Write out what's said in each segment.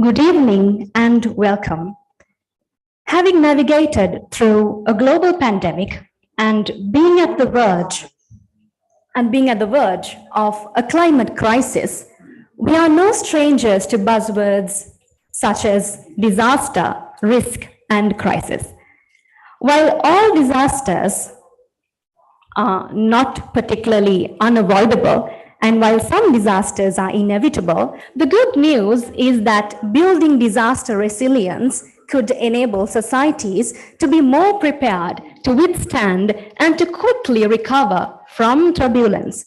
Good evening and welcome. Having navigated through a global pandemic and being at the verge of a climate crisis, we are no strangers to buzzwords such as disaster, risk, and crisis. While all disasters are not particularly unavoidable, and while some disasters are inevitable, the good news is that building disaster resilience could enable societies to be more prepared to withstand and to quickly recover from turbulence.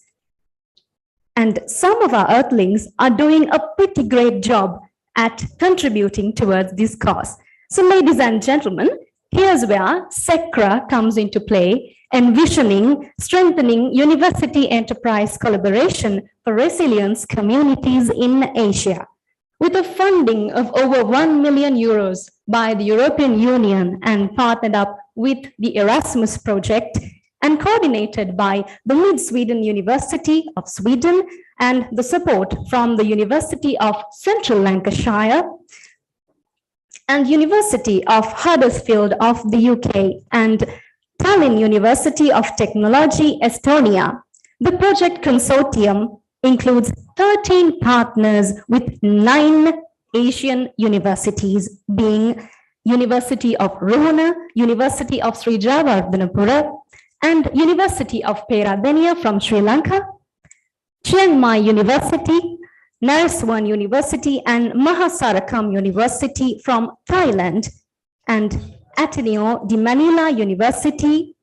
And some of our earthlings are doing a pretty great job at contributing towards this cause. So ladies and gentlemen, here's where SECRA comes into play, envisioning strengthening university enterprise collaboration for resilience communities in Asia. With a funding of over 1 million euros by the European Union and partnered up with the Erasmus project and coordinated by the Mid-Sweden University of Sweden and the support from the University of Central Lancashire and University of Huddersfield of the UK and Tallinn University of Technology, Estonia. The project consortium includes 13 partners with 9 Asian universities, being University of Ruhuna, University of Sri Javardhanapura, and University of Peradeniya from Sri Lanka, Chiang Mai University, Naresuan University, and Mahasarakam University from Thailand, and Ateneo de Manila University,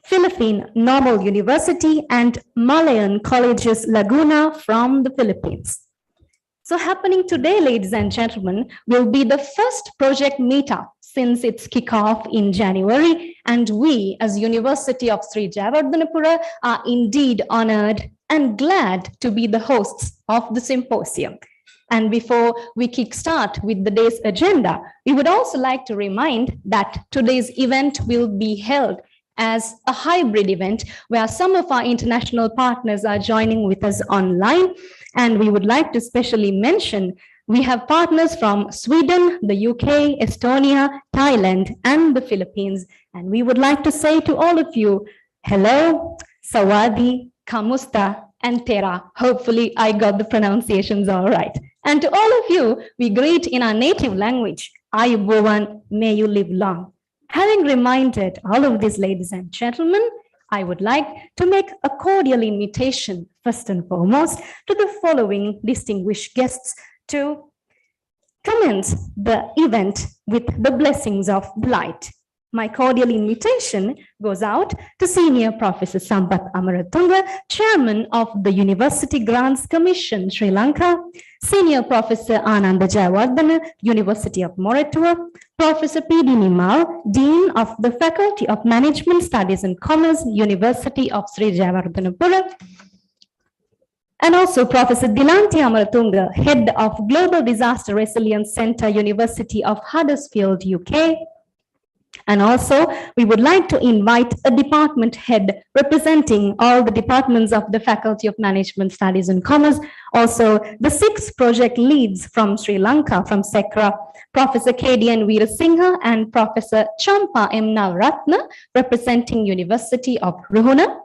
Philippine Normal University, and Malayan Colleges Laguna from the Philippines. So happening today, ladies and gentlemen, will be the first project meetup since its kickoff in January, and we as University of Sri Javardhanapura are indeed honored and glad to be the hosts of the symposium. And before we kickstart with the day's agenda, we would also like to remind that today's event will be held as a hybrid event where some of our international partners are joining with us online. And we would like to specially mention we have partners from Sweden, the UK, Estonia, Thailand, and the Philippines. And we would like to say to all of you, hello, sawadi, kamusta, and tera. Hopefully I got the pronunciations all right. And to all of you, we greet in our native language, Ayubowan, may you live long. Having reminded all of these, ladies and gentlemen, I would like to make a cordial invitation, first and foremost, to the following distinguished guests to commence the event with the blessings of light. My cordial invitation goes out to Senior Professor Sampath Amaratunga, Chairman of the University Grants Commission, Sri Lanka, Senior Professor Ananda Jayawardena, University of Moratuwa, Professor P.D. Nimal, Dean of the Faculty of Management Studies and Commerce, University of Sri Javardhanapura, and also Professor Dilanti Amaratunga, Head of Global Disaster Resilience Center, University of Huddersfield, UK. And also, we would like to invite a department head representing all the departments of the Faculty of Management Studies and Commerce. Also, the 6 project leads from Sri Lanka, from SECRA, Professor K.D.N. Veerasinghe and Professor Champa M. Navaratna, representing University of Ruhuna.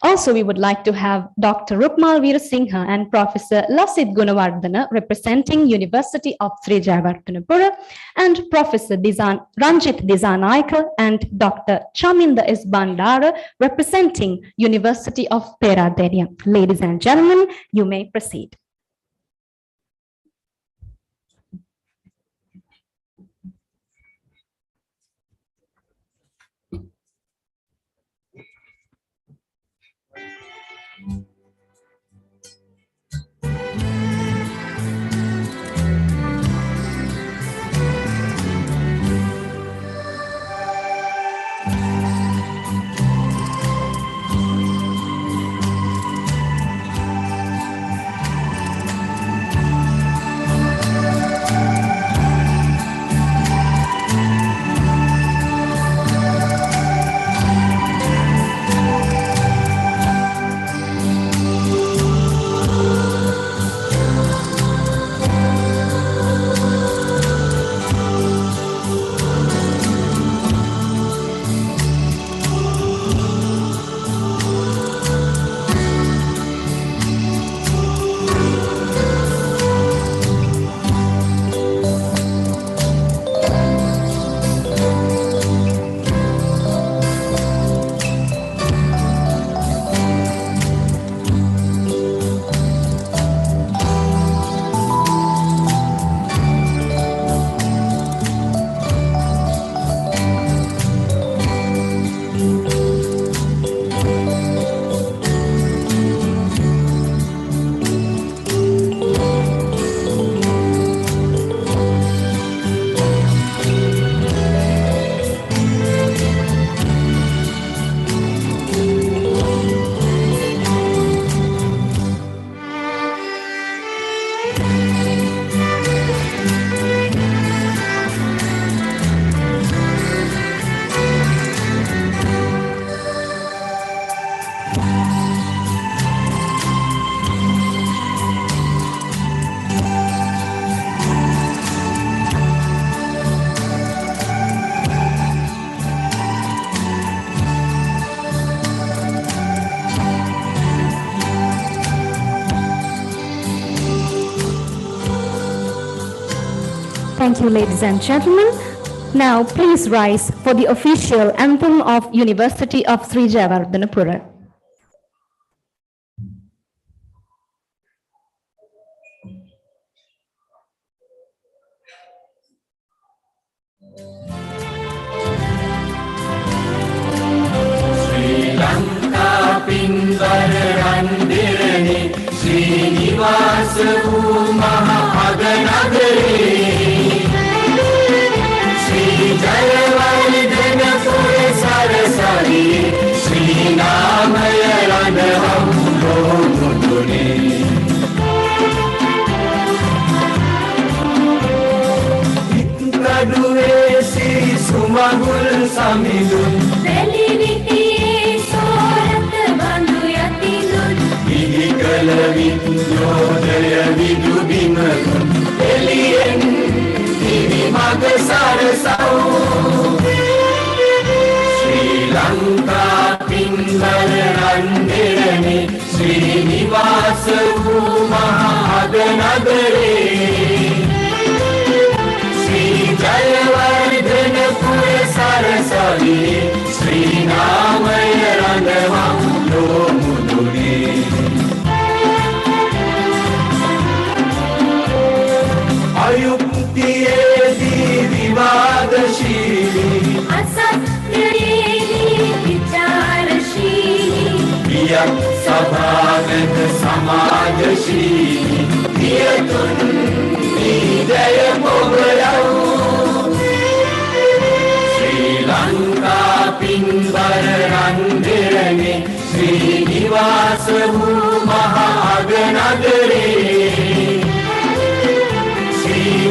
Also, we would like to have Dr. Rupmal Veerasinghe and Professor Lasit Gunawardena, representing University of Sri Javardhanapura, and Professor Ranjit Disanaika and Dr. Chaminda S. Bandara, representing University of Peradeniya. Ladies and gentlemen, you may proceed. Thank you, ladies and gentlemen. Now, please rise for the official anthem of University of Sri Jayawardhanapura. Sri Lanka Pindarandirani Srinivasa Mahaganagari Jayawardhanapura Sarasari Sri Namaya Randavam Muduni Ikkaduwe Sri Sumahul Samidun Velivitiye Sorat Bandhu Yatidun Vidikala Vidyodaya Vidu Bimadun Eliyen Magasarasau Sri Lanka Pindarandirani Srinivasa Mahaganagari Sri Jayawardhanapura Sarasari Sri Namaya Randavam Muduni Ayuktiye Vivadashili Asatyayeli Vicharashili Viyak Sabhagat Samajashili Viyatun Vidaya Mogalau Sri Lanka Pindarandirani Srinivasa Mahaganagari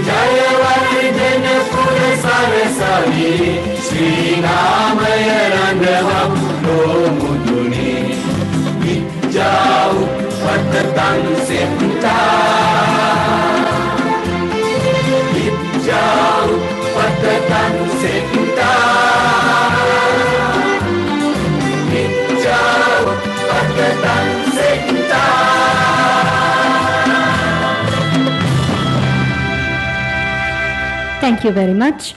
Jayawardhanapura Sarasari Sri Namaya Randavam Muduni Vijau Patatan Senta Vijau Patatan Senta Vijau Patatan Senta. Thank you very much.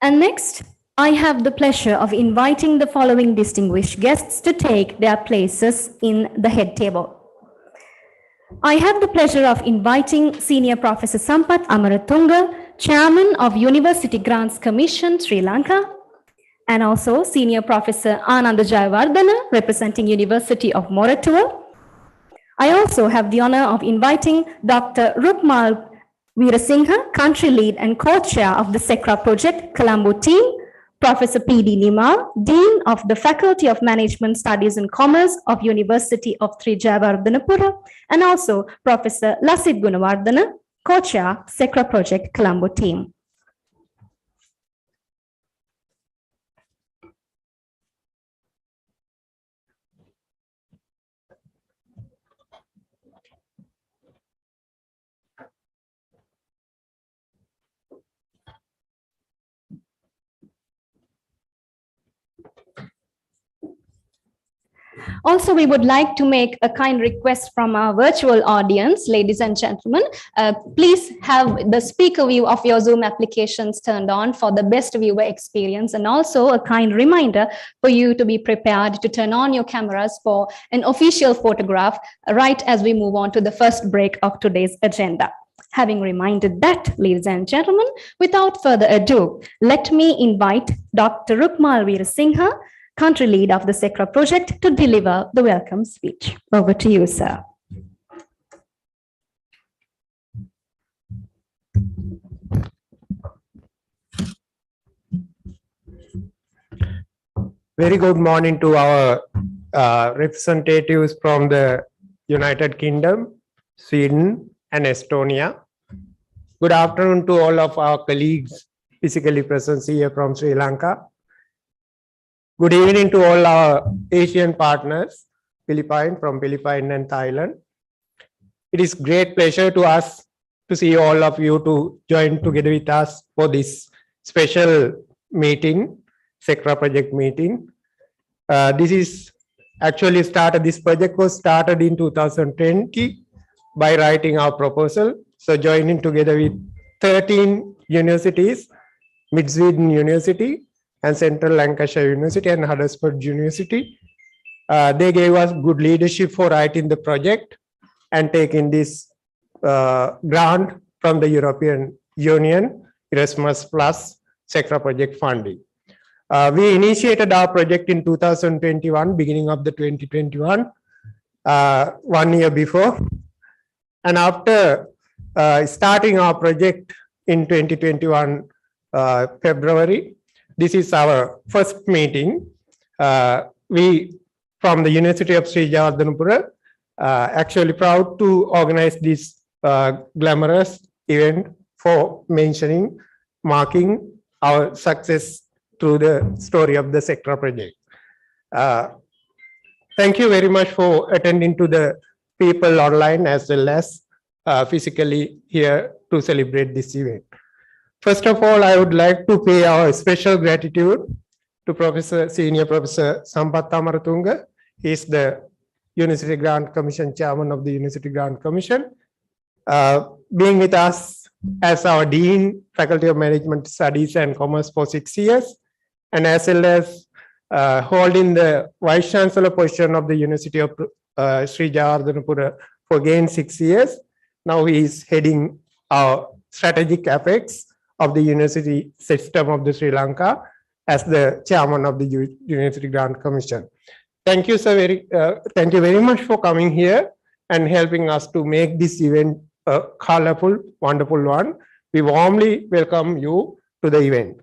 And next, I have the pleasure of inviting the following distinguished guests to take their places in the head table. I have the pleasure of inviting Senior Professor Sampath Amaratunga, Chairman of University Grants Commission, Sri Lanka, and also Senior Professor Ananda Jayawardena, representing University of Moratuwa. I also have the honor of inviting Dr. Rukmal Veerasinghe, Country Lead and Co-Chair of the SECRA Project, Colombo team, Professor P.D. Limal, Dean of the Faculty of Management Studies and Commerce of University of Sri Jayawardhanapura, and also Professor Lasit Gunawardena, Co-Chair, SECRA Project, Colombo team. Also, we would like to make a kind request from our virtual audience, ladies and gentlemen. Please have the speaker view of your Zoom applications turned on for the best viewer experience, and also a kind reminder for you to be prepared to turn on your cameras for an official photograph right as we move on to the first break of today's agenda. Having reminded that, ladies and gentlemen, without further ado, let me invite Dr. Rukmal Veerasinghe, Country Lead of the SECRA Project, to deliver the welcome speech. Over to you, sir. Very good morning to our representatives from the United Kingdom, Sweden, and Estonia. Good afternoon to all of our colleagues physically present here from Sri Lanka. Good evening to all our Asian partners, Philippines and Thailand. It is great pleasure to us to see all of you to join together with us for this special meeting, SECRA project meeting. This project was started in 2020 by writing our proposal. So joining together with 13 universities, Mid Sweden University and Central Lancashire University and Huddersfield University. They gave us good leadership for writing the project and taking this grant from the European Union, Erasmus Plus SECRA project funding. We initiated our project in 2021, beginning of the 2021, 1 year before. And after starting our project in 2021, February, this is our first meeting. We, from the University of Sri Jawardenapura, actually proud to organize this glamorous event for mentioning, marking our success through the story of the SECRA project. Thank you very much for attending to the people online as well as physically here to celebrate this event. First of all, I would like to pay our special gratitude to Senior Professor Sampath Amaratunga. He is the University Grant Commission Chairman of the University Grant Commission. Being with us as our Dean, Faculty of Management Studies and Commerce for 6 years, and as well as holding the Vice Chancellor position of the University of Sri Jawardenapura for again 6 years. Now he is heading our strategic affairs of the university system of the Sri Lanka as the chairman of the University Grant Commission. Thank you, sir. Thank you very much for coming here and helping us to make this event a colorful, wonderful one. We warmly welcome you to the event.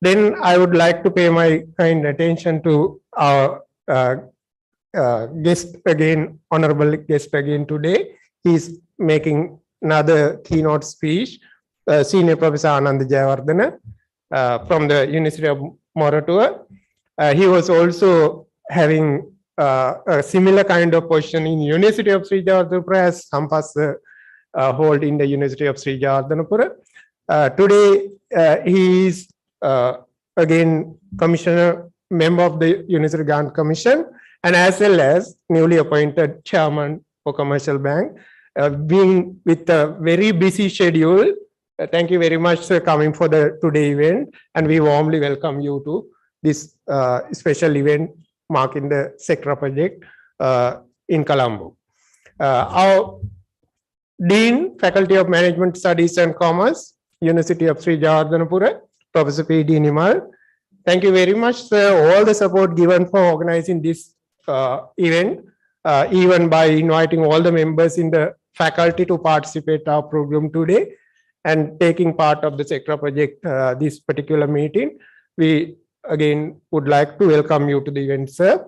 Then I would like to pay my kind attention to our guest again, honorable guest again today. He's making another keynote speech, Senior Professor Anand Jayawardena from the University of Moratuwa. He was also having a similar kind of position in University of Sri Jawardenapura as Sampath hold in the University of Sri Jawardenapura. Today, he is again commissioner, member of the University Grant Commission, and as well as newly appointed chairman for Commercial Bank, being with a very busy schedule. Thank you very much, sir, coming for the today event, and we warmly welcome you to this special event marking the SECRA project in Colombo. Our Dean, Faculty of Management Studies and Commerce, University of Sri Jawardenapura, Professor P.D. Nimal. Thank you very much, sir. All the support given for organizing this event, even by inviting all the members in the faculty to participate our program today and taking part of the SECRA project, this particular meeting. We again would like to welcome you to the event, sir.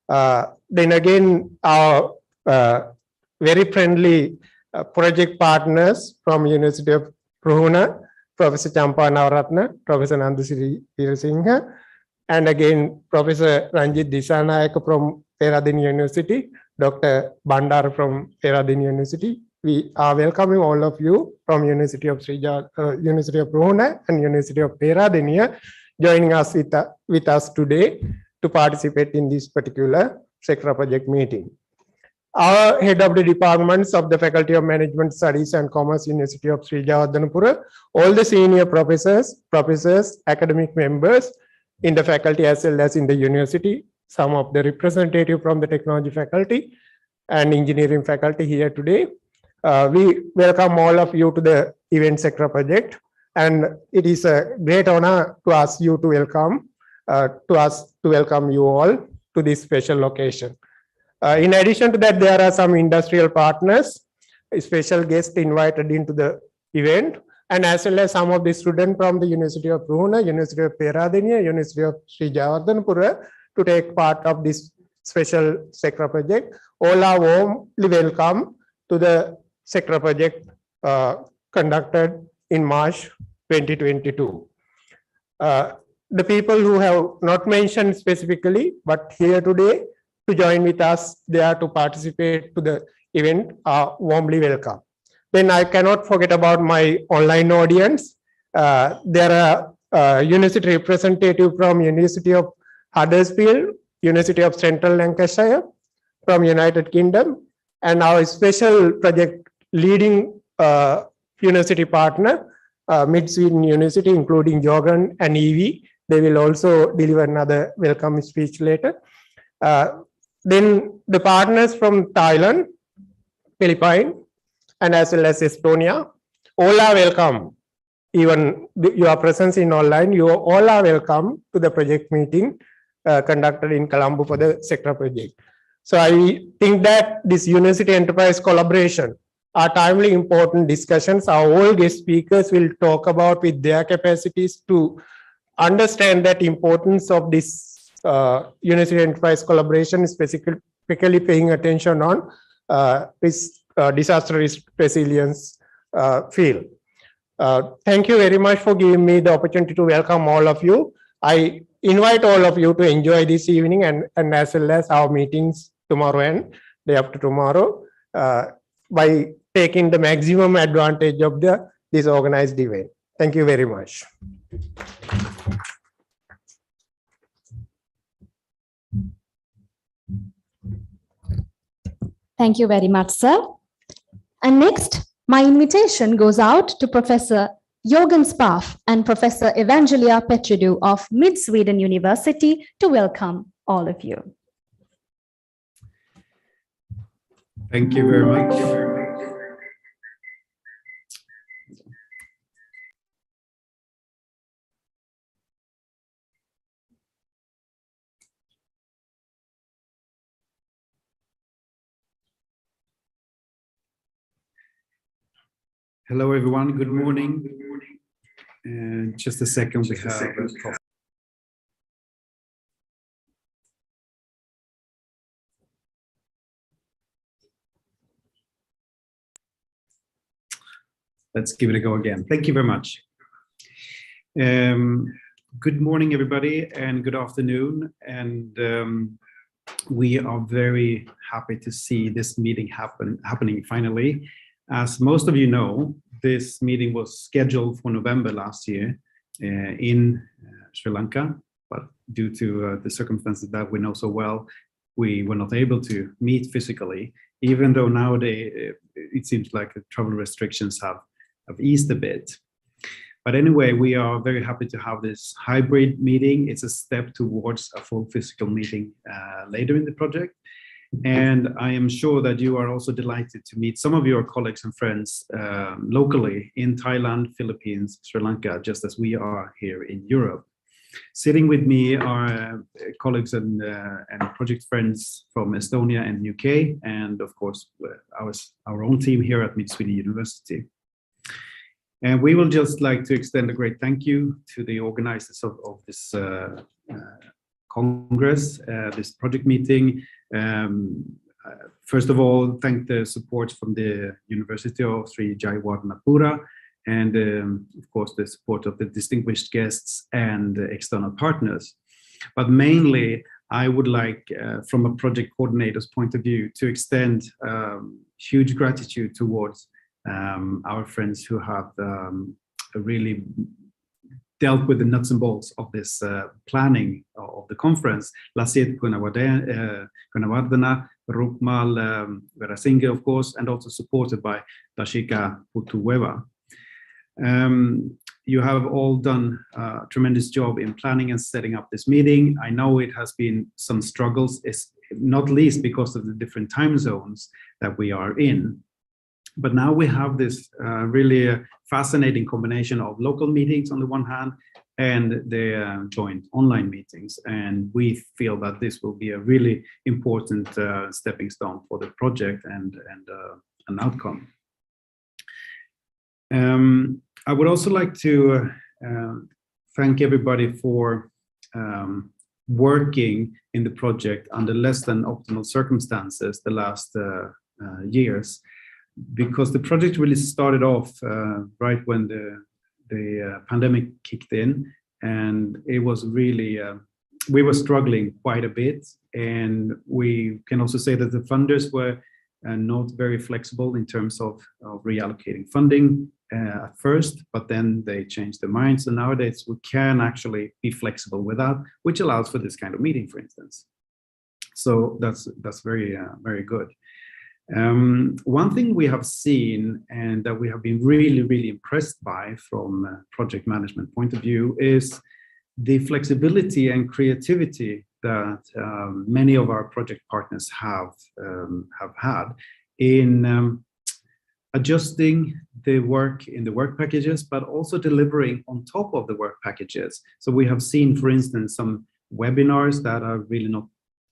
Then again, our very friendly project partners from University of Ruhuna, Professor Champa Navaratna, Professor Nandasiri Veerasinghe, and again, Professor Ranjit Disanayaka from Peradeniya University, Dr. Bandar from Peradeniya University. We are welcoming all of you from University of University of Ruhuna and University of Peradeniya, joining us with us today to participate in this particular SECRA project meeting. Our head of the departments of the Faculty of Management Studies and Commerce, University of Sri Jawardenapura, all the senior professors, academic members in the faculty as well as in the university, some of the representative from the technology faculty and engineering faculty here today. We welcome all of you to the event SECRA project, and it is a great honor to ask you to welcome you all to this special occasion. In addition to that, there are some industrial partners, special guests invited into the event, and as well as some of the students from the University of Ruhuna, University of Peradeniya, University of Sri Jawardenapura to take part of this special SECRA project. All are warmly welcome to the SECRA project conducted in March 2022. The people who have not mentioned specifically, but here today to join with us there to participate to the event are warmly welcome. Then I cannot forget about my online audience. There are university representative from University of Huddersfield, University of Central Lancashire, from United Kingdom, and our special project leading university partner, Mid-Sweden University, including Jorgen and Evie. They will also deliver another welcome speech later. Then the partners from Thailand, Philippines, and as well as Estonia, all are welcome. Even your presence in online, you all are welcome to the project meeting conducted in Colombo for the SECRA project. So I think that this university enterprise collaboration are timely important discussions. Our all guest speakers will talk about with their capacities to understand that importance of this university enterprise collaboration, specifically paying attention on disaster risk resilience field. Thank you very much for giving me the opportunity to welcome all of you. I invite all of you to enjoy this evening and as well as our meetings tomorrow and day after tomorrow by taking the maximum advantage of this organized event. Thank you very much. Thank you very much, sir. And next, my invitation goes out to Professor Jorgen Spaff and Professor Evangelia Petridou of Mid-Sweden University to welcome all of you. Thank you very much. Hello, everyone. Good morning. Just a second, we have Let's give it a go again. Thank you very much. Good morning, everybody, and good afternoon. And we are very happy to see this meeting happening finally. As most of you know, this meeting was scheduled for November last year in Sri Lanka, but due to the circumstances that we know so well, we were not able to meet physically, even though nowadays it seems like the travel restrictions have eased a bit. But anyway, we are very happy to have this hybrid meeting. It's a step towards a full physical meeting later in the project. And I am sure that you are also delighted to meet some of your colleagues and friends locally in Thailand, Philippines, Sri Lanka, just as we are here in Europe. Sitting with me are colleagues and project friends from Estonia and UK, and of course, our own team here at Mid-Sweden University. And we will just like to extend a great thank you to the organizers of this Congress, this project meeting. First of all, thank the support from the University of Sri Jayawardenepura, and of course the support of the distinguished guests and external partners. But mainly, I would like, from a project coordinator's point of view, to extend huge gratitude towards our friends who have really dealt with the nuts and bolts of this planning of the conference. Lasit Gunawardena, Rukmal Verasinghe, of course, and also supported by Dashika Putuweva. You have all done a tremendous job in planning and setting up this meeting. I know it has been some struggles, not least because of the different time zones that we are in. But now we have this really fascinating combination of local meetings on the one hand and the joint online meetings. And we feel that this will be a really important stepping stone for the project and an outcome. I would also like to thank everybody for working in the project under less than optimal circumstances the last years, because the project really started off right when the pandemic kicked in, and it was really, we were struggling quite a bit. And we can also say that the funders were not very flexible in terms of reallocating funding at first, but then they changed their minds. So nowadays we can actually be flexible with that, which allows for this kind of meeting, for instance. So that's very, very good. One thing we have seen and that we have been really, really impressed by from a project management point of view is the flexibility and creativity that many of our project partners have had in adjusting the work in the work packages, but also delivering on top of the work packages. So we have seen, for instance, some webinars that are really not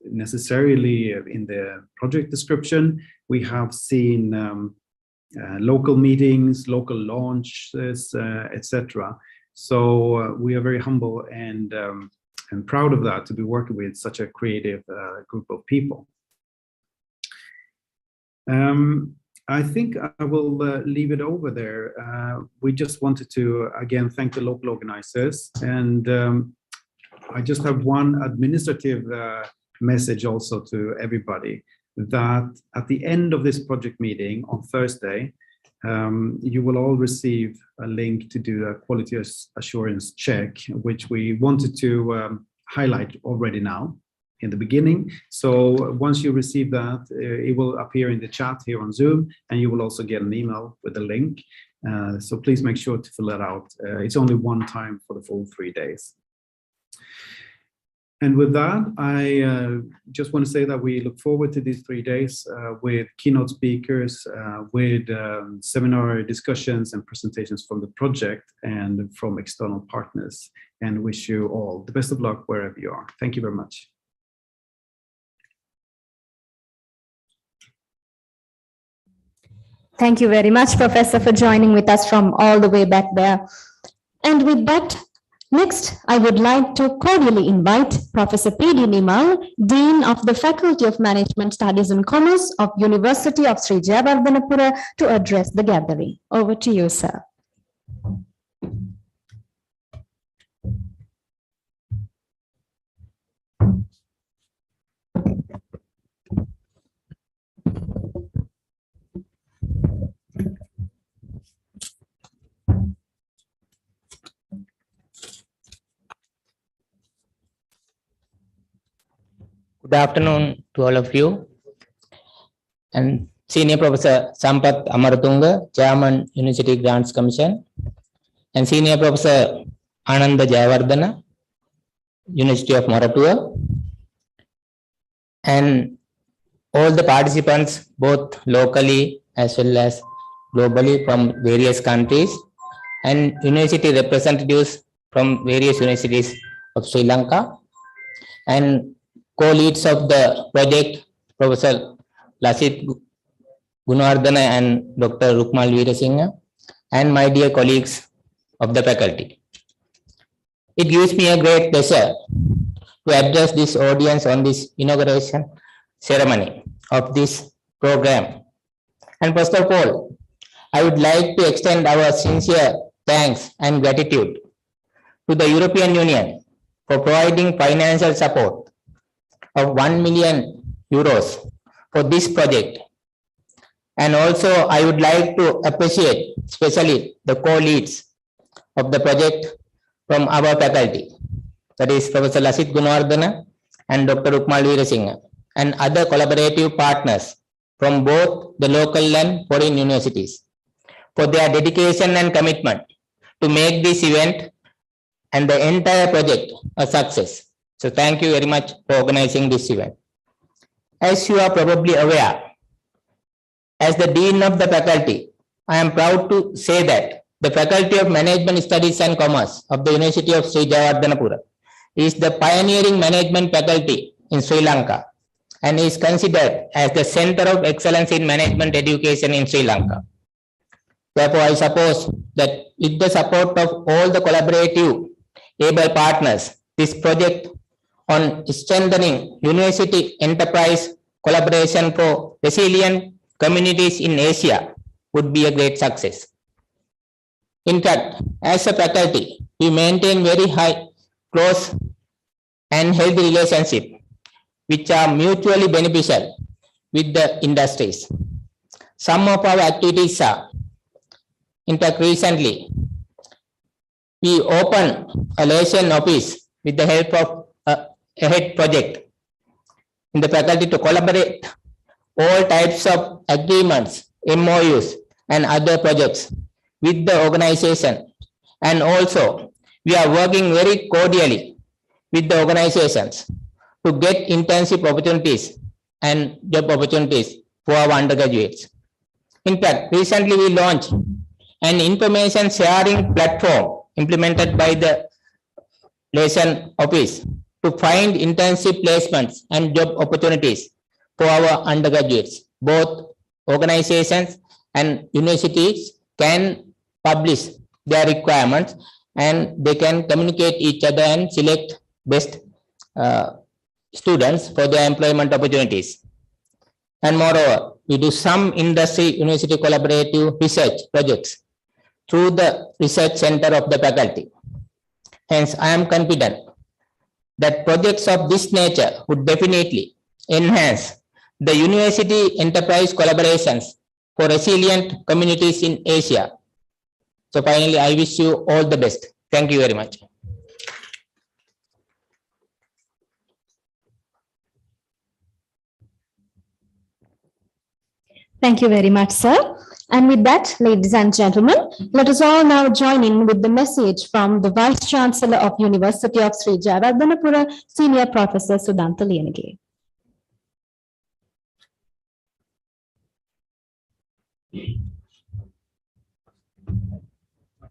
necessarily in the project description. We have seen local meetings, local launches, etc. So we are very humble and proud of that, to be working with such a creative group of people. I think I will leave it over there. We just wanted to, again, thank the local organizers. And I just have one administrative message also to everybody, that at the end of this project meeting on Thursday, you will all receive a link to do a quality assurance check, which we wanted to highlight already now in the beginning. So once you receive that, it will appear in the chat here on Zoom, and you will also get an email with the link. So please make sure to fill that out. It's only one time for the full 3 days. And with that, I just want to say that we look forward to these 3 days with keynote speakers, with seminar discussions and presentations from the project and from external partners, and wish you all the best of luck wherever you are. Thank you very much. Thank you very much, Professor, for joining with us from all the way back there. And with that, next, I would like to cordially invite Professor P.D. Nimal, Dean of the Faculty of Management Studies and Commerce of University of Sri Jayawardhanapura, to address the gathering. Over to you, sir. Good afternoon to all of you. And Senior Professor Sampath Amaratunga, Chairman, University Grants Commission, and Senior Professor Ananda Jayawardena, University of Moratuwa, and all the participants, both locally as well as globally from various countries, and university representatives from various universities of Sri Lanka, and co-leads of the project, Professor Lasit Gunawardena and Dr. Rukmal Veerasinghe, and my dear colleagues of the faculty. It gives me a great pleasure to address this audience on this inauguration ceremony of this program. And first of all, I would like to extend our sincere thanks and gratitude to the European Union for providing financial support of 1 million euros for this project. And also I would like to appreciate especially the co-leads of the project from our faculty, that is Professor Lasit Gunawardena and Dr. Rukmal Veerasinghe, and other collaborative partners from both the local and foreign universities for their dedication and commitment to make this event and the entire project a success. So thank you very much for organizing this event. As you are probably aware, as the Dean of the faculty, I am proud to say that the Faculty of Management Studies and Commerce of the University of Sri Jayawardhanapura is the pioneering management faculty in Sri Lanka and is considered as the center of excellence in management education in Sri Lanka. Therefore, I suppose that with the support of all the collaborative able partners, this project on strengthening university enterprise collaboration for resilient communities in Asia would be a great success. In fact, as a faculty, we maintain very high, close and healthy relationship, which are mutually beneficial with the industries. Some of our activities are, in fact, recently, we opened a liaison office with the help of a head project in the faculty to collaborate all types of agreements, MOUs, and other projects with the organization. And also, we are working very cordially with the organizations to get internship opportunities and job opportunities for our undergraduates. In fact, recently we launched an information sharing platform implemented by the liaison office to find internship placements and job opportunities for our undergraduates. Both organizations and universities can publish their requirements and they can communicate each other and select best students for their employment opportunities. And moreover, we do some industry-university collaborative research projects through the research center of the faculty. Hence, I am confident that projects of this nature would definitely enhance the university enterprise collaborations for resilient communities in Asia. So finally, I wish you all the best. Thank you very much. Thank you very much, sir. And with that, ladies and gentlemen, let us all now join in with the message from the Vice Chancellor of University of Sri Jayawardhanapura, Senior Professor Sudanta Liyanage.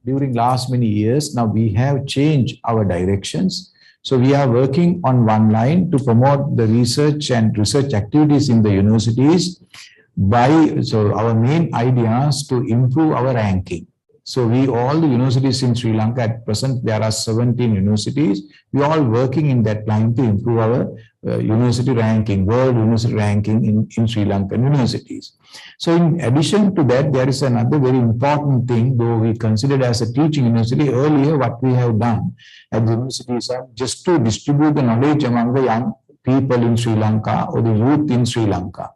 During last many years, now we have changed our directions. So we are working on one line to promote the research and research activities in the universities so our main idea is to improve our ranking. So all the universities in Sri Lanka at present, there are 17 universities. We are all working in that line to improve our university ranking, world university ranking in Sri Lankan universities. So in addition to that, there is another very important thing, though we considered as a teaching university earlier, what we have done at the universities are just to distribute the knowledge among the young people in Sri Lanka or the youth in Sri Lanka.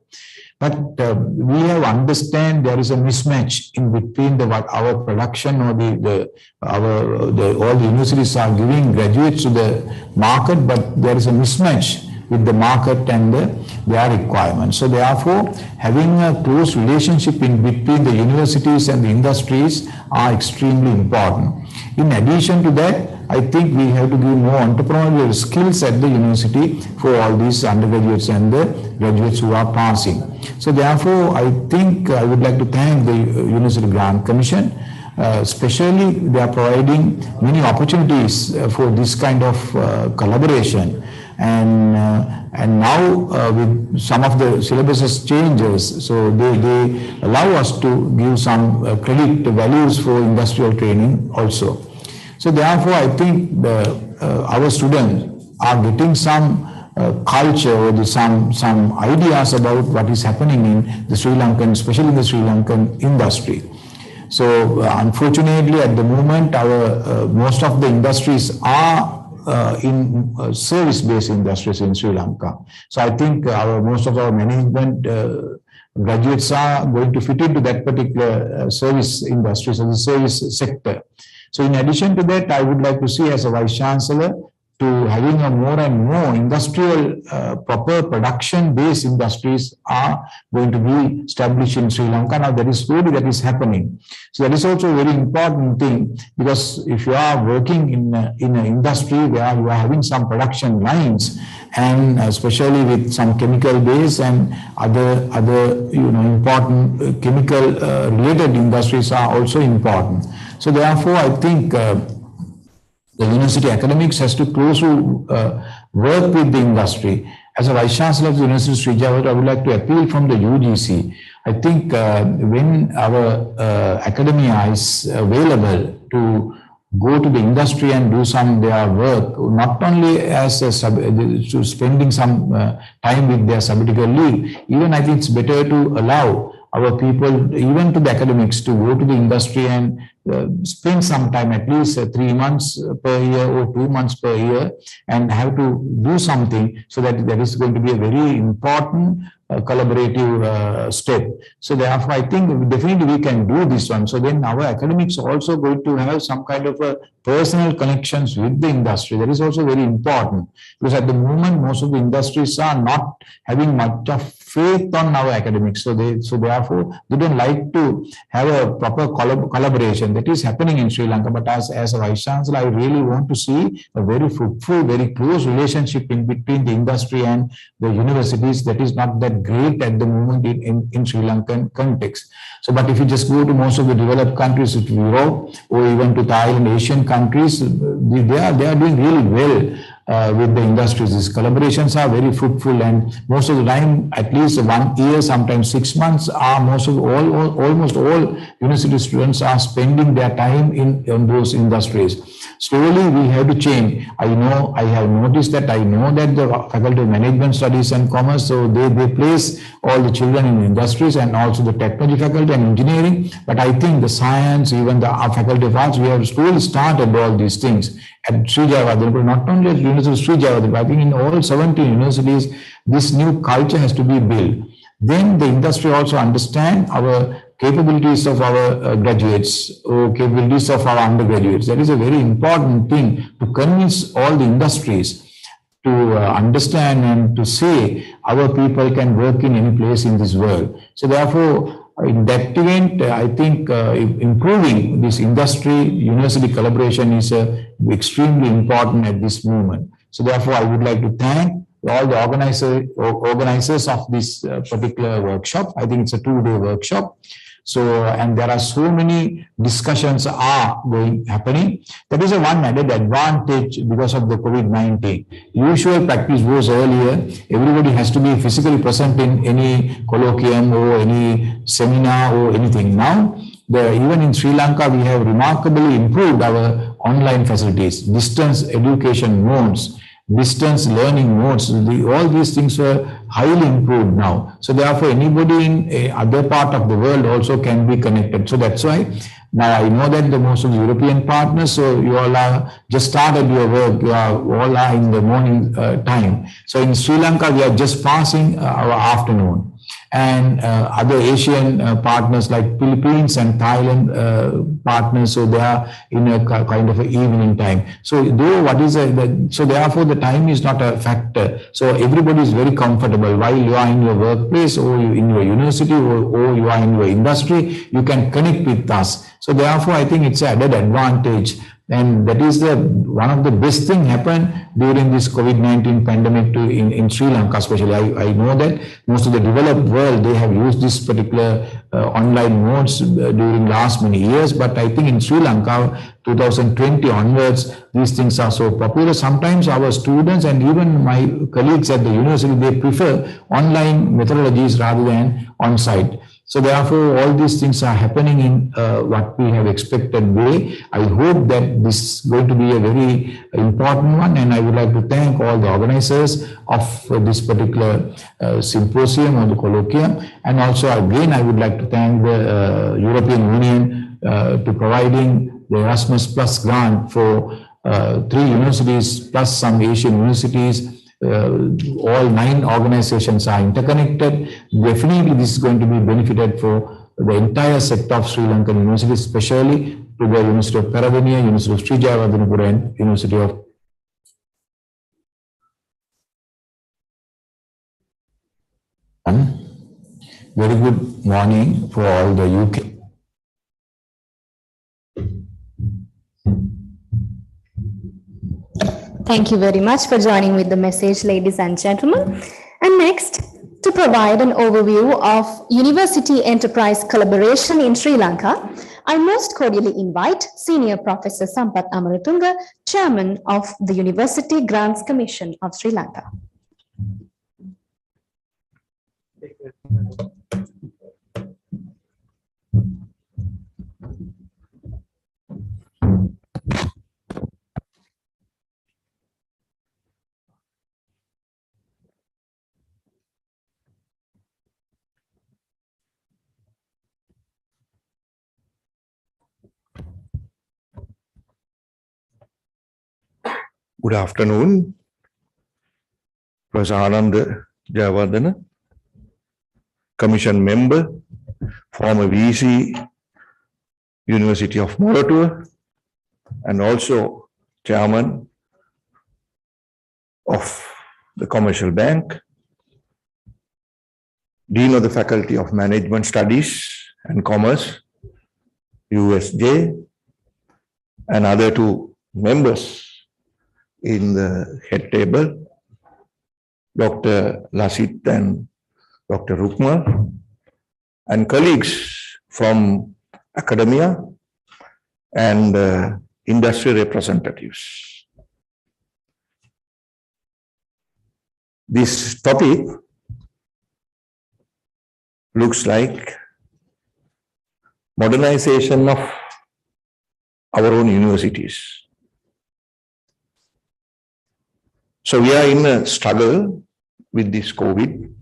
But we have understand there is a mismatch in between what our production or all the universities are giving graduates to the market, but there is a mismatch with the market and their requirements. So therefore, having a close relationship in between the universities and the industries are extremely important. In addition to that, I think we have to give more entrepreneurial skills at the university for all these undergraduates and the graduates who are passing. So therefore, I think I would like to thank the University Grant Commission. Especially, they are providing many opportunities for this kind of collaboration. And now with some of the syllabuses changes, so they allow us to give some credit values for industrial training also. So therefore, I think our students are getting some culture or some ideas about what is happening in the Sri Lankan, especially in the Sri Lankan industry. So unfortunately, at the moment, our most of the industries are in service-based industries in Sri Lanka. So I think most of our management graduates are going to fit into that particular service industries and the service sector. So in addition to that, I would like to see as a Vice Chancellor to having a more and more industrial, proper production-based industries are going to be established in Sri Lanka. Now that is happening. So that is also a very important thing, because if you are working in an industry where you are having some production lines, and especially with some chemical base and other important chemical related industries are also important. So therefore, I think the university academics has to closely work with the industry. As a Vice Chancellor of the University of Sri Jayawardhanapura, I would like to appeal from the UGC. I think when our academia is available to go to the industry and do their work, not only as spending some time with their sabbatical leave, even I think it's better to allow our people, even to the academics, to go to the industry and spend some time, at least 3 months per year or 2 months per year, and have to do something, so that is going to be a very important collaborative step. So therefore, I think definitely we can do this one. So then our academics are also going to have some kind of a personal connections with the industry. That is also very important, because at the moment, most of the industries are not having much of faith on our academics. So therefore, they don't like to have a proper collaboration. That is happening in Sri Lanka. But as a Vice Chancellor, I really want to see a very fruitful, very close relationship in between the industry and the universities. That is not that great at the moment in Sri Lankan context. So, but if you just go to most of the developed countries, to Europe or even to Thailand, Asian countries, they are doing really well with the industries. These collaborations are very fruitful, and most of the time, at least 1 year, sometimes 6 months, are almost all university students are spending their time in those industries. Slowly, we have to change. I have noticed that. I know that the Faculty of Management Studies and Commerce, so they place all the children in industries, and also the technology faculty and engineering. But I think the science, even the Faculty of Arts, we have slowly started all these things at Sri Javadhanapura, not only at University of Sri Javadhanapura, I think in all 17 universities, this new culture has to be built. Then the industry also understand our capabilities of our graduates or capabilities of our undergraduates. That is a very important thing, to convince all the industries to understand and to say our people can work in any place in this world. So therefore, in that event, I think improving this industry-university collaboration is extremely important at this moment. So therefore, I would like to thank all the organizers of this particular workshop. I think it's a 2-day workshop. So, and there are so many discussions happening. That is a one added advantage because of the COVID-19. Usual practice was earlier, everybody has to be physically present in any colloquium or any seminar or anything. Now, even in Sri Lanka, we have remarkably improved our online facilities, distance education modes, distance learning modes. All these things were highly improved now. So therefore, anybody in other part of the world also can be connected. So that's why now I know that the most of the European partners, so you all are just started your work, you all are in the morning time. So in Sri Lanka, we are just passing our afternoon. And other Asian partners like Philippines and Thailand partners, so they are in a kind of an evening time. So so therefore the time is not a factor. So everybody is very comfortable while you are in your workplace or in your university or you are in your industry, you can connect with us. So therefore I think it's an added advantage. And that is one of the best thing happened during this COVID-19 pandemic in Sri Lanka, especially. I know that most of the developed world, they have used this particular online modes during last many years. But I think in Sri Lanka, 2020 onwards, these things are so popular. Sometimes our students and even my colleagues at the university, they prefer online methodologies rather than on-site. So therefore, all these things are happening in what we have expected way. I hope that this is going to be a very important one, and I would like to thank all the organizers of this particular symposium or the colloquium. And also again, I would like to thank the European Union to providing the Erasmus Plus grant for 3 universities plus some Asian universities. All 9 organizations are interconnected. Definitely this is going to be benefited for the entire sector of Sri Lankan universities, especially to the University of Peradeniya, University of Sri Javadhanapura, and University of very good morning for all the UK. Thank you very much for joining with the message, ladies and gentlemen. And next, to provide an overview of university enterprise collaboration in Sri Lanka, I most cordially invite Senior Professor Sampath Amaratunga, Chairman of the University Grants Commission of Sri Lanka. Good afternoon, Professor Ananda Jayawardena, Commission Member, former VC, University of Moratuwa, and also chairman of the Commercial Bank, Dean of the Faculty of Management Studies and Commerce, USJ, and other two members in the head table, Dr. Lasit and Dr. Rukma, and colleagues from academia and industry representatives. This topic looks like modernization of our own universities. So we are in a struggle with this COVID,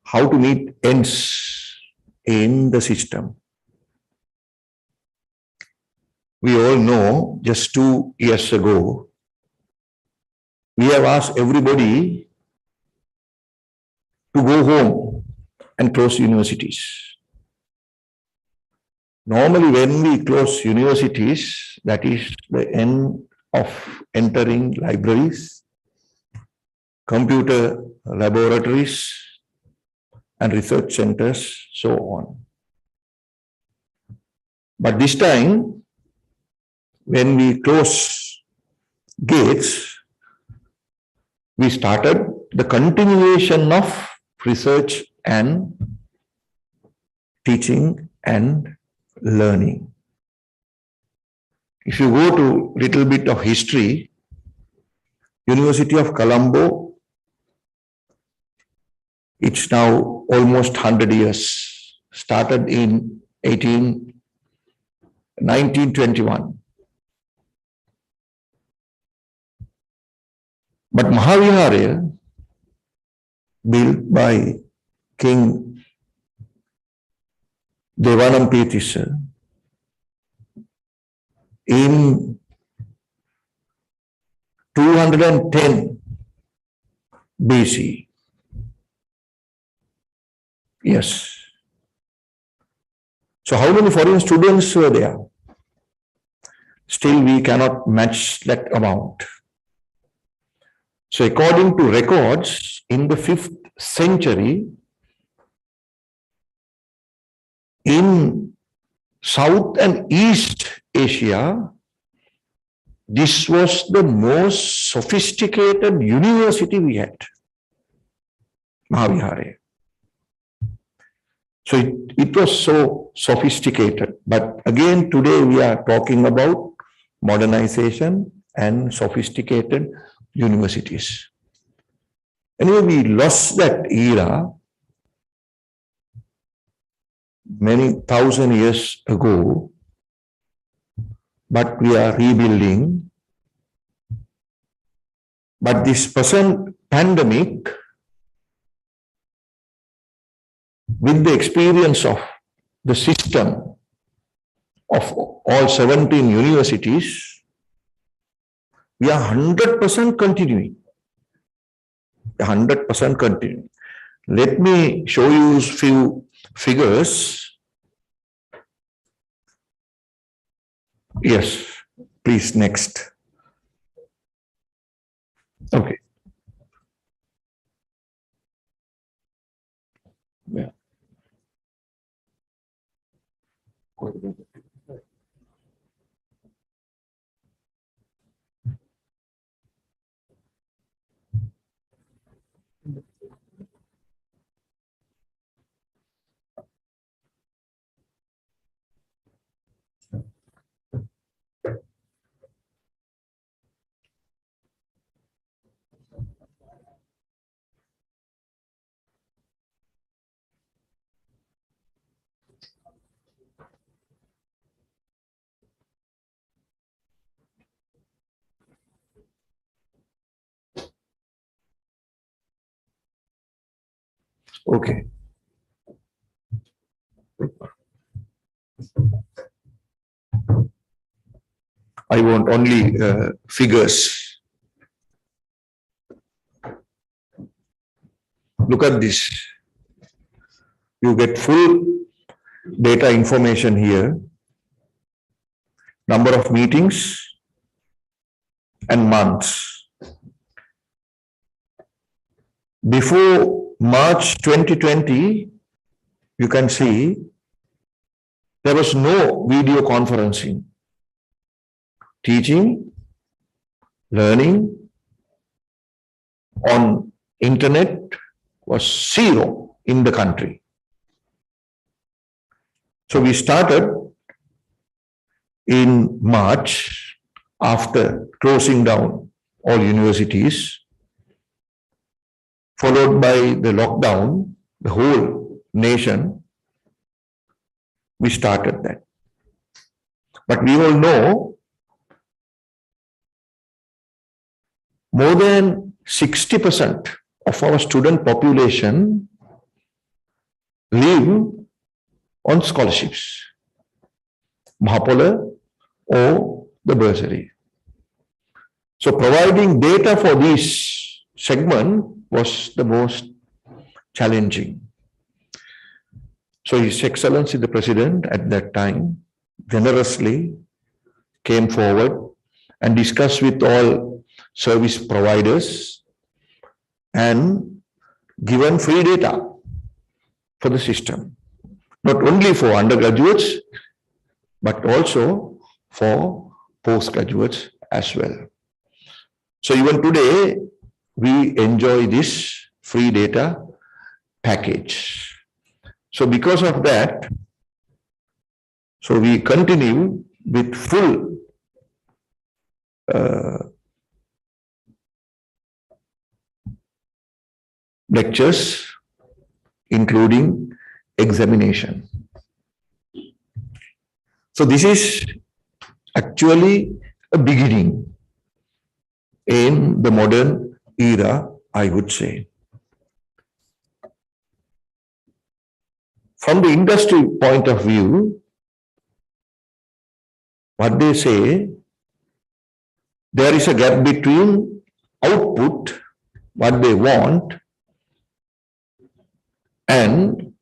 how to meet ends in the system. We all know just 2 years ago, we have asked everybody to go home and close universities. Normally, when we close universities, that is the end of entering libraries, computer laboratories, and research centers, so on. But this time, when we close gates, we started the continuation of research and teaching and learning. If you go to little bit of history, University of Colombo, it's now almost 100 years, started in 1921. But Mahaviharya, built by King Devanampiyatissa in 210 BC. Yes. So how many foreign students were there? Still we cannot match that amount. So according to records, in the 5th century, in South and East Asia, this was the most sophisticated university we had, Mahaviharya. So it was so sophisticated. But again, today we are talking about modernization and sophisticated universities. Anyway, we lost that era many thousand years ago, but we are rebuilding. But this present pandemic, with the experience of the system of all 17 universities, we are 100% continuing. 100% continuing. Let me show you a few figures. Yes, please, next. Okay. Yeah. Okay. I want only figures. Look at this. You get full data information here. number of meetings and months. Before March 2020, you can see there was no video conferencing. Teaching, learning on internet was zero in the country. So we started in March after closing down all universities, followed by the lockdown, the whole nation, we started that. But we all know more than 60% of our student population live on scholarships, Mahapola or the bursary. So providing data for this segment was the most challenging. So His Excellency the President at that time generously came forward and discussed with all service providers and given free data for the system, not only for undergraduates, but also for postgraduates as well. So even today, we enjoy this free data package. So because of that, so we continue with full lectures, including examination. So this is actually a beginning in the modern era, I would say. From the industry point of view, what they say, there is a gap between output, what they want, and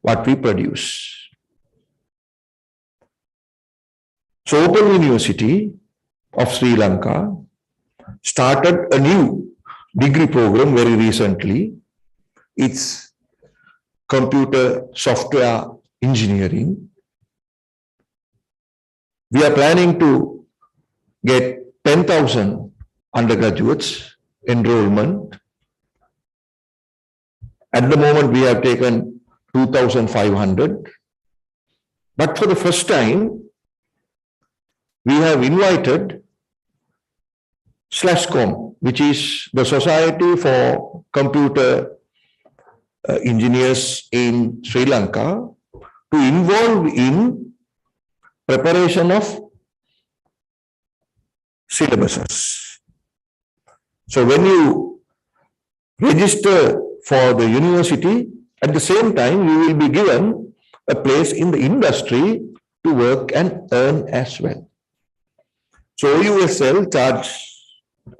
what we produce. So Open University of Sri Lanka started a new degree program very recently. It's computer software engineering. We are planning to get 10,000 undergraduates enrollment. At the moment, we have taken 2,500. But for the first time, we have invited SLASCOM, which is the Society for Computer Engineers in Sri Lanka, to involve in preparation of syllabuses. So when you register for the university, at the same time, you will be given a place in the industry to work and earn as well. So OUSL charge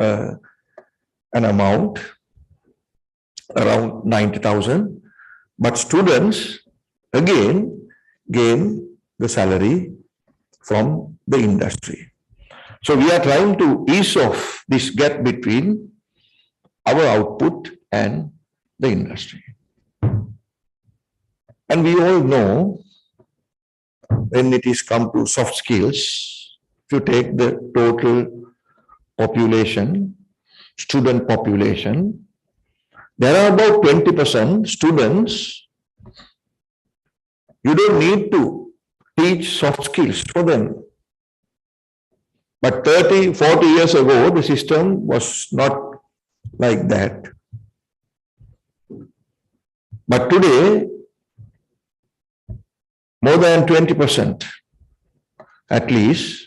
an amount around 90,000, but students again gain the salary from the industry. So we are trying to ease off this gap between our output and the industry. And we all know when it is come to soft skills, if you take the total population, student population, there are about 20% students. You don't need to teach soft skills for them. But 30, 40 years ago, the system was not like that. But today, more than 20%, at least,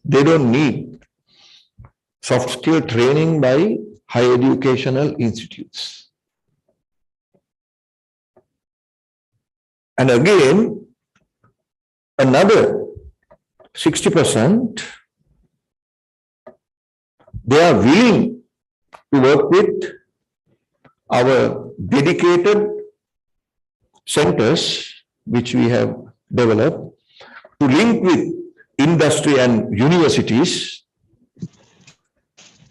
they don't need soft skill training by higher educational institutes. And again, another 60%, they are willing to work with our dedicated centers, which we have developed, to link with industry and universities,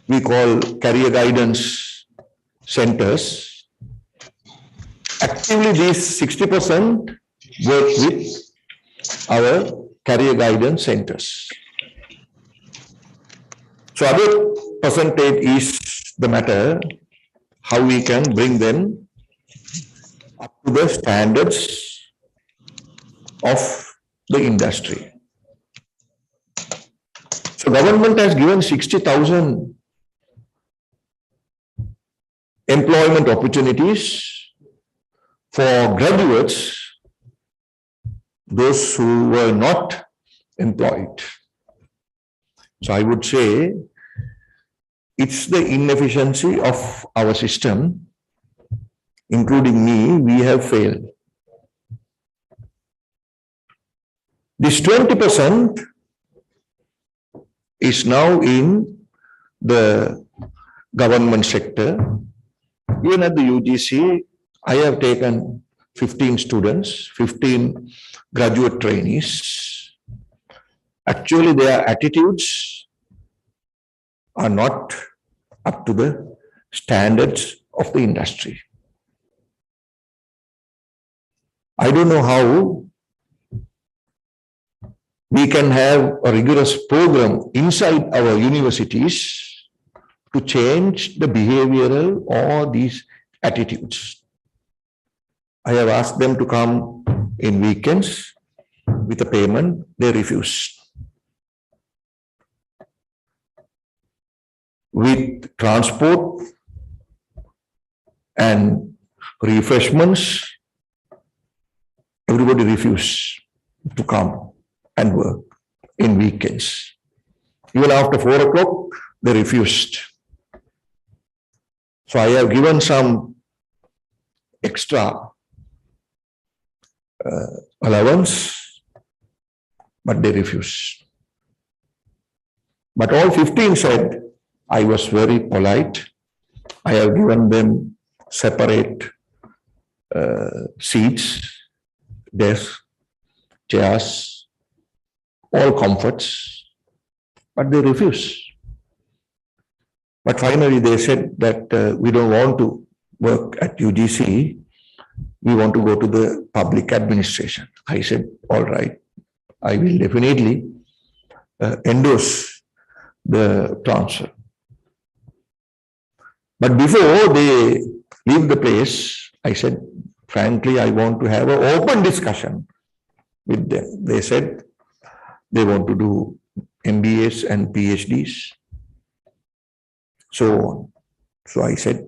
we call career guidance centers. Actively, these 60% work with our career guidance centers. So other percentage is the matter, how we can bring them up to the standards of the industry. So government has given 60,000 employment opportunities for graduates, those who were not employed. So I would say it's the inefficiency of our system, including me, we have failed. This 20% is now in the government sector. Even at the UGC, I have taken 15 students, 15 graduate trainees. Actually, their attitudes are not up to the standards of the industry. I don't know how we can have a rigorous program inside our universities to change the behavioral or these attitudes. I have asked them to come in weekends with a payment, they refuse. With transport and refreshments, everybody refused to come and work in weekends. Even after 4 o'clock, they refused. So I have given some extra allowance, but they refused. But all 15 said, I was very polite. I have given them separate seats, desks, chairs, all comforts, but they refused. But finally they said that we don't want to work at UGC, we want to go to the public administration. I said, all right, I will definitely endorse the transfer. But before they leave the place, I said, frankly, I want to have an open discussion with them. They said they want to do MBAs and PhDs. So I said,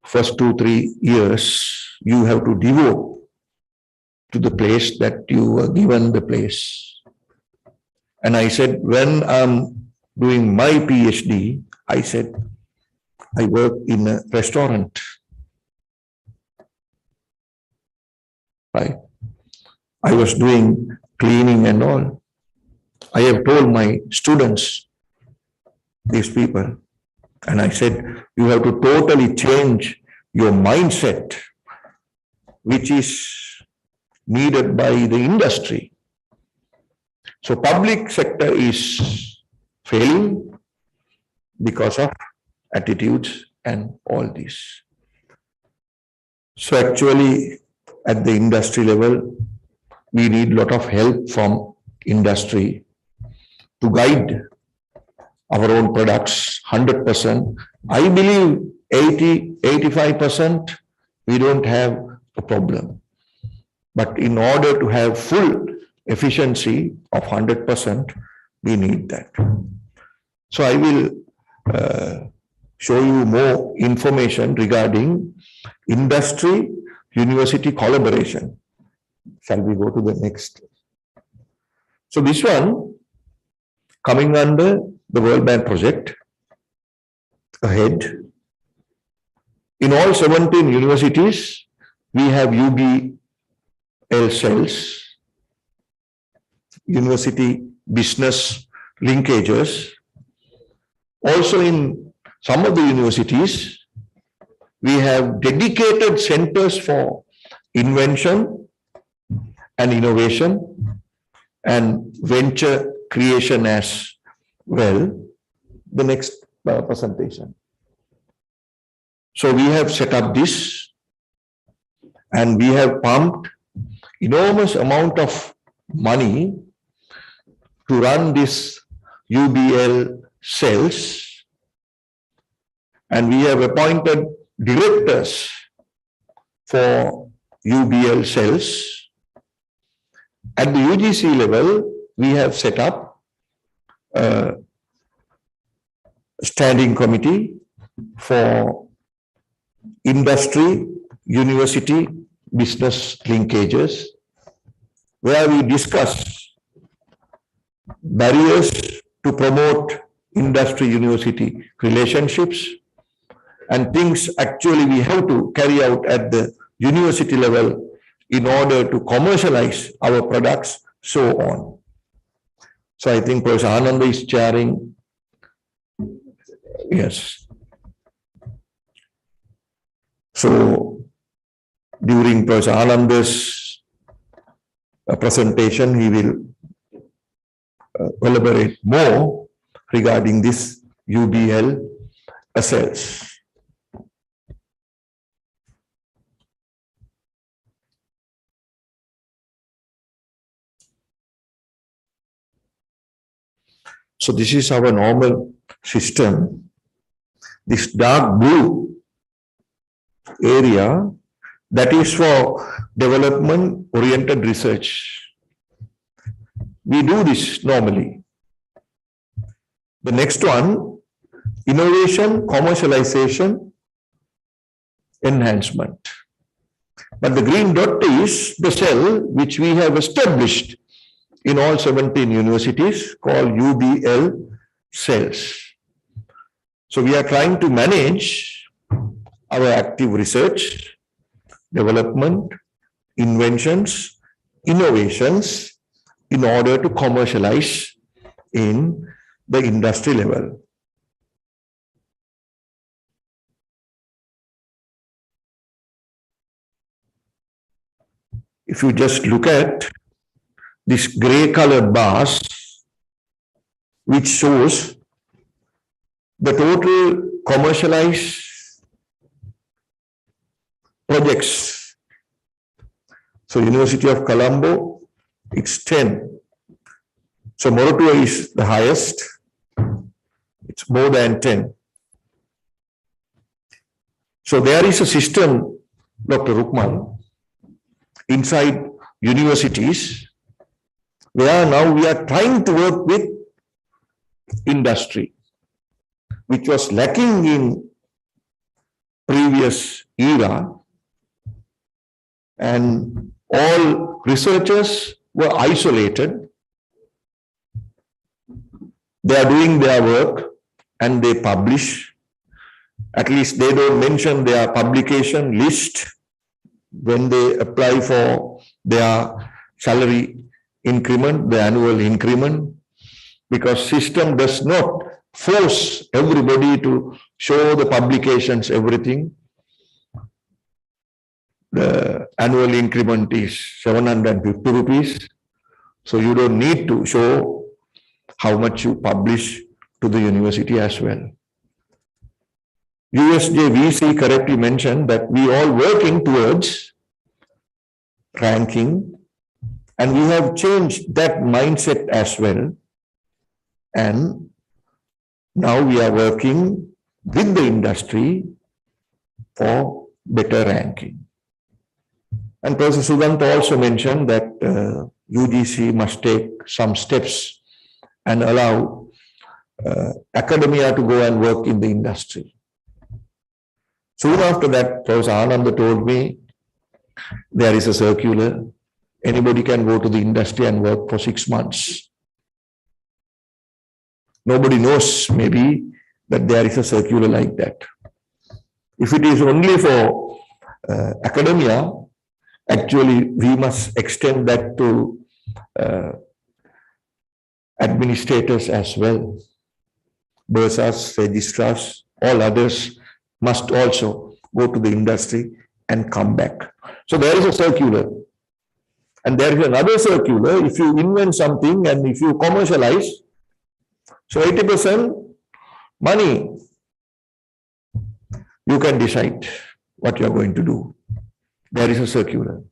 first 2-3 years, you have to devote to the place that you were given the place. And I said, when I'm doing my PhD, I said, I work in a restaurant. Right? I was doing cleaning and all. I have told my students, these people, and I said, you have to totally change your mindset, which is needed by the industry. So public sector is failing because of attitudes and all this. So actually at the industry level, we need a lot of help from industry to guide our own products 100%. I believe 80-85% we don't have a problem. But in order to have full efficiency of 100%, we need that. So I will show you more information regarding industry-university collaboration. Shall we go to the next? So this one, coming under the World Bank project, ahead. In all 17 universities, we have UBL cells, university business linkages. Also in some of the universities, we have dedicated centers for invention and innovation, and venture creation as well. The next presentation. So we have set up this and we have pumped enormous amount of money to run this UBL cells, and we have appointed directors for UBL cells. At the UGC level, we have set up a standing committee for industry, university, business linkages, where we discuss barriers to promote industry-university relationships and things actually we have to carry out at the university level in order to commercialize our products, so on. So I think Professor Ananda is chairing. Yes. So during Professor Ananda's presentation, he will elaborate more regarding this UBL cells. So this is our normal system. This dark blue area, that is for development-oriented research. We do this normally. The next one, innovation, commercialization, enhancement. But the green dot is the cell which we have established in all 17 universities called UBL cells. So we are trying to manage our active research, development, inventions, innovations in order to commercialize in the industry level. If you just look at this gray colored bars, which shows the total commercialized projects. So University of Colombo, it's 10. So Moratuwa is the highest. It's more than 10. So there is a system, Dr. Rukman, inside universities, where now we are trying to work with industry, which was lacking in previous era, and all researchers were isolated. They are doing their work and they publish. At least they don't mention their publication list when they apply for their salary increment, the annual increment, because system does not force everybody to show the publications, everything. The annual increment is 750 rupees. So you don't need to show how much you publish to the university as well. USJ VC correctly mentioned that we all working towards ranking, and we have changed that mindset as well. And now we are working with the industry for better ranking. And Professor Sudhanta also mentioned that UGC must take some steps and allow academia to go and work in the industry. Soon after that, Professor Ananda told me there is a circular. Anybody can go to the industry and work for 6 months. Nobody knows maybe that there is a circular like that. If it is only for academia, actually we must extend that to administrators as well. Bursars, registrars, all others must also go to the industry and come back. So there is a circular. And there is another circular, if you invent something and if you commercialize, so 80% money, you can decide what you are going to do. There is a circular.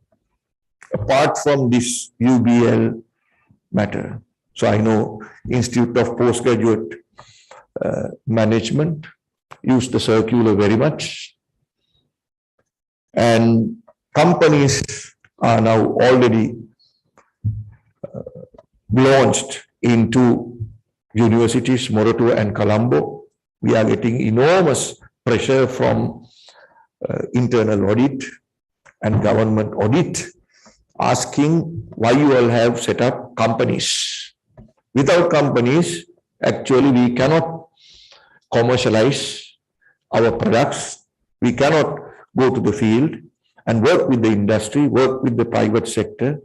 Apart from this UBL matter. So I know Institute of Postgraduate Management use the circular very much. And companies are now already launched into universities, Moratu and Colombo. We are getting enormous pressure from internal audit and government audit, asking why you all have set up companies. Without companies, actually we cannot commercialize our products. We cannot go to the field and work with the industry, work with the private sector.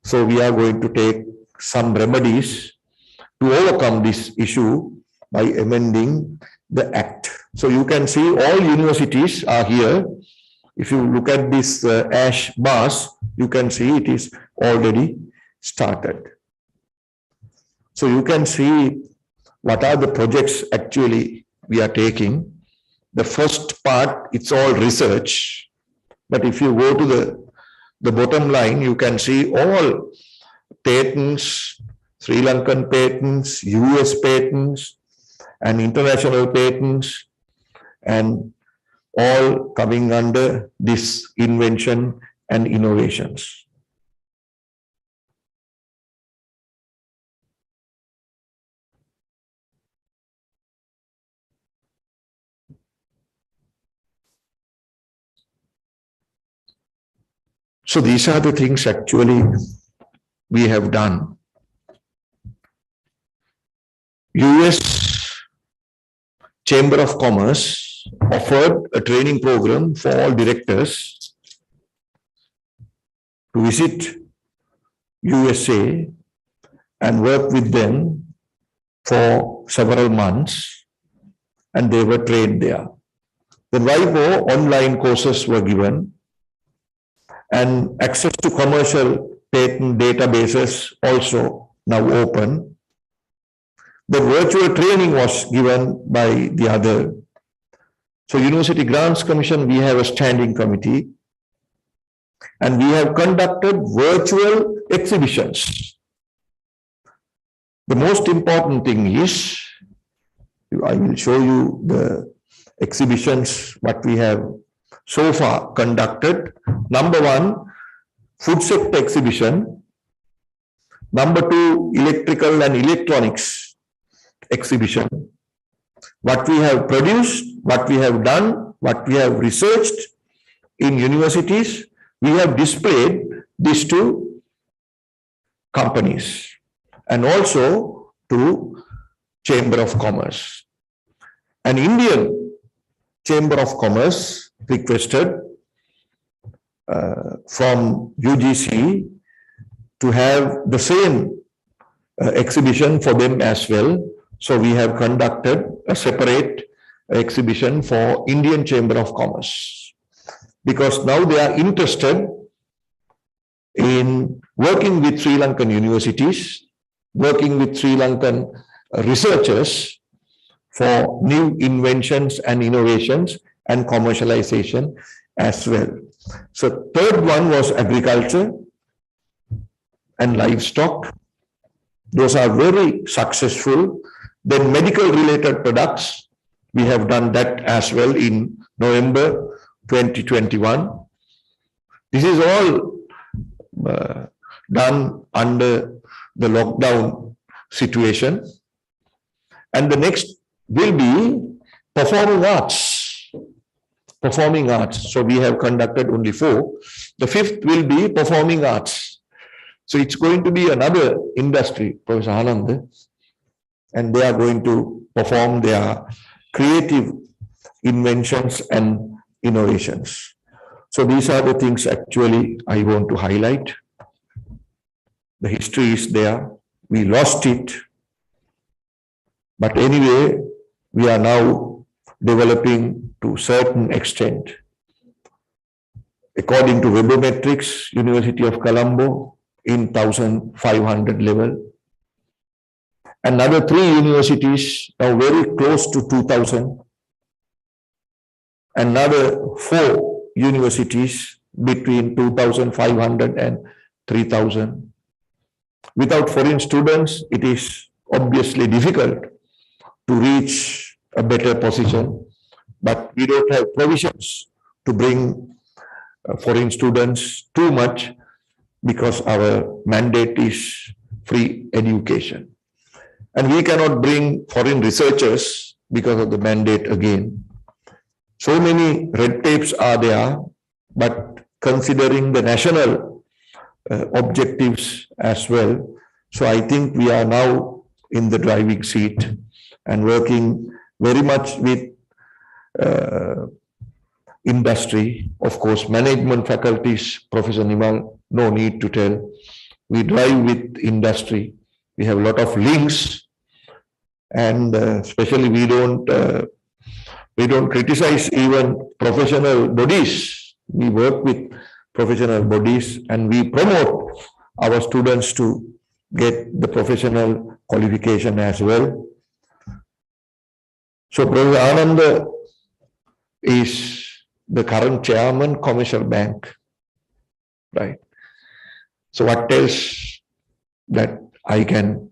So we are going to take some remedies to overcome this issue by amending the act. So you can see all universities are here. If you look at this ash bars, you can see it is already started. So you can see what are the projects actually we are taking. The first part, it's all research. But if you go to the bottom line, you can see all patents, Sri Lankan patents, US patents, and international patents, and all coming under this invention and innovations. So these are the things actually we have done. US Chamber of Commerce offered a training program for all directors to visit USA and work with them for several months, and they were trained there. Then WIPO online courses were given, and access to commercial patent databases also now open. The virtual training was given by the other. So University Grants Commission, we have a standing committee, and we have conducted virtual exhibitions. The most important thing is, I will show you the exhibitions, what we have so far conducted. Number one, food sector exhibition. Number two, electrical and electronics exhibition. What we have produced, what we have done, what we have researched in universities, we have displayed these to companies and also to Chamber of Commerce. An Indian Chamber of Commerce requested from UGC to have the same exhibition for them as well. So we have conducted a separate exhibition for Indian Chamber of Commerce, because now they are interested in working with Sri Lankan universities, working with Sri Lankan researchers for new inventions and innovations and commercialization as well. So third one was agriculture and livestock. Those are very successful. Then medical related products, we have done that as well in November 2021. This is all done under the lockdown situation. And the next will be performing arts. Performing arts. So we have conducted only 4. The 5th will be performing arts. So it's going to be another industry, Professor Anand, and they are going to perform their creative inventions and innovations. So these are the things actually I want to highlight. The history is there. We lost it. But anyway, we are now developing to a certain extent. According to Webometrics, University of Colombo, in 1,500 level. Another 3 universities now very close to 2,000. Another 4 universities between 2,500 and 3,000. Without foreign students, it is obviously difficult to reach a better position, but we don't have provisions to bring foreign students too much because our mandate is free education. And we cannot bring foreign researchers because of the mandate again. So many red tapes are there, but considering the national objectives as well. So I think we are now in the driving seat and working very much with industry. Of course, management faculties, Professor Nimal, no need to tell. We drive with industry. We have a lot of links, and especially we don't criticize even professional bodies. We work with professional bodies and we promote our students to get the professional qualification as well. So Professor Ananda is the current chairman, Commercial Bank, right? So what else that I can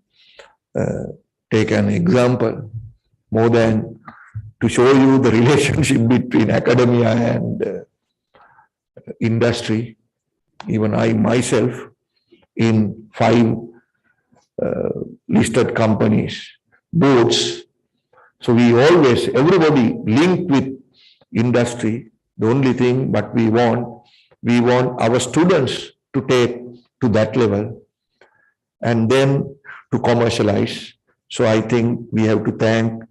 take an example more than to show you the relationship between academia and industry. Even I myself in 5 listed companies, boards. So we always, everybody linked with industry. The only thing but we want our students to take to that level and then to commercialize. So I think we have to thank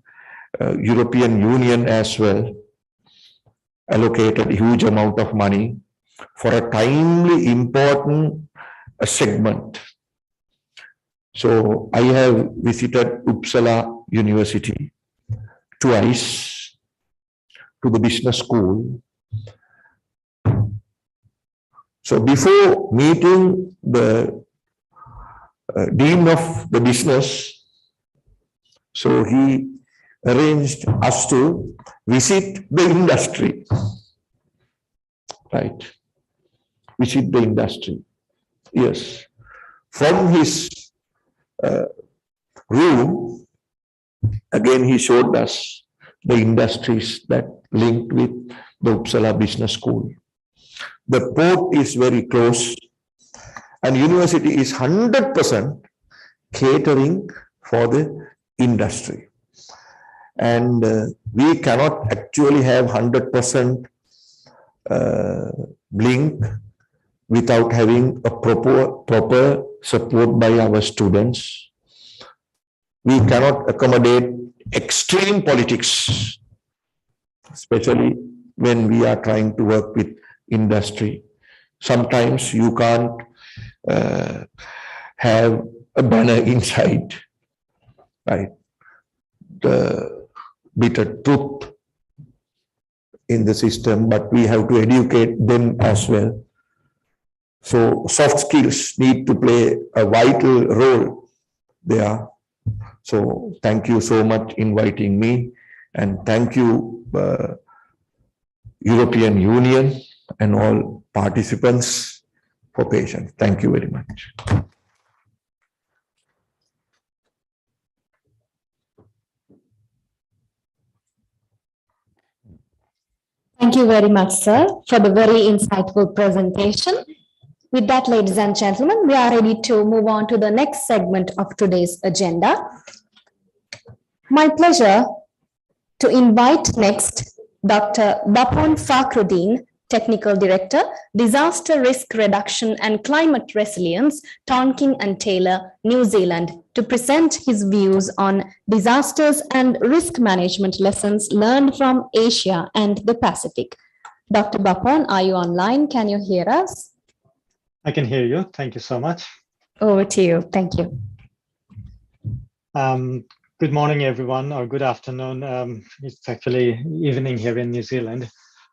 European Union as well, allocated a huge amount of money for a timely important segment. So I have visited Uppsala University twice to the business school. So before meeting the dean of the business, so he arranged us to visit the industry, right? Visit the industry. Yes. From his room, again, he showed us the industries that linked with the Uppsala Business School. The port is very close and university is 100% catering for the industry. And we cannot actually have 100% link without having a proper support by our students. We cannot accommodate extreme politics, especially when we are trying to work with industry. Sometimes you can't have a banner inside, right? The bitter truth in the system, but we have to educate them as well. So soft skills need to play a vital role there. So thank you so much inviting me, and thank you European Union and all participants for patience. Thank you very much. Thank you very much, sir, for the very insightful presentation. With that, ladies and gentlemen, we are ready to move on to the next segment of today's agenda. My pleasure to invite next Dr. Bapon Fakhruddin, Technical Director, Disaster Risk Reduction and Climate Resilience, Tonkin and Taylor, New Zealand, to present his views on disasters and risk management lessons learned from Asia and the Pacific. Dr. Bapon, are you online? Can you hear us? I can hear you. Thank you so much. Over to you. Thank you. Good morning, everyone, or good afternoon. It's actually evening here in New Zealand.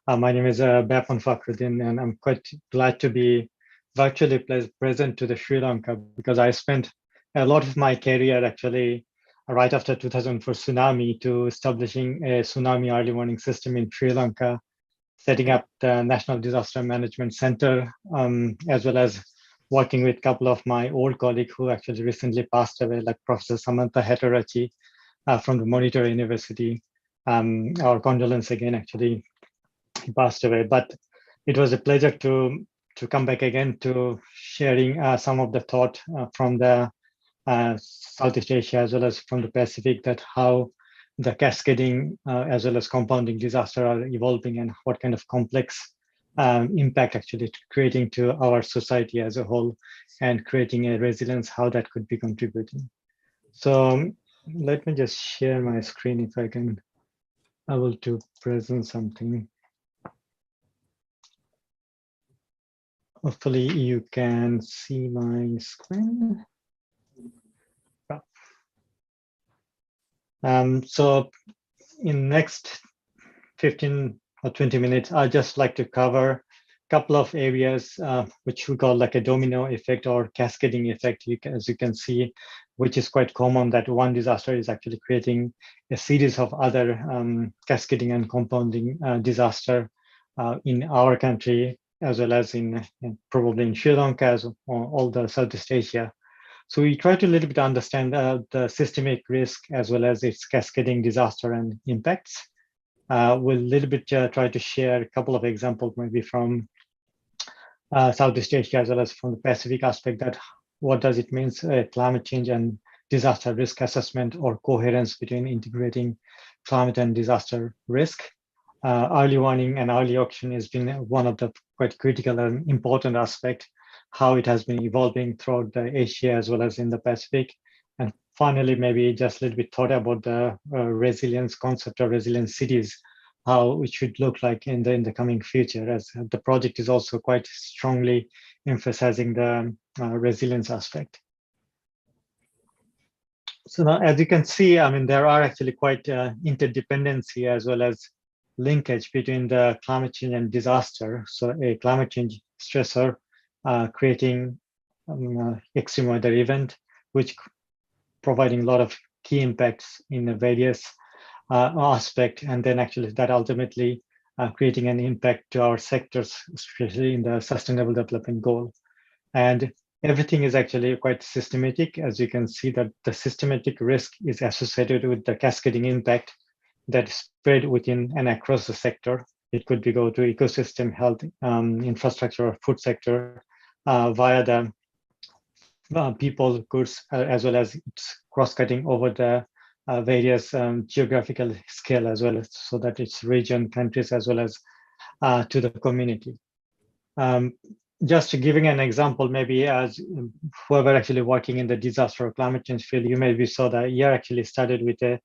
My name is Bapon Fakhruddin, and I'm quite glad to be virtually present to the Sri Lanka, because I spent a lot of my career actually right after 2004 tsunami to establishing a tsunami early warning system in Sri Lanka, setting up the National Disaster Management Center, as well as working with a couple of my old colleagues who actually recently passed away, like Professor Samantha Heterachi from the Monitor University. Our condolence again, actually, he passed away. But it was a pleasure to come back again to sharing some of the thought from the Southeast Asia as well as from the Pacific, that how the cascading as well as compounding disaster are evolving and what kind of complex impact actually creating to our society as a whole, and creating a resilience, how that could be contributing. So let me just share my screen if I can able to present something. Hopefully you can see my screen. So in next 15 or 20 minutes, I'd just like to cover a couple of areas which we call like a domino effect or cascading effect, as you can see, which is quite common, that one disaster is actually creating a series of other cascading and compounding disaster in our country, as well as in probably in Sri Lanka, as all the Southeast Asia. So we try to a little bit understand the systemic risk as well as its cascading disaster and impacts. We'll a little bit try to share a couple of examples, maybe from Southeast Asia as well as from the Pacific aspect, that what does it mean, climate change and disaster risk assessment, or coherence between integrating climate and disaster risk. Early warning and early action has been one of the quite critical and important aspect, how it has been evolving throughout the Asia as well as in the Pacific. And finally, maybe just a little bit thought about the resilience concept of resilient cities, how it should look like in the coming future, as the project is also quite strongly emphasizing the resilience aspect. So now, as you can see, I mean, there are actually quite interdependency as well as linkage between the climate change and disaster. So a climate change stressor creating extreme weather event, which providing a lot of key impacts in the various aspect, and then actually that ultimately creating an impact to our sectors, especially in the sustainable development goal. And everything is actually quite systematic, as you can see that the systematic risk is associated with the cascading impact that is spread within and across the sector. It could be go to ecosystem, health, infrastructure, or food sector via the people, goods, as well as it's cross-cutting over the various geographical scale as well, as so that it's region, countries, as well as to the community. Just giving an example, maybe as whoever actually working in the disaster or climate change field, you maybe saw that year actually started with a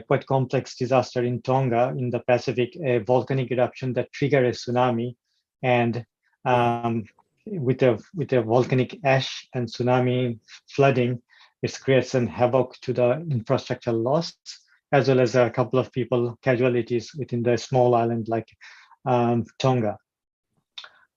quite complex disaster in Tonga in the Pacific, a volcanic eruption that triggered a tsunami, and with a volcanic ash and tsunami flooding, it creates an havoc to the infrastructure loss, as well as a couple of people casualties within the small island like Tonga.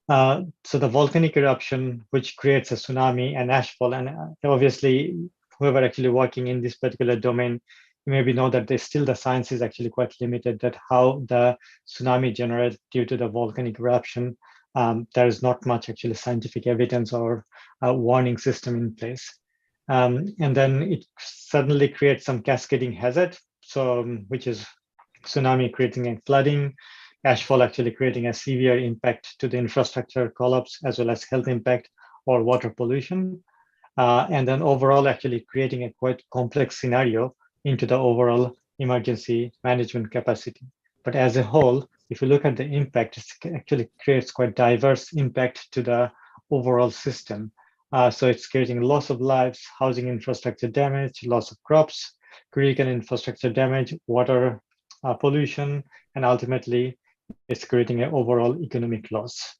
So the volcanic eruption, which creates a tsunami and ashfall, and obviously whoever actually working in this particular domain, you maybe know that there's still the science is actually quite limited, that how the tsunami generates due to the volcanic eruption. There is not much actually scientific evidence or a warning system in place. And then it suddenly creates some cascading hazard, so which is tsunami creating a flooding, ashfall actually creating a severe impact to the infrastructure collapse, as well as health impact or water pollution. And then overall actually creating a quite complex scenario into the overall emergency management capacity. But as a whole, if you look at the impact, it actually creates quite diverse impact to the overall system. So it's creating loss of lives, housing infrastructure damage, loss of crops, critical infrastructure damage, water pollution, and ultimately it's creating an overall economic loss.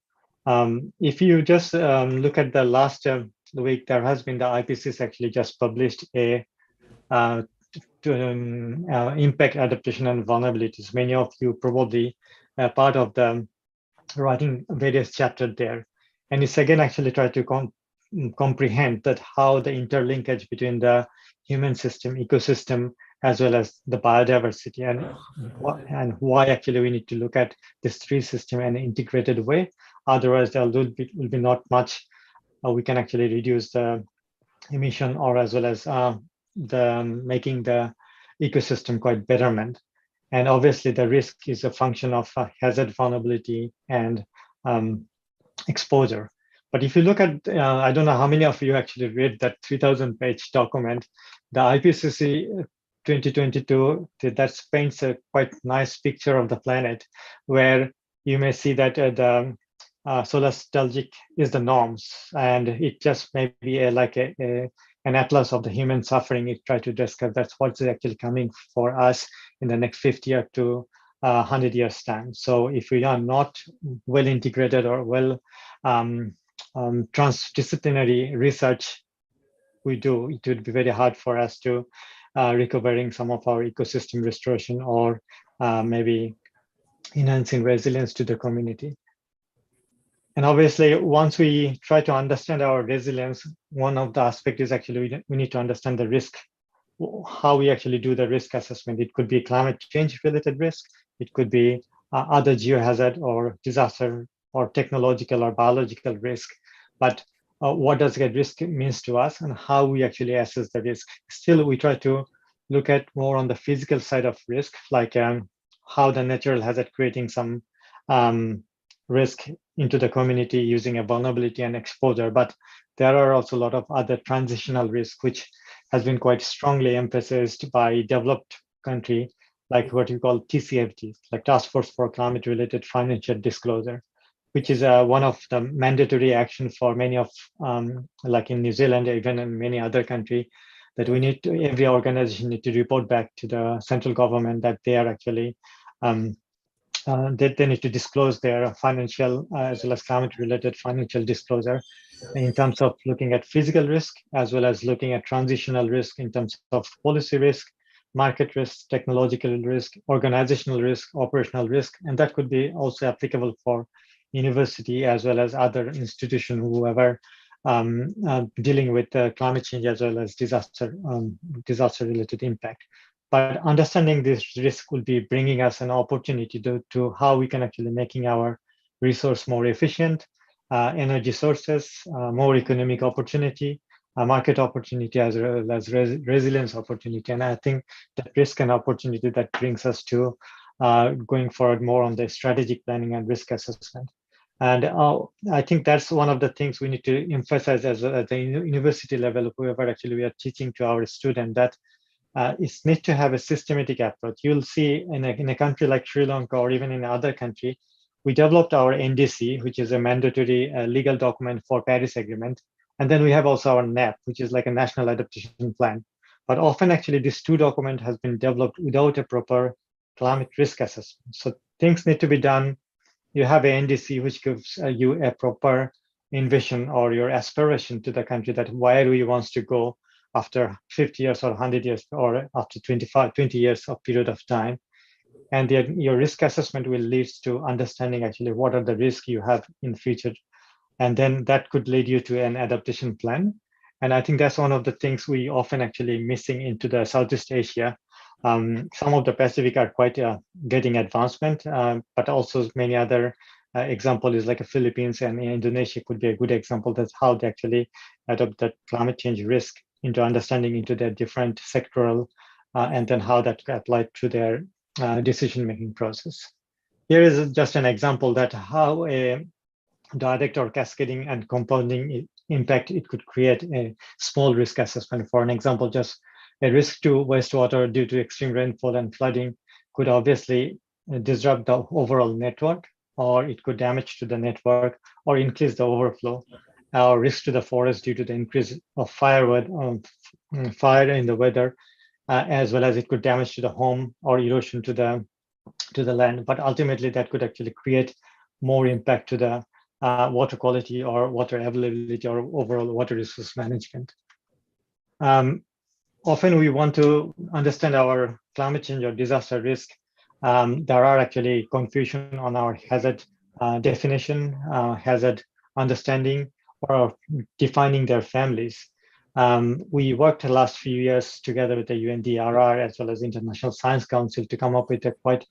If you just look at the last week, there has been the IPCC actually just published a impact, adaptation, and vulnerabilities. Many of you probably part of the writing various chapters there. And it's again actually try to comprehend that how the interlinkage between the human system, ecosystem, as well as the biodiversity, and why actually we need to look at this tree system in an integrated way. Otherwise, there will be not much we can actually reduce the emission, or as well as the making the ecosystem quite betterment. And obviously, the risk is a function of hazard vulnerability and exposure. But if you look at, I don't know how many of you actually read that 3,000-page document, the IPCC 2022, that paints a quite nice picture of the planet, where you may see that the solastalgic is the norms, and it just may be like an atlas of the human suffering. It try to describe that's what's actually coming for us in the next 50 or to 100 years time. So if we are not well integrated or well transdisciplinary research we do, it would be very hard for us to recovering some of our ecosystem restoration, or maybe enhancing resilience to the community. And obviously, once we try to understand our resilience, one of the aspects is actually we need to understand the risk, how we actually do the risk assessment. It could be climate change related risk, it could be other geohazard or disaster or technological or biological risk. But what does that risk means to us, and how we actually assess the risk? Still, we try to look at more on the physical side of risk, like how the natural hazard creating some risk into the community using a vulnerability and exposure. But there are also a lot of other transitional risk, which has been quite strongly emphasized by developed country, like what you call TCFD, like Task Force for Climate Related Financial Disclosure, which is one of the mandatory action for many of, like in New Zealand, even in many other countries, that we need to, every organization need to report back to the central government that they are actually, they need to disclose their financial as well as climate related financial disclosure in terms of looking at physical risk, as well as looking at transitional risk in terms of policy risk, market risk, technological risk, organizational risk, operational risk. And that could be also applicable for university as well as other institution, whoever dealing with climate change as well as disaster related impact. But understanding this risk will be bringing us an opportunity to how we can actually making our resource more efficient, energy sources, more economic opportunity, market opportunity, as well as resilience opportunity. And I think that risk and opportunity that brings us to going forward more on the strategic planning and risk assessment. And I think that's one of the things we need to emphasize as at the university level, whoever actually we are teaching to our student, that it's need to have a systematic approach. You'll see in a country like Sri Lanka, or even in other country, we developed our NDC, which is a mandatory legal document for Paris Agreement. And then we have also our NAP, which is like a National Adaptation Plan. But often actually this two document has been developed without a proper climate risk assessment. So things need to be done. You have a NDC, which gives you a proper envision or your aspiration to the country, that where we wants to go after 50 years or 100 years, or after 20 years of period of time. And your risk assessment will lead to understanding actually what are the risks you have in future. And then that could lead you to an adaptation plan. And I think that's one of the things we often actually missing into the Southeast Asia. Some of the Pacific are quite getting advancement, but also many other example is like a Philippines and Indonesia could be a good example. That's how they actually adopt that climate change risk into understanding into their different sectoral, and then how that applied to their decision-making process. Here is just an example that how a direct or cascading and compounding impact it could create a small risk assessment. For an example, just a risk to wastewater due to extreme rainfall and flooding could obviously disrupt the overall network, or it could damage to the network or increase the overflow, or risk to the forest due to the increase of firewood, fire in the weather, as well as it could damage to the home or erosion to the land. But ultimately that could actually create more impact to the water quality or water availability or overall water resource management. Often we want to understand our climate change or disaster risk. There are actually confusion on our hazard definition, hazard understanding or defining their families. We worked the last few years together with the UNDRR as well as International Science Council to come up with a quite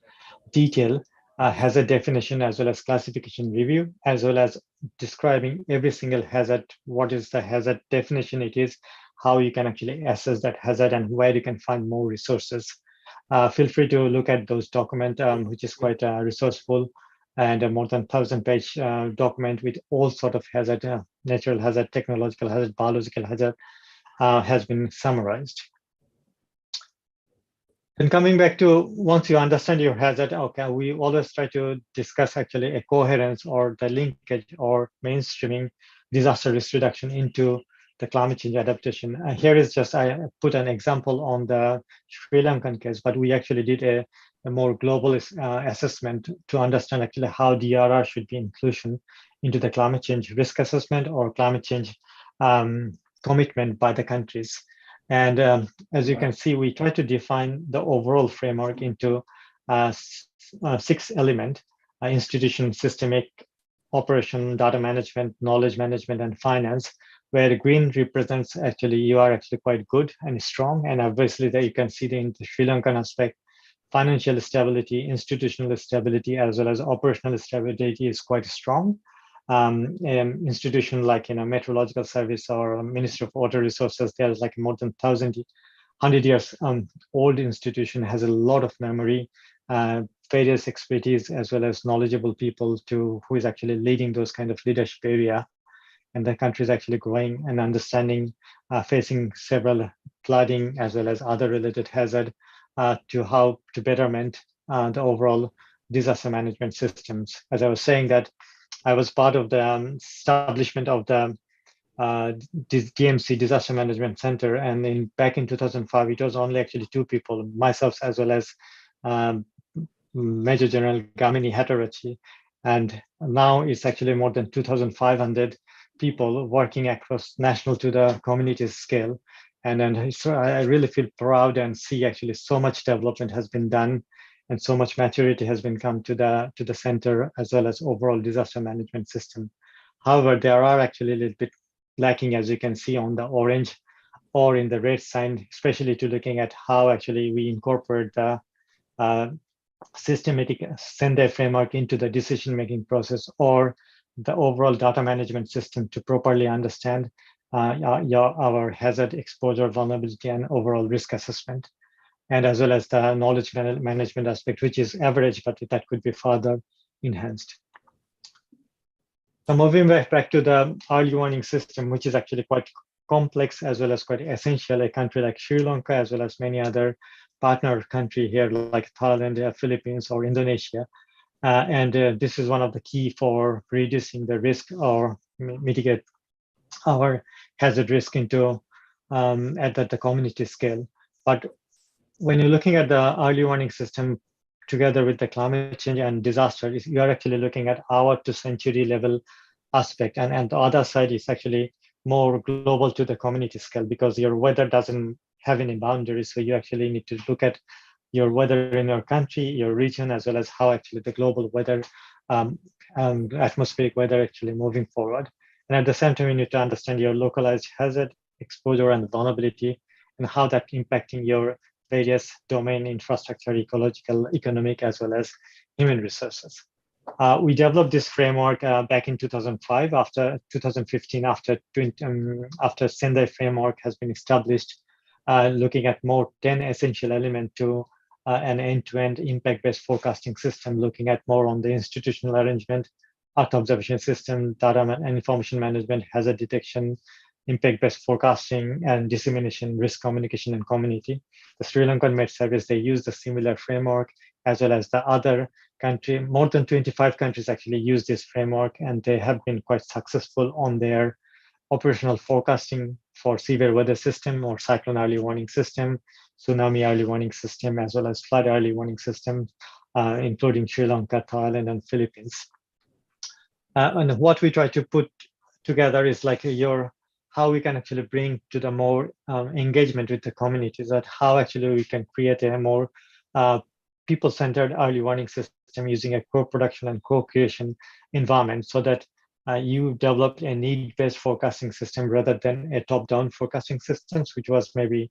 detailed hazard definition as well as classification review, as well as describing every single hazard, what is the hazard definition it is, how you can actually assess that hazard, and where you can find more resources. Feel free to look at those documents, which is quite resourceful, and a more than 1,000-page document with all sort of hazard, natural hazard, technological hazard, biological hazard, has been summarized. And coming back to, once you understand your hazard, okay, we always try to discuss actually a coherence or the linkage or mainstreaming disaster risk reduction into the climate change adaptation. Here is just, I put an example on the Sri Lankan case, but we actually did a more global assessment to understand actually how DRR should be inclusion into the climate change risk assessment or climate change commitment by the countries. And as you can see, we try to define the overall framework into 6 elements: institution, systemic, operation, data management, knowledge management, and finance, where green represents actually, you are actually quite good and strong. And obviously there you can see in the Sri Lankan aspect, financial stability, institutional stability, as well as operational stability is quite strong. Institution like meteorological service or Ministry of Water Resources, there's like more than 100 years old institution, has a lot of memory, various expertise, as well as knowledgeable people who is actually leading those kind of leadership area. And the country is actually growing and understanding, facing several flooding as well as other related hazard, to how to betterment the overall disaster management systems. As I was saying that I was part of the establishment of the DMC Disaster Management Center, and back in 2005, it was only actually 2 people, myself as well as Major General Gamini Hatarachi, and now it's actually more than 2,500 people working across national to the community scale. And then so I really feel proud and see actually so much development has been done and so much maturity has been come to the center as well as overall disaster management system. However, there are actually a little bit lacking, as you can see on the orange or in the red sign, especially to looking at how actually we incorporate the systematic Sendai framework into the decision-making process or the overall data management system to properly understand our hazard exposure, vulnerability, and overall risk assessment. And as well as the knowledge management aspect, which is average, but that could be further enhanced. So moving back to the early warning system, which is actually quite complex as well as quite essential. A country like Sri Lanka, as well as many other partner country here like Thailand, Philippines, or Indonesia. This is one of the key for reducing the risk or mitigate our hazard risk into at the community scale. But when you're looking at the early warning system together with the climate change and disaster, you are actually looking at hour to century level aspect. And the other side is actually more global to the community scale, because your weather doesn't have any boundaries. So you actually need to look at your weather in your country, your region, as well as how actually the global weather, atmospheric weather actually moving forward. And at the same time, you need to understand your localized hazard, exposure, and vulnerability, and how that impacting your various domain infrastructure, ecological, economic, as well as human resources. We developed this framework back in 2005, after 2015, after Sendai framework has been established, looking at more 10 essential elements to an end-to-end impact-based forecasting system, looking at more on the institutional arrangement, Earth observation system, data and information management, hazard detection, impact-based forecasting, and dissemination, risk communication, and community. The Sri Lankan Med Service, they use the similar framework, as well as the other country. More than 25 countries actually use this framework, and they have been quite successful on their operational forecasting for severe weather system or cyclone early warning system, tsunami early warning system, as well as flood early warning system, including Sri Lanka, Thailand, and Philippines. And what we try to put together is like how we can actually bring to the more engagement with the communities, that how actually we can create a more people-centered early warning system using a co-production and co-creation environment, so that you developed a need-based forecasting system rather than a top-down forecasting systems, which was maybe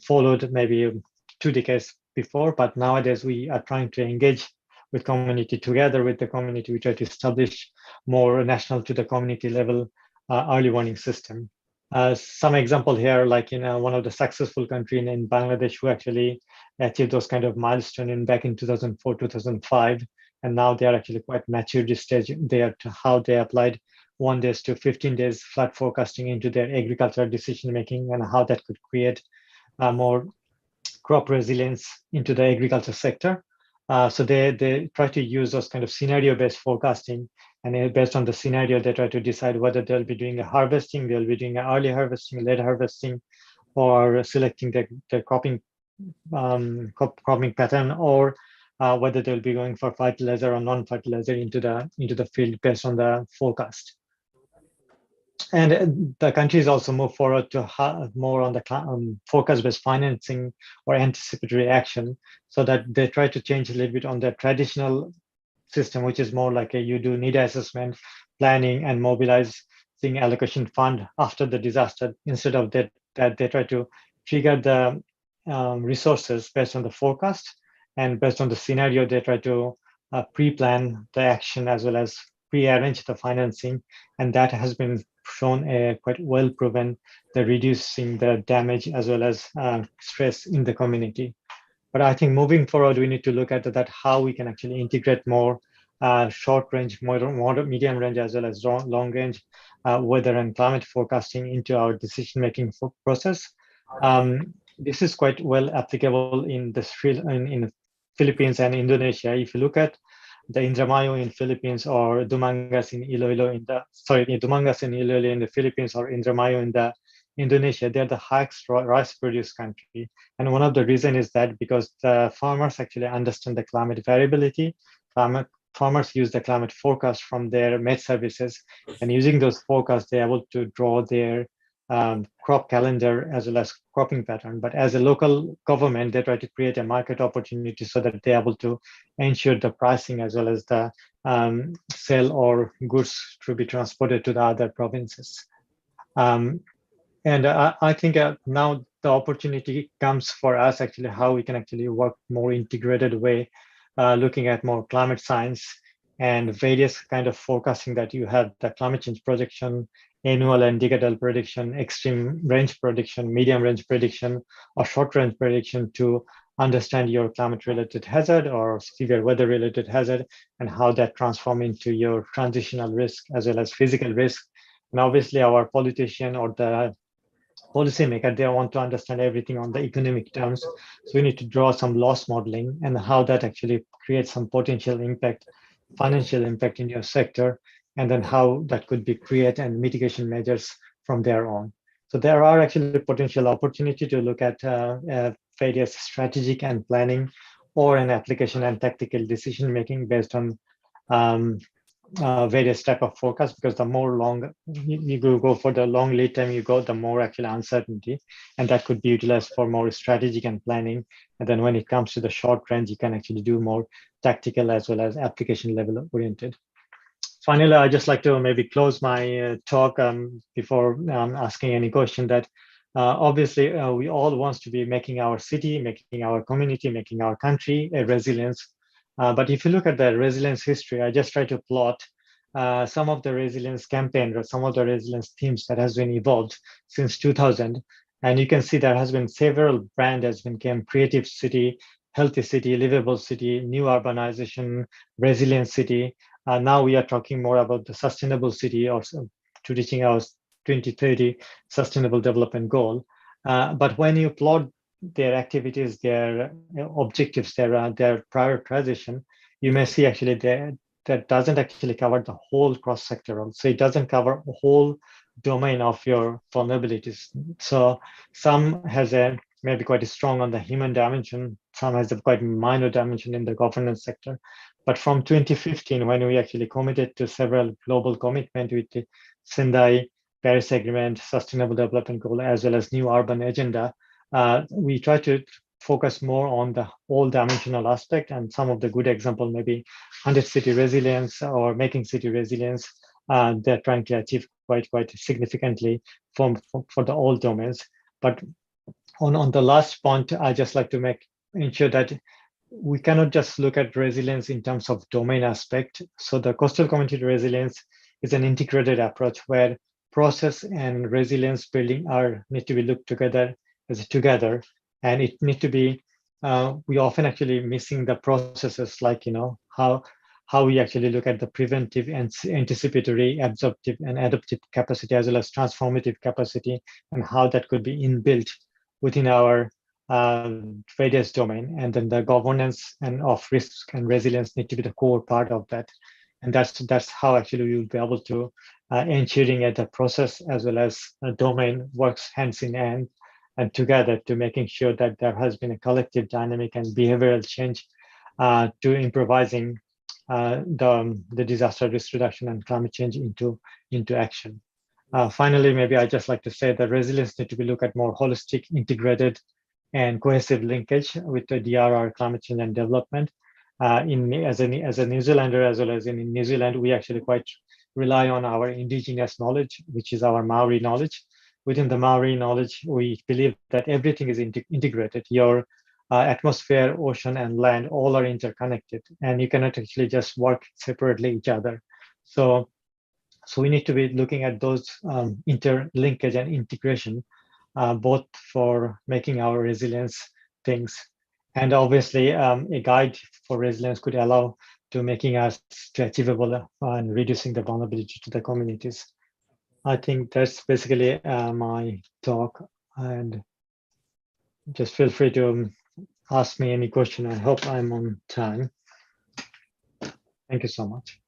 followed maybe 2 decades before. But nowadays we are trying to engage with community. Together with the community, we try to establish more national to the community level early warning system. Some example here, like in one of the successful country in Bangladesh who actually achieved those kind of milestone in back in 2004, 2005. And now they are actually quite mature stage there to how they applied 1 days to 15 days flood forecasting into their agricultural decision making, and how that could create more crop resilience into the agriculture sector. So they try to use those kind of scenario-based forecasting, and based on the scenario, they try to decide whether they'll be doing a harvesting, they'll be doing an early harvesting, late harvesting, or selecting the cropping cropping pattern, or whether they'll be going for fertilizer or non-fertilizer into the field based on the forecast. And the countries also move forward to more on the forecast-based financing or anticipatory action, so that they try to change a little bit on the traditional system, which is more like you do need assessment, planning, and mobilizing allocation fund after the disaster. Instead of that they try to trigger the resources based on the forecast, and based on the scenario, they try to pre-plan the action as well as pre-arrange the financing, and that has been shown quite well proven the reducing the damage as well as stress in the community. But I think moving forward, we need to look at that how we can actually integrate more short range, medium range, as well as long range weather and climate forecasting into our decision making process. This is quite well applicable in the Philippines and Indonesia. If you look at the Indramayo in Philippines, or Dumangas in Iloilo Dumangas in Iloilo in the Philippines, or Indramayo in the Indonesia, they're the highest rice produced country. And one of the reason is that because the farmers actually understand the climate variability. Farmers use the climate forecast from their met services, and using those forecasts, they're able to draw their crop calendar as well as cropping pattern. But as a local government, they try to create a market opportunity so that they're able to ensure the pricing as well as the sale or goods to be transported to the other provinces. And I think now the opportunity comes for us actually how we can actually work more integrated way, looking at more climate science and various kind of forecasting that you have, the climate change projection, annual and decadal prediction, extreme range prediction, medium range prediction, or short range prediction to understand your climate related hazard or severe weather related hazard, and how that transform into your transitional risk as well as physical risk. And obviously our politician or the policymaker, they want to understand everything on the economic terms. So we need to draw some loss modeling and how that actually creates some potential impact, financial impact in your sector, and then how that could be create and mitigation measures from there on. So there are actually potential opportunity to look at various strategic and planning, or an application and tactical decision making based on various type of forecast, because the more long you go for the long lead time you go, the more actually uncertainty, and that could be utilized for more strategic and planning. And then when it comes to the short range, you can actually do more tactical as well as application level oriented. Finally, I just like to maybe close my talk before asking any question that obviously we all want to be making our city, making our community, making our country a resilience. But if you look at the resilience history, I just try to plot some of the resilience campaign or some of the resilience themes that has been evolved since 2000. And you can see there has been several brand has been came creative city, healthy city, livable city, new urbanization, resilient city. Now we are talking more about the sustainable city, or to reaching our 2030 sustainable development goal. But when you plot their activities, their objectives, their prioritization, you may see actually that doesn't actually cover the whole cross sectoral. So it doesn't cover the whole domain of your vulnerabilities. So some has a maybe quite strong on the human dimension, some has a quite minor dimension in the governance sector. But from 2015, when we actually committed to several global commitment with the Sendai, Paris Agreement, Sustainable Development Goal, as well as New Urban Agenda, we try to focus more on the whole dimensional aspect. And some of the good example, maybe 100 city resilience or making city resilience, they're trying to achieve quite significantly for the all domains. But on the last point, I just like to ensure that we cannot just look at resilience in terms of domain aspect. So the coastal community resilience is an integrated approach where process and resilience building need to be looked together and it need to be we often actually missing the processes, like how we actually look at the preventive and anticipatory, absorptive and adaptive capacity, as well as transformative capacity, and how that could be inbuilt within our various domain. And then the governance and of risk and resilience need to be the core part of that. And that's how actually we will be able to ensuring that the process as well as domain works hands in hand and together to making sure that there has been a collective dynamic and behavioral change to improvising the disaster risk reduction and climate change into action. Finally, maybe I just like to say that resilience need to be looked at more holistic, integrated, and cohesive linkage with the DRR, climate change and development. As a New Zealander, as well as in New Zealand, we actually quite rely on our indigenous knowledge, which is our Maori knowledge. Within the Maori knowledge, we believe that everything is integrated. Your atmosphere, ocean, and land all are interconnected, and you cannot actually just work separately each other. So we need to be looking at those interlinkage and integration, both for making our resilience things. And obviously, a guide for resilience could allow to making us to achievable and reducing the vulnerability to the communities. I think that's basically my talk, and just feel free to ask me any question. I hope I'm on time. Thank you so much.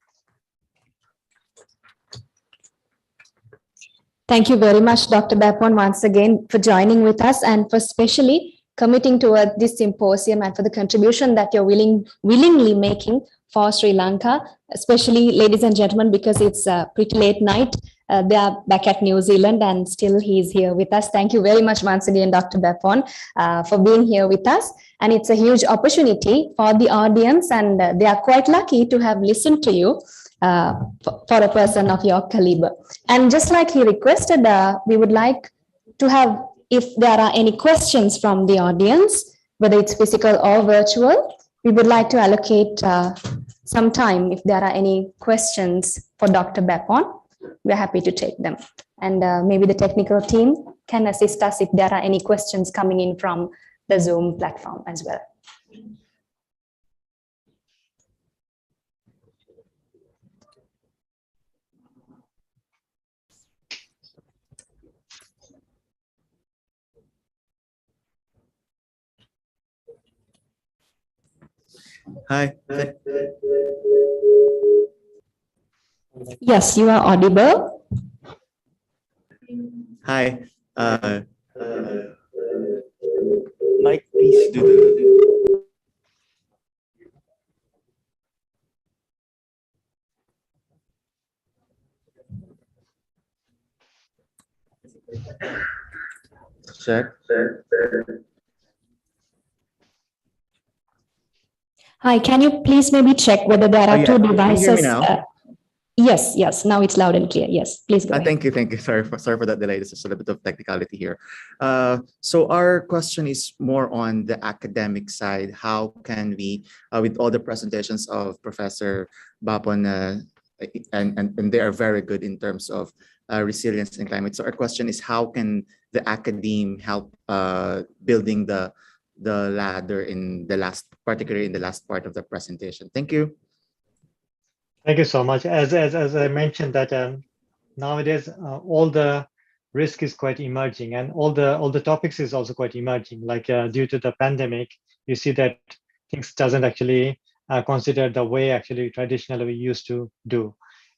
Thank you very much, Dr. Bapon, once again for joining with us and for specially committing toward this symposium and for the contribution that you're willingly making for Sri Lanka, especially, ladies and gentlemen, because it's a pretty late night. They are back at New Zealand and still he's here with us. Thank you very much once again, Dr. Bapon, for being here with us. And it's a huge opportunity for the audience, and they are quite lucky to have listened to you for a person of your caliber. And just like he requested, we would like to have, if there are any questions from the audience, whether it's physical or virtual, we would like to allocate some time. If there are any questions for Dr. Bapon, we're happy to take them. And maybe the technical team can assist us if there are any questions coming in from the Zoom platform as well. Hi. Yes, you are audible. Hi. Mike, please do the. Check. Hi, can you please maybe check whether there are two devices? Can you hear me now? Yes, now it's loud and clear. Yes, please go ahead. Thank you. Sorry for that delay. This is a little bit of technicality here. So our question is more on the academic side. How can we, with all the presentations of Professor Bapon, and they are very good in terms of resilience and climate. So our question is, how can the academe help building the ladder in the particularly in the last part of the presentation? Thank you. Thank you so much. As I mentioned that nowadays all the risk is quite emerging, and all the topics is also quite emerging. Like due to the pandemic, you see that things doesn't actually consider the way actually traditionally we used to do.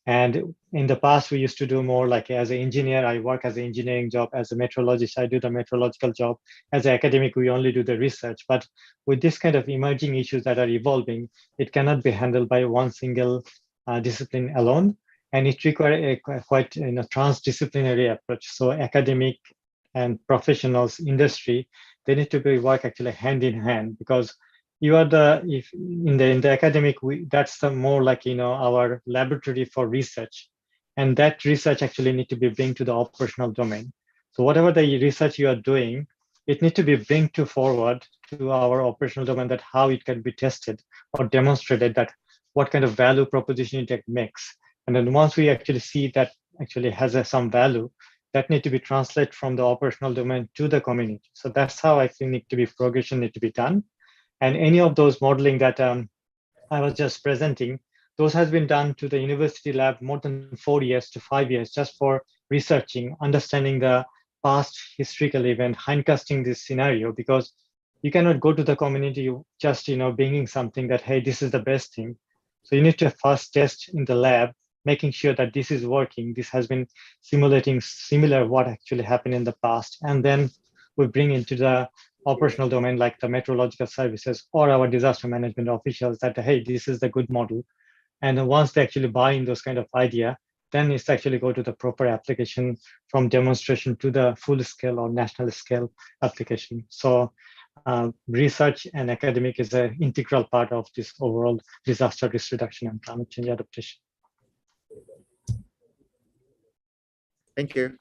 And in the past, we used to do more like as an engineer, I work as an engineering job. As a meteorologist, I do the meteorological job. As an academic, we only do the research. But with this kind of emerging issues that are evolving, it cannot be handled by one single discipline alone. And it requires a quite transdisciplinary approach. So academic and professionals, industry, they need to be work actually hand in hand, because you are in the academic, that's the more like our laboratory for research, And that research actually need to be bring to the operational domain. So whatever the research you are doing, it need to be bring to forward to our operational domain, that how it can be tested or demonstrated, that what kind of value proposition it makes. And then once we actually see that actually has some value, that need to be translated from the operational domain to the community. So that's how I think progression need to be done. And any of those modeling that I was just presenting, those has been done to the university lab more than 4 years to 5 years, just for researching, understanding the past historical event, hindcasting this scenario, because you cannot go to the community just bringing something that, hey, this is the best thing. So you need to first test in the lab, making sure that this is working. This has been simulating similar what actually happened in the past. And then we bring into the operational domain, like the meteorological services or our disaster management officials, that, hey, this is the good model. And once they actually buy in those kind of idea, then it's actually go to the proper application, from demonstration to the full scale or national scale application. So research and academic is an integral part of this overall disaster risk reduction and climate change adaptation. Thank you.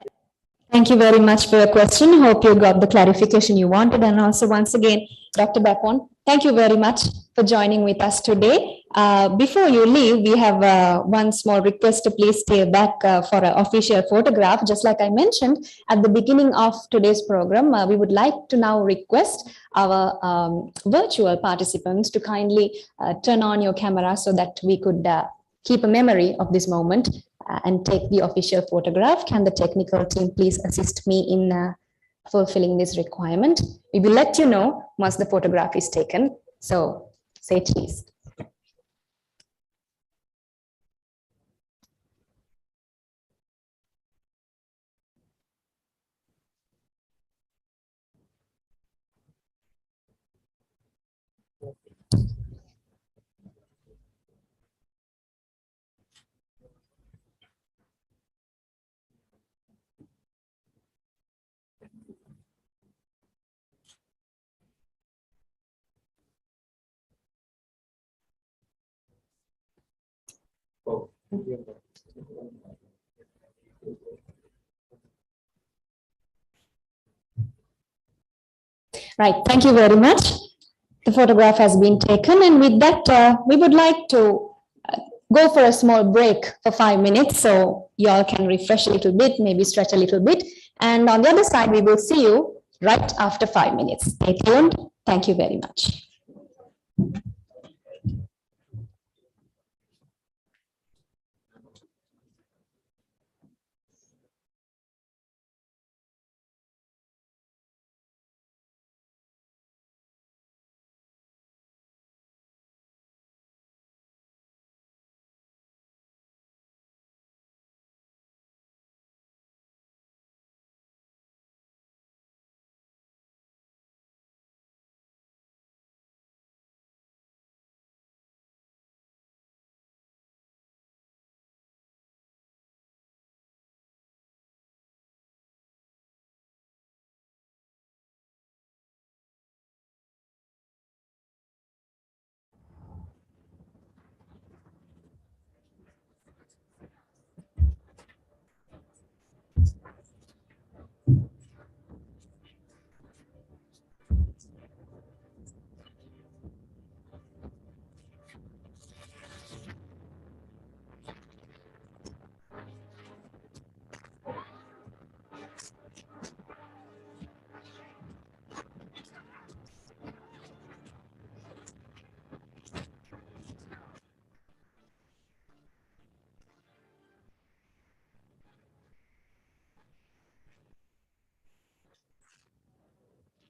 Thank you very much for your question. Hope you got the clarification you wanted. And also, once again, Dr. Bapon, thank you very much for joining with us today. Before you leave, we have one small request to please stay back for an official photograph. Just like I mentioned at the beginning of today's program, we would like to now request our virtual participants to kindly turn on your camera so that we could keep a memory of this moment and take the official photograph. Can the technical team please assist me in fulfilling this requirement? We will let you know once the photograph is taken. So say cheese. Right, thank you very much. The photograph has been taken, and with that, we would like to go for a small break for 5 minutes, so you all can refresh a little bit, maybe stretch a little bit. And on the other side, we will see you right after 5 minutes. Stay tuned. Thank you very much.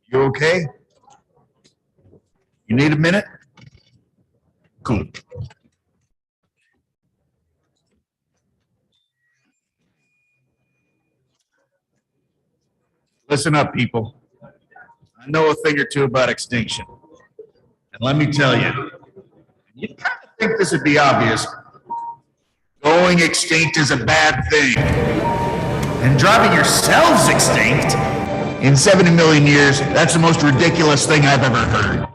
You okay? You need a minute? Cool. Listen up, people. I know a thing or two about extinction. And let me tell you, you kind of think this would be obvious. Going extinct is a bad thing. And driving yourselves extinct? In 70 million years, that's the most ridiculous thing I've ever heard.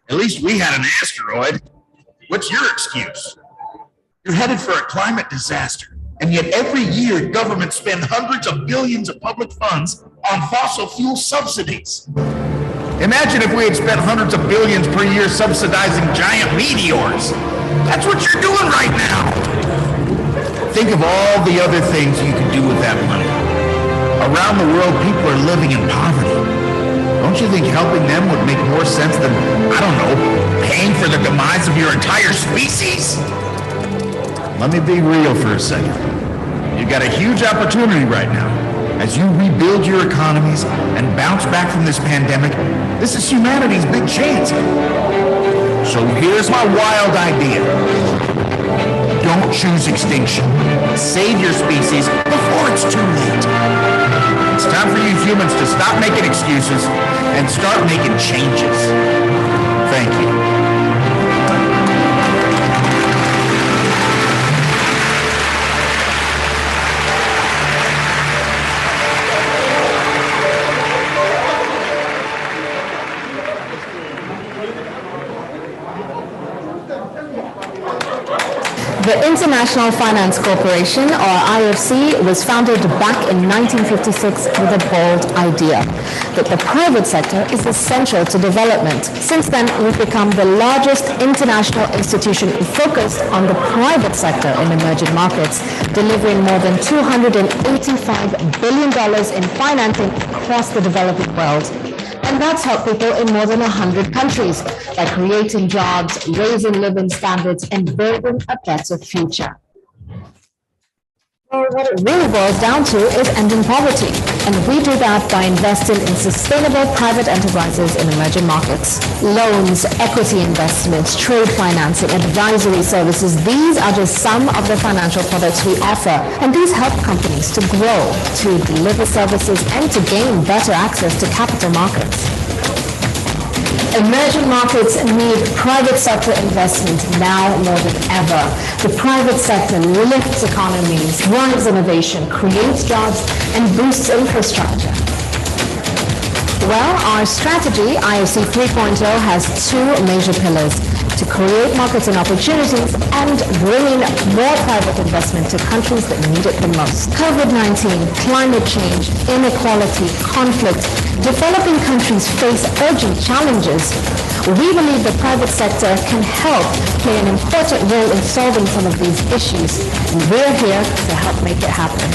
At least we had an asteroid. What's your excuse? You're headed for a climate disaster. And yet every year, governments spend hundreds of billions of public funds on fossil fuel subsidies. Imagine if we had spent hundreds of billions per year subsidizing giant meteors. That's what you're doing right now. Think of all the other things you could do with that money. Around the world, people are living in poverty. Don't you think helping them would make more sense than, I don't know, paying for the demise of your entire species? Let me be real for a second. You've got a huge opportunity right now. As you rebuild your economies and bounce back from this pandemic, this is humanity's big chance. So here's my wild idea. Don't choose extinction. Save your species before it's too late. It's time for you humans to stop making excuses and start making changes. Thank you. The International Finance Corporation, or IFC, was founded back in 1956 with a bold idea that the private sector is essential to development. Since then, we've become the largest international institution focused on the private sector in emerging markets, delivering more than $285 billion in financing across the developing world. And that's helped people in more than 100 countries by creating jobs, raising living standards, and building a better future. Well, what it really boils down to is ending poverty. And we do that by investing in sustainable private enterprises in emerging markets. Loans, equity investments, trade financing, advisory services, these are just some of the financial products we offer. And these help companies to grow, to deliver services, and to gain better access to capital markets. Emerging markets need private sector investment now more than ever. The private sector lifts economies, drives innovation, creates jobs, and boosts infrastructure. Well, our strategy, IFC 3.0, has two major pillars: to create markets and opportunities and bring in more private investment to countries that need it the most. COVID-19, climate change, inequality, conflict, developing countries face urgent challenges. We believe the private sector can help play an important role in solving some of these issues, and we're here to help make it happen.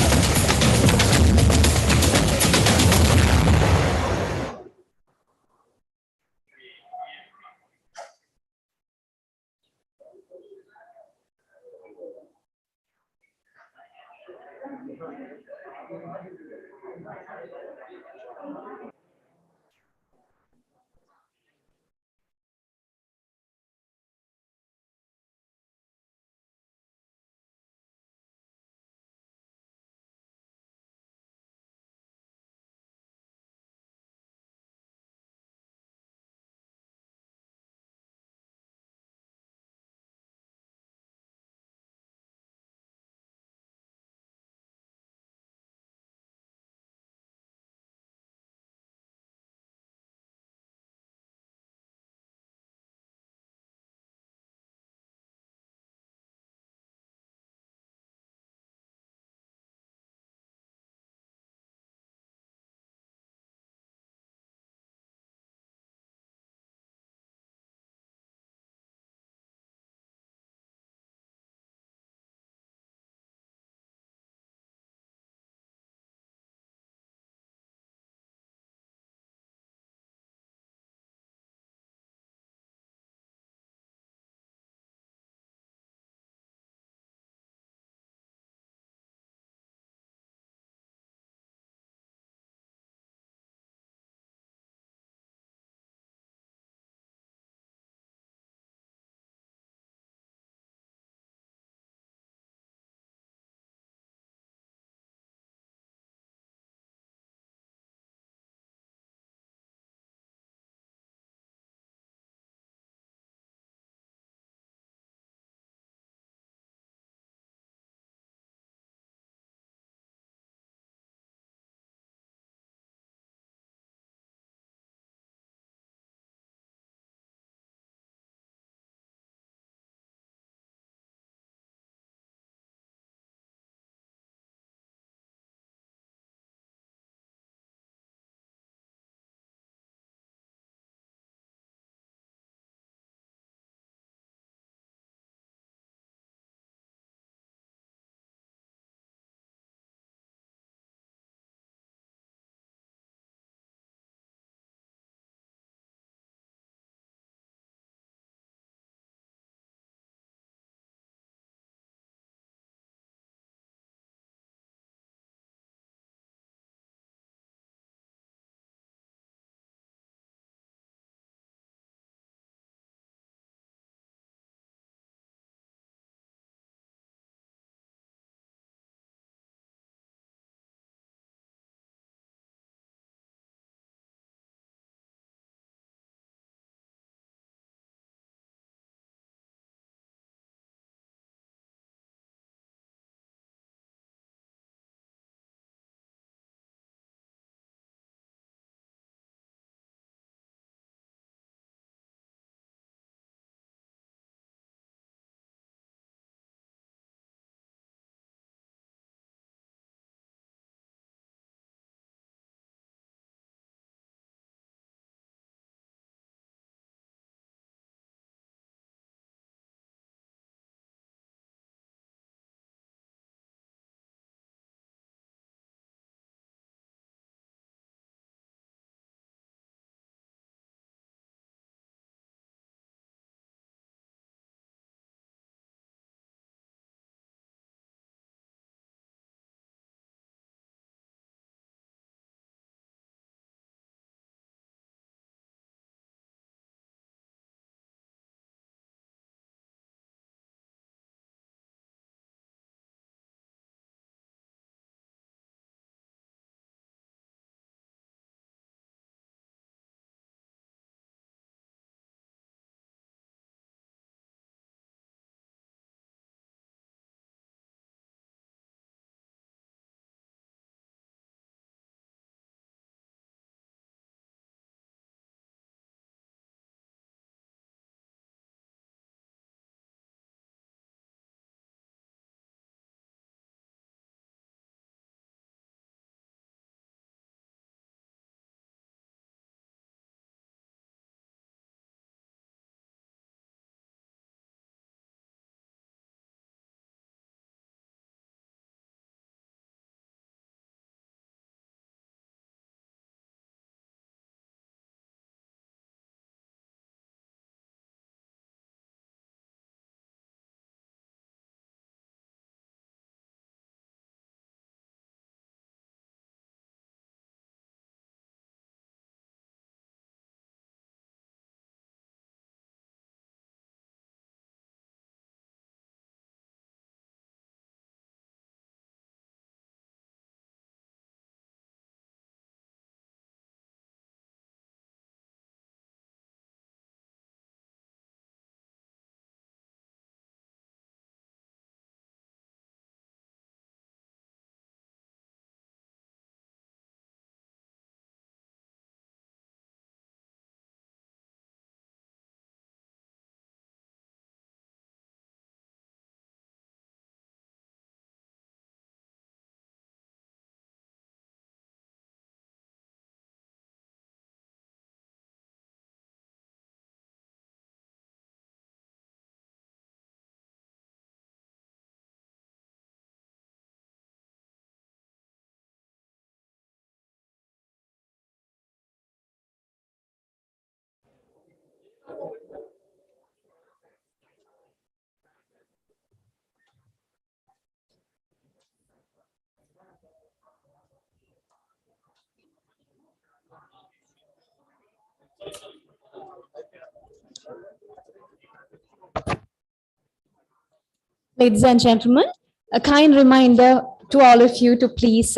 Ladies and gentlemen, a kind reminder to all of you to please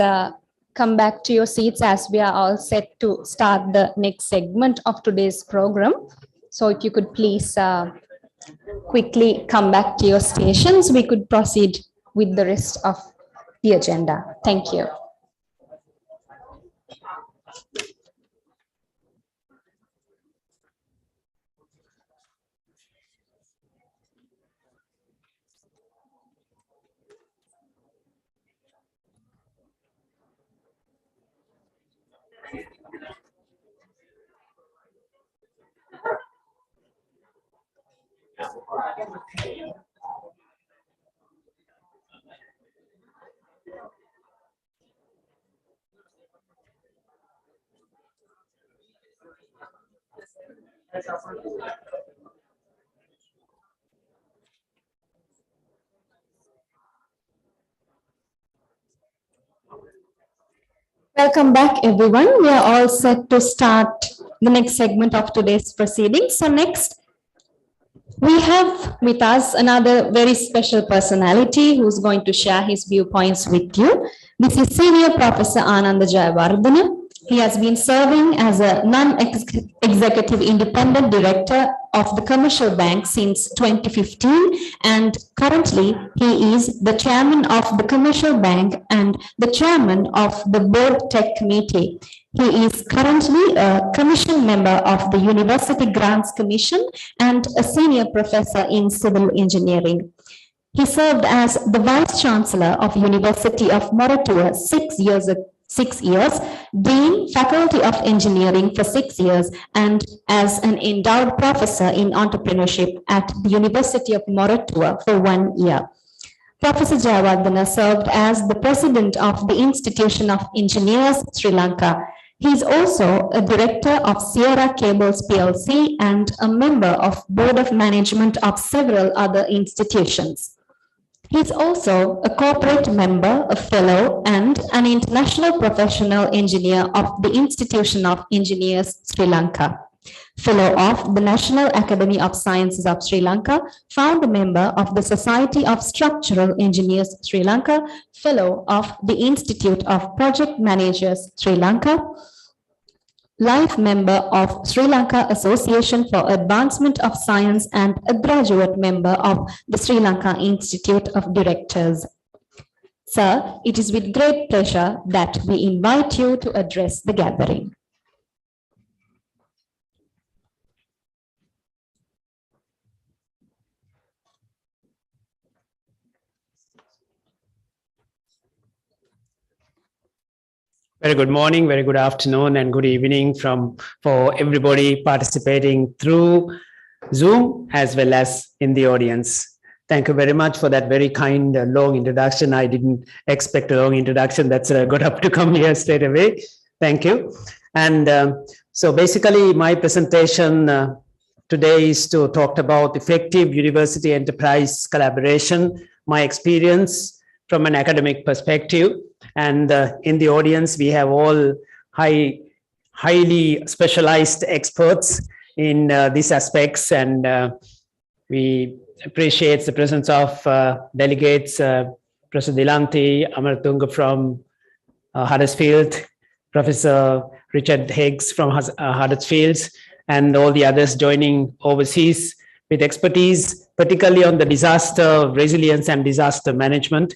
come back to your seats as we are all set to start the next segment of today's program. So if you could please quickly come back to your stations, we could proceed with the rest of the agenda. Thank you. Welcome back, everyone. We are all set to start the next segment of today's proceedings. So next, we have with us another very special personality who's going to share his viewpoints with you. This is Senior Professor Ananda Jayawardena. He has been serving as a non-executive independent director of the Commercial Bank since 2015, and currently he is the chairman of the Commercial Bank and the chairman of the Board Tech Committee. He is currently a commission member of the University Grants Commission and a senior professor in civil engineering. He served as the Vice Chancellor of University of Moratuwa 6 years, Dean, Faculty of Engineering for 6 years, and as an endowed professor in entrepreneurship at the University of Moratuwa for 1 year. Professor Jayawardena served as the president of the Institution of Engineers, Sri Lanka. He is also a director of Sierra Cables PLC and a member of Board of Management of several other institutions. He is also a corporate member, a fellow, and an international professional engineer of the Institution of Engineers, Sri Lanka. Fellow of the National Academy of Sciences of Sri Lanka, founder member of the Society of Structural Engineers, Sri Lanka, fellow of the Institute of Project Managers, Sri Lanka, life member of Sri Lanka Association for Advancement of Science, and a graduate member of the Sri Lanka Institute of Directors. Sir, it is with great pleasure that we invite you to address the gathering. Very good morning, very good afternoon, and good evening for everybody participating through Zoom as well as in the audience. Thank you very much for that very kind long introduction. I didn't expect a long introduction. That's got up to come here straight away. Thank you. And so basically my presentation today is to talk about effective university enterprise collaboration, my experience from an academic perspective. And in the audience, we have all highly specialized experts in these aspects, and we appreciate the presence of delegates, Professor Dilanthi Amartunga from Huddersfield, Professor Richard Higgs from Huddersfield, and all the others joining overseas with expertise, particularly on the disaster resilience and disaster management.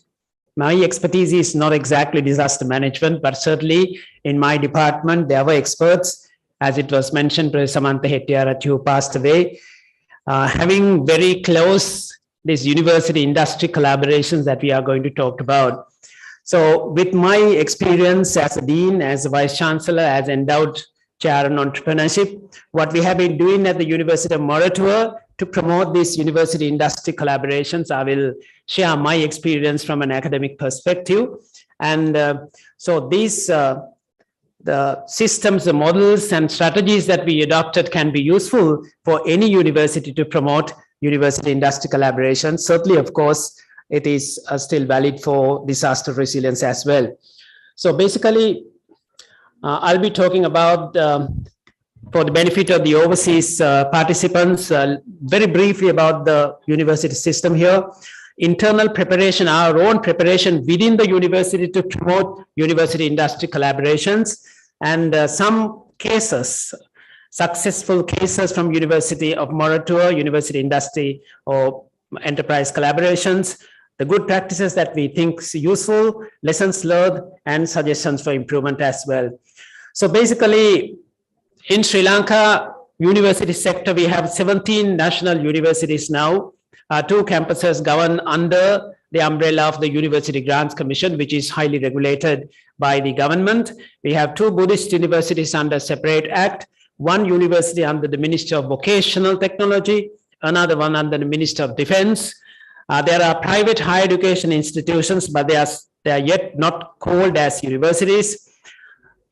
My expertise is not exactly disaster management, but certainly in my department, there were experts, as it was mentioned, Professor Samantha Hettiarat, who passed away, having very close these university industry collaborations that we are going to talk about. So with my experience as a dean, as a vice chancellor, as endowed chair on entrepreneurship, what we have been doing at the University of Moratuwa to promote these university industry collaborations, I will share my experience from an academic perspective. And so these, the systems, the models and strategies that we adopted can be useful for any university to promote university industry collaboration. Certainly, of course, it is still valid for disaster resilience as well. So basically, I'll be talking about, for the benefit of the overseas participants, very briefly about the university system here. internal preparation, our own preparation within the university to promote university industry collaborations, and some cases, successful cases from University of Moratuwa, university industry or enterprise collaborations, the good practices that we think is useful, lessons learned, and suggestions for improvement as well. So basically, in Sri Lanka, university sector, we have 17 national universities now. 2 campuses govern under the umbrella of the University Grants Commission, which is highly regulated by the government. We have 2 Buddhist universities under separate act, 1 university under the Ministry of Vocational Technology, another one under the Ministry of Defense. There are private higher education institutions, but they are yet not called as universities.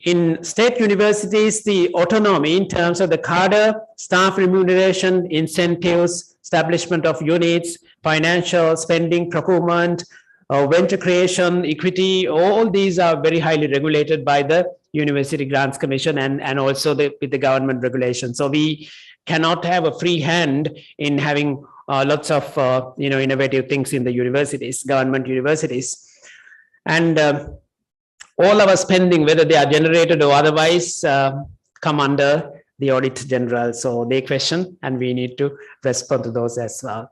In state universities, the autonomy in terms of the cadre, staff remuneration, incentives, establishment of units, financial spending, procurement, venture creation, equity, all these are very highly regulated by the University Grants Commission and also with the government regulation. So we cannot have a free hand in having lots of innovative things in the universities, government universities. And all our spending, whether they are generated or otherwise, come under the Audit General. So they question and we need to respond to those as well.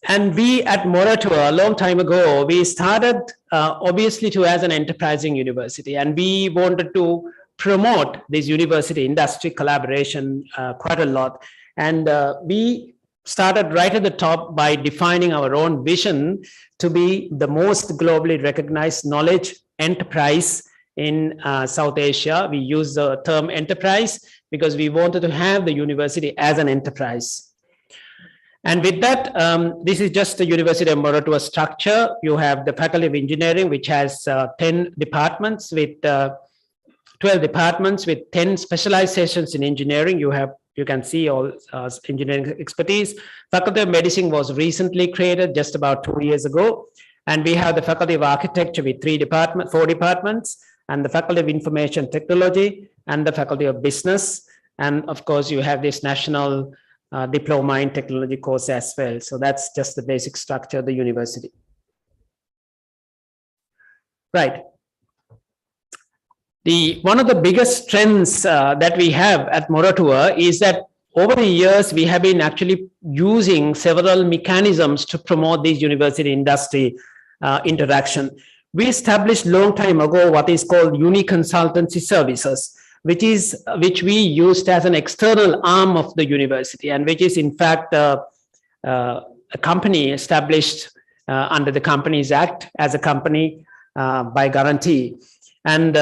And we at Moratuwa, a long time ago, we started obviously as an enterprising university, and we wanted to promote this university industry collaboration quite a lot. And we started right at the top by defining our own vision to be the most globally recognized knowledge enterprise in South Asia. We use the term enterprise because we wanted to have the university as an enterprise. And with that, this is just the University of Moratuwa structure. You have the Faculty of Engineering, which has 10 departments with 12 departments with 10 specializations in engineering. You can see all engineering expertise. Faculty of Medicine was recently created just about 2 years ago. And we have the Faculty of Architecture with 4 departments, and the Faculty of Information Technology, and the Faculty of Business. And of course, you have this National Diploma in Technology course as well. So that's just the basic structure of the university. Right. One of the biggest strengths that we have at Moratuwa is that over the years, we have been actually using several mechanisms to promote these university industry interaction. We established long time ago what is called uni consultancy services, which we used as an external arm of the university, and which is in fact a company established under the Companies Act as a company by guarantee. And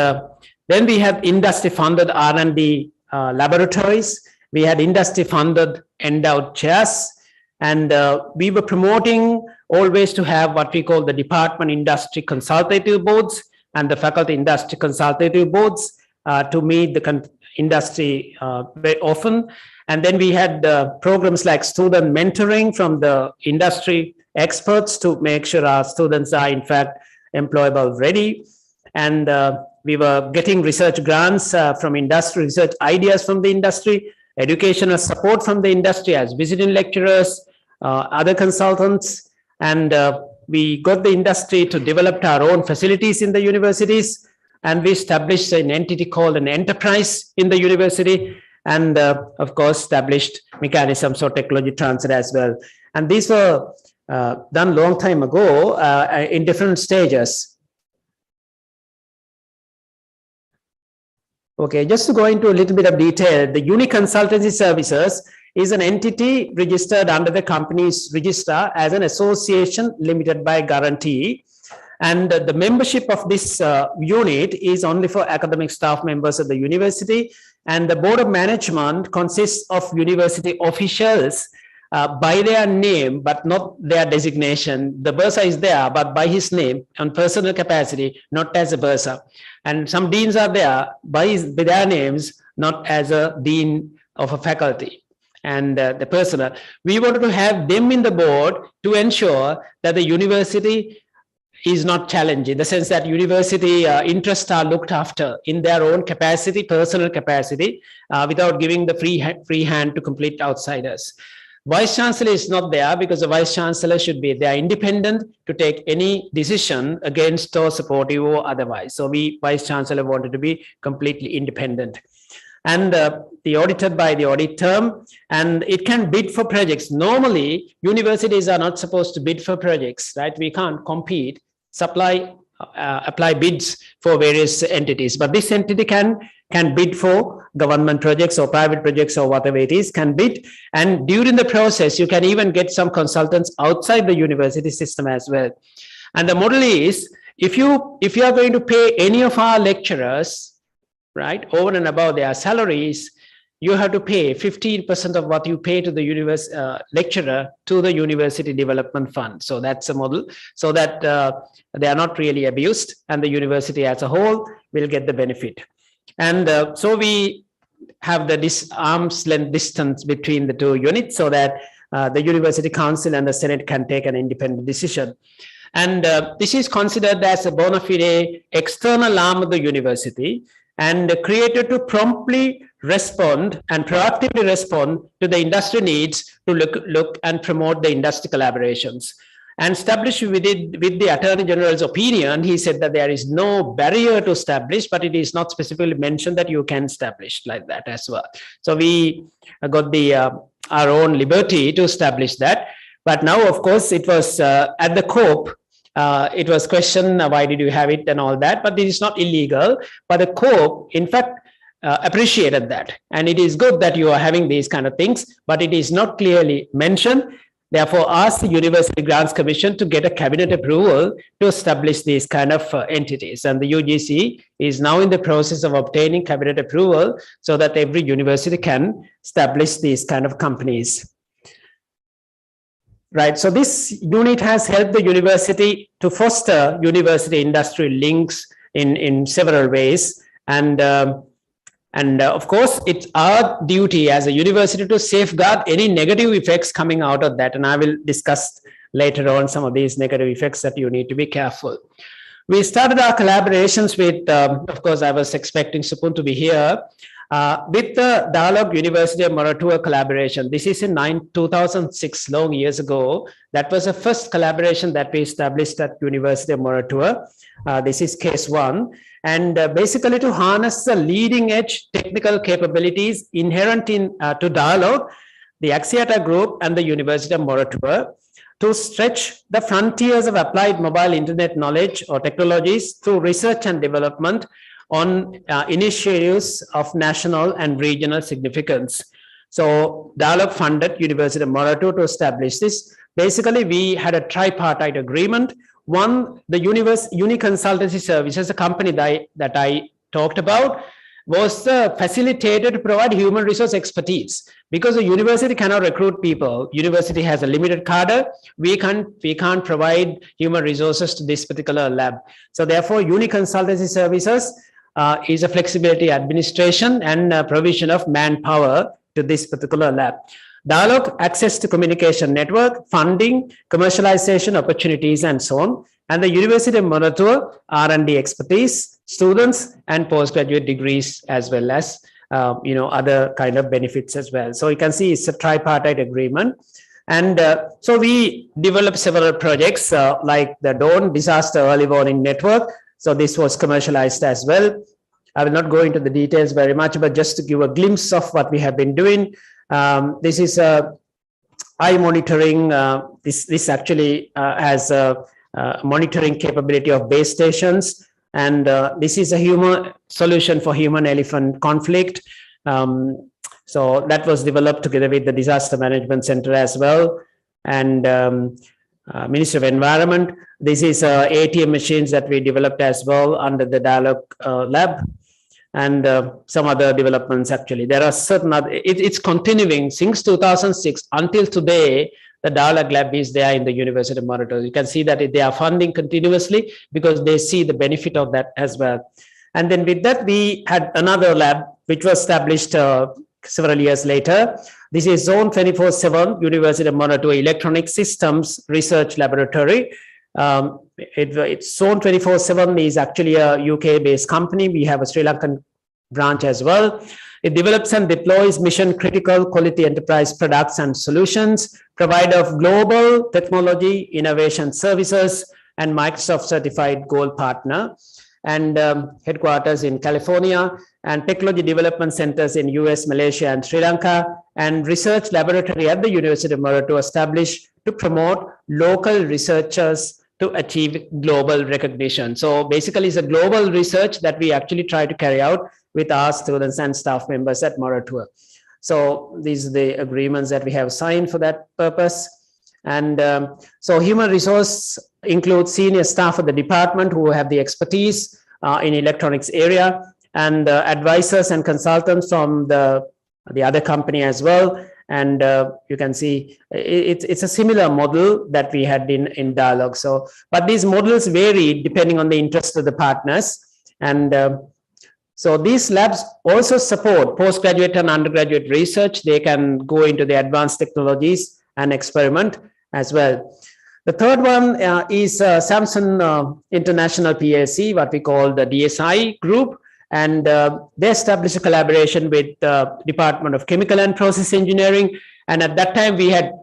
then we have industry funded R&D laboratories. We had industry funded endowed chairs, and we were promoting always to have what we call the department industry consultative boards and the faculty industry consultative boards to meet the industry very often. And then we had programs like student mentoring from the industry experts to make sure our students are in fact employable ready. And we were getting research grants from industry, research ideas from the industry, educational support from the industry as visiting lecturers, other consultants. And we got the industry to develop our own facilities in the universities. And we established an entity called an enterprise in the university. And of course, established mechanisms for technology transfer as well. And these were done long time ago in different stages. Okay, just to go into a little bit of detail, the Uni Consultancy Services is an entity registered under the company's register as an association limited by guarantee. And the membership of this unit is only for academic staff members of the university. And the board of management consists of university officials by their name, but not their designation. The bursar is there, but by his name on personal capacity, not as a bursar. And some deans are there by their names, not as a dean of a faculty. And the personal, we wanted to have them in the board to ensure that the university is not challenged, in the sense that university interests are looked after in their own capacity, personal capacity, without giving the free hand to complete outsiders. Vice Chancellor is not there because the Vice Chancellor should be there independent to take any decision against or supportive or otherwise. So Vice Chancellor wanted to be completely independent. And the audited by the audit term, and it can bid for projects. Normally, universities are not supposed to bid for projects, right? We can't compete, apply bids for various entities, but this entity can bid for government projects or private projects or whatever it is, can bid. And during the process, you can even get some consultants outside the university system as well. And the model is, if you are going to pay any of our lecturers, right, over and above their salaries, you have to pay 15% of what you pay to the lecturer to the University Development Fund. So that's a model, so that they are not really abused, and the university as a whole will get the benefit. And so we have this arm's length distance between the two units, so that the University Council and the Senate can take an independent decision. And this is considered as a bona fide external arm of the university, and created to promptly respond and proactively respond to the industry needs to look and promote the industry collaborations. And established with the Attorney General's opinion, he said that there is no barrier to establish, but it is not specifically mentioned that you can establish like that as well. So we got our own liberty to establish that. But now, of course, it was at the COPE, it was questioned, why did you have it and all that, but it is not illegal. But the COPE, in fact, appreciated that. And it is good that you are having these kind of things, but it is not clearly mentioned. Therefore, ask the University Grants Commission to get a cabinet approval to establish these kind of entities. And the UGC is now in the process of obtaining cabinet approval so that every university can establish these kind of companies. Right, so this unit has helped the university to foster university industry links in several ways. And of course, it's our duty as a university to safeguard any negative effects coming out of that. And I will discuss later on some of these negative effects that you need to be careful. We started our collaborations with, of course, I was expecting Supun to be here, with the Dialogue University of Moratuwa collaboration. This is in 2006, long years ago. That was the first collaboration that we established at University of Moratuwa. This is case one. And basically to harness the leading edge technical capabilities inherent to Dialogue, the Axiata Group and the University of Moratuwa to stretch the frontiers of applied mobile internet knowledge or technologies through research and development on initiatives of national and regional significance. So Dialogue funded University of Moratuwa to establish this. Basically, we had a tripartite agreement. One, the Uni Consultancy Services, a company that I talked about, was facilitated to provide human resource expertise. Because the university cannot recruit people, university has a limited cadre, we can't provide human resources to this particular lab. So therefore, Uni Consultancy Services is a flexibility administration and provision of manpower to this particular lab. Dialogue, access to communication network, funding, commercialization opportunities, and so on. And the University of Moratuwa, R&D expertise, students, and postgraduate degrees, as well as other kind of benefits as well. So you can see it's a tripartite agreement. And so we developed several projects like the DAWN, Disaster Early Warning Network. So this was commercialized as well. I will not go into the details very much, but just to give a glimpse of what we have been doing. This is eye monitoring. This actually has a monitoring capability of base stations. And this is a human solution for human-elephant conflict. So that was developed together with the Disaster Management Center as well. And Ministry of Environment. This is ATM machines that we developed as well under the Dialogue lab. And some other developments actually. There are certain other, it's continuing since 2006 until today. The Dialogue lab is there in the University of Moratuwa. You can see that they are funding continuously because they see the benefit of that as well. And then with that, we had another lab which was established several years later. This is Zone 24/7 University of Moratuwa Electronic Systems Research Laboratory. It's Zone 24/7 is actually a UK-based company. We have a Sri Lankan branch as well. It develops and deploys mission-critical quality enterprise products and solutions, provider of global technology, innovation services, and Microsoft certified gold partner, and headquarters in California, and technology development centers in US, Malaysia, and Sri Lanka, and research laboratory at the University of Moratuwa established to promote local researchers to achieve global recognition. So basically it's a global research that we actually try to carry out with our students and staff members at Moratuwa. So these are the agreements that we have signed for that purpose. And so human resource includes senior staff of the department who have the expertise in electronics area, and advisors and consultants from the other company as well. And you can see it's a similar model that we had in dialogue. So, but these models vary depending on the interest of the partners. And so these labs also support postgraduate and undergraduate research. They can go into the advanced technologies and experiment as well. The third one is Samsung International PLC, what we call the DSI group. And they established a collaboration with the Department of Chemical and Process Engineering. And at that time, we had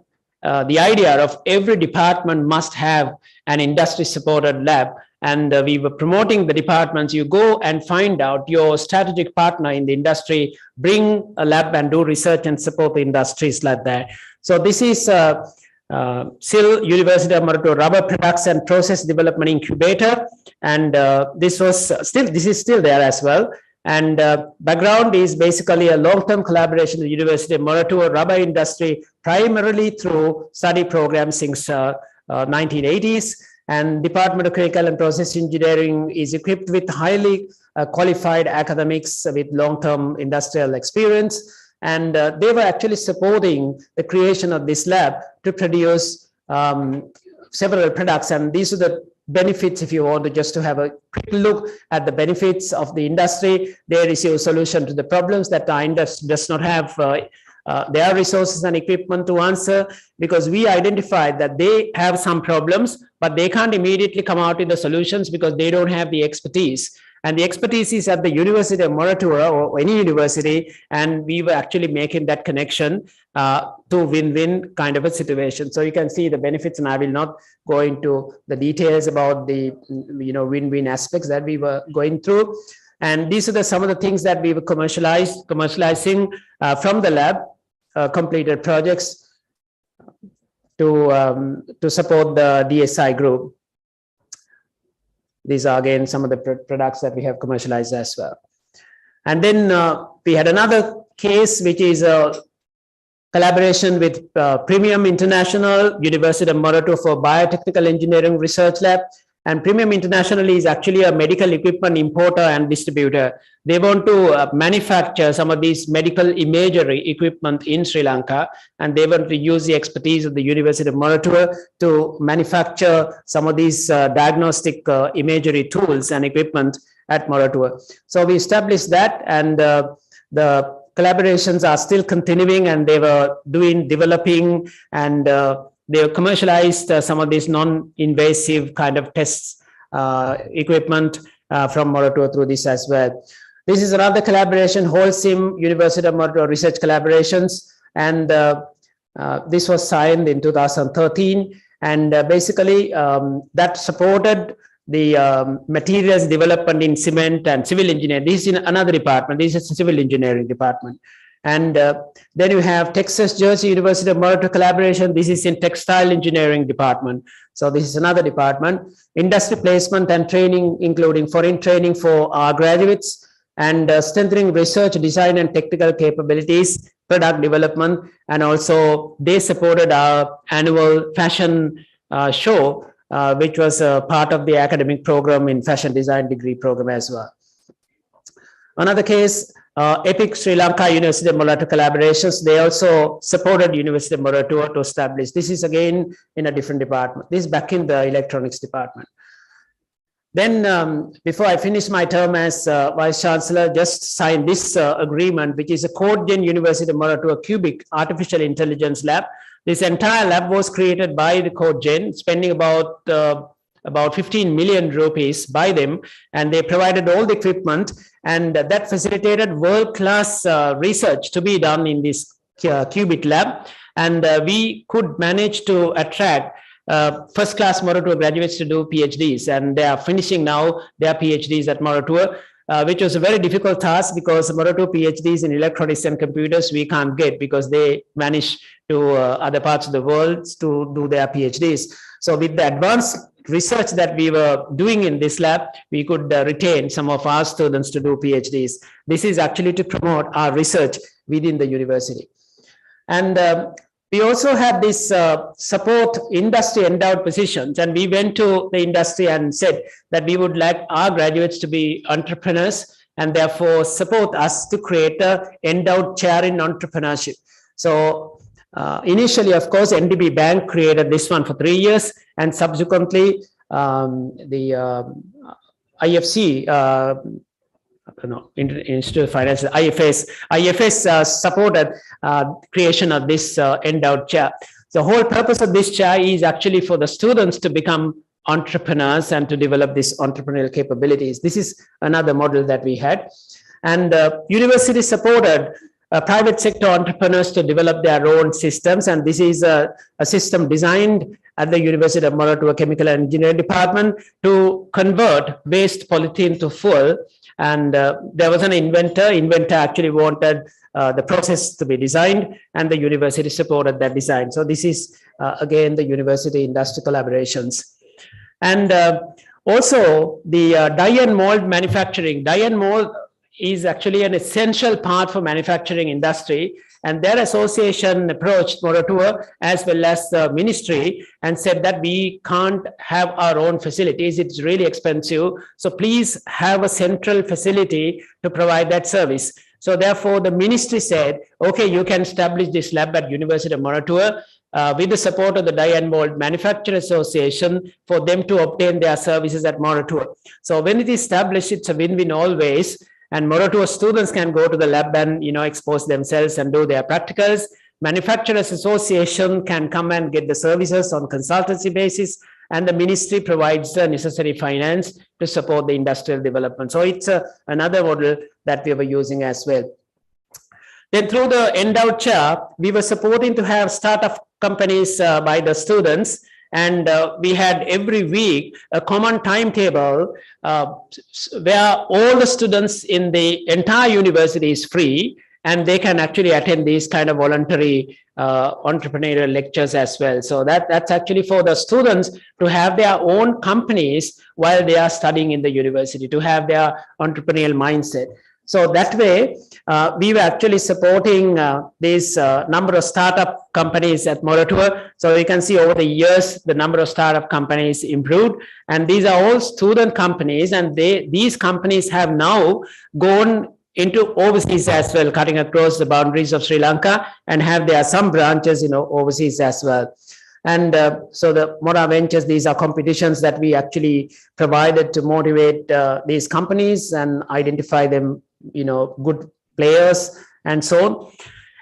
the idea of every department must have an industry-supported lab. And we were promoting the departments. You go and find out your strategic partner in the industry, bring a lab and do research and support the industries like that. So this is SIL University of Moratuwa Rubber Products and Process Development Incubator, and this is still there as well. And background is basically a long-term collaboration with the University of Moratuwa rubber industry, primarily through study programs since 1980s. And Department of Chemical and Process Engineering is equipped with highly qualified academics with long-term industrial experience. And they were actually supporting the creation of this lab to produce several products. And these are the benefits, if you want to just to have a quick look at the benefits of the industry. They receive a solution to the problems that our industry does not have their resources and equipment to answer, because we identified that they have some problems, but they can't immediately come out with the solutions because they don't have the expertise. And the expertise is at the University of Moratuwa or any university, and we were actually making that connection to win-win kind of a situation. So you can see the benefits, and I will not go into the details about the win-win aspects that we were going through. And these are some of the things that we were commercializing from the lab, completed projects to support the DSI group. These are again some of the products that we have commercialized as well. And then we had another case, which is a collaboration with Premium International, University of Moratuwa for Biotechnical Engineering Research Lab. And Premium International is actually a medical equipment importer and distributor. They want to manufacture some of these medical imagery equipment in Sri Lanka, and they want to use the expertise of the University of Moratuwa to manufacture some of these diagnostic imagery tools and equipment at Moratuwa. So we established that, and the collaborations are still continuing, and they were developing, and they have commercialized some of these non-invasive kind of tests equipment from Moratuwa through this as well. This is another collaboration, Holcim University of Moratuwa Research Collaborations, and this was signed in 2013. And basically that supported the materials development in cement and civil engineering. This is in another department. This is a civil engineering department. And then you have Texas Jersey University of Moratuwa collaboration. This is in textile engineering department. So this is another department. Industry placement and training, including foreign training for our graduates, and strengthening research, design, and technical capabilities, product development. And also they supported our annual fashion show, which was a part of the academic program in fashion design degree program as well. Another case, EPIC Sri Lanka University of Moratuwa collaborations. They also supported University of Moratuwa to establish. This is again in a different department. This is back in the electronics department. Then before I finish my term as Vice Chancellor, just signed this agreement, which is a CodeGen University of Moratuwa Cubic Artificial Intelligence Lab. This entire lab was created by the CodeGen, spending about about 15 million rupees by them, and they provided all the equipment, and that facilitated world-class research to be done in this qubit lab. And we could manage to attract first-class Moratuwa graduates to do PhDs, and they are finishing now their PhDs at Moratuwa, which was a very difficult task because Moratuwa PhDs in electronics and computers we can't get because they vanish to other parts of the world to do their PhDs. So with the advanced research that we were doing in this lab, we could retain some of our students to do PhDs. This is actually to promote our research within the university. And we also had this support industry endowed positions, and we went to the industry and said that we would like our graduates to be entrepreneurs and therefore support us to create an endowed chair in entrepreneurship. So initially, of course, NDB Bank created this one for 3 years, and subsequently the IFC, Institute of Finance, IFS supported creation of this endowed chair. The whole purpose of this chair is actually for the students to become entrepreneurs and to develop these entrepreneurial capabilities. This is another model that we had. And university supported private sector entrepreneurs to develop their own systems. And this is a system designed at the University of Moratuwa Chemical and Engineering Department to convert waste polythene to fuel. And there was an inventor actually wanted the process to be designed, and the university supported that design. So this is again the university industry collaborations. And also the die and mold manufacturing. Die and mold is actually an essential part for manufacturing industry, and their association approached Moratuwa as well as the ministry and said that we can't have our own facilities, it's really expensive, so please have a central facility to provide that service. So therefore the ministry said, okay, you can establish this lab at University of Moratuwa with the support of the Die and Mold Manufacturer Association for them to obtain their services at Moratuwa. So when it is established, it's a win-win always. And Moratuwa students can go to the lab and expose themselves and do their practicals. Manufacturers Association can come and get the services on consultancy basis, and the ministry provides the necessary finance to support the industrial development. So it's another model that we were using as well. Then through the endowed chair, we were supporting to have startup companies by the students. And we had every week a common timetable where all the students in the entire university is free, and they can actually attend these kind of voluntary entrepreneurial lectures as well. So that's actually for the students to have their own companies while they are studying in the university, to have their entrepreneurial mindset. So that way, we were actually supporting this number of startup companies at Moratuwa. So you can see over the years, the number of startup companies improved. And these are all student companies. And these companies have now gone into overseas as well, cutting across the boundaries of Sri Lanka, and have there some branches, overseas as well. And so the Mora Ventures, these are competitions that we actually provided to motivate these companies and identify them, good players and so on.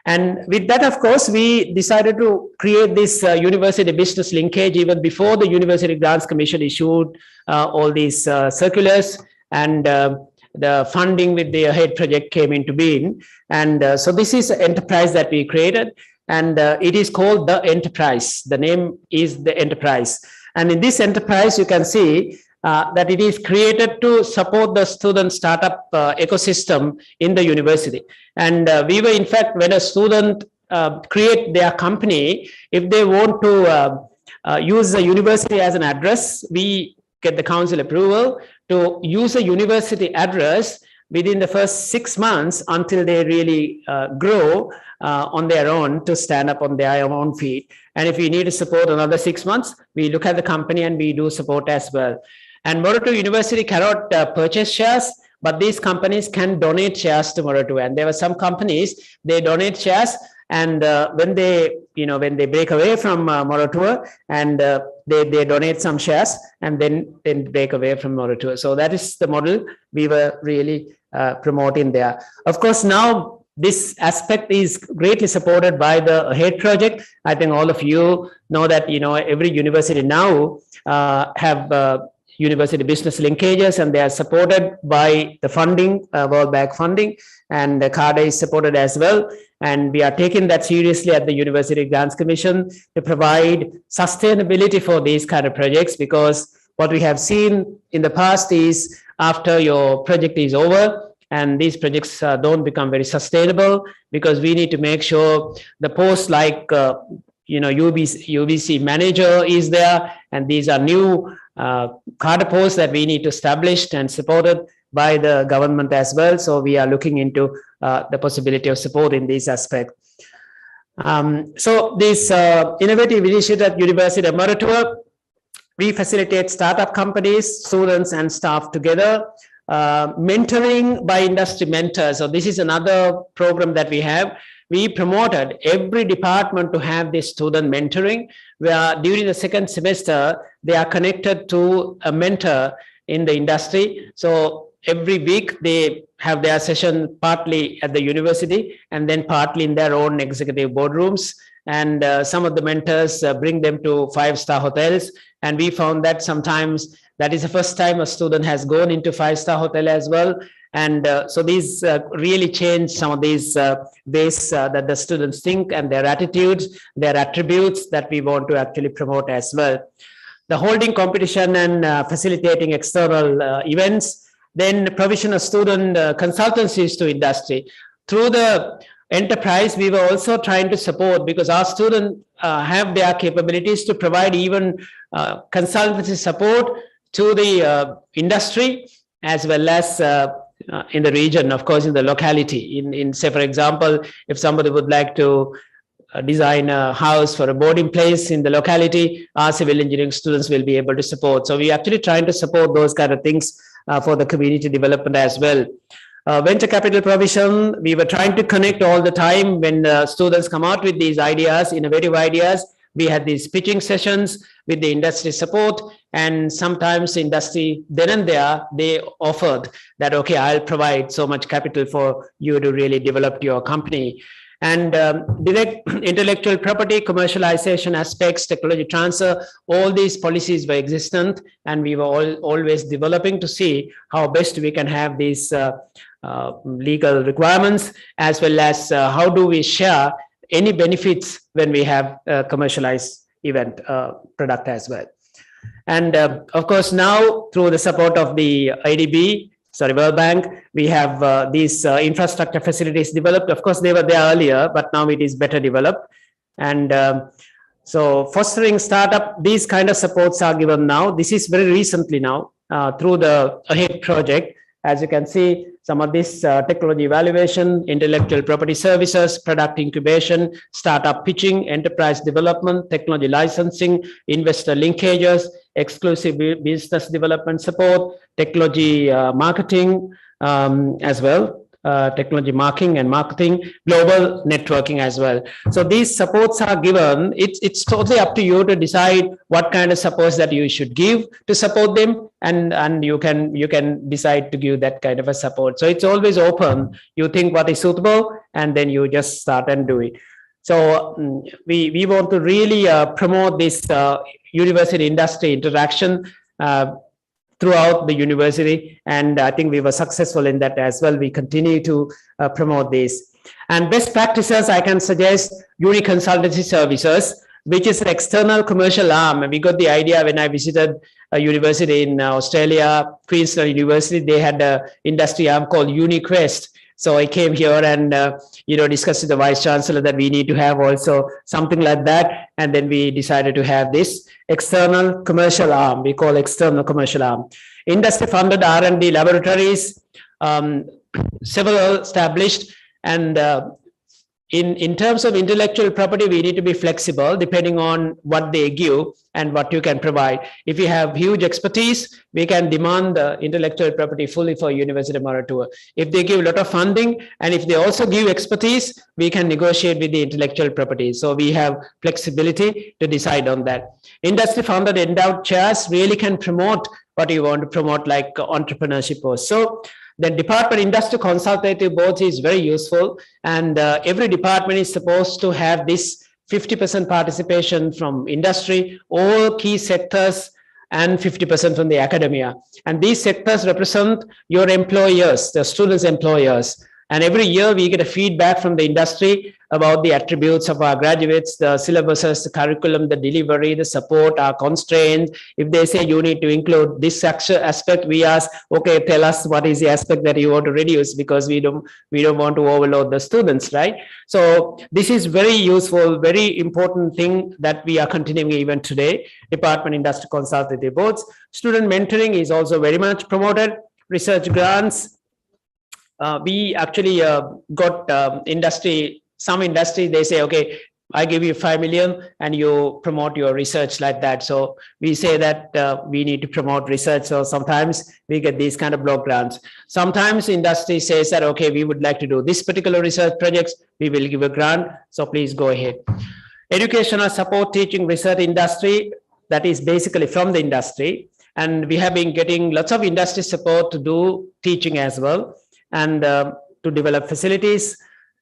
And with that, of course, we decided to create this university business linkage even before the University Grants Commission issued all these circulars, and the funding with the AHEAD project came into being. And so this is an enterprise that we created, and it is called The Enterprise. The name is The Enterprise. And in this enterprise, you can see that it is created to support the student startup ecosystem in the university. And we were, in fact, when a student create their company, if they want to use the university as an address, we get the council approval to use a university address within the first 6 months until they really grow on their own to stand up on their own feet. And if we need to support another 6 months, we look at the company and we do support as well. And Moratuwa University cannot purchase shares, but these companies can donate shares to Moratuwa. And there were some companies, they donate shares, and when they break away from Moratuwa, and they donate some shares and then break away from Moratuwa. So that is the model we were really promoting there. Of course, now this aspect is greatly supported by the AHEAD project. I think all of you know that, every university now have university business linkages, and they are supported by the funding, World Bank funding, and the CARDA is supported as well. And we are taking that seriously at the University Grants Commission to provide sustainability for these kind of projects, because what we have seen in the past is after your project is over, and these projects don't become very sustainable, because we need to make sure the post like UBC manager is there, and these are new CARDA posts that we need to establish and supported by the government as well. So we are looking into the possibility of support in this aspect. So this innovative initiative at University of Moratuwa, we facilitate startup companies, students and staff together, mentoring by industry mentors. So this is another program that we have. We promoted every department to have this student mentoring, where during the second semester, they are connected to a mentor in the industry. So every week they have their session partly at the university and then partly in their own executive boardrooms. And some of the mentors bring them to 5-star hotels. And we found that sometimes that is the first time a student has gone into 5-star hotel as well. And so these really change some of these ways that the students think, and their attitudes, their attributes that we want to actually promote as well. The holding competition and facilitating external events, then provision of student consultancies to industry. Through the enterprise, we were also trying to support, because our students have their capabilities to provide even consultancy support to the industry, as well as in the region, of course, in the locality. In say, for example, if somebody would like to design a house for a boarding place in the locality, our civil engineering students will be able to support. So we're actually trying to support those kind of things for the community development as well. Venture capital provision, we were trying to connect all the time when students come out with these ideas, innovative ideas. We had these pitching sessions with the industry support, and sometimes industry then and there, they offered that, okay, I'll provide so much capital for you to really develop your company. And direct intellectual property, commercialization aspects, technology transfer, all these policies were existent, and we were always developing to see how best we can have these legal requirements, as well as how do we share any benefits when we have a commercialized event product as well. And of course, now through the support of the World Bank, we have these infrastructure facilities developed. Of course, they were there earlier, but now it is better developed. And so fostering startup, these kind of supports are given now. This is very recently now through the AHEAD project. As you can see, some of this technology evaluation, intellectual property services, product incubation, startup pitching, enterprise development, technology licensing, investor linkages, exclusive business development support, technology marketing as well, technology marketing and marketing, global networking as well. So these supports are given. It's totally up to you to decide what kind of supports that you should give to support them, and you can decide to give that kind of a support. So it's always open. You think what is suitable, and then you just start and do it. So we want to really promote this university industry interaction throughout the university, and I think we were successful in that as well. We continue to promote this. And best practices, I can suggest Uni Consultancy Services, which is an external commercial arm. And we got the idea when I visited a university in Australia, Queensland University. They had an industry arm called UniQuest. So I came here and discussed with the Vice Chancellor that we need to have also something like that. And then we decided to have this external commercial arm. We call external commercial arm. Industry funded R&D laboratories, several established. And in terms of intellectual property, we need to be flexible depending on what they give and what you can provide. If you have huge expertise, we can demand the intellectual property fully for University of Moratuwa. If they give a lot of funding, and if they also give expertise, we can negotiate with the intellectual property. So we have flexibility to decide on that. Industry funded endowed chairs really can promote what you want to promote, like entrepreneurship. So Then department industry consultative boards is very useful, and every department is supposed to have this 50% participation from industry, all key sectors, and 50% from the academia. And these sectors represent your employers, the students' employers. And every year we get a feedback from the industry about the attributes of our graduates, the syllabuses, the curriculum, the delivery, the support, our constraints. If they say you need to include this aspect, we ask, okay, tell us what is the aspect that you want to reduce, because we don't want to overload the students, right? So this is very useful, very important thing that we are continuing even today. Department Industry Consultative Boards. Student mentoring is also very much promoted. Research grants. We actually got some industry, they say, okay, I give you 5 million and you promote your research like that. So we say that we need to promote research. So sometimes we get these kind of block grants. Sometimes industry says that, okay, we would like to do this particular research projects. We will give a grant. So please go ahead. Educational support, teaching, research industry, that is basically from the industry. And we have been getting lots of industry support to do teaching as well, and to develop facilities.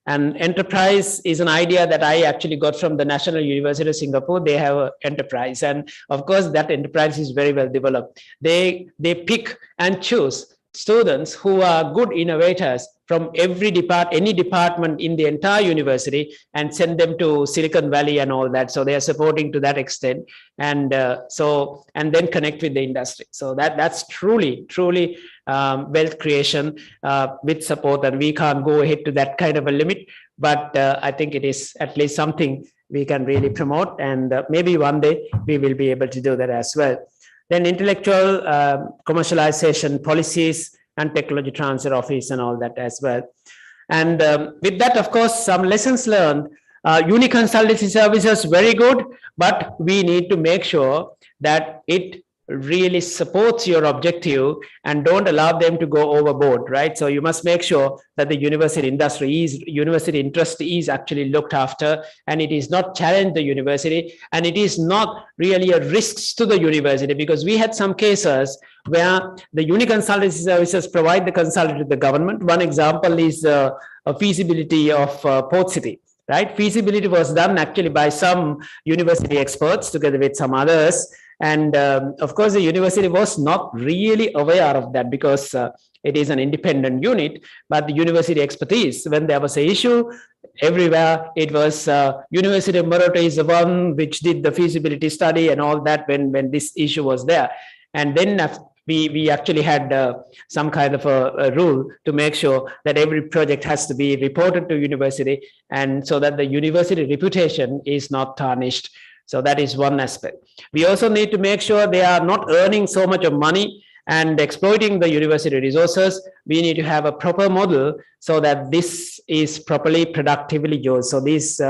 And enterprise is an idea that I actually got from the National University of Singapore. They have an enterprise, and of course that enterprise is very well developed. They pick and choose students who are good innovators from any department in the entire university and send them to Silicon Valley and all that. So they are supporting to that extent, and then connect with the industry. So that's truly wealth creation with support, and we can't go ahead to that kind of a limit, but I think it is at least something we can really promote, and maybe one day we will be able to do that as well. Then intellectual commercialization policies and technology transfer office and all that as well. And with that, of course, some lessons learned. Uni consultancy services, very good, but we need to make sure that it really supports your objective and don't allow them to go overboard, right? So you must make sure that the university interest is actually looked after, and it is not challenge the university, and it is not really a risk to the university, because we had some cases where the uni consultancy services provide the consultant to the government. One example is a feasibility of Port City. Right? Feasibility was done actually by some university experts together with some others. And of course, the university was not really aware of that, because it is an independent unit, but the university expertise, when there was an issue everywhere, it was University of Marotta is the one which did the feasibility study and all that when this issue was there. And then we actually had some kind of a rule to make sure that every project has to be reported to university, and so that the university reputation is not tarnished. So that is one aspect. We also need to make sure they are not earning so much of money and exploiting the university resources. We need to have a proper model so that this is properly productively used. So these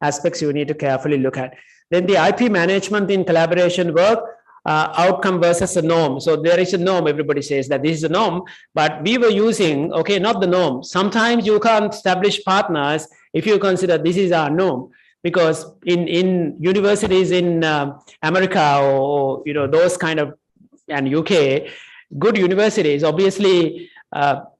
aspects you need to carefully look at. Then the IP management in collaboration work, outcome versus a norm. So there is a norm, everybody says that this is a norm, but we were using, okay, not the norm. Sometimes you can't establish partners if you consider this is our norm, because in universities in America or those kind of, and UK, good universities, obviously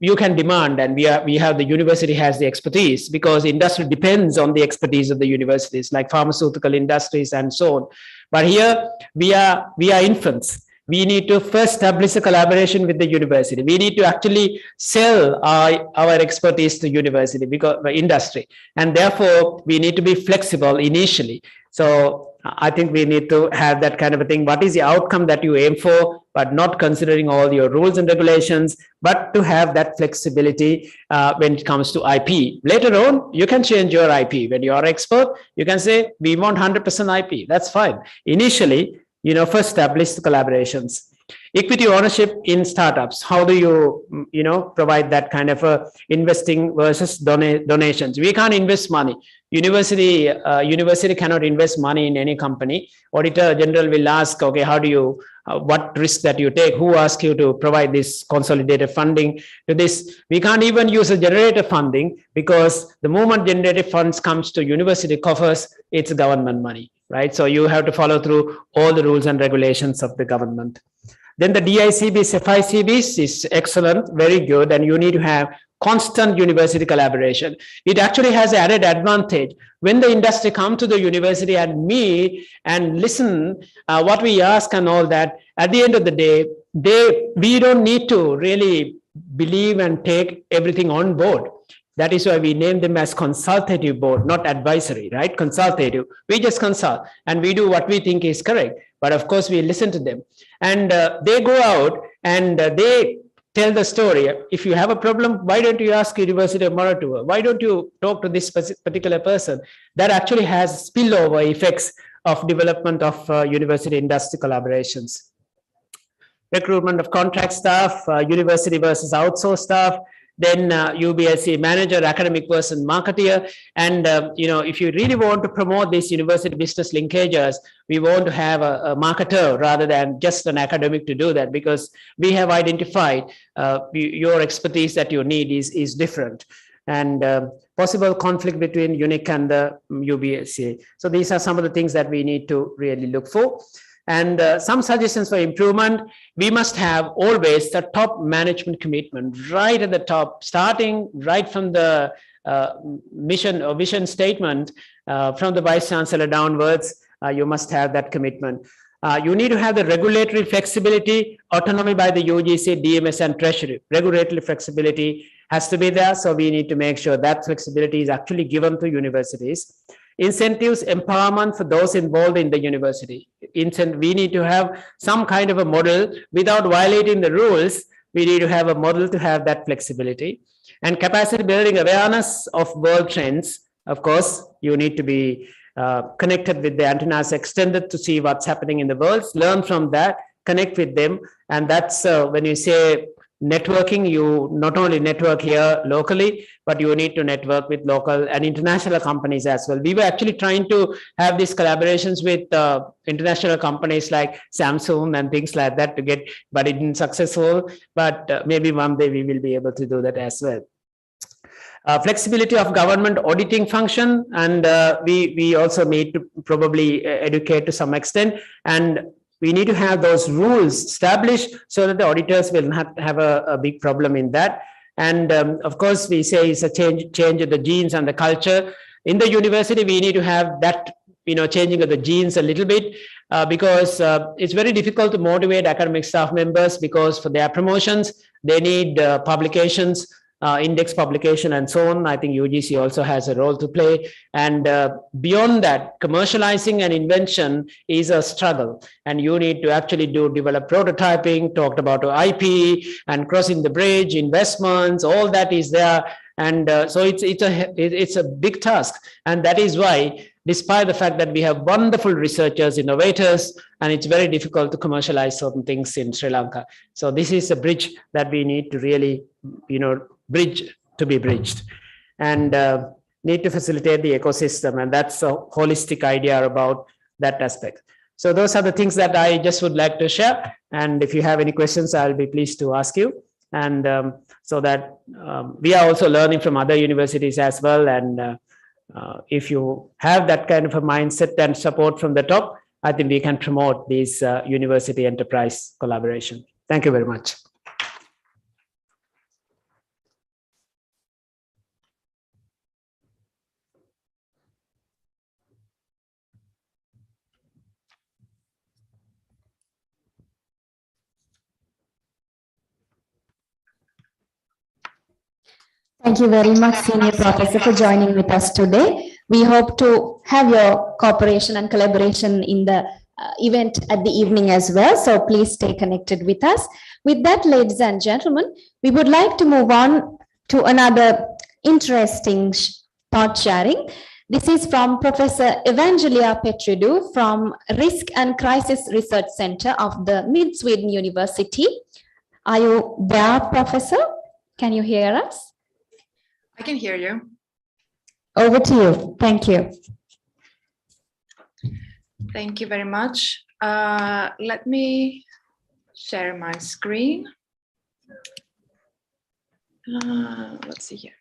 you can demand, and we have the university has the expertise, because industry depends on the expertise of the universities, like pharmaceutical industries and so on. But here we are infants. We need to first establish a collaboration with the university. We need to actually sell our expertise to university, because industry, and therefore we need to be flexible initially. So I think we need to have that kind of a thing. What is the outcome that you aim for, but not considering all your rules and regulations, but to have that flexibility when it comes to IP. Later on, you can change your IP. When you are expert, you can say, we want 100% IP. That's fine. Initially, first establish the collaborations. Equity ownership in startups. How do you, provide that kind of investing versus donations? We can't invest money. University cannot invest money in any company. Auditor General will ask, okay, how do you, what risk that you take? Who asked you to provide this consolidated funding to this? We can't even use a generator funding, because the moment generated funds comes to university coffers, it's government money, right? So you have to follow through all the rules and regulations of the government. Then the DICBs, FICBs is excellent, very good, and you need to have constant university collaboration. It actually has added advantage. When the industry come to the university and meet and listen what we ask and all that, at the end of the day, we don't need to really believe and take everything on board. That is why we name them as consultative board, not advisory, right? Consultative. We just consult and we do what we think is correct. But of course, we listen to them. And they go out and they tell the story. If you have a problem, why don't you ask University of Moratuwa? Why don't you talk to this particular person? That actually has spillover effects of development of university industry collaborations. Recruitment of contract staff, university versus outsourced staff, then UBSC manager, academic person, marketeer. And, if you really want to promote these university business linkages, we want to have a marketer rather than just an academic to do that, because we have identified your expertise that you need is different. And possible conflict between UNIC and the UBSC. So these are some of the things that we need to really look for. And some suggestions for improvement: we must have always the top management commitment right at the top, starting right from the mission or vision statement from the Vice Chancellor downwards. You must have that commitment. You need to have the regulatory flexibility, autonomy by the UGC, DMS and Treasury. Regulatory flexibility has to be there. So we need to make sure that flexibility is actually given to universities. Incentives, empowerment for those involved in the university. We need to have some kind of a model without violating the rules. We need to have a model to have that flexibility. And capacity building, awareness of world trends. Of course, you need to be connected with the antennas extended to see what's happening in the world, learn from that, connect with them. And that's when you say networking, you not only network here locally, but you need to network with local and international companies as well. We were actually trying to have these collaborations with international companies like Samsung and things like that to get, but it didn't successful. But maybe one day we will be able to do that as well. Flexibility of government auditing function, and we also need to probably educate to some extent, and we need to have those rules established so that the auditors will not have a big problem in that. And of course, we say it's a change of the genes and the culture. In the university, we need to have that, changing of the genes a little bit, because it's very difficult to motivate academic staff members, because for their promotions, they need publications, index publication and so on. I think UGC also has a role to play. And beyond that, commercializing an invention is a struggle. And you need to actually develop prototyping, talked about IP and crossing the bridge, investments, all that is there. And so it's a big task. And that is why, despite the fact that we have wonderful researchers, innovators, and it's very difficult to commercialize certain things in Sri Lanka. So this is a bridge that we need to really, bridge to be bridged, and need to facilitate the ecosystem. And that's a holistic idea about that aspect. So those are the things that I just would like to share. And if you have any questions, I'll be pleased to ask you. And so that we are also learning from other universities as well. And if you have that kind of a mindset and support from the top, I think we can promote these university enterprise collaboration. Thank you very much. Thank you very much, Senior Professor, for joining with us today. We hope to have your cooperation and collaboration in the event at the evening as well. So please stay connected with us. With that, ladies and gentlemen, we would like to move on to another interesting thought sharing. This is from Professor Evangelia Petridou from Risk and Crisis Research Center of the Mid-Sweden University. Are you there, Professor? Can you hear us? I can hear you. Over to you. Thank you. Thank you very much. Let me share my screen. Let's see here.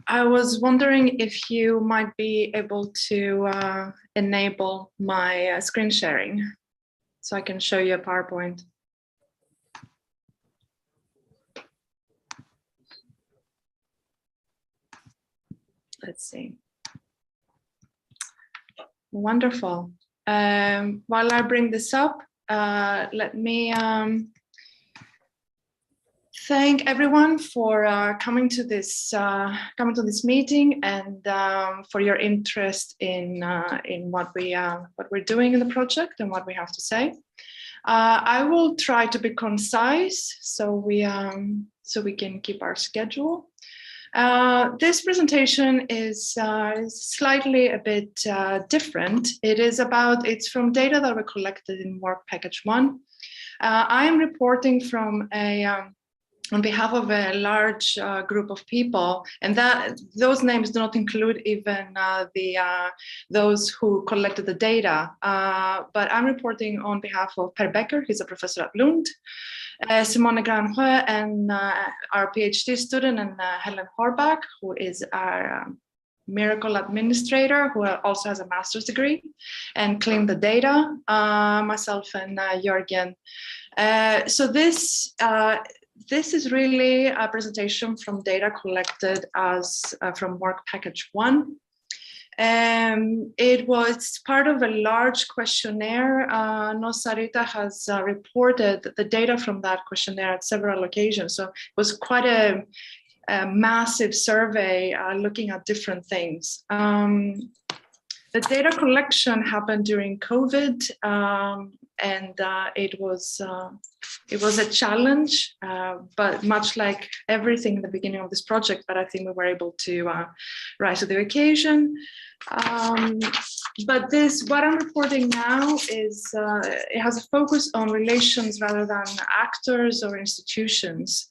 I was wondering if you might be able to enable my screen sharing. so I can show you a PowerPoint. Let's see. Wonderful. While I bring this up, let me thank everyone for coming to this meeting and for your interest in what we're doing in the project and what we have to say. I will try to be concise so we can keep our schedule. This presentation is slightly a bit different. It's from data that we collected in work package 1. I am reporting from on behalf of a large group of people, and those names do not include even those who collected the data. But I'm reporting on behalf of Per Becker, he's a professor at Lund, Simone Granjö, and our PhD student, and Helen Horbach, who is our miracle administrator, who also has a master's degree and cleaned the data, myself and Jörgen. So this is really a presentation from data collected from work package 1. It was part of a large questionnaire. Sarita has reported the data from that questionnaire at several occasions. So it was quite a massive survey looking at different things. The data collection happened during COVID, and it was a challenge, but much like everything in the beginning of this project, but I think we were able to rise to the occasion. But what I'm reporting now is, it has a focus on relations rather than actors or institutions.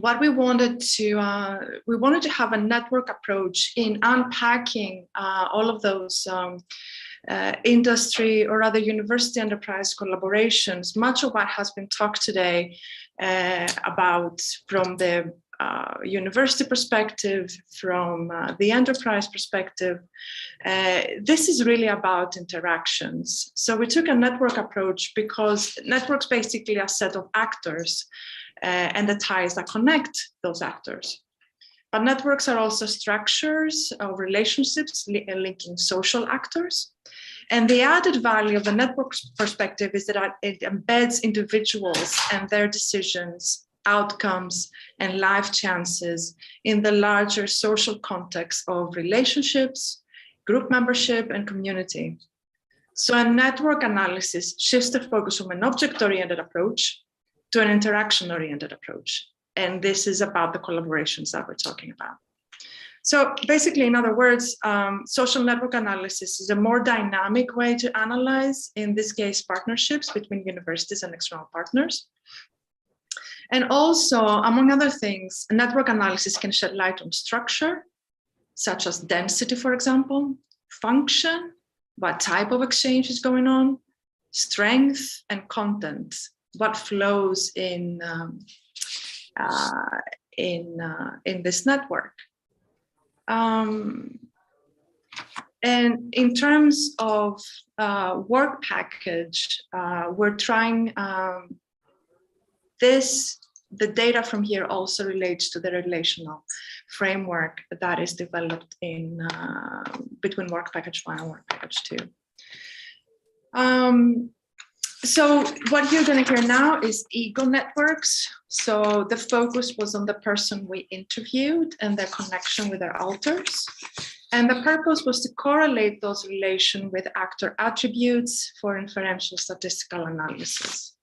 What we wanted to have a network approach in unpacking all of those industry or other university enterprise collaborations. Much of what has been talked today about from the university perspective, from the enterprise perspective, this is really about interactions. So we took a network approach because networks basically are a set of actors and the ties that connect those actors. But networks are also structures of relationships linking social actors. And the added value of the network perspective is that it embeds individuals and their decisions, outcomes, and life chances in the larger social context of relationships, group membership, and community. So a network analysis shifts the focus from an object-oriented approach to an interaction-oriented approach. And this is about the collaborations that we're talking about. So basically, in other words, social network analysis is a more dynamic way to analyze, in this case, partnerships between universities and external partners. And also, among other things, network analysis can shed light on structure, such as density, for example, function, what type of exchange is going on, strength and content, what flows in this network. And in terms of work package, we're trying the data from here also relates to the relational framework that is developed in between work package 1 and work package 2. So what you're going to hear now is ego networks. So the focus was on the person we interviewed and their connection with their alters. And the purpose was to correlate those relations with actor attributes for inferential statistical analysis.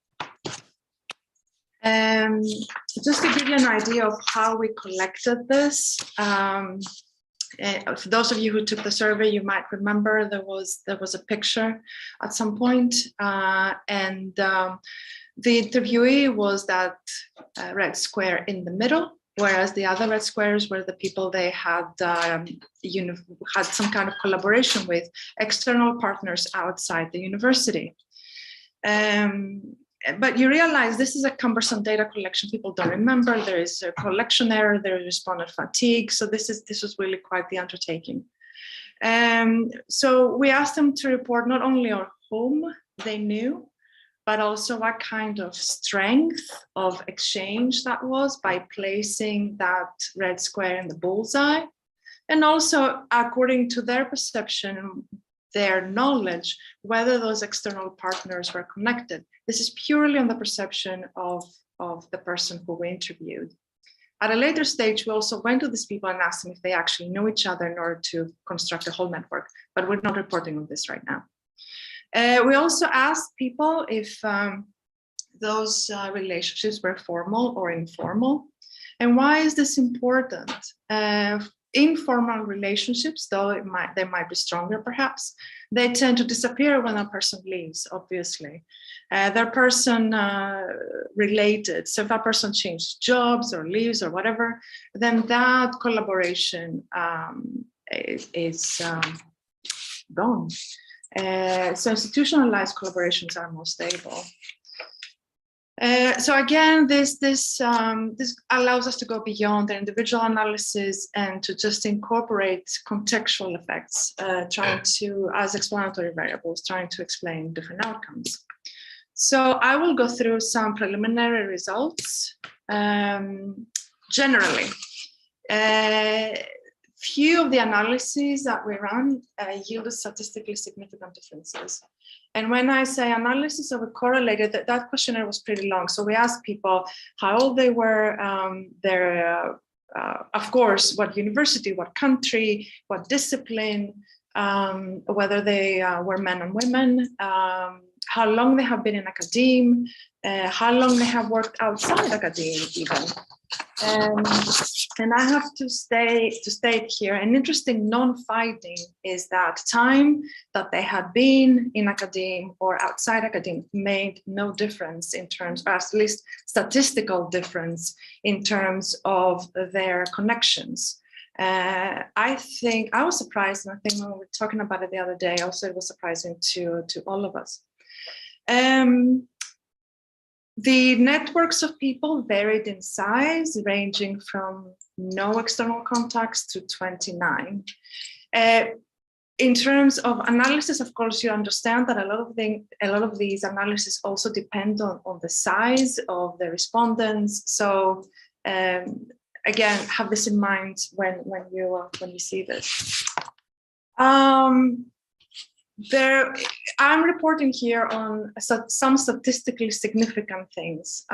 Just to give you an idea of how we collected this, for those of you who took the survey, you might remember there was a picture at some point, and the interviewee was that red square in the middle, whereas the other red squares were the people they had had some kind of collaboration with, external partners outside the university. But you realize this is a cumbersome data collection. People don't remember. There is a collection error. There is respondent fatigue. So this was really quite the undertaking. So we asked them to report not only on home they knew, but also what kind of strength of exchange that was by placing that red square in the bullseye. And also, according to their perception, their knowledge, whether those external partners were connected. This is purely on the perception of the person who we interviewed. At a later stage, we also went to these people and asked them if they actually knew each other in order to construct a whole network, but we're not reporting on this right now. We also asked people if those relationships were formal or informal. And why is this important? Informal relationships, though they might be stronger perhaps, they tend to disappear when a person leaves, obviously. They're person related. So if that person changes jobs or leaves or whatever, then that collaboration is gone. So institutionalized collaborations are more stable. So again, this allows us to go beyond the individual analysis and to just incorporate contextual effects, trying to, as explanatory variables, trying to explain different outcomes. So I will go through some preliminary results. Generally, few of the analyses that we ran yielded statistically significant differences. And when I say analysis of a correlated, that questionnaire was pretty long. So we asked people how old they were, of course, what university, what country, what discipline, whether they were men and women, how long they have been in academe, how long they have worked outside academe even. And I have to state here, an interesting non-finding is that time that they had been in academe or outside academe made no difference in terms, or at least statistical difference in terms of their connections. I think I was surprised, and I think when we were talking about it the other day, also it was surprising to all of us. The networks of people varied in size, ranging from no external contacts to 29. In terms of analysis, of course, you understand that a lot of these analyses also depend on the size of the respondents. So again, have this in mind when you see this. I'm reporting here on some statistically significant things.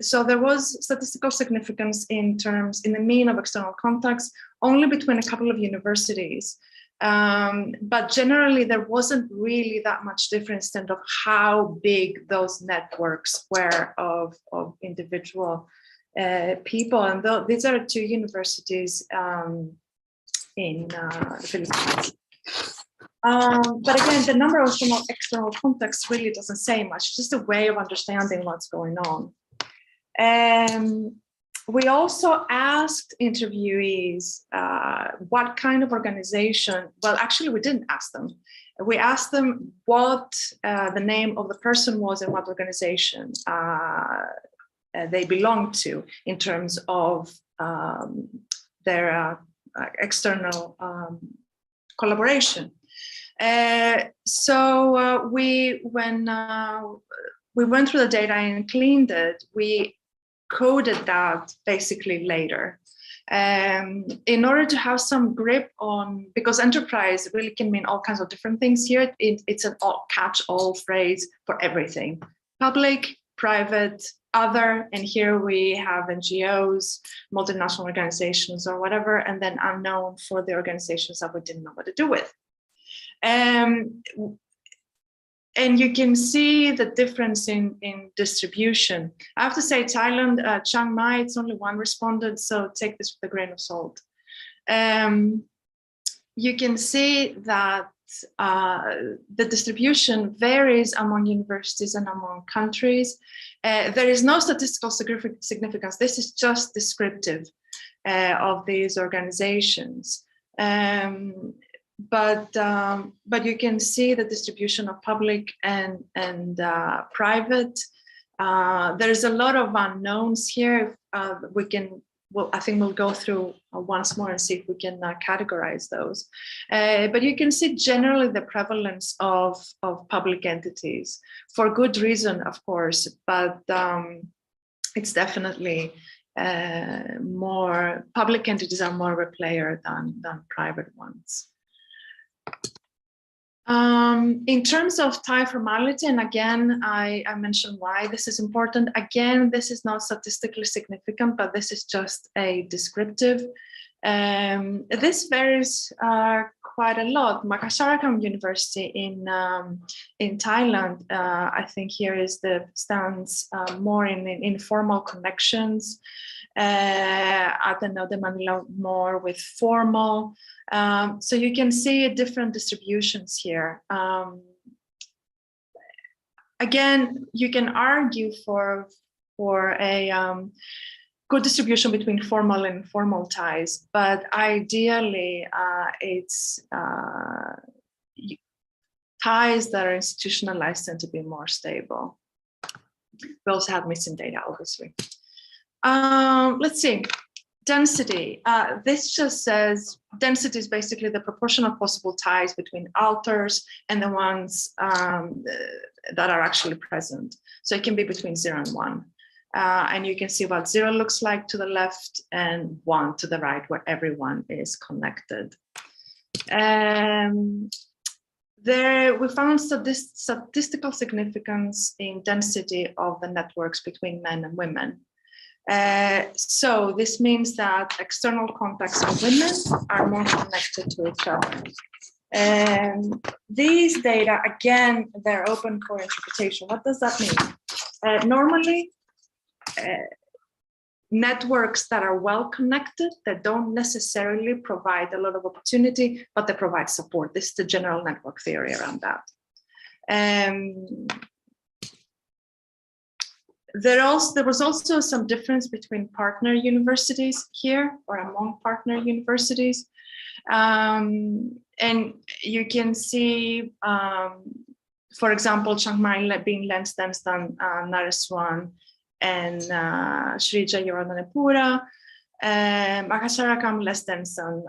So there was statistical significance in the mean of external contacts only between a couple of universities. But generally, there wasn't really that much difference in terms of how big those networks were of individual people. And these are two universities in the Philippines. But again, the number of external contacts really doesn't say much, just a way of understanding what's going on. We also asked interviewees what kind of organization, well, actually we didn't ask them. We asked them what the name of the person was and what organization they belonged to in terms of their external collaboration. So when we went through the data and cleaned it, we coded that basically later. In order to have some grip on, because enterprise really can mean all kinds of different things here. It's an catch-all phrase for everything. Public, private, other, and here we have NGOs, multinational organizations or whatever, and then unknown for the organizations that we didn't know what to do with. And you can see the difference in distribution. I have to say Thailand, Chiang Mai, it's only one respondent, so take this with a grain of salt. You can see that the distribution varies among universities and among countries. There is no statistical significance. This is just descriptive of these organizations. But you can see the distribution of public and private. There's a lot of unknowns here. We can I think we'll go through once more and see if we can categorize those. But you can see generally the prevalence of public entities for good reason, of course, but it's definitely more, public entities are more of a player than private ones. In terms of tie formality, and again, I mentioned why this is important. Again, this is not statistically significant, but this is just a descriptive. This varies quite a lot. Makassar University in Thailand, I think here is stands more in informal connections. Ateneo de Manila more with formal. So you can see different distributions here. Again, you can argue for a good distribution between formal and informal ties, but ideally it's ties that are institutionalized tend to be more stable. We also have missing data, obviously. Let's see, density. This just says density is basically the proportion of possible ties between alters and the ones that are actually present. So it can be between 0 and 1. And you can see what 0 looks like to the left and 1 to the right, where everyone is connected. We found statistical significance in density of the networks between men and women. So this means that external contacts of women are more connected to each other. And these data, again, they're open for interpretation. What does that mean? Normally, networks that are well connected, that don't necessarily provide a lot of opportunity, but they provide support. This is the general network theory around that. There was also some difference between partner universities here, or among partner universities. And you can see, for example, Chiang Mai being Lensdanstan, Nareswan, and Sri Jayawardenepura, Makasarakam Lensdanstan,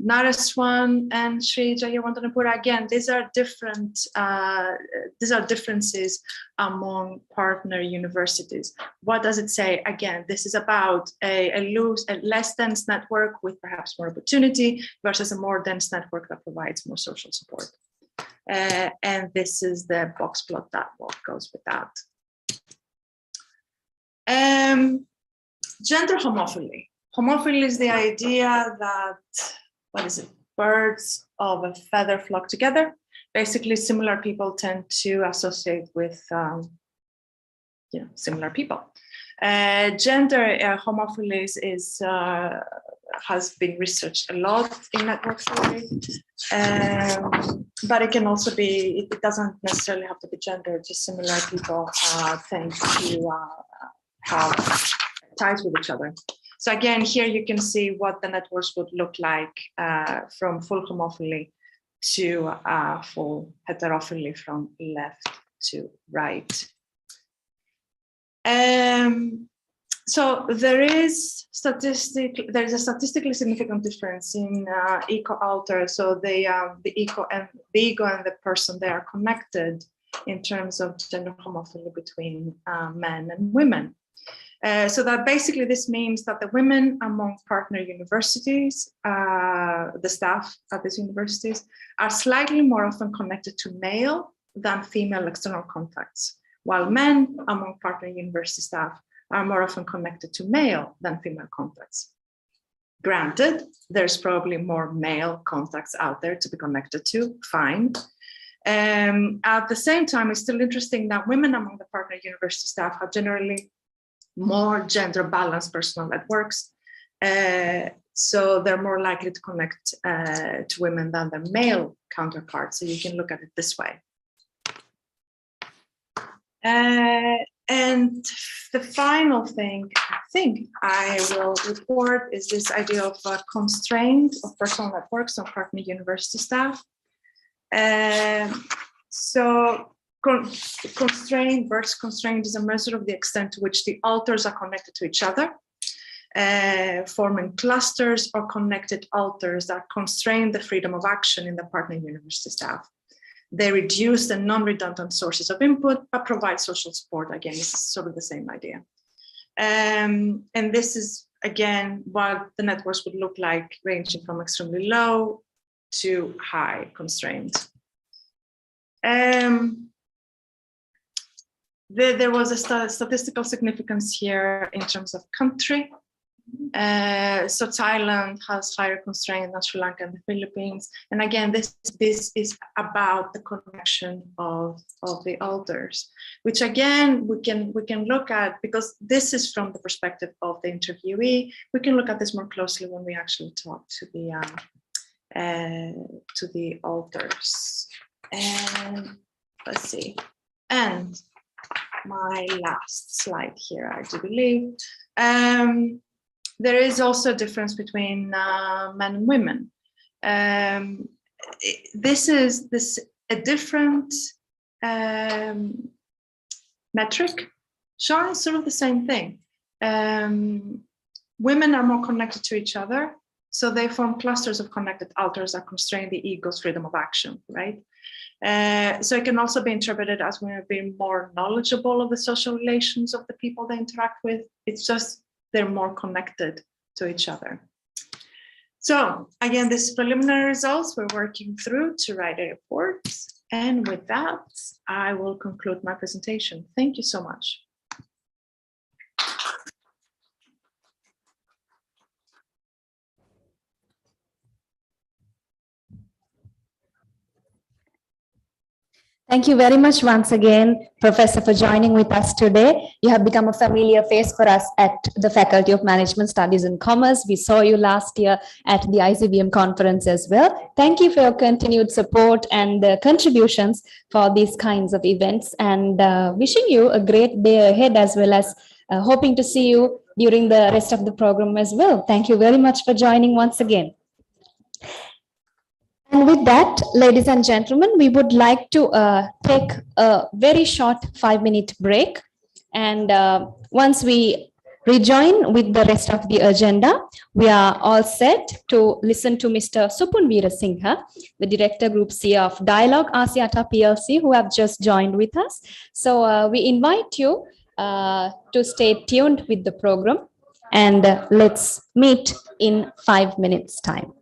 Nareswan, and Sri Jayawardenepura. Again, these are different. These are differences among partner universities. What does it say? Again, this is about a less dense network with perhaps more opportunity versus a more dense network that provides more social support. And this is the box plot that goes with that. Gender homophily. Homophily is the idea that, what is it? Birds of a feather flock together. Basically, similar people tend to associate with similar people. Gender homophily has been researched a lot in network theory, but it can also be, it doesn't necessarily have to be gender, just similar people tend to have ties with each other. So again, here you can see what the networks would look like from full homophily to full heterophily from left to right. So there is a statistically significant difference in eco-alter. So the ego and the person, they are connected in terms of gender homophily between men and women. So that basically this means that the women among partner universities, the staff at these universities, are slightly more often connected to male than female external contacts, while men among partner university staff are more often connected to male than female contacts. Granted, there's probably more male contacts out there to be connected to, fine. At the same time, it's still interesting that women among the partner university staff have generally more gender balanced personal networks. So they're more likely to connect to women than their male counterparts. So you can look at it this way. And the final thing I think I will report is this idea of constraint of personal networks on partner university staff. So constraint versus constraint is a measure of the extent to which the alters are connected to each other. forming clusters or connected altars that constrain the freedom of action in the partner university staff. They reduce the non-redundant sources of input, but provide social support. Again, it's sort of the same idea. And this is, again, what the networks would look like, ranging from extremely low to high constraint. There was a statistical significance here in terms of country. So Thailand has higher constraint than Sri Lanka and the Philippines. And again, this is about the connection of the altars, which again, we can look at, because this is from the perspective of the interviewee. We can look at this more closely when we actually talk to the altars. And let's see. And my last slide here, I do believe. There is also a difference between men and women. This is a different metric showing sort of the same thing. Women are more connected to each other, so they form clusters of connected altars that constrain the ego's freedom of action, right? So it can also be interpreted as women being more knowledgeable of the social relations of the people they interact with. It's just they're more connected to each other. So again, this is preliminary results we're working through to write a report. And with that, I will conclude my presentation. Thank you so much. Thank you very much once again, Professor, for joining with us today. You have become a familiar face for us at the Faculty of Management Studies and Commerce. We saw you last year at the ICBM conference as well. Thank you for your continued support and contributions for these kinds of events, and wishing you a great day ahead, as well as hoping to see you during the rest of the program as well. Thank you very much for joining once again. And with that, ladies and gentlemen, we would like to take a very short 5-minute break. And once we rejoin with the rest of the agenda, we are all set to listen to Mr. Supun Veerasinghe, the Director Group CEO of Dialogue Asiata PLC, who have just joined with us. So we invite you to stay tuned with the program, and let's meet in 5 minutes' time.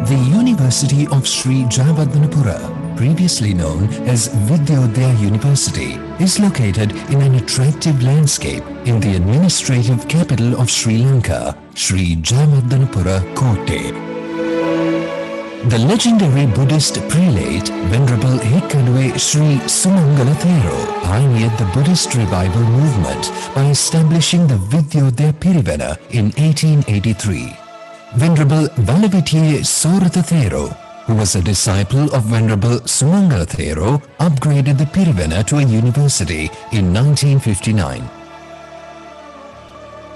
The University of Sri Jayawardhanapura, previously known as Vidyodaya University, is located in an attractive landscape in the administrative capital of Sri Lanka, Sri Jayawardhanapura Kotte. The legendary Buddhist prelate, Venerable Hekkaluwe Sri Sumangala Thero, pioneered the Buddhist revival movement by establishing the Vidyodaya Pirivena in 1883. Venerable Valavitiye Soratha Thero, who was a disciple of Venerable Sumangala Thero, upgraded the Pirivena to a university in 1959.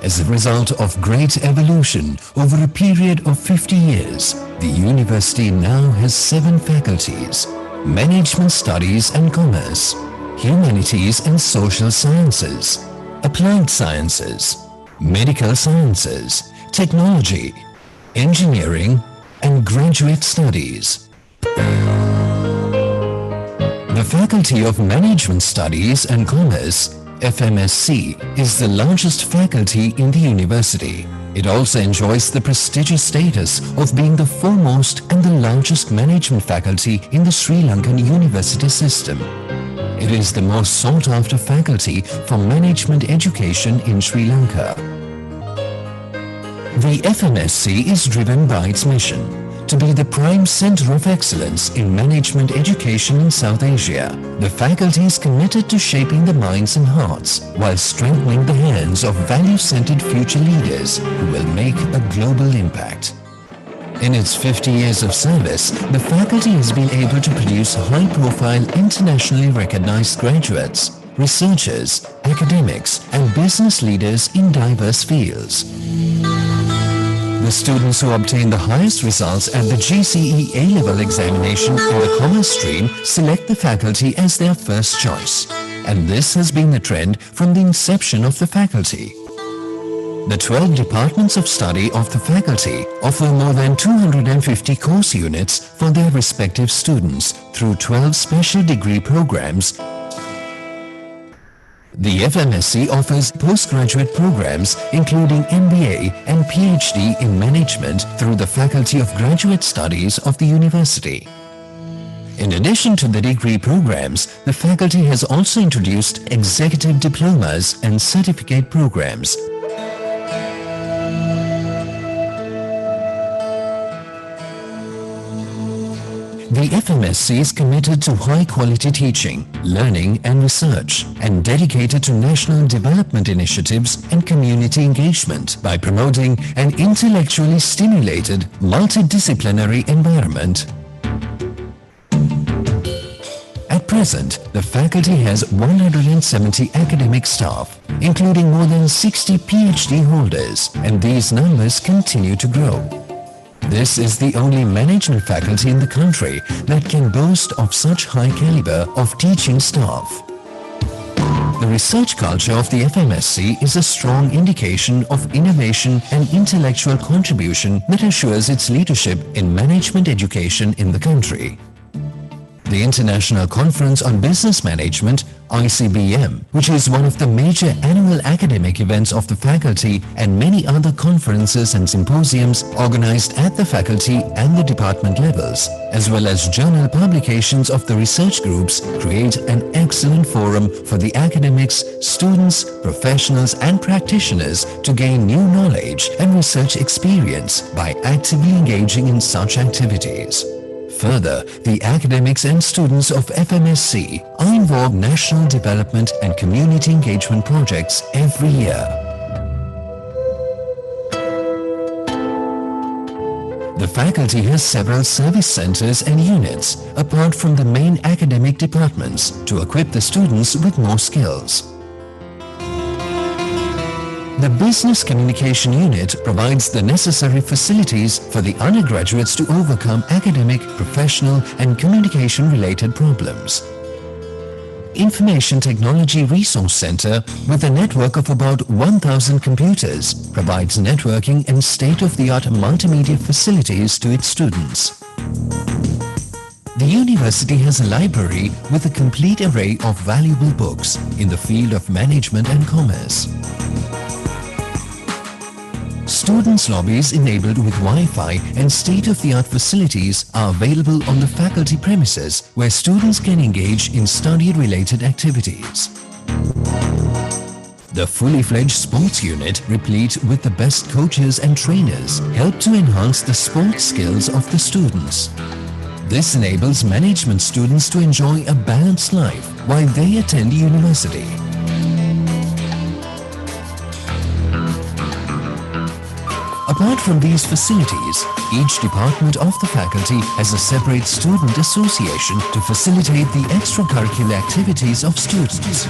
As a result of great evolution over a period of 50 years, the university now has 7 faculties: Management Studies and Commerce, Humanities and Social Sciences, Applied Sciences, Medical Sciences, Technology, Engineering, and Graduate Studies. The Faculty of Management Studies and Commerce, FMSC, is the largest faculty in the university. It also enjoys the prestigious status of being the foremost and the largest management faculty in the Sri Lankan university system. It is the most sought-after faculty for management education in Sri Lanka. The FMSC is driven by its mission to be the prime center of excellence in management education in South Asia. The faculty is committed to shaping the minds and hearts while strengthening the hands of value-centered future leaders who will make a global impact. In its 50 years of service, the faculty has been able to produce high-profile, internationally recognized graduates, researchers, academics, and business leaders in diverse fields. The students who obtain the highest results at the GCE A-level examination in the commerce stream select the faculty as their first choice. And this has been the trend from the inception of the faculty. The 12 departments of study of the faculty offer more than 250 course units for their respective students through 12 special degree programs. The FMSC offers postgraduate programs including MBA and PhD in management through the Faculty of Graduate Studies of the university. In addition to the degree programs, the faculty has also introduced executive diplomas and certificate programs. The FMSC is committed to high-quality teaching, learning and research, and dedicated to national development initiatives and community engagement by promoting an intellectually stimulated, multidisciplinary environment. At present, the faculty has 170 academic staff, including more than 60 PhD holders, and these numbers continue to grow. This is the only management faculty in the country that can boast of such high caliber of teaching staff. The research culture of the FMSC is a strong indication of innovation and intellectual contribution that assures its leadership in management education in the country. The International Conference on Business Management, ICBM, which is one of the major annual academic events of the faculty, and many other conferences and symposiums organized at the faculty and the department levels, as well as journal publications of the research groups, create an excellent forum for the academics, students, professionals and practitioners to gain new knowledge and research experience by actively engaging in such activities. Further, the academics and students of FMSC are involved in national development and community engagement projects every year. The faculty has several service centers and units, apart from the main academic departments, to equip the students with more skills. The Business Communication Unit provides the necessary facilities for the undergraduates to overcome academic, professional and communication-related problems. Information Technology Resource Center, with a network of about 1,000 computers, provides networking and state-of-the-art multimedia facilities to its students. The university has a library with a complete array of valuable books in the field of management and commerce. Students' lobbies enabled with Wi-Fi and state-of-the-art facilities are available on the faculty premises where students can engage in study-related activities. The fully fledged sports unit, replete with the best coaches and trainers, help to enhance the sports skills of the students. This enables management students to enjoy a balanced life while they attend university. Apart from these facilities, each department of the faculty has a separate student association to facilitate the extracurricular activities of students.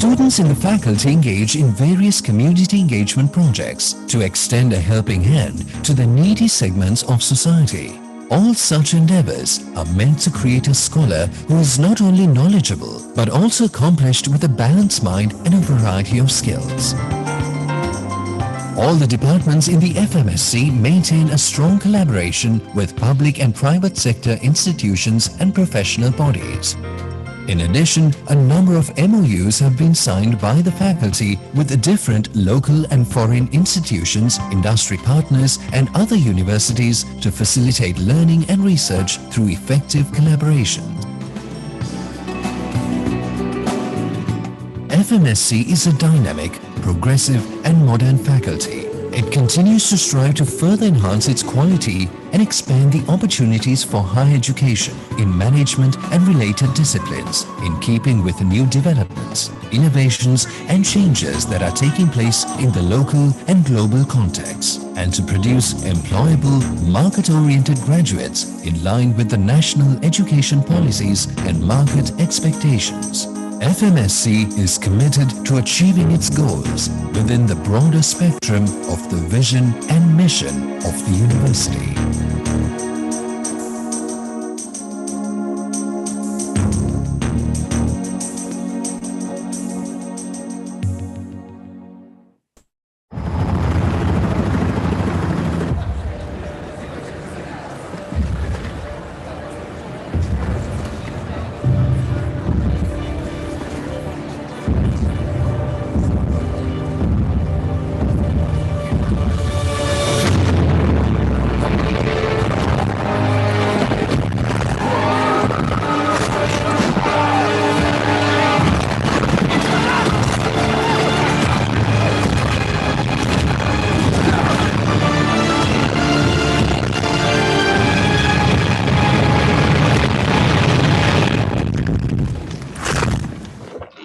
Students in the faculty engage in various community engagement projects to extend a helping hand to the needy segments of society. All such endeavors are meant to create a scholar who is not only knowledgeable but also accomplished with a balanced mind and a variety of skills. All the departments in the FMSC maintain a strong collaboration with public and private sector institutions and professional bodies. In addition, a number of MOUs have been signed by the faculty with different local and foreign institutions, industry partners, and other universities to facilitate learning and research through effective collaboration. FMSC is a dynamic, progressive, and modern faculty. It continues to strive to further enhance its quality and expand the opportunities for higher education in management and related disciplines, in keeping with new developments, innovations, and changes that are taking place in the local and global context, and to produce employable, market-oriented graduates in line with the national education policies and market expectations. FMSC is committed to achieving its goals within the broader spectrum of the vision and mission of the university.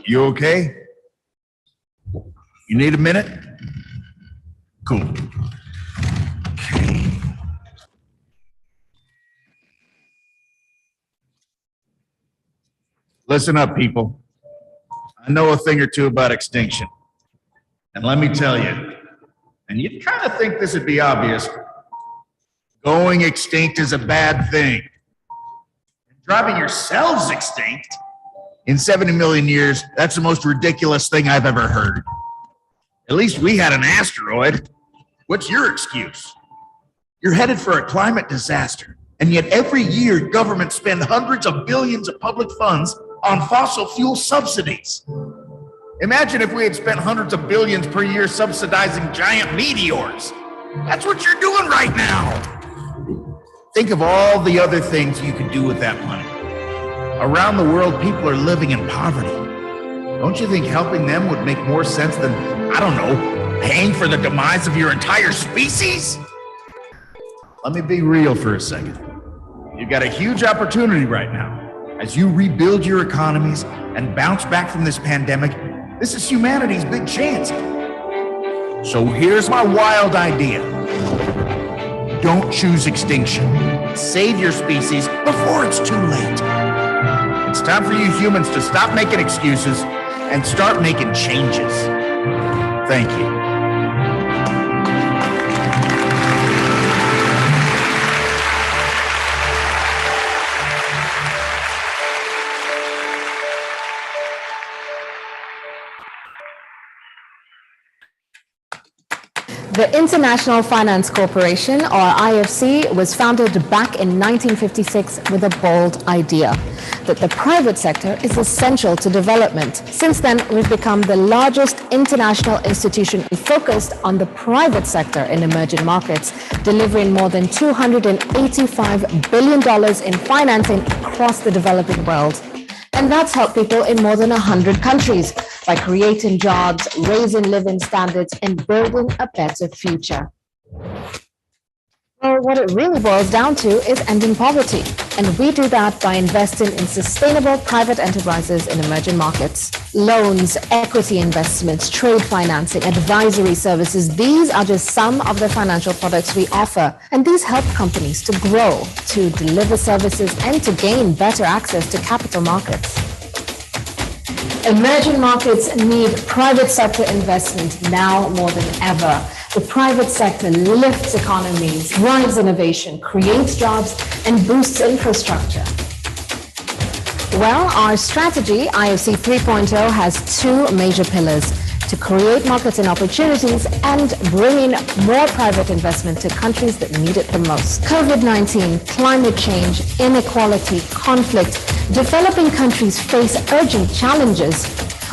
You okay? You need a minute? Cool. Okay. Listen up, people. I know a thing or two about extinction. And let me tell you, and you'd kind of think this would be obvious, going extinct is a bad thing. Driving yourselves extinct in 70 million years, that's the most ridiculous thing I've ever heard. At least we had an asteroid. What's your excuse? You're headed for a climate disaster, and yet every year governments spend hundreds of billions of public funds on fossil fuel subsidies. Imagine if we had spent hundreds of billions per year subsidizing giant meteors. That's what you're doing right now. Think of all the other things you could do with that money. Around the world, people are living in poverty. Don't you think helping them would make more sense than, I don't know, paying for the demise of your entire species? Let me be real for a second. You've got a huge opportunity right now. As you rebuild your economies and bounce back from this pandemic, this is humanity's big chance. So here's my wild idea. Don't choose extinction. Save your species before it's too late. It's time for you humans to stop making excuses and start making changes. Thank you. The International Finance Corporation, or IFC, was founded back in 1956 with a bold idea that the private sector is essential to development. Since then, we've become the largest international institution focused on the private sector in emerging markets, delivering more than $285 billion in financing across the developing world. And that's helped people in more than 100 countries by creating jobs, raising living standards, and building a better future. Well, what it really boils down to is ending poverty. And we do that by investing in sustainable private enterprises in emerging markets. Loans, equity investments, trade financing, advisory services, these are just some of the financial products we offer. And these help companies to grow, to deliver services, and to gain better access to capital markets. Emerging markets need private sector investment now more than ever. The private sector lifts economies, drives innovation, creates jobs, and boosts infrastructure. Well, our strategy, IFC 3.0, has two major pillars: to create markets and opportunities and bring in more private investment to countries that need it the most. COVID-19, climate change, inequality, conflict, developing countries face urgent challenges,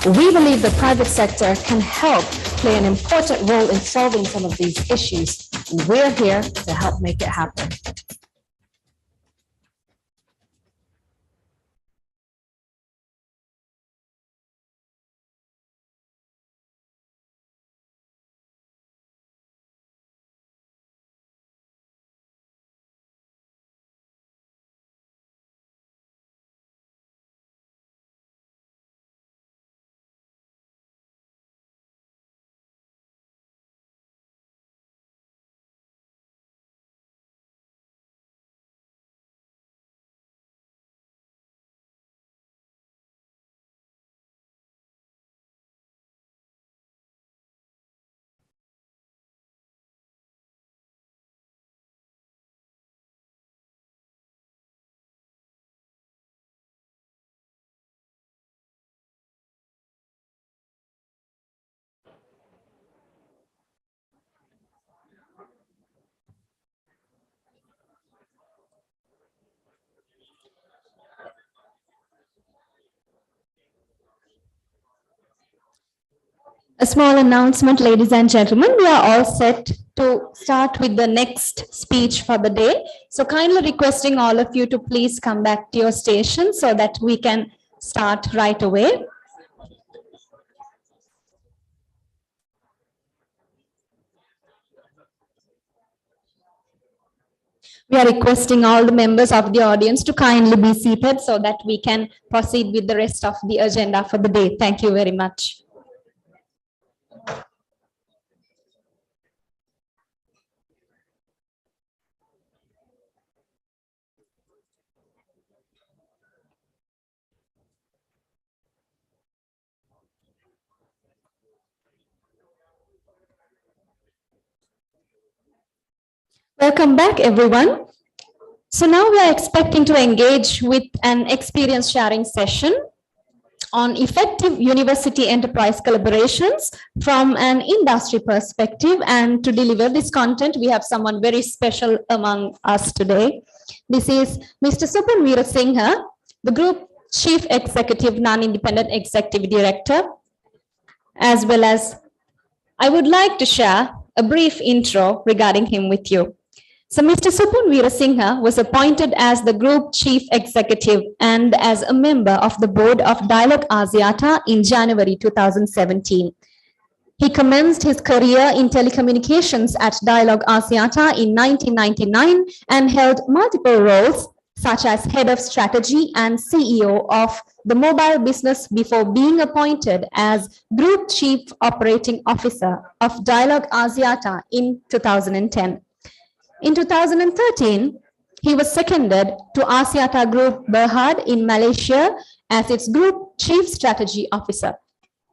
we believe the private sector can help play an important role in solving some of these issues. We're here to help make it happen. A small announcement, ladies and gentlemen, we are all set to start with the next speech for the day. So kindly requesting all of you to please come back to your station so that we can start right away. We are requesting all the members of the audience to kindly be seated so that we can proceed with the rest of the agenda for the day. Thank you very much. Welcome back, everyone. So now we are expecting to engage with an experience sharing session on effective university enterprise collaborations from an industry perspective. And to deliver this content, we have someone very special among us today. This is Mr. Supan Veerasinghe, the Group Chief Executive, Non-Independent Executive Director, as well as I would like to share a brief intro regarding him with you. So Mr. Supan Veerasinghe was appointed as the Group Chief Executive and as a member of the board of Dialog Axiata in January 2017. He commenced his career in telecommunications at Dialog Axiata in 1999 and held multiple roles such as Head of Strategy and CEO of the mobile business before being appointed as Group Chief Operating Officer of Dialog Axiata in 2010. In 2013, he was seconded to Axiata Group Berhad in Malaysia as its Group Chief Strategy Officer.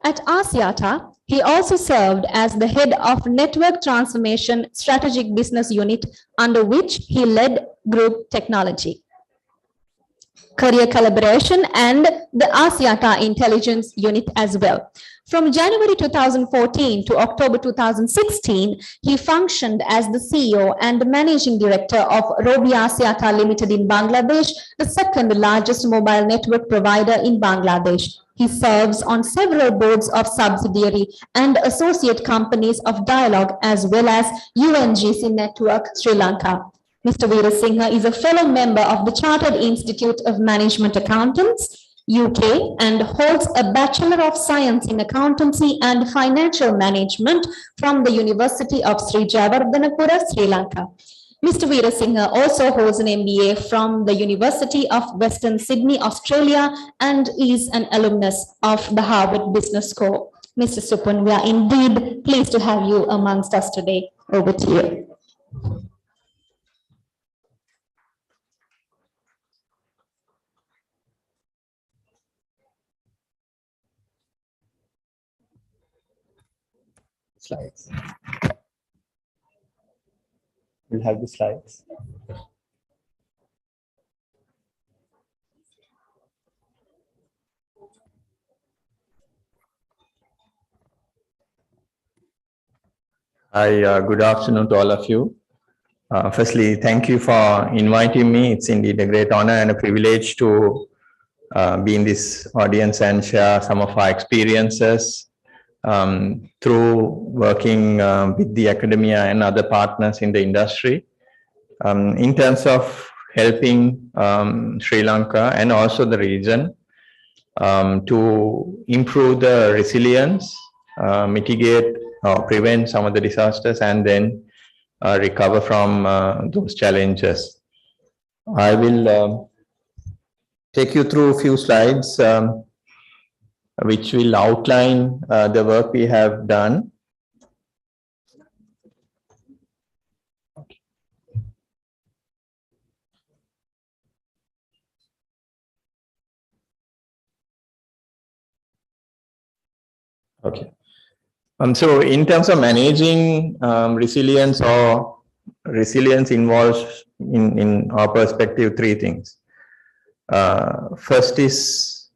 At Axiata, he also served as the head of Network Transformation Strategic Business Unit, under which he led Group Technology, Career Collaboration, and the Axiata Intelligence Unit as well. From January 2014 to October 2016, he functioned as the CEO and Managing Director of Robi Axiata Limited in Bangladesh, the second largest mobile network provider in Bangladesh. He serves on several boards of subsidiary and associate companies of Dialog as well as UNGC Network Sri Lanka. Mr. Veerasinghe is a fellow member of the Chartered Institute of Management Accountants, UK, and holds a Bachelor of Science in Accountancy and Financial Management from the University of Sri Jayawardhanapura, Sri Lanka. Mr. Veerasinghe also holds an MBA from the University of Western Sydney, Australia, and is an alumnus of the Harvard Business School. Mr. Supan, we are indeed pleased to have you amongst us today. Over to you. Slides. We'll have the slides. Hi, good afternoon to all of you. Firstly, thank you for inviting me. It's indeed a great honor and a privilege to be in this audience and share some of our experiences through working with the academia and other partners in the industry in terms of helping Sri Lanka and also the region to improve the resilience, mitigate or prevent some of the disasters, and then recover from those challenges. I will take you through a few slides which will outline the work we have done. Okay. So in terms of managing resilience involves, in our perspective, three things. First is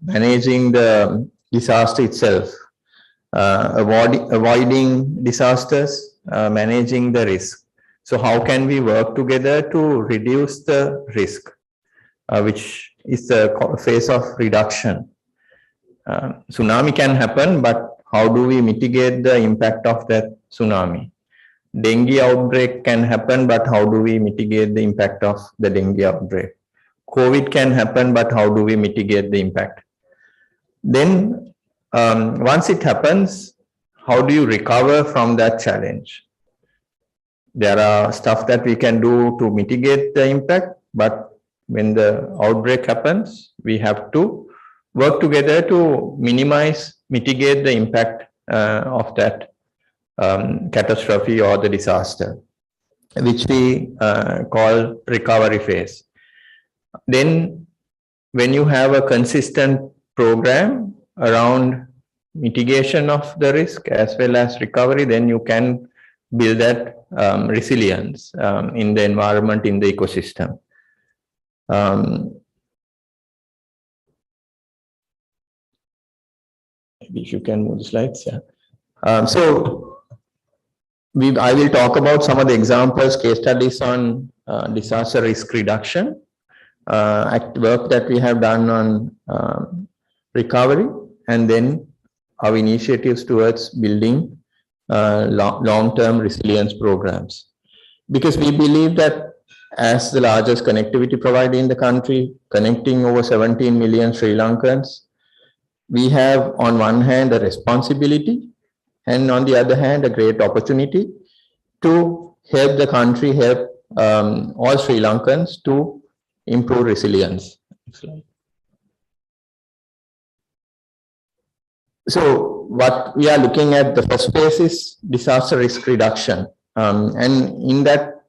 managing the disaster itself, avoiding disasters, managing the risk. So how can we work together to reduce the risk, which is the phase of reduction. Tsunami can happen, but how do we mitigate the impact of that tsunami? Dengue outbreak can happen, but how do we mitigate the impact of the dengue outbreak? COVID can happen, but how do we mitigate the impact? Then once it happens, how do you recover from that challenge? There are stuff that we can do to mitigate the impact, but when the outbreak happens, we have to work together to minimize, mitigate the impact of that catastrophe or the disaster, which we call recovery phase. Then when you have a consistent program around mitigation of the risk as well as recovery, then you can build that resilience in the environment, in the ecosystem. Maybe if you can move the slides, yeah. I will talk about some of the examples, case studies on disaster risk reduction, work that we have done on recovery, and then our initiatives towards building long-term resilience programs. Because we believe that as the largest connectivity provider in the country, connecting over 17 million Sri Lankans, we have on one hand a responsibility and on the other hand a great opportunity to help the country, help all Sri Lankans to improve resilience. So what we are looking at, the first phase is disaster risk reduction. And in that,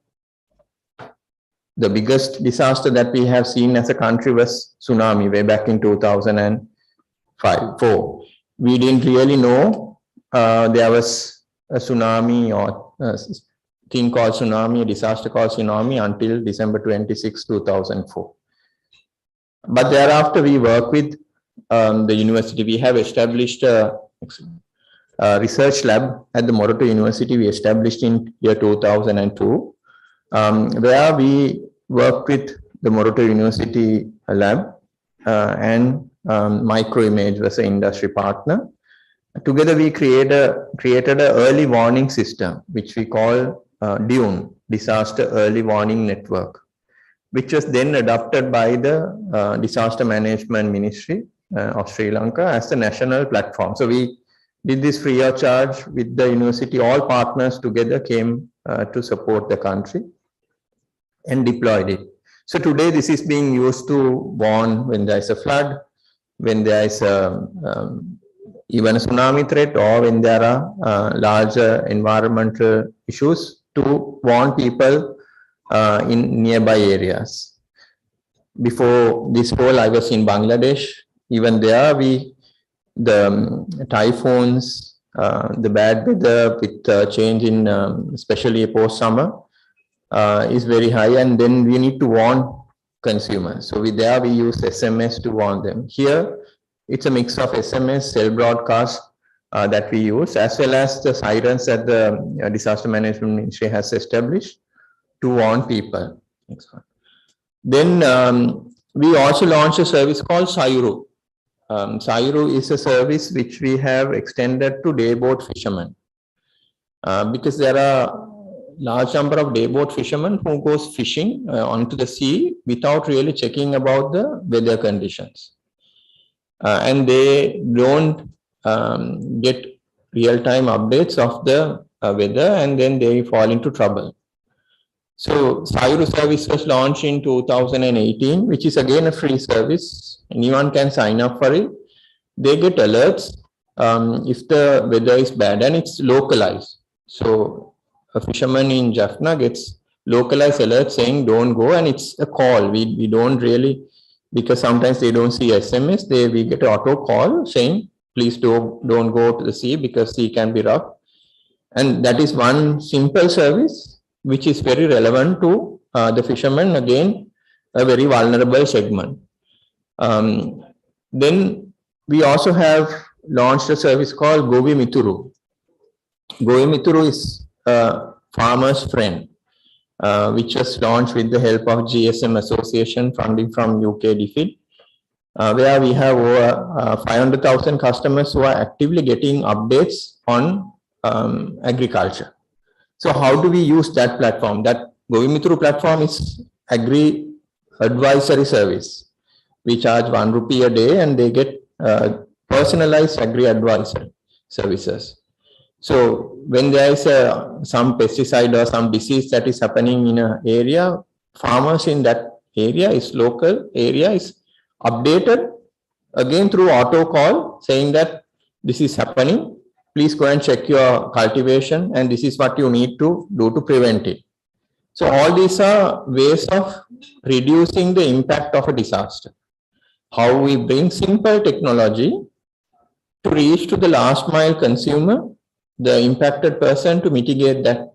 the biggest disaster that we have seen as a country was tsunami way back in 2004. We didn't really know there was a tsunami or a thing called tsunami, a disaster called tsunami until December 26, 2004. But thereafter we work with the university. We have established a research lab at the Moroto University. We established in year 2002, where we work with the Moroto University lab and Microimage was an industry partner. Together we created an early warning system, which we call DUNE, Disaster Early Warning Network, which was then adopted by the Disaster Management Ministry of Sri Lanka as the national platform. So we did this free of charge with the university. All partners together came to support the country and deployed it. So today this is being used to warn when there is a flood, when there is even a tsunami threat, or when there are larger environmental issues, to warn people in nearby areas. Before this fall, I was in Bangladesh. Even there, the typhoons, the bad weather with change in especially post-summer is very high, and then we need to warn consumers. So we use SMS to warn them. Here, it's a mix of SMS, cell broadcast that we use, as well as the sirens that the Disaster Management Ministry has established to warn people. Next one. Then We also launched a service called Sayuru. Sayuru is a service which we have extended to dayboat fishermen. Because there are large number of dayboat fishermen who goes fishing onto the sea without really checking about the weather conditions. And they don't get real-time updates of the weather, and then they fall into trouble. So Sayuru service was launched in 2018, which is again a free service. Anyone can sign up for it. They get alerts if the weather is bad, and it's localized. So a fisherman in Jaffna gets localized alerts saying don't go, and it's a call. We don't really, because sometimes they don't see SMS, we get an auto call saying please don't go to the sea because sea can be rough. And that is one simple service which is very relevant to the fishermen, again a very vulnerable segment. Then we also have launched a service called Govi Mituru. Govi Mituru is a farmer's friend, which was launched with the help of GSM Association, funding from UK DFID, where we have over 500,000 customers who are actively getting updates on agriculture. So how do we use that platform? That Govi Mituru platform is agri advisory service. We charge ₹1 a day, and they get personalized agri advisory services. So when there is some pesticide or some disease that is happening in an area, farmers in that area, local area, is updated again through auto call saying that this is happening. Please go and check your cultivation, and this is what you need to do to prevent it. So all these are ways of reducing the impact of a disaster. How we bring simple technology to reach to the last mile consumer, the impacted person, to mitigate that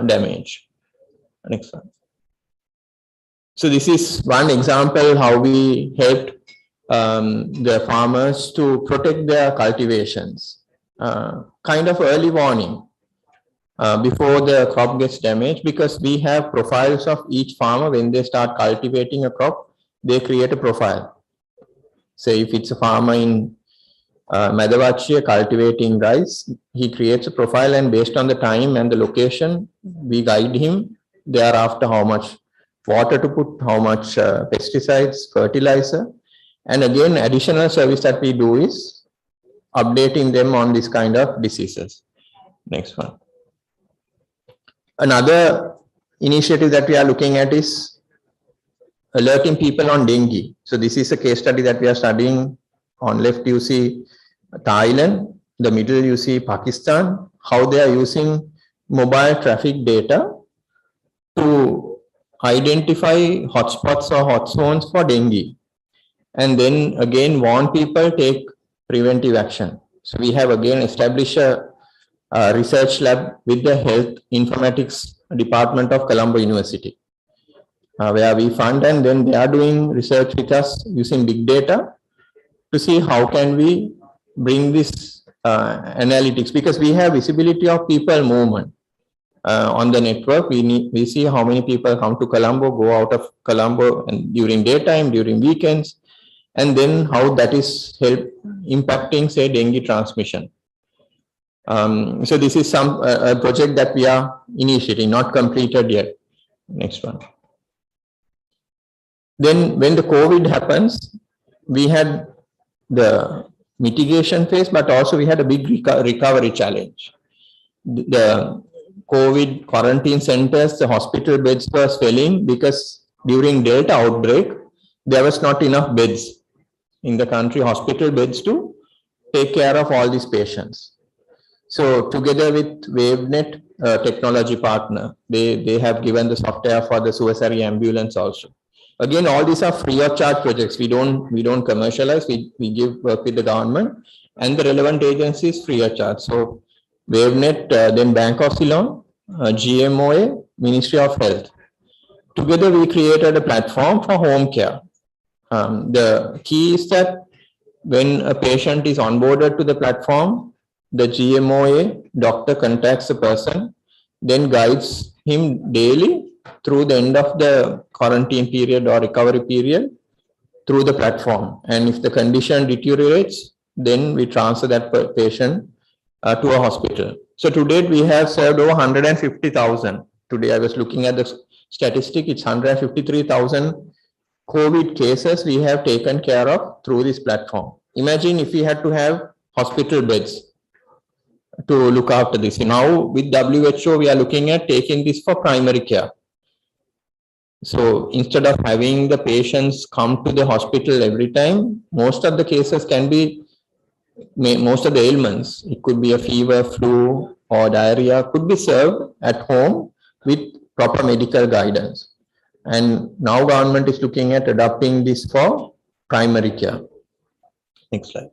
damage. Next one. So this is one example how we helped the farmers to protect their cultivations. Kind of early warning before the crop gets damaged, because we have profiles of each farmer. When they start cultivating a crop, they create a profile. Say if it's a farmer in Madavachi cultivating rice, he creates a profile, and based on the time and the location, we guide him thereafter how much water to put, how much pesticides, fertilizer. And again, additional service that we do is updating them on this kind of diseases. Next one. Another initiative that we are looking at is alerting people on dengue. So this is a case study that we are studying. On left you see Thailand, the middle you see Pakistan, how they are using mobile traffic data to identify hotspots or hot zones for dengue, and then again warn people, take preventive action. So we have again established a research lab with the Health Informatics Department of Colombo University, where we fund, and then they are doing research with us using big data to see how can we bring this analytics, because we have visibility of people movement on the network. We see how many people come to Colombo, go out of Colombo, and during daytime, during weekends, and then how that is impacting, say, dengue transmission. So this is a project that we are initiating, not completed yet. Next one. Then when the COVID happens, we had the mitigation phase, but also we had a big recovery challenge. The COVID quarantine centers, the hospital beds were swelling because during Delta outbreak, there was not enough beds in the country, hospital beds, to take care of all these patients. So together with WaveNet technology partner, they have given the software for the suicide ambulance also. Again, all these are free of charge projects. We don't commercialize. We give work with the government and the relevant agencies free of charge. So WaveNet, then Bank of Ceylon, GMOA, Ministry of Health. Together we created a platform for home care. The key is that when a patient is onboarded to the platform, the GMOA doctor contacts the person, then guides him daily through the end of the quarantine period or recovery period through the platform. And if the condition deteriorates, then we transfer that patient to a hospital. So to date, we have served over 150,000. Today, I was looking at the statistic, it's 153,000 COVID cases we have taken care of through this platform. Imagine if we had to have hospital beds to look after this. Now with WHO, we are looking at taking this for primary care. So instead of having the patients come to the hospital every time, most of the cases can be, most of the ailments, it could be a fever, flu, or diarrhea, could be served at home with proper medical guidance. And now government is looking at adopting this for primary care. Next slide.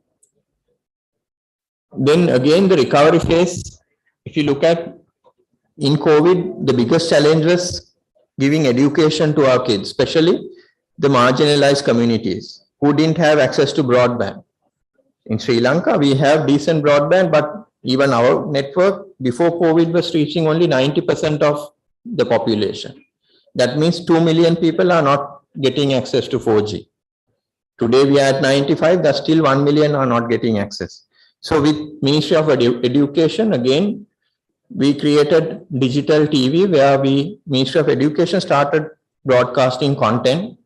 Then again, the recovery phase, if you look at in COVID, the biggest challenge was giving education to our kids, especially the marginalized communities who didn't have access to broadband. In Sri Lanka, we have decent broadband, but even our network before COVID was reaching only 90% of the population. That means 2 million people are not getting access to 4G. Today we are at 95, that's still 1 million are not getting access. So with Ministry of Education, again, we created digital TV where Ministry of Education started broadcasting content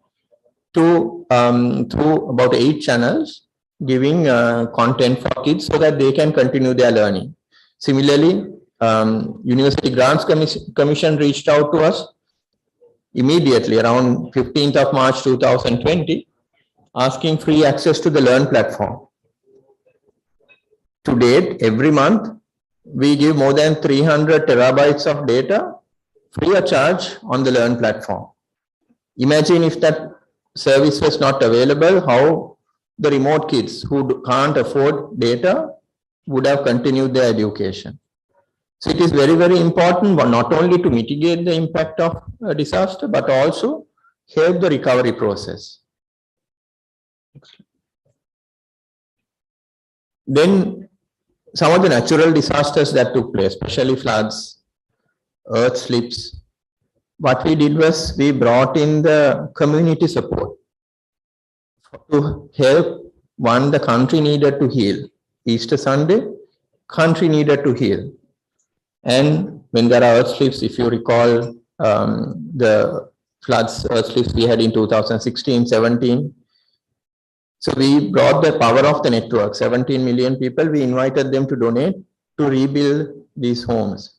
to through about 8 channels, giving content for kids so that they can continue their learning. Similarly, University Grants Commission reached out to us immediately around 15th of March 2020, asking free access to the Learn platform. To date, every month, we give more than 300 terabytes of data free of charge on the Learn platform. Imagine if that service was not available, how the remote kids who can't afford data would have continued their education. So it is very, very important not only to mitigate the impact of a disaster, but also help the recovery process. Then some of the natural disasters that took place, especially floods, earth slips. What we did was we brought in the community support to help. One, the country needed to heal. Easter Sunday, country needed to heal. And when there are earth slips, if you recall the floods, earth slips we had in 2016, 17. So we brought the power of the network, 17 million people, we invited them to donate to rebuild these homes.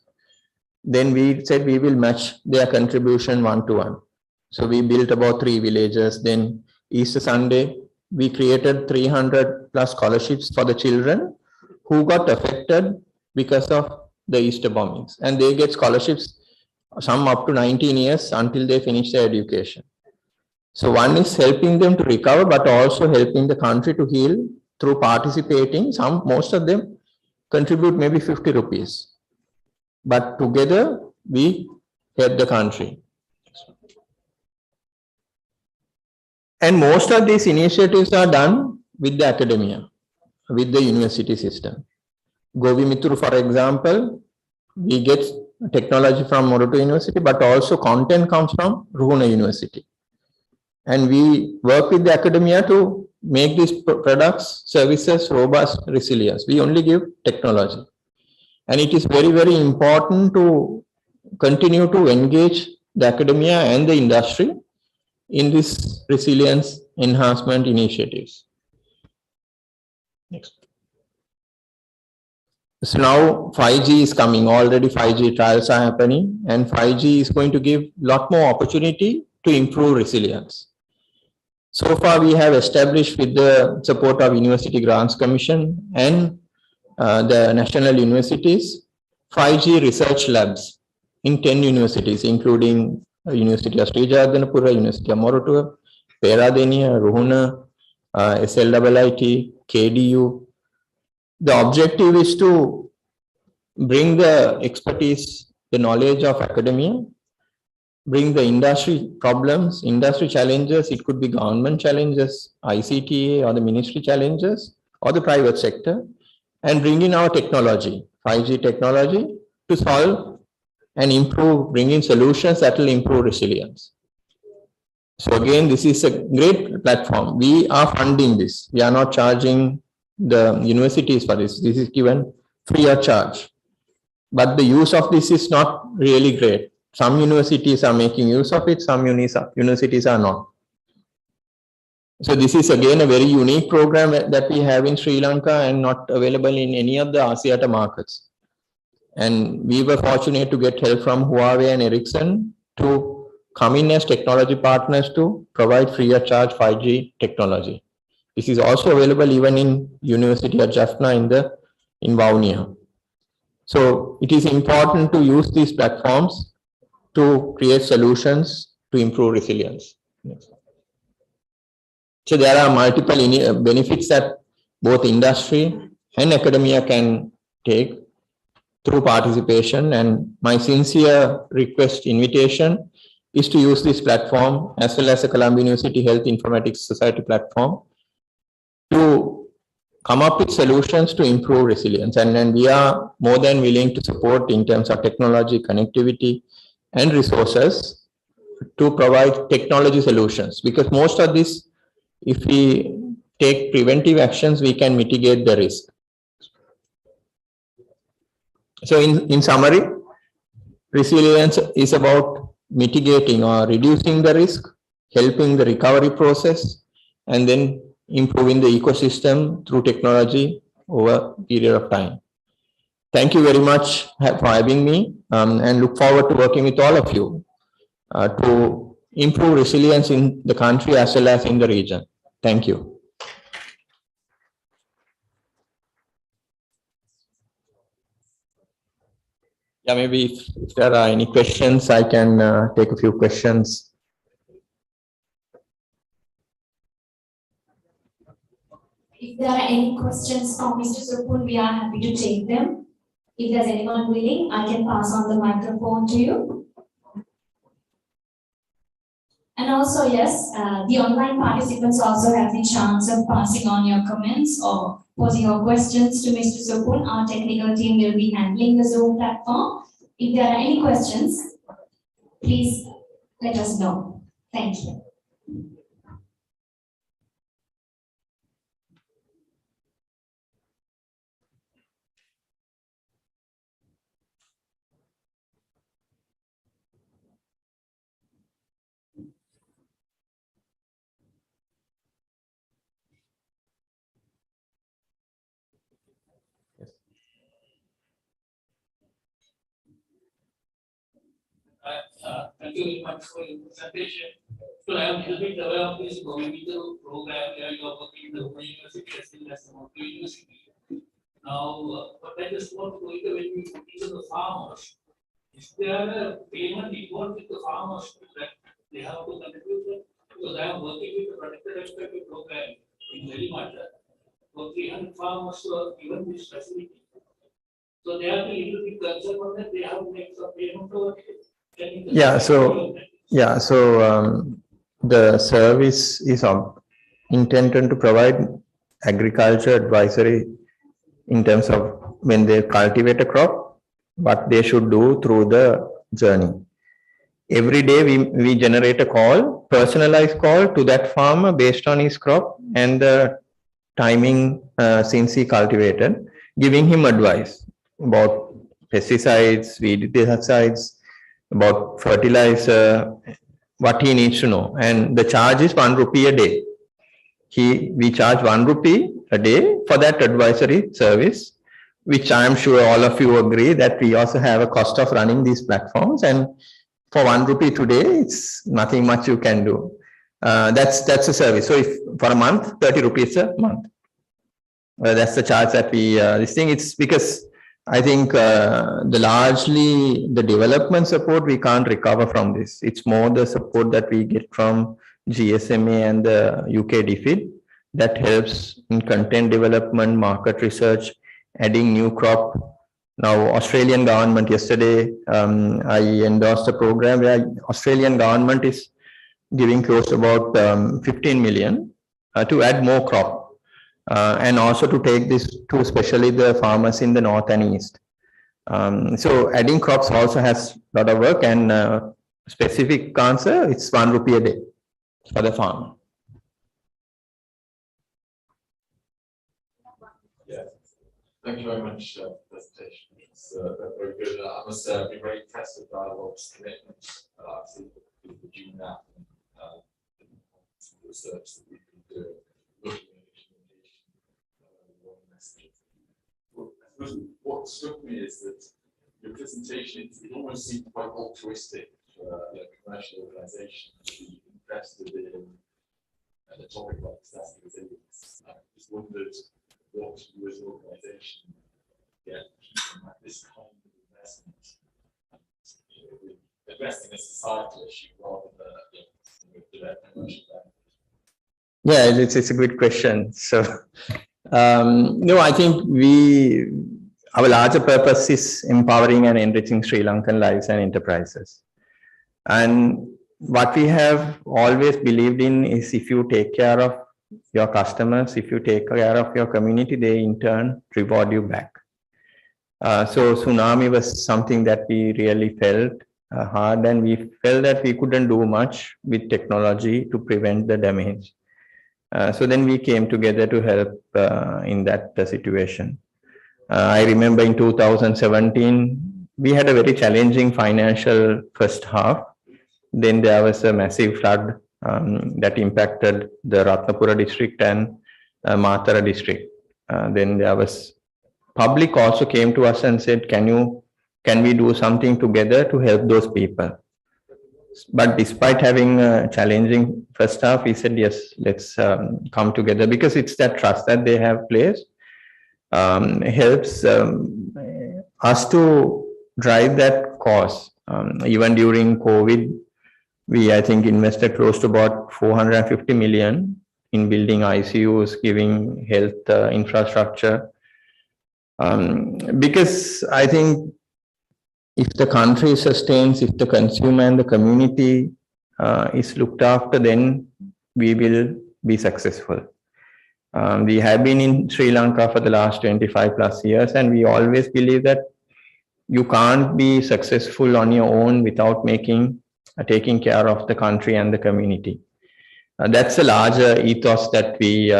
Then we said we will match their contribution 1-to-1. So we built about 3 villages. Then Easter Sunday, we created 300 plus scholarships for the children who got affected because of the Easter bombings. And they get scholarships, some up to 19 years until they finish their education. So one is helping them to recover, but also helping the country to heal through participating. Most of them contribute maybe 50 rupees. But together we help the country. And most of these initiatives are done with the academia, with the university system. Govi Mitru, for example, we get technology from Moroto University, but also content comes from Ruhuna University. And we work with the academia to make these products, services, robust, resilience. We only give technology. And it is very, very important to continue to engage the academia and the industry in this resilience enhancement initiatives. Next. So now 5G is coming, already 5G trials are happening, and 5G is going to give a lot more opportunity to improve resilience. So far we have established with the support of University Grants Commission and the national universities, 5G research labs in 10 universities, including University of Sri Jagadhanapura, University of Moratuwa, Peradeniya, Ruhuna, SLIIT, KDU. The objective is to bring the expertise, the knowledge of academia, bring the industry problems, industry challenges. It could be government challenges, ICTA or the ministry challenges or the private sector, and bring in our technology, 5G technology, to solve and improve, bring in solutions that will improve resilience. So again, this is a great platform. We are funding this. We are not charging the universities for this. This is given free of charge. But the use of this is not really great. Some universities are making use of it, some universities are not. So this is again a very unique program that we have in Sri Lanka and not available in any of the ASEAN markets. And we were fortunate to get help from Huawei and Ericsson to come in as technology partners to provide free of charge 5G technology. This is also available even in University of Jaffna in Vavuniya. So it is important to use these platforms to create solutions to improve resilience. So there are multiple benefits that both industry and academia can take through participation, and my sincere request, invitation is to use this platform as well as the Colombo University Health Informatics Society platform to come up with solutions to improve resilience. And then we are more than willing to support in terms of technology, connectivity, and resources to provide technology solutions, because most of this, if we take preventive actions, we can mitigate the risk. So in summary, resilience is about mitigating or reducing the risk, helping the recovery process, and then improving the ecosystem through technology over a period of time. Thank you very much for having me, and look forward to working with all of you to improve resilience in the country as well as in the region. Thank you. Yeah, maybe if there are any questions, I can take a few questions. If there are any questions from Mr. Supun, we are happy to take them. If there's anyone willing, I can pass on the microphone to you. And also, yes, the online participants also have the chance of passing on your comments or posing your questions to Mr. Supun. Our technical team will be handling the Zoom platform. If there are any questions, please let us know. Thank you. Thank you very much for your presentation. So I am a little bit aware of this governmental program where you are working in the Open University as well as the Mountain University. Now, but I just want to know when we look into the farmers, is there a payment involved with the farmers that they have to contribute? Because I am working with the protected expected program in Velimata. For 300 farmers who are given this facility. So they have to be a little bit concerned on that they have to make some payment over it. Yeah, so the service is intended to provide agriculture advisory in terms of when they cultivate a crop, what they should do through the journey. Every day we generate a call, personalized call to that farmer based on his crop and the timing since he cultivated, giving him advice about pesticides, weedicides, about fertilizer, what he needs to know. And the charge is ₹1 a day. We charge ₹1 a day for that advisory service, which I am sure all of you agree that we also have a cost of running these platforms. And for ₹1 today, it's nothing much you can do. That's a service. So if for a month, ₹30 a month. That's the charge that we, this thing, it's because I think largely the development support, we can't recover from this. It's more the support that we get from GSMA and the UK DFID that helps in content development, market research, adding new crop. Now, Australian government, yesterday, I endorsed a program where Australian government is giving close to about 15 million to add more crop. And also to take this to especially the farmers in the north and east. So adding crops also has a lot of work, and specific answer, it's ₹1 a day. for the farmer. Yeah, thank you very much for the presentation. It's very good. I must say I've been very impressed with Dialogue's commitment. I see the GNAP and the research that we've been doing, looking at communication, messages. I suppose what struck me is that your presentation, it almost seemed quite altruistic for a commercial organisation to be interested in a topic like disaster resilience. I just wondered what you as an organisation get from this kind of investment, addressing a societal issue rather than direct commercial benefit. Yeah, it's a good question. So, no, I think our larger purpose is empowering and enriching Sri Lankan lives and enterprises. And what we have always believed in is if you take care of your customers, if you take care of your community, they in turn reward you back. So tsunami was something that we really felt hard, and we felt that we couldn't do much with technology to prevent the damage. So then we came together to help in that situation. I remember in 2017, we had a very challenging financial first half. Then there was a massive flood that impacted the Ratnapura district and Matara district. Then there was public also came to us and said, can we do something together to help those people? But despite having a challenging first half, we said, yes, let's come together, because it's that trust that they have placed helps us to drive that cause. Even during COVID, we, I think, invested close to about 450 million in building ICUs, giving health infrastructure. Because I think if the country sustains, if the consumer and the community is looked after, then we will be successful. We have been in Sri Lanka for the last 25 plus years, and we always believe that you can't be successful on your own without taking care of the country and the community. That's a larger ethos that we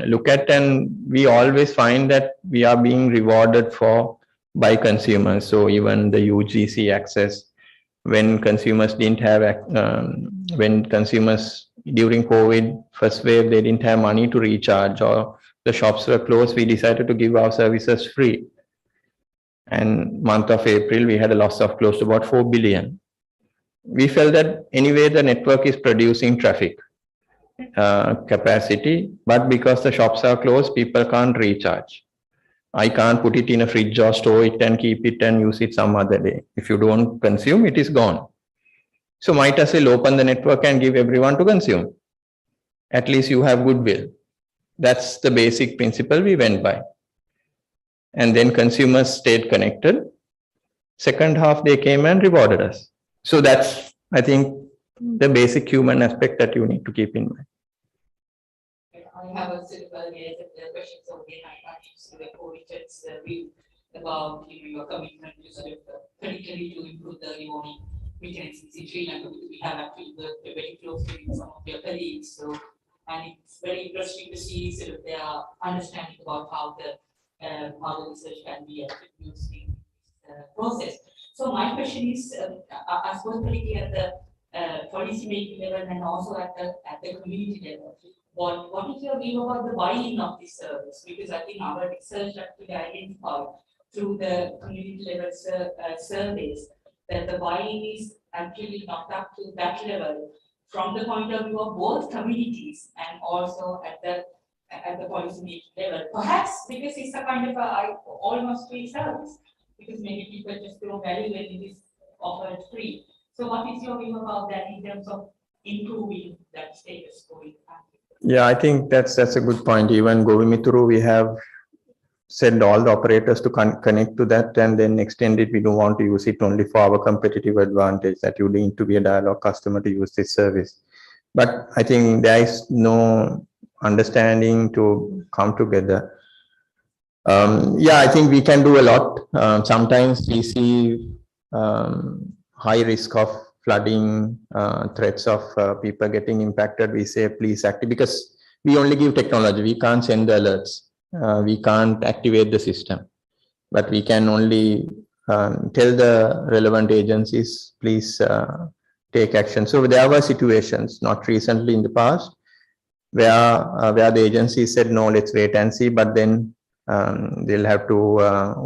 look at, and we always find that we are being rewarded by consumers. So even the UGC access, when consumers didn't have, when consumers during COVID first wave, they didn't have money to recharge or the shops were closed, we decided to give our services free. And month of April, we had a loss of close to about 4 billion. We felt that anyway, the network is producing traffic capacity, but because the shops are closed, people can't recharge. I can't put it in a fridge or store it and keep it and use it some other day. If you don't consume, it is gone. So might as well open the network and give everyone to consume. At least you have goodwill. That's the basic principle we went by. And then consumers stayed connected. Second half, they came and rewarded us. So that's, I think, the basic human aspect that you need to keep in mind. I have a sort of question. So again, I used to echo Richard's view about your commitment to sort of particularly to improve the economic mechanisms in Sri Lanka, because we have actually worked very closely with some of your colleagues. So, and it's very interesting to see sort of their understanding about how the research can be used in this process. So my question is, I suppose particularly at the policy making level and also at the community level, what is your view about the buy-in of this service? Because I think our research actually identified through the community level surveys that the buy-in is actually not up to that level from the point of view of both communities and also at the policy making level. Perhaps because it's a kind of almost free service, because many people just don't value when it is offered free. So what is your view about that in terms of improving that status going forward? Yeah, I think that's a good point. Even Govimituru, we have said all the operators to connect to that and then extend it. We don't want to use it only for our competitive advantage, that you need to be a Dialogue customer to use this service. But I think there is no understanding to come together. Yeah, I think we can do a lot. Sometimes we see high risk of flooding, threats of people getting impacted, we say please activate, because we only give technology. We can't send the alerts. We can't activate the system, but we can only tell the relevant agencies, please take action. So there were situations, not recently in the past, where the agency said, no, let's wait and see, but then they'll have to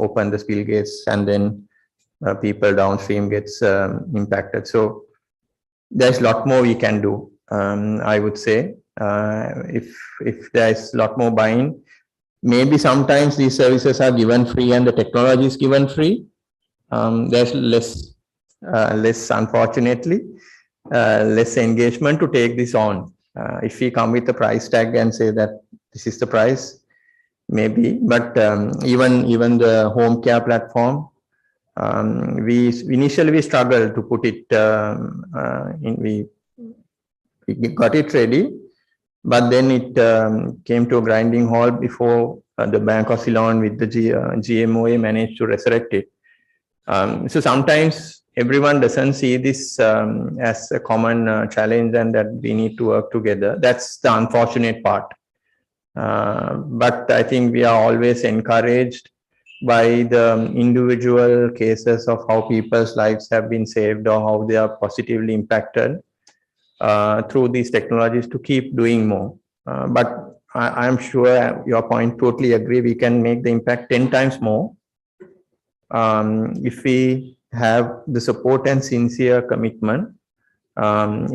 open the spill gates, and then people downstream gets impacted. So there's a lot more we can do. I would say if there's a lot more buying, maybe sometimes these services are given free and the technology is given free. There's less, unfortunately, less engagement to take this on. If we come with a price tag and say that this is the price, maybe, but even the home care platform, we struggled to put it we got it ready, but then it came to a grinding halt before the Bank of Ceylon with the GMOA managed to resurrect it. So sometimes everyone doesn't see this as a common challenge, and that we need to work together. That's the unfortunate part. But I think we are always encouraged by the individual cases of how people's lives have been saved or how they are positively impacted through these technologies, to keep doing more. But I'm sure your point, totally agree, we can make the impact 10 times more if we have the support and sincere commitment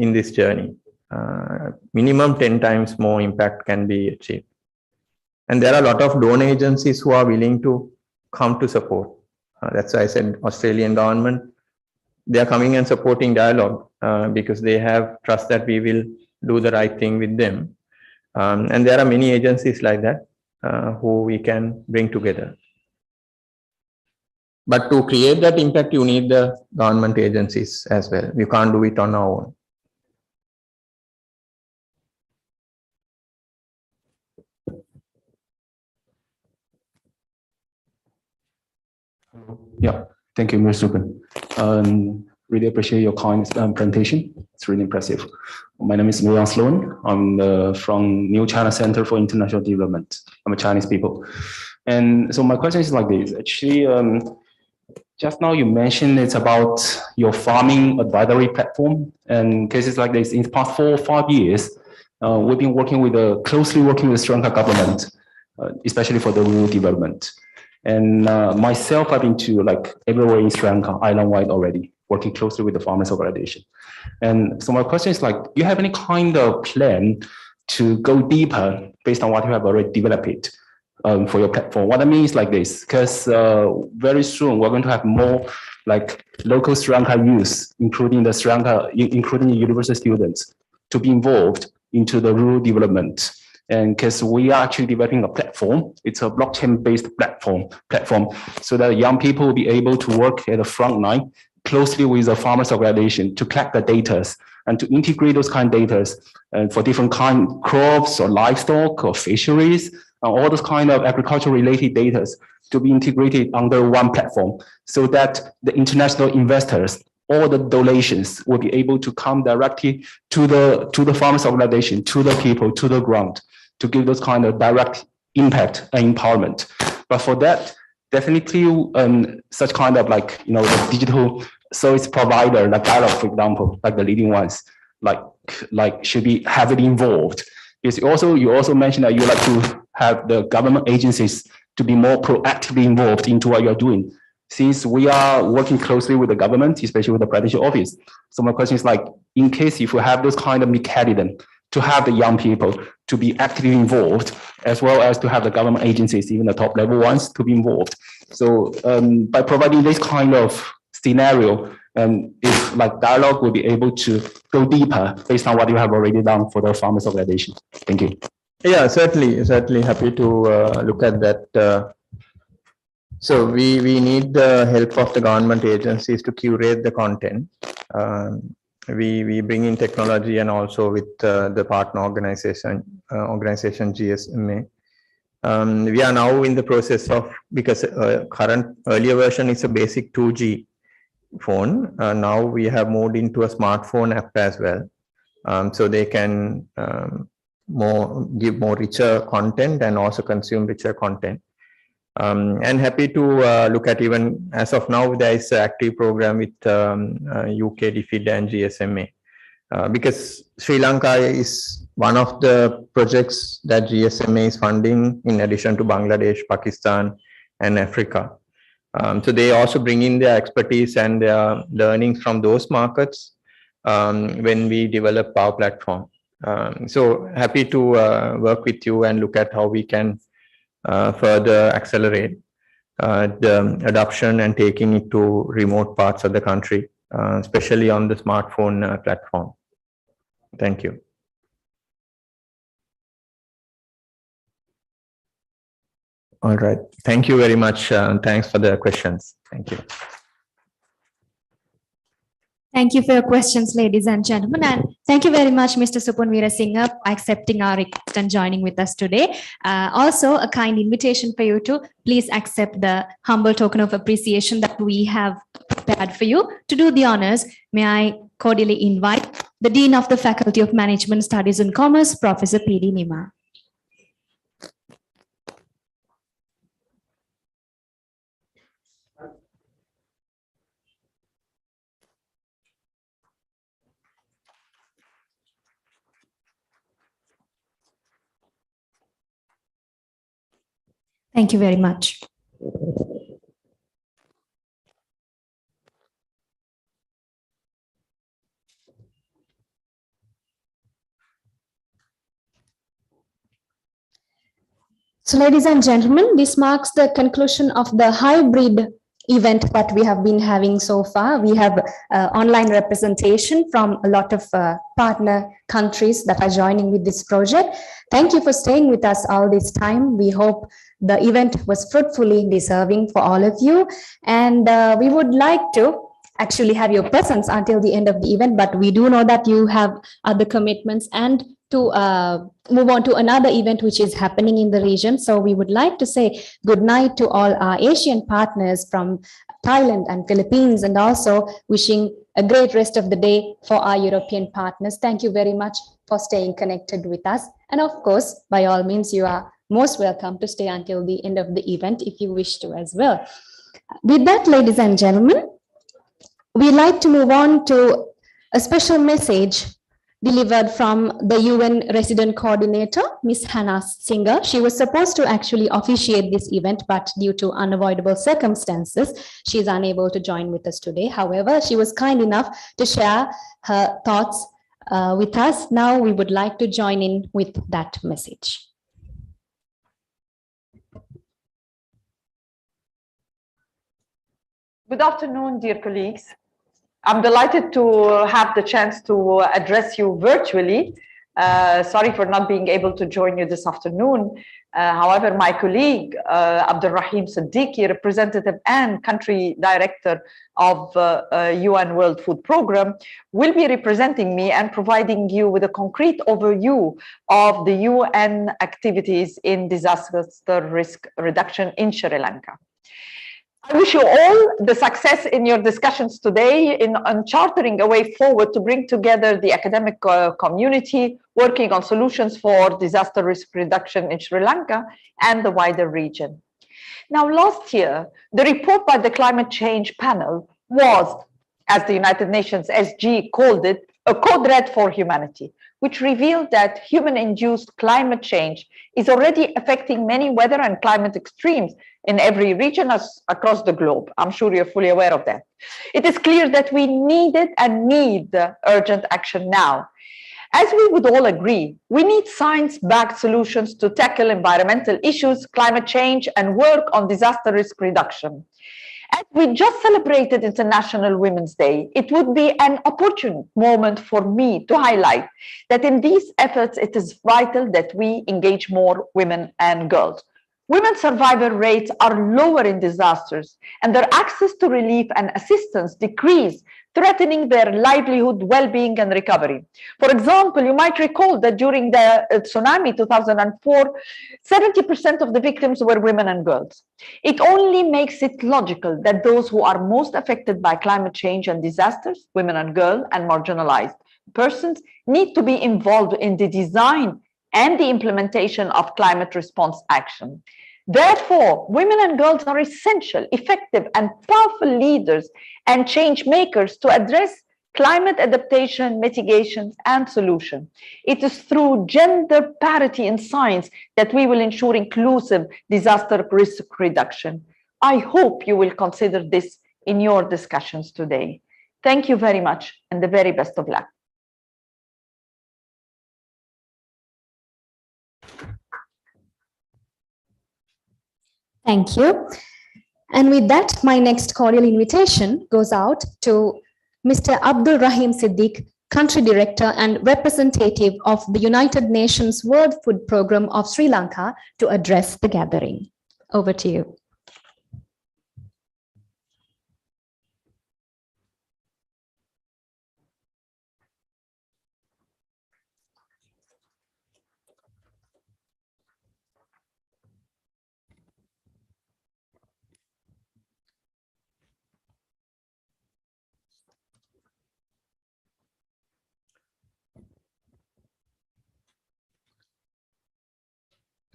in this journey. Minimum 10 times more impact can be achieved. And there are a lot of donor agencies who are willing to come to support. That's why I said Australian government, they are coming and supporting dialogue because they have trust that we will do the right thing with them. And there are many agencies like that who we can bring together. But to create that impact, you need the government agencies as well. You can't do it on our own. Yeah, thank you, Mr. Sukan. Really appreciate your kind presentation. It's really impressive. My name is Nguyen Sloan. I'm from New China Center for International Development. I'm a Chinese people. And so my question is like this. Actually, just now you mentioned it's about your farming advisory platform, and cases like this in the past 4 or 5 years, we've been working with closely working with the Sri Lanka government, especially for the rural development. And myself, I've been to like everywhere in Sri Lanka, island-wide already, working closely with the farmers organization. And so my question is like, do you have any kind of plan to go deeper based on what you have already developed for your platform? What I mean is like this, because very soon we're going to have more like local Sri Lanka youth, including the Sri Lanka, including the university students, to be involved into the rural development. And because we are actually developing a platform, it's a blockchain-based platform, so that young people will be able to work at the front line closely with the farmers organization to collect the data and to integrate those kind of data for different kind of crops or livestock or fisheries, all those kind of agricultural related data to be integrated under one platform, so that the international investors, all the donations will be able to come directly to the farmers organization, to the people, to the ground, to give those kind of direct impact and empowerment. But for that, definitely such kind of like, you know, the digital service provider, like Dialog, for example, like the leading ones, like should be heavily involved. Because you also mentioned that you like to have the government agencies to be more proactively involved into what you're doing. Since we are working closely with the government, especially with the presidential office. So my question is like, in case if you have those kind of mechanism to have the young people to be actively involved, as well as to have the government agencies, even the top level ones, to be involved. So by providing this kind of scenario, if like Dialog will be able to go deeper based on what you have already done for the farmers organization. Thank you. Yeah, certainly happy to look at that. So we need the help of the government agencies to curate the content. We bring in technology and also with the partner organization GSMA. We are now in the process of, because earlier version is a basic 2G, phone. Now we have moved into a smartphone app as well. So they can give more richer content and also consume richer content. And happy to look at, even as of now, there is an active program with UK, DFID and GSMA. Because Sri Lanka is one of the projects that GSMA is funding in addition to Bangladesh, Pakistan and Africa. So they also bring in their expertise and their learnings from those markets when we develop our platform. So happy to work with you and look at how we can further accelerate the adoption and taking it to remote parts of the country, especially on the smartphone platform. Thank you. All right. Thank you very much. Thanks for the questions. Thank you. Thank you for your questions, ladies and gentlemen. And thank you very much, Mr. Supun Veerasinghe, for accepting our request and joining with us today. Also, a kind invitation for you to please accept the humble token of appreciation that we have prepared for you. To do the honors, may I cordially invite the Dean of the Faculty of Management Studies and Commerce, Professor P.D. Nima. Thank you very much. So, ladies and gentlemen, this marks the conclusion of the hybrid event that we have been having so far. We have online representation from a lot of partner countries that are joining with this project. Thank you for staying with us all this time. We hope the event was fruitfully deserving for all of you. And we would like to actually have your presence until the end of the event, but we do know that you have other commitments and to move on to another event which is happening in the region. So we would like to say good night to all our Asian partners from Thailand and Philippines, and also wishing a great rest of the day for our European partners. Thank you very much for staying connected with us. And of course, by all means, you are most welcome to stay until the end of the event if you wish to as well. With that, ladies and gentlemen, we'd like to move on to a special message delivered from the UN resident coordinator, Ms. Hannah Singer. She was supposed to actually officiate this event, but due to unavoidable circumstances, she is unable to join with us today. However, she was kind enough to share her thoughts with us. Now we would like to join in with that message. Good afternoon, dear colleagues. I'm delighted to have the chance to address you virtually. Sorry for not being able to join you this afternoon. However, my colleague, Abdulrahim Siddiqui, representative and country director of UN World Food Programme, will be representing me and providing you with a concrete overview of the UN activities in disaster risk reduction in Sri Lanka. I wish you all the success in your discussions today on chartering a way forward to bring together the academic community working on solutions for disaster risk reduction in Sri Lanka and the wider region. Now, last year, the report by the Climate Change Panel was, as the United Nations SG called it, a code red for humanity, which revealed that human-induced climate change is already affecting many weather and climate extremes in every region across the globe. I'm sure you're fully aware of that. It is clear that we needed and need urgent action now. As we would all agree, we need science-backed solutions to tackle environmental issues, climate change, and work on disaster risk reduction. As we just celebrated International Women's Day, it would be an opportune moment for me to highlight that in these efforts, it is vital that we engage more women and girls. Women survival rates are lower in disasters, and their access to relief and assistance decrease, threatening their livelihood, well-being, and recovery. For example, you might recall that during the tsunami 2004, 70% of the victims were women and girls. It only makes it logical that those who are most affected by climate change and disasters, women and girls, and marginalized persons, need to be involved in the design and the implementation of climate response action. Therefore, women and girls are essential, effective, and powerful leaders and change makers to address climate adaptation, mitigations, and solution. It is through gender parity in science that we will ensure inclusive disaster risk reduction. I hope you will consider this in your discussions today. Thank you very much, and the very best of luck. Thank you. And with that, my next cordial invitation goes out to Mr. Abdul Rahim Siddiq, Country Director and Representative of the United Nations World Food Programme of Sri Lanka, to address the gathering. Over to you.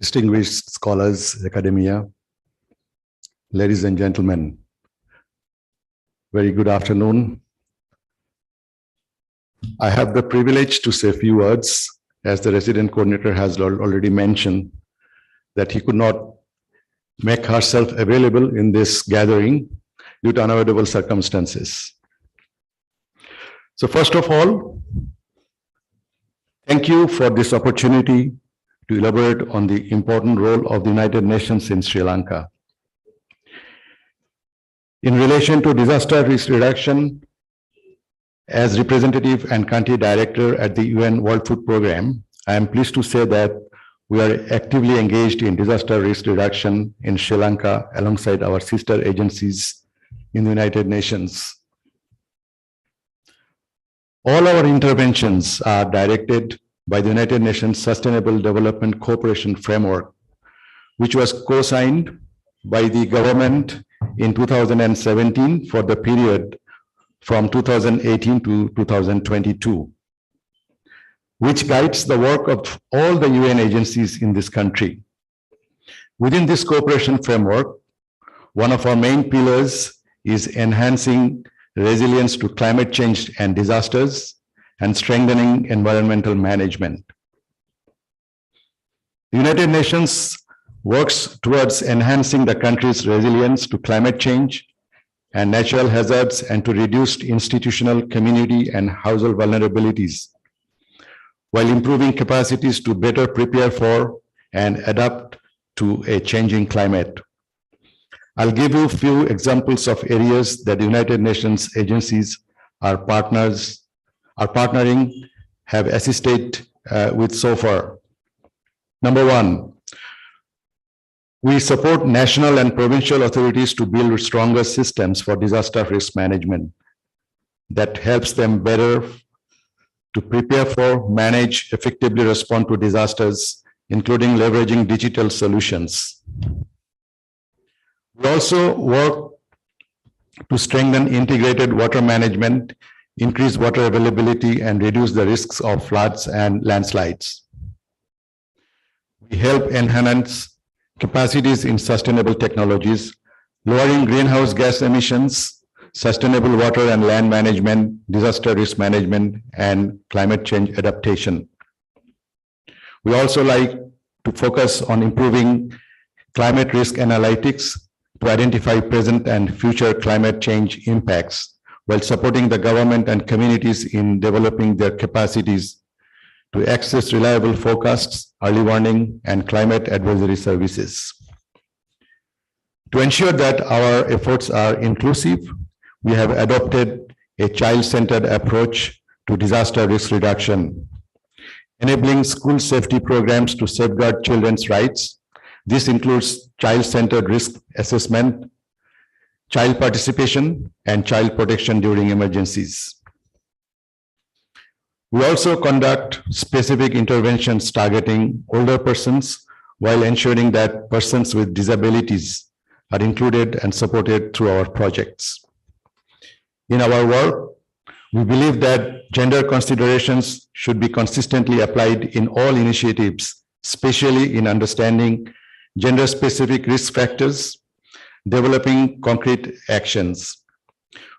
Distinguished scholars, academia, ladies and gentlemen, very good afternoon. I have the privilege to say a few words, as the resident coordinator has already mentioned that he could not make herself available in this gathering due to unavoidable circumstances. So first of all, thank you for this opportunity to elaborate on the important role of the United Nations in Sri Lanka. In relation to disaster risk reduction, as representative and country director at the UN World Food Programme, I am pleased to say that we are actively engaged in disaster risk reduction in Sri Lanka alongside our sister agencies in the United Nations. All our interventions are directed by the United Nations Sustainable Development Cooperation Framework, which was co-signed by the government in 2017 for the period from 2018 to 2022, which guides the work of all the UN agencies in this country. Within this cooperation framework, one of our main pillars is enhancing resilience to climate change and disasters and strengthening environmental management. The United Nations works towards enhancing the country's resilience to climate change and natural hazards and to reduce institutional, community, and household vulnerabilities, while improving capacities to better prepare for and adapt to a changing climate. I'll give you a few examples of areas that the United Nations agencies are partnering, have assisted with so far. Number one, we support national and provincial authorities to build stronger systems for disaster risk management that helps them better to prepare for, manage, effectively respond to disasters, including leveraging digital solutions. We also work to strengthen integrated water management, increase water availability, and reduce the risks of floods and landslides. We help enhance capacities in sustainable technologies, lowering greenhouse gas emissions, sustainable water and land management, disaster risk management, and climate change adaptation. We also like to focus on improving climate risk analytics to identify present and future climate change impacts, while supporting the government and communities in developing their capacities to access reliable forecasts, early warning, and climate advisory services. To ensure that our efforts are inclusive, we have adopted a child-centered approach to disaster risk reduction, enabling school safety programs to safeguard children's rights This includes child-centered risk assessment, child participation, and child protection during emergencies. We also conduct specific interventions targeting older persons while ensuring that persons with disabilities are included and supported through our projects. In our work, we believe that gender considerations should be consistently applied in all initiatives, especially in understanding gender-specific risk factors, developing concrete actions.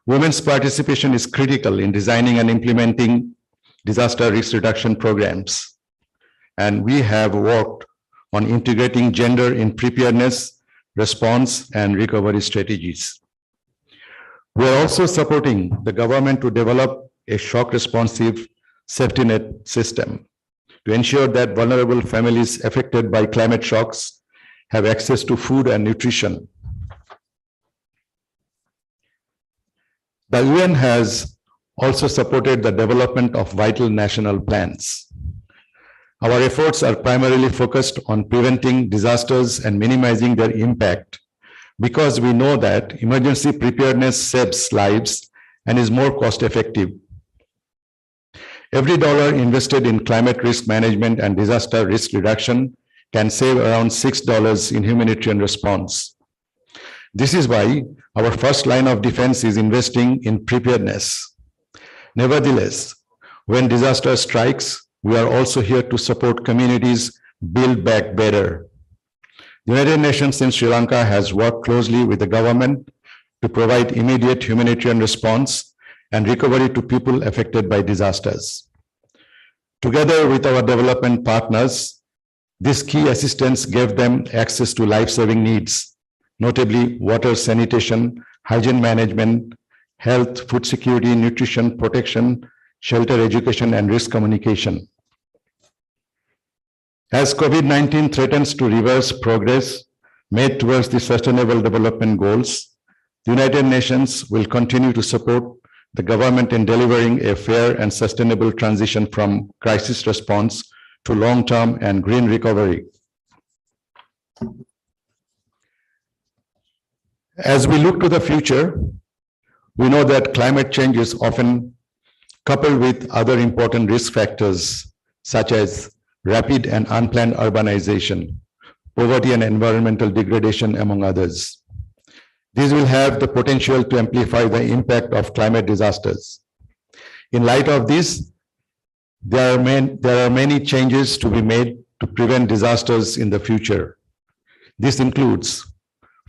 Women's participation is critical in designing and implementing disaster risk reduction programs. And we have worked on integrating gender in preparedness, response, and recovery strategies. We are also supporting the government to develop a shock-responsive safety net system to ensure that vulnerable families affected by climate shocks have access to food and nutrition. The UN has also supported the development of vital national plans. Our efforts are primarily focused on preventing disasters and minimizing their impact because we know that emergency preparedness saves lives and is more cost-effective. Every dollar invested in climate risk management and disaster risk reduction can save around $6 in humanitarian response. This is why our first line of defense is investing in preparedness. Nevertheless, when disaster strikes, we are also here to support communities build back better. The United Nations in Sri Lanka has worked closely with the government to provide immediate humanitarian response and recovery to people affected by disasters. Together with our development partners, this key assistance gave them access to life-saving needs, notably water, sanitation, hygiene management, health, food security, nutrition, protection, shelter, education, and risk communication. As COVID-19 threatens to reverse progress made towards the Sustainable Development Goals, the United Nations will continue to support the government in delivering a fair and sustainable transition from crisis response to long-term and green recovery. As we look to the future, we know that climate change is often coupled with other important risk factors such as rapid and unplanned urbanization, poverty and environmental degradation, among others. These will have the potential to amplify the impact of climate disasters. In light of this, there are many changes to be made to prevent disasters in the future. This includes,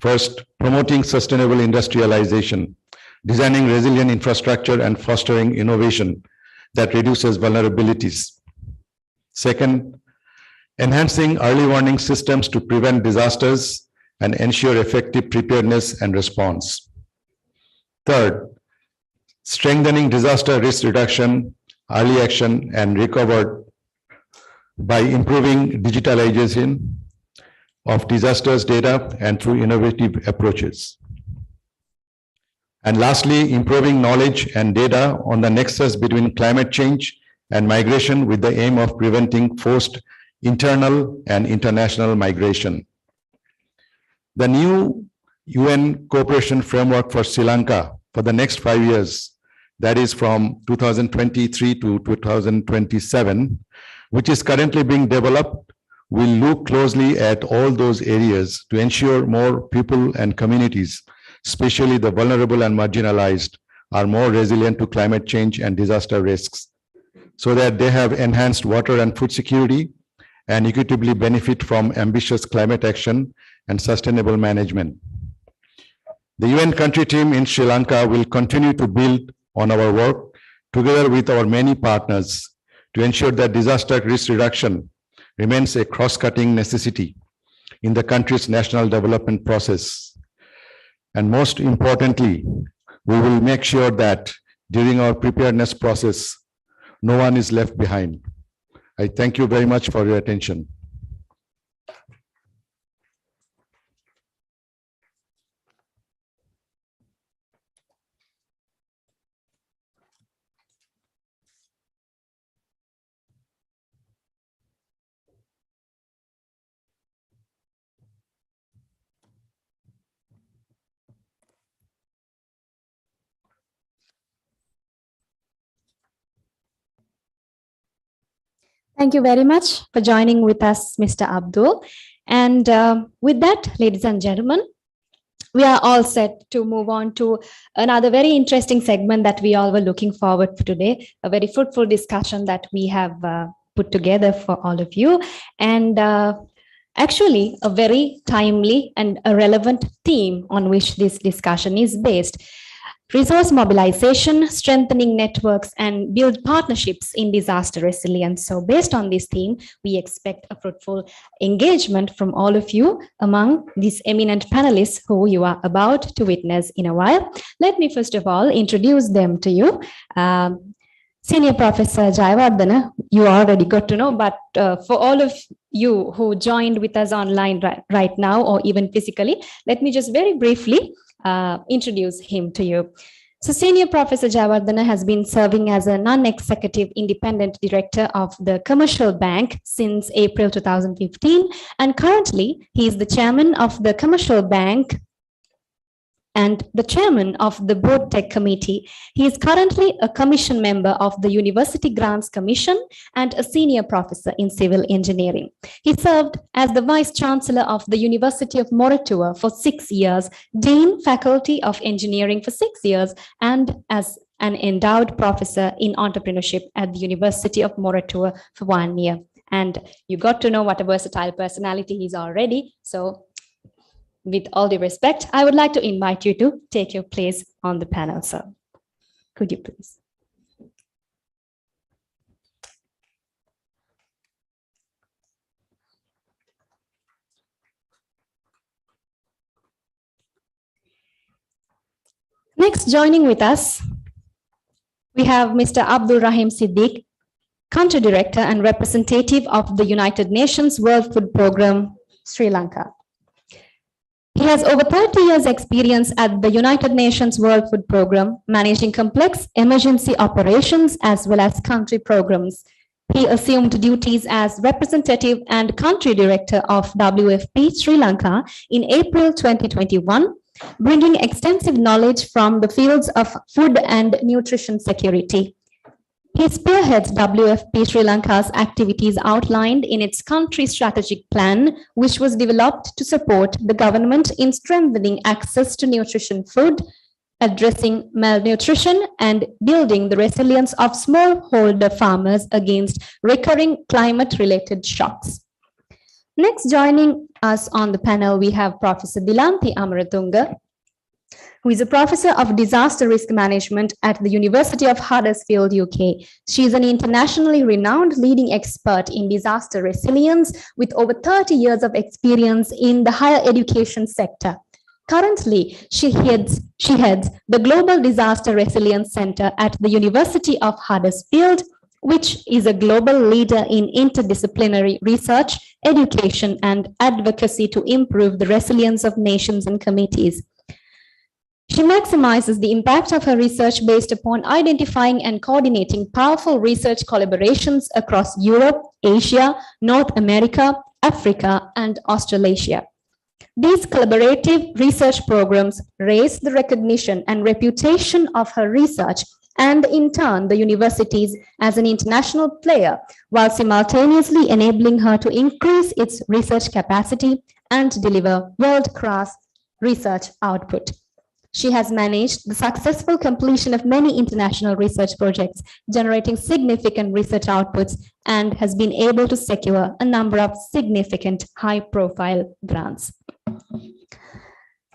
first, promoting sustainable industrialization, designing resilient infrastructure and fostering innovation that reduces vulnerabilities. Second, enhancing early warning systems to prevent disasters and ensure effective preparedness and response. Third, strengthening disaster risk reduction, early action, and recovery by improving digitalization of disasters data and through innovative approaches. And lastly, improving knowledge and data on the nexus between climate change and migration with the aim of preventing forced internal and international migration. The new UN cooperation framework for Sri Lanka for the next 5 years, that is from 2023 to 2027, which is currently being developed, will look closely at all those areas to ensure more people and communities, especially the vulnerable and marginalized, are more resilient to climate change and disaster risks, so that they have enhanced water and food security and equitably benefit from ambitious climate action and sustainable management. The UN country team in Sri Lanka will continue to build on our work together with our many partners to ensure that disaster risk reduction remains a cross-cutting necessity in the country's national development process. And most importantly, we will make sure that during our preparedness process, no one is left behind. I thank you very much for your attention. Thank you very much for joining with us, Mr. Abdul. And with that, ladies and gentlemen, we are all set to move on to another very interesting segment that we all were looking forward to today, a very fruitful discussion that we have put together for all of you. And actually, a very timely and a relevant theme on which this discussion is based. Resource mobilization, strengthening networks, and build partnerships in disaster resilience. So based on this theme, we expect a fruitful engagement from all of you among these eminent panelists who you are about to witness in a while. Let me first of all introduce them to you. Senior Professor Jayawardena, you already got to know, but for all of you who joined with us online right now or even physically, let me just very briefly introduce him to you. So Senior Professor Jayawardena has been serving as a non-executive independent director of the Commercial Bank since April 2015, and currently he is the chairman of the Commercial Bank and the chairman of the Board Tech Committee. He is currently a commission member of the University Grants Commission and a senior professor in civil engineering. He served as the vice chancellor of the University of Moratuwa for 6 years, dean faculty of engineering for 6 years, and as an endowed professor in entrepreneurship at the University of Moratuwa for 1 year. And you got to know what a versatile personality he is already. So with all due respect, I would like to invite you to take your place on the panel, sir. Could you please? Next, joining with us, we have Mr. Abdul Rahim Siddiq, Country Director and Representative of the United Nations World Food Programme, Sri Lanka. He has over 30 years experience at the United Nations World Food Programme, managing complex emergency operations as well as country programs. He assumed duties as representative and country director of WFP Sri Lanka in April 2021, bringing extensive knowledge from the fields of food and nutrition security. He spearheads WFP Sri Lanka's activities outlined in its country strategic plan, which was developed to support the government in strengthening access to nutrition food, addressing malnutrition, and building the resilience of smallholder farmers against recurring climate-related shocks. Next, joining us on the panel, we have Professor Dilanthi Amaratunga, who is a professor of disaster risk management at the University of Huddersfield, UK. She is an internationally renowned leading expert in disaster resilience with over 30 years of experience in the higher education sector. Currently, she heads the Global Disaster Resilience Center at the University of Huddersfield, which is a global leader in interdisciplinary research, education, and advocacy to improve the resilience of nations and communities. She maximizes the impact of her research based upon identifying and coordinating powerful research collaborations across Europe, Asia, North America, Africa, and Australasia. These collaborative research programs raise the recognition and reputation of her research and, in turn, the universities as an international player, while simultaneously enabling her to increase its research capacity and deliver world-class research output. She has managed the successful completion of many international research projects, generating significant research outputs, and has been able to secure a number of significant high-profile grants.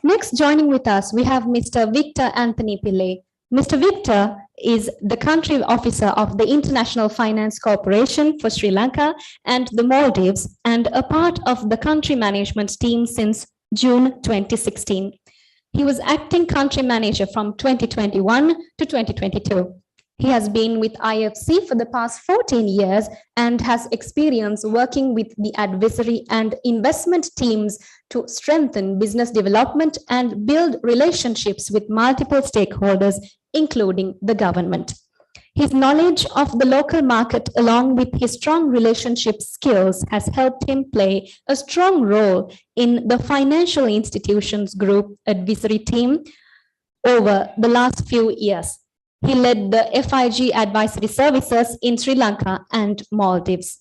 Next, joining with us, we have Mr. Victor Anthony Pillay. Mr. Victor is the country officer of the International Finance Corporation for Sri Lanka and the Maldives, and a part of the country management team since June 2016. He was acting country manager from 2021 to 2022. He has been with IFC for the past 14 years and has experience working with the advisory and investment teams to strengthen business development and build relationships with multiple stakeholders, including the government. His knowledge of the local market, along with his strong relationship skills, has helped him play a strong role in the financial institutions group advisory team over the last few years. He led the FIG advisory services in Sri Lanka and Maldives.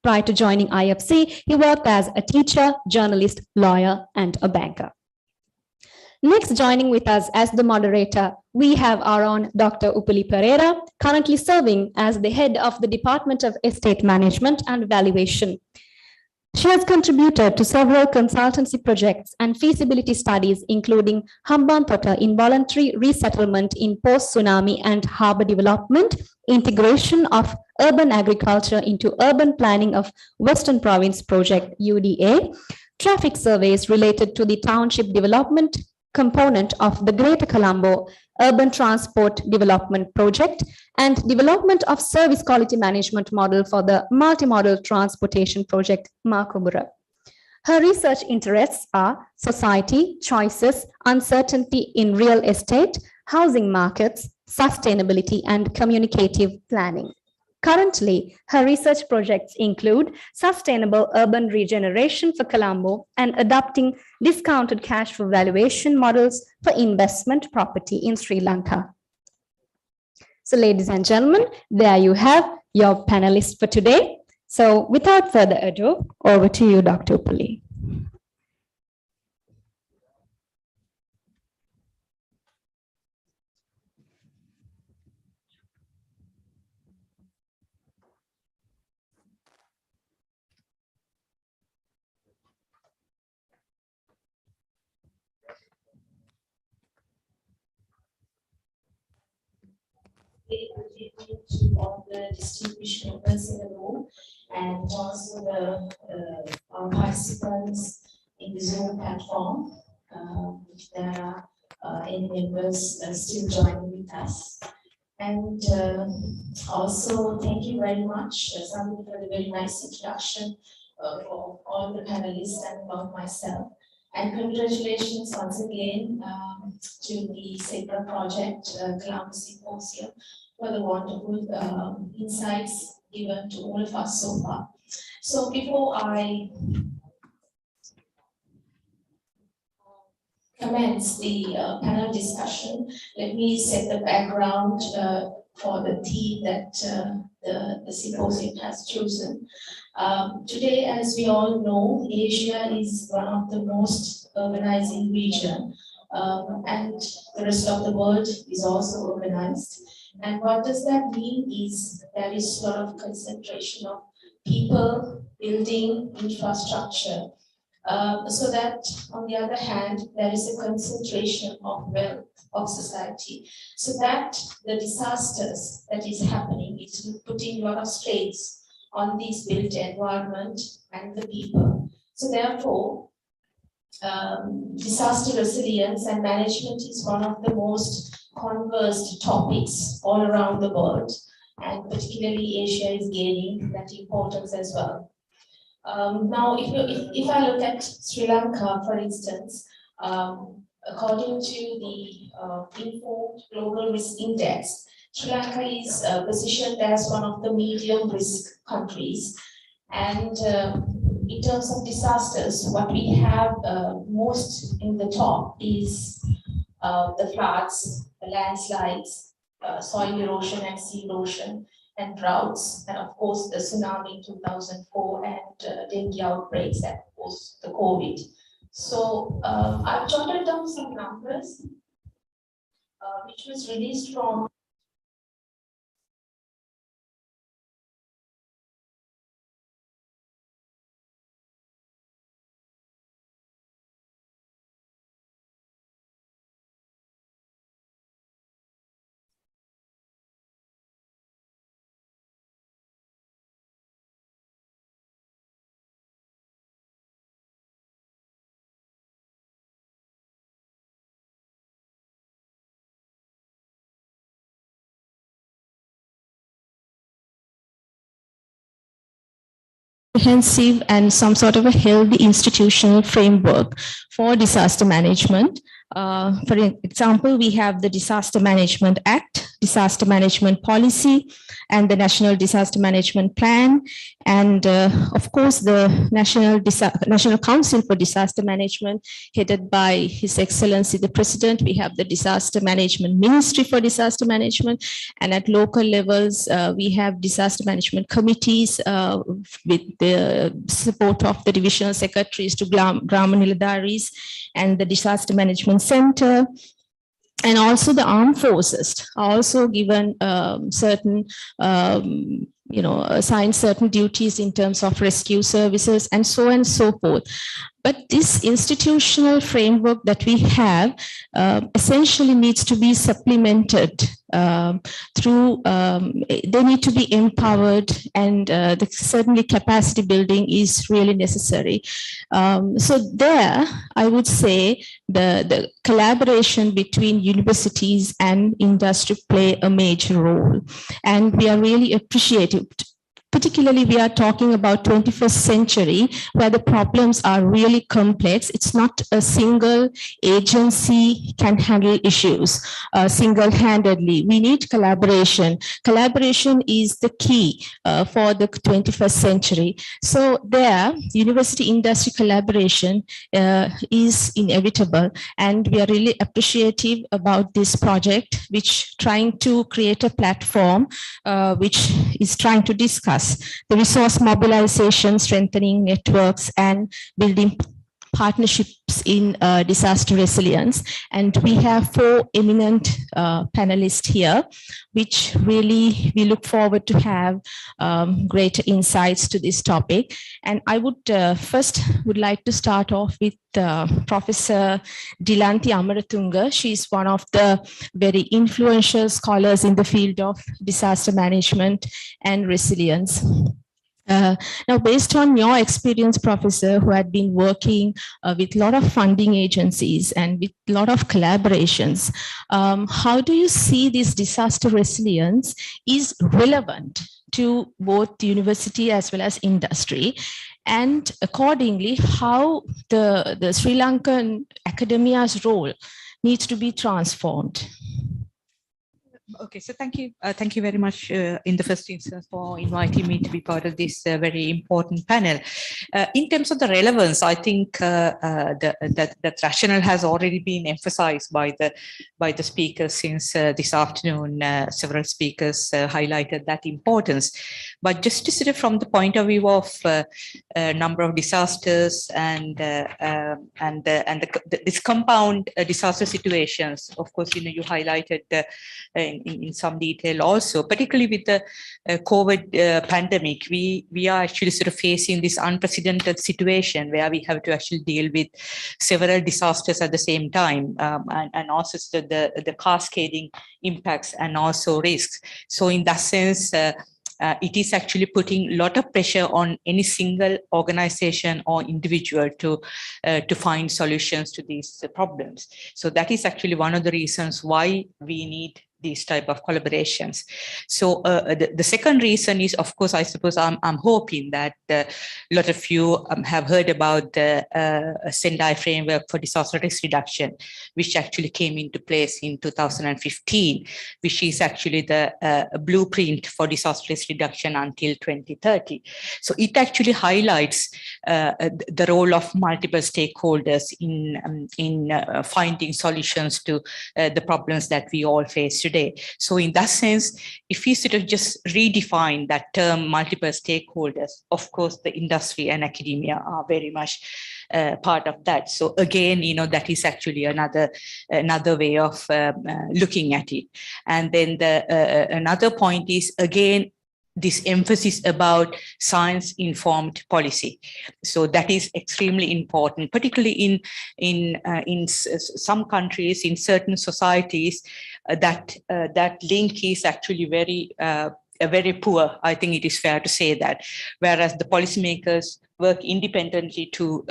Prior to joining IFC, he worked as a teacher, journalist, lawyer, and a banker. Next, joining with us as the moderator, we have our own Dr. Upuli Pereira, currently serving as the head of the Department of Estate Management and Valuation. She has contributed to several consultancy projects and feasibility studies, including Hambantota involuntary resettlement in post-tsunami and harbour development, integration of urban agriculture into urban planning of Western Province Project UDA, traffic surveys related to the township development component of the Greater Colombo Urban Transport Development Project, and development of service quality management model for the multimodal transportation project Makobura. Her research interests are society, choices, uncertainty in real estate, housing markets, sustainability, and communicative planning. Currently, her research projects include sustainable urban regeneration for Colombo and adopting discounted cash flow valuation models for investment property in Sri Lanka. So, ladies and gentlemen, there you have your panelists for today. So, without further ado, over to you, Dr. Upuli. To all the distinguished members in the room and also the our participants in the Zoom platform. If there are any members still joining with us. And also thank you very much, Sami, for the very nice introduction for all the panelists and about myself. And congratulations once again to the SECRA project, Colombo Symposium, for the wonderful insights given to all of us so far. So before I commence the panel discussion, let me set the background for the theme that the symposium has chosen. Today, as we all know, Asia is one of the most urbanizing region, and the rest of the world is also urbanized. And what does that mean is there is a lot of concentration of people, building, infrastructure, so that on the other hand, there is a concentration of wealth of society. So that the disasters that is happening is putting a lot of strains on this built environment and the people. So therefore, disaster resilience and management is one of the most conversed topics all around the world, and particularly Asia is gaining that importance as well. Now, if I look at Sri Lanka, for instance, according to the Informed Global Risk Index, Sri Lanka is positioned as one of the medium risk countries. And in terms of disasters, what we have most in the top is the floods, the landslides, soil erosion and sea erosion, and droughts, and of course the tsunami in 2004 and dengue outbreaks, and of course the COVID. So I've jotted down some numbers which was released from comprehensive and some sort of a healthy institutional framework for disaster management. For example, we have the Disaster Management Act disaster management policy and the National Disaster Management Plan. And of course, the National Council for Disaster Management, headed by His Excellency the President. We have the Disaster Management Ministry for Disaster Management. And at local levels, we have disaster management committees with the support of the divisional secretaries to Grama Niladaris and the Disaster Management Center. And also the armed forces are also given certain, assigned certain duties in terms of rescue services and so on and so forth. But this institutional framework that we have essentially needs to be supplemented through, they need to be empowered, and certainly capacity building is really necessary. So there, I would say the collaboration between universities and industry play a major role. And we are really appreciative. Particularly, we are talking about 21st century, where the problems are really complex. It's not a single agency can handle issues single-handedly. We need collaboration. Collaboration is the key for the 21st century. So there, university-industry collaboration is inevitable. And we are really appreciative about this project, which trying to create a platform which is trying to discuss the resource mobilization, strengthening networks, and building partnerships in disaster resilience. And we have 4 eminent panelists here, which really we look forward to have greater insights to this topic. And I would first would like to start off with Professor Dilanthi Amaratunga. She's one of the very influential scholars in the field of disaster management and resilience. Now, based on your experience, Professor, who had been working with a lot of funding agencies and with a lot of collaborations, how do you see this disaster resilience is relevant to both the university as well as industry? And accordingly, how the Sri Lankan academia's role needs to be transformed? Okay, so thank you very much in the first instance for inviting me to be part of this very important panel. In terms of the relevance, I think that rationale has already been emphasized by the speakers since this afternoon. Several speakers highlighted that importance. But just to sort of from the point of view of number of disasters and this compound disaster situations, of course, you highlighted in some detail also, particularly with the COVID pandemic, we are actually sort of facing this unprecedented situation where we have to actually deal with several disasters at the same time, and also the cascading impacts and also risks. So in that sense, it is actually putting a lot of pressure on any single organization or individual to find solutions to these problems. So that is actually one of the reasons why we need these type of collaborations. So the second reason is, of course, I suppose I'm hoping that a lot of you have heard about the Sendai framework for disaster risk reduction, which actually came into place in 2015, which is actually the blueprint for disaster risk reduction until 2030. So it actually highlights the role of multiple stakeholders in finding solutions to the problems that we all face today. So in that sense, if we sort of just redefine that term, multiple stakeholders, of course, the industry and academia are very much part of that. So again, that is actually another way of looking at it. And then another point is, again, this emphasis about science-informed policy. So that is extremely important, particularly in some countries, in certain societies, that link is actually very poor. I think it is fair to say that. Whereas the policymakers work independently to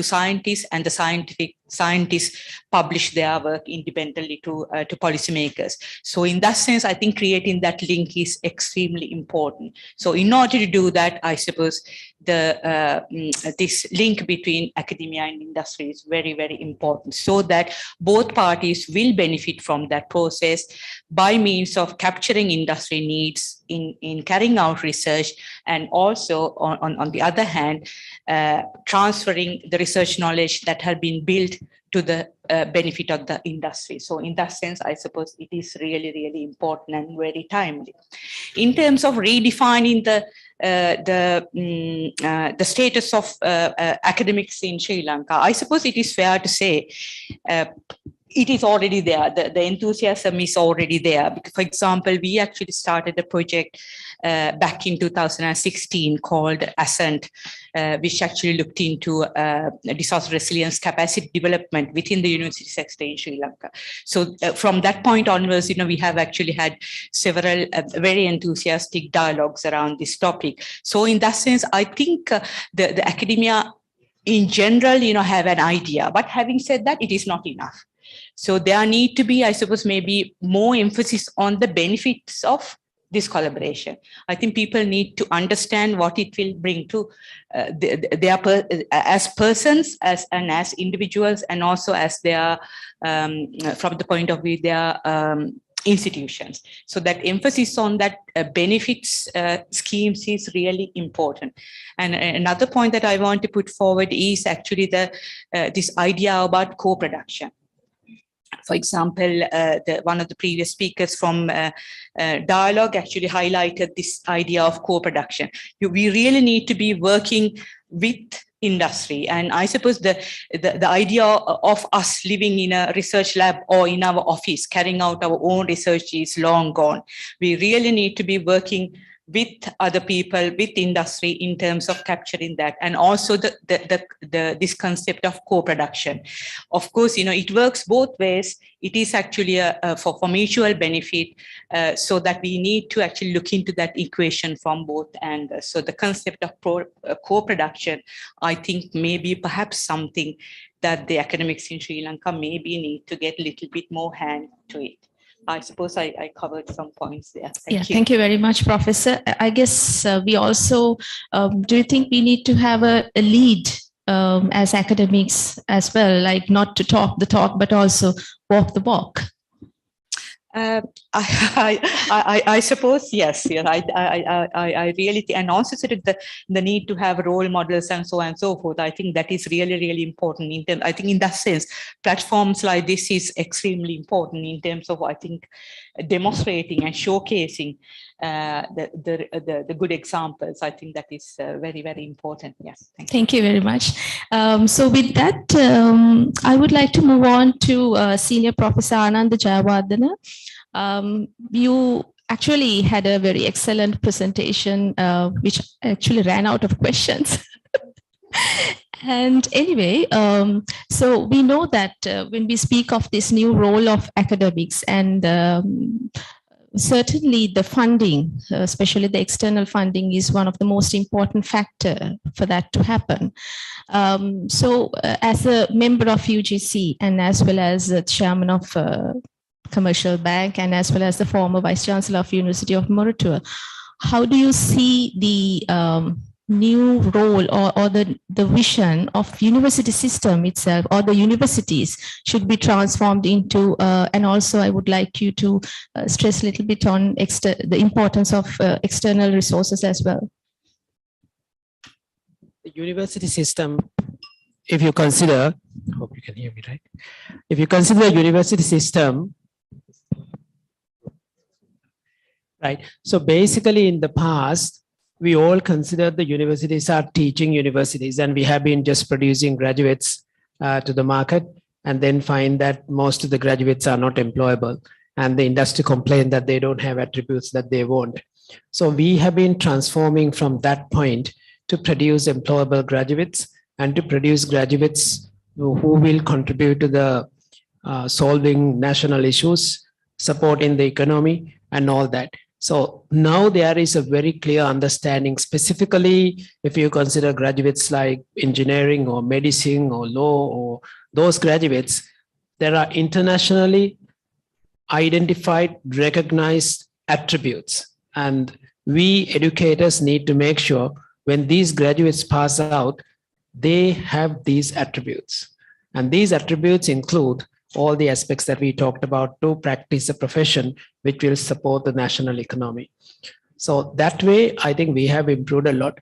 scientists, and the scientific scientists publish their work independently to policymakers. So in that sense, I think creating that link is extremely important. So in order to do that, I suppose this link between academia and industry is very, very important, so that both parties will benefit from that process by means of capturing industry needs in carrying out research, and also on the other hand, transferring the research knowledge that has been built to the benefit of the industry. So in that sense, I suppose it is really, really important and very timely. In terms of redefining the status of academics in Sri Lanka, I suppose it is fair to say it is already there. The enthusiasm is already there. Because, for example, we actually started a project back in 2016 called Ascent, which actually looked into disaster resilience capacity development within the university sector in Sri Lanka. So from that point onwards, we have actually had several very enthusiastic dialogues around this topic. So in that sense, I think the academia in general, have an idea. But having said that, it is not enough. So there need to be, I suppose, maybe more emphasis on the benefits of this collaboration. I think people need to understand what it will bring to as persons, as individuals, and also as their from the point of view their institutions. So that emphasis on that benefits schemes is really important. And another point that I want to put forward is actually this idea about co-production. For example, one of the previous speakers from Dialogue actually highlighted this idea of co-production. We really need to be working with industry. And I suppose the idea of us living in a research lab or in our office, carrying out our own research is long gone. We really need to be working with other people, with industry in terms of capturing that, and also this concept of co-production. Of course, it works both ways. It is actually for mutual benefit, so that we need to actually look into that equation from both angles. So the concept of co-production, I think, may be perhaps something that the academics in Sri Lanka maybe need to get a little bit more hand to it. I suppose I covered some points there. Thank you very much, Professor. I guess we also, do you think we need to have a lead as academics as well, like not to talk the talk, but also walk the walk? I suppose yes. I really think, and also sort of the need to have role models and so on and so forth. I think that is really, really important. I think in that sense, platforms like this is extremely important in terms of, I think, demonstrating and showcasing the good examples. I think that is very, very important. Yes. Thank you very much. So with that, I would like to move on to Senior Professor Ananda Jayawardena. You actually had a very excellent presentation, which actually ran out of questions. And anyway, so we know that when we speak of this new role of academics, and certainly the funding, especially the external funding, is one of the most important factor for that to happen. So as a member of UGC and as well as the chairman of Commercial Bank and as well as the former Vice Chancellor of University of Moratuwa, how do you see the new role or the vision of university system itself, or the universities should be transformed into, and also I would like you to stress a little bit on the importance of external resources as well. The university system, if you consider, I hope you can hear me, right? If you consider the university system, right? So basically in the past, we all consider the universities are teaching universities, and we have been just producing graduates to the market, and then find that most of the graduates are not employable, and the industry complain that they don't have attributes that they want. So we have been transforming from that point to produce employable graduates and to produce graduates who will contribute to the solving national issues, supporting the economy and all that. So now there is a very clear understanding, specifically if you consider graduates like engineering or medicine or law or those graduates, there are internationally identified, recognized attributes. And we educators need to make sure when these graduates pass out, they have these attributes. And these attributes include all the aspects that we talked about to practice a profession which will support the national economy. So that way, I think we have improved a lot.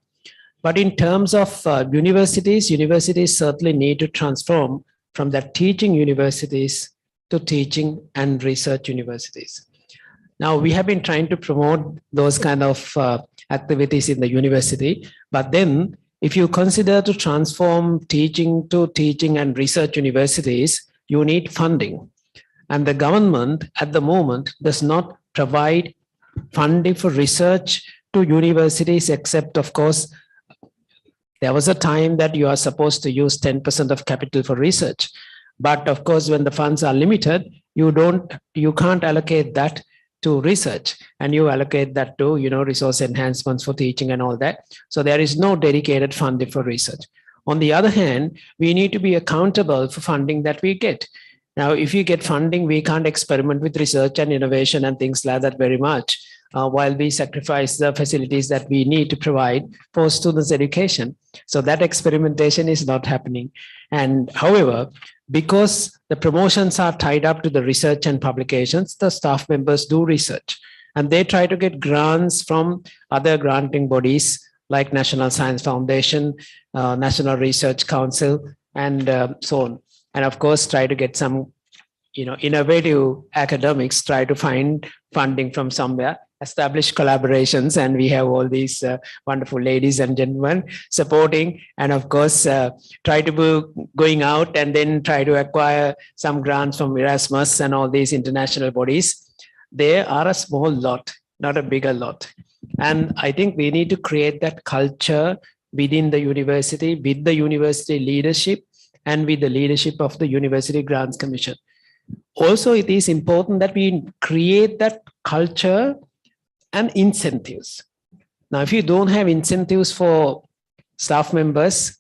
But in terms of universities certainly need to transform from the teaching universities to teaching and research universities. Now, we have been trying to promote those kind of activities in the university, but then if you consider to transform teaching to teaching and research universities, you need funding. And the government at the moment does not provide funding for research to universities, except, of course, there was a time that you are supposed to use 10% of capital for research. But of course, when the funds are limited, you can't allocate that to research, and you allocate that to, resource enhancements for teaching and all that. So there is no dedicated funding for research. On the other hand, we need to be accountable for funding that we get. Now, if you get funding, we can't experiment with research and innovation and things like that very much, while we sacrifice the facilities that we need to provide for students' education. So that experimentation is not happening. And however, because the promotions are tied up to the research and publications, the staff members do research. And they try to get grants from other granting bodies like National Science Foundation, National Research Council, and so on. And of course, try to get some, innovative academics, try to find funding from somewhere, establish collaborations, and we have all these wonderful ladies and gentlemen supporting, and of course, try to be going out and then try to acquire some grants from Erasmus and all these international bodies. They are a small lot, not a bigger lot. And I think we need to create that culture within the university, with the university leadership, and with the leadership of the University Grants Commission. Also, it is important that we create that culture and incentives. Now, if you don't have incentives for staff members,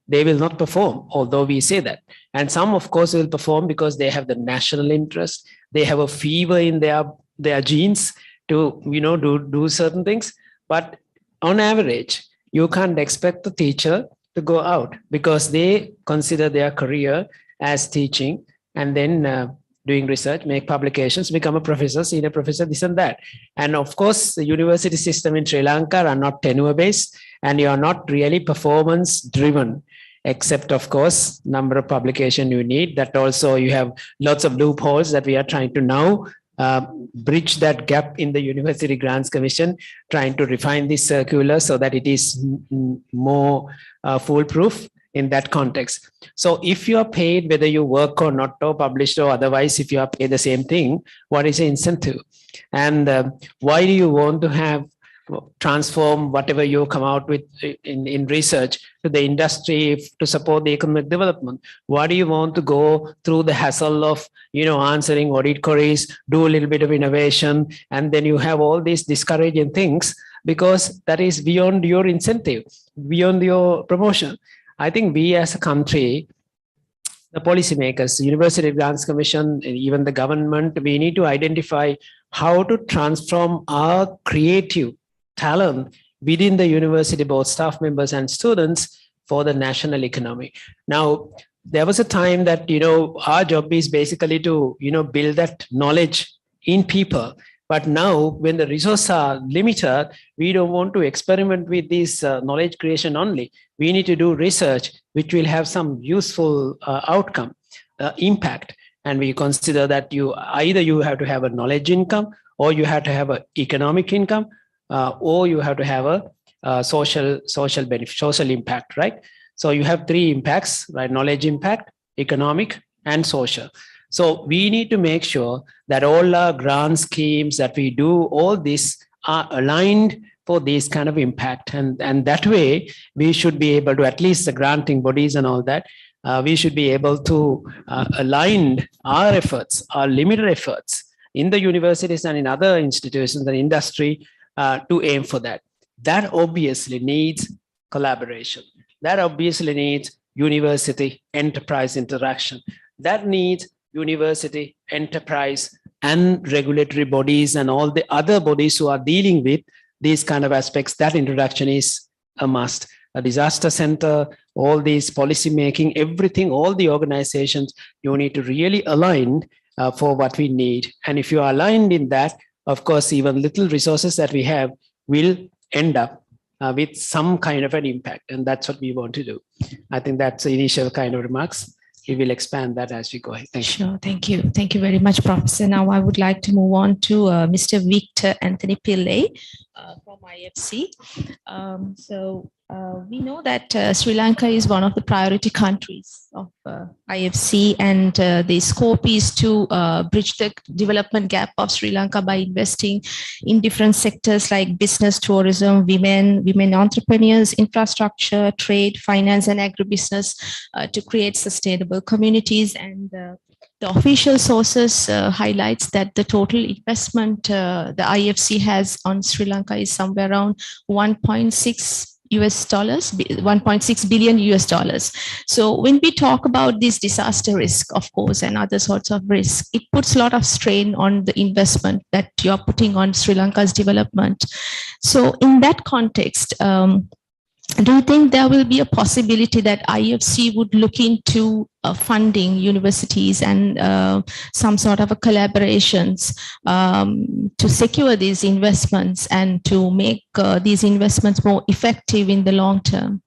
they will not perform, although we say that. And some, of course, will perform because they have the national interest. They have a fever in their genes to, do certain things. But on average, you can't expect the teacher to go out because they consider their career as teaching and then doing research, make publications, become a professor, senior professor, this and that. And of course, the university system in Sri Lanka are not tenure-based, and you are not really performance-driven, except, of course, number of publication you need. That also, you have lots of loopholes that we are trying to now bridge that gap in the University Grants Commission, trying to refine this circular so that it is more foolproof in that context. So if you are paid, whether you work or not, or published or otherwise, if you are paid the same thing, what is the incentive? And why do you want to transform whatever you come out with in research to the industry to support the economic development? Why do you want to go through the hassle of, answering audit queries, do a little bit of innovation, and then you have all these discouraging things because that is beyond your incentive, beyond your promotion. I think we as a country, the policymakers, the University Grants Commission, even the government, we need to identify how to transform our creative talent within the university, both staff members and students, for the national economy. Now, there was a time that, our job is basically to, build that knowledge in people. But now, when the resources are limited, we don't want to experiment with this knowledge creation only. We need to do research which will have some useful outcome, impact. And we consider that either you have to have a knowledge income, or you have to have an economic income, or you have to have a social benefit, social impact, right? So you have three impacts, right? Knowledge impact, economic, and social. So we need to make sure that all our grant schemes that we do, all this are aligned for this kind of impact. And that way, we should be able to, at least the granting bodies and all that, we should be able to align our efforts, our limited efforts, in the universities and in other institutions and industry to aim for that. That obviously needs collaboration. That obviously needs university enterprise interaction. That needs university enterprise and regulatory bodies and all the other bodies who are dealing with these kind of aspects. That interaction is a must. A disaster center, all these policy making, everything, all the organizations, you need to really align for what we need. And if you are aligned in that, of course, even little resources that we have will end up with some kind of an impact. And that's what we want to do. I think that's the initial kind of remarks. We will expand that as we go ahead. Thank you. Sure, thank you. Thank you very much, Professor. Now I would like to move on to Mr. Victor Anthony Pillay from IFC. We know that Sri Lanka is one of the priority countries of IFC, and the scope is to bridge the development gap of Sri Lanka by investing in different sectors like business, tourism, women entrepreneurs, infrastructure, trade, finance, and agribusiness to create sustainable communities. And the official sources highlights that the total investment the IFC has on Sri Lanka is somewhere around $1.6 billion US dollars. So when we talk about this disaster risk, of course, and other sorts of risk, it puts a lot of strain on the investment that you're putting on Sri Lanka's development. So in that context, do you think there will be a possibility that IFC would look into funding universities and some sort of a collaborations to secure these investments and to make these investments more effective in the long term?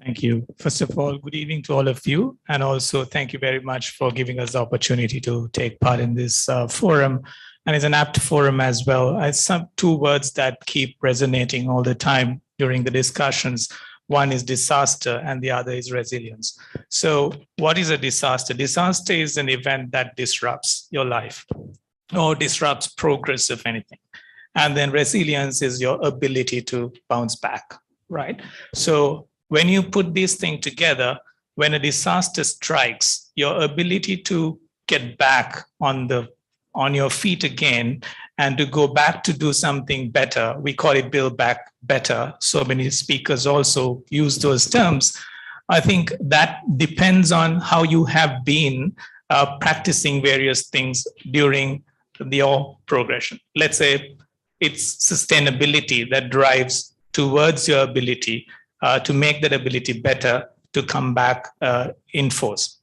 Thank you. First of all, good evening to all of you. And also thank you very much for giving us the opportunity to take part in this forum. And it's an apt forum as well. I have two words that keep resonating all the time during the discussions. One is disaster and the other is resilience. So what is a disaster? Disaster is an event that disrupts your life or disrupts progress, if anything. And then resilience is your ability to bounce back, right? So when you put these things together, when a disaster strikes, your ability to get back on your feet again and to go back to do something better. We call it build back better. So many speakers also use those terms. I think that depends on how you have been practicing various things during your progression. Let's say it's sustainability that drives towards your ability to make that ability better to come back in force.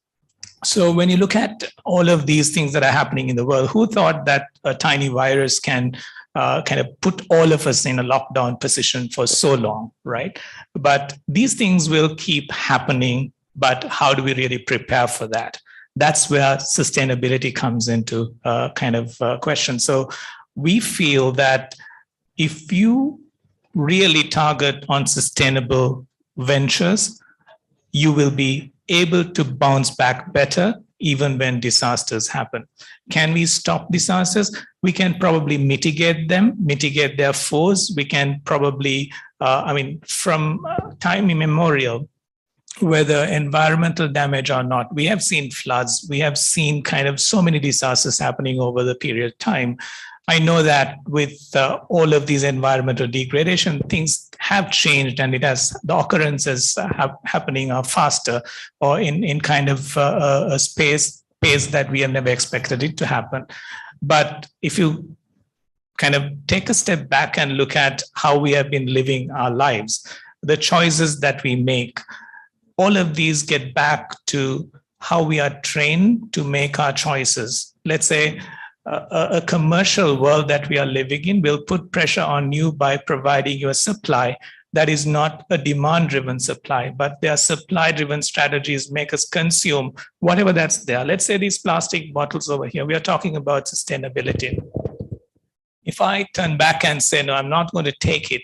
So when you look at all of these things that are happening in the world, who thought that a tiny virus can kind of put all of us in a lockdown position for so long, right? But these things will keep happening, but how do we really prepare for that? That's where sustainability comes into kind of question. So we feel that if you really target on sustainable ventures, you will be able to bounce back better even when disasters happen. Can we stop disasters? We can probably mitigate them, mitigate their force. We can probably, from time immemorial, whether environmental damage or not, we have seen floods, we have seen kind of so many disasters happening over the period of time. I know that with all of these environmental degradation, things have changed and the occurrences happening are faster or in kind of a pace that we have never expected it to happen. But if you kind of take a step back and look at how we have been living our lives, the choices that we make, all of these get back to how we are trained to make our choices. Let's say a commercial world that we are living in will put pressure on you by providing you a supply that is not a demand-driven supply, but their supply-driven strategies make us consume whatever that's there. Let's say these plastic bottles over here, we are talking about sustainability. If I turn back and say, no, I'm not going to take it,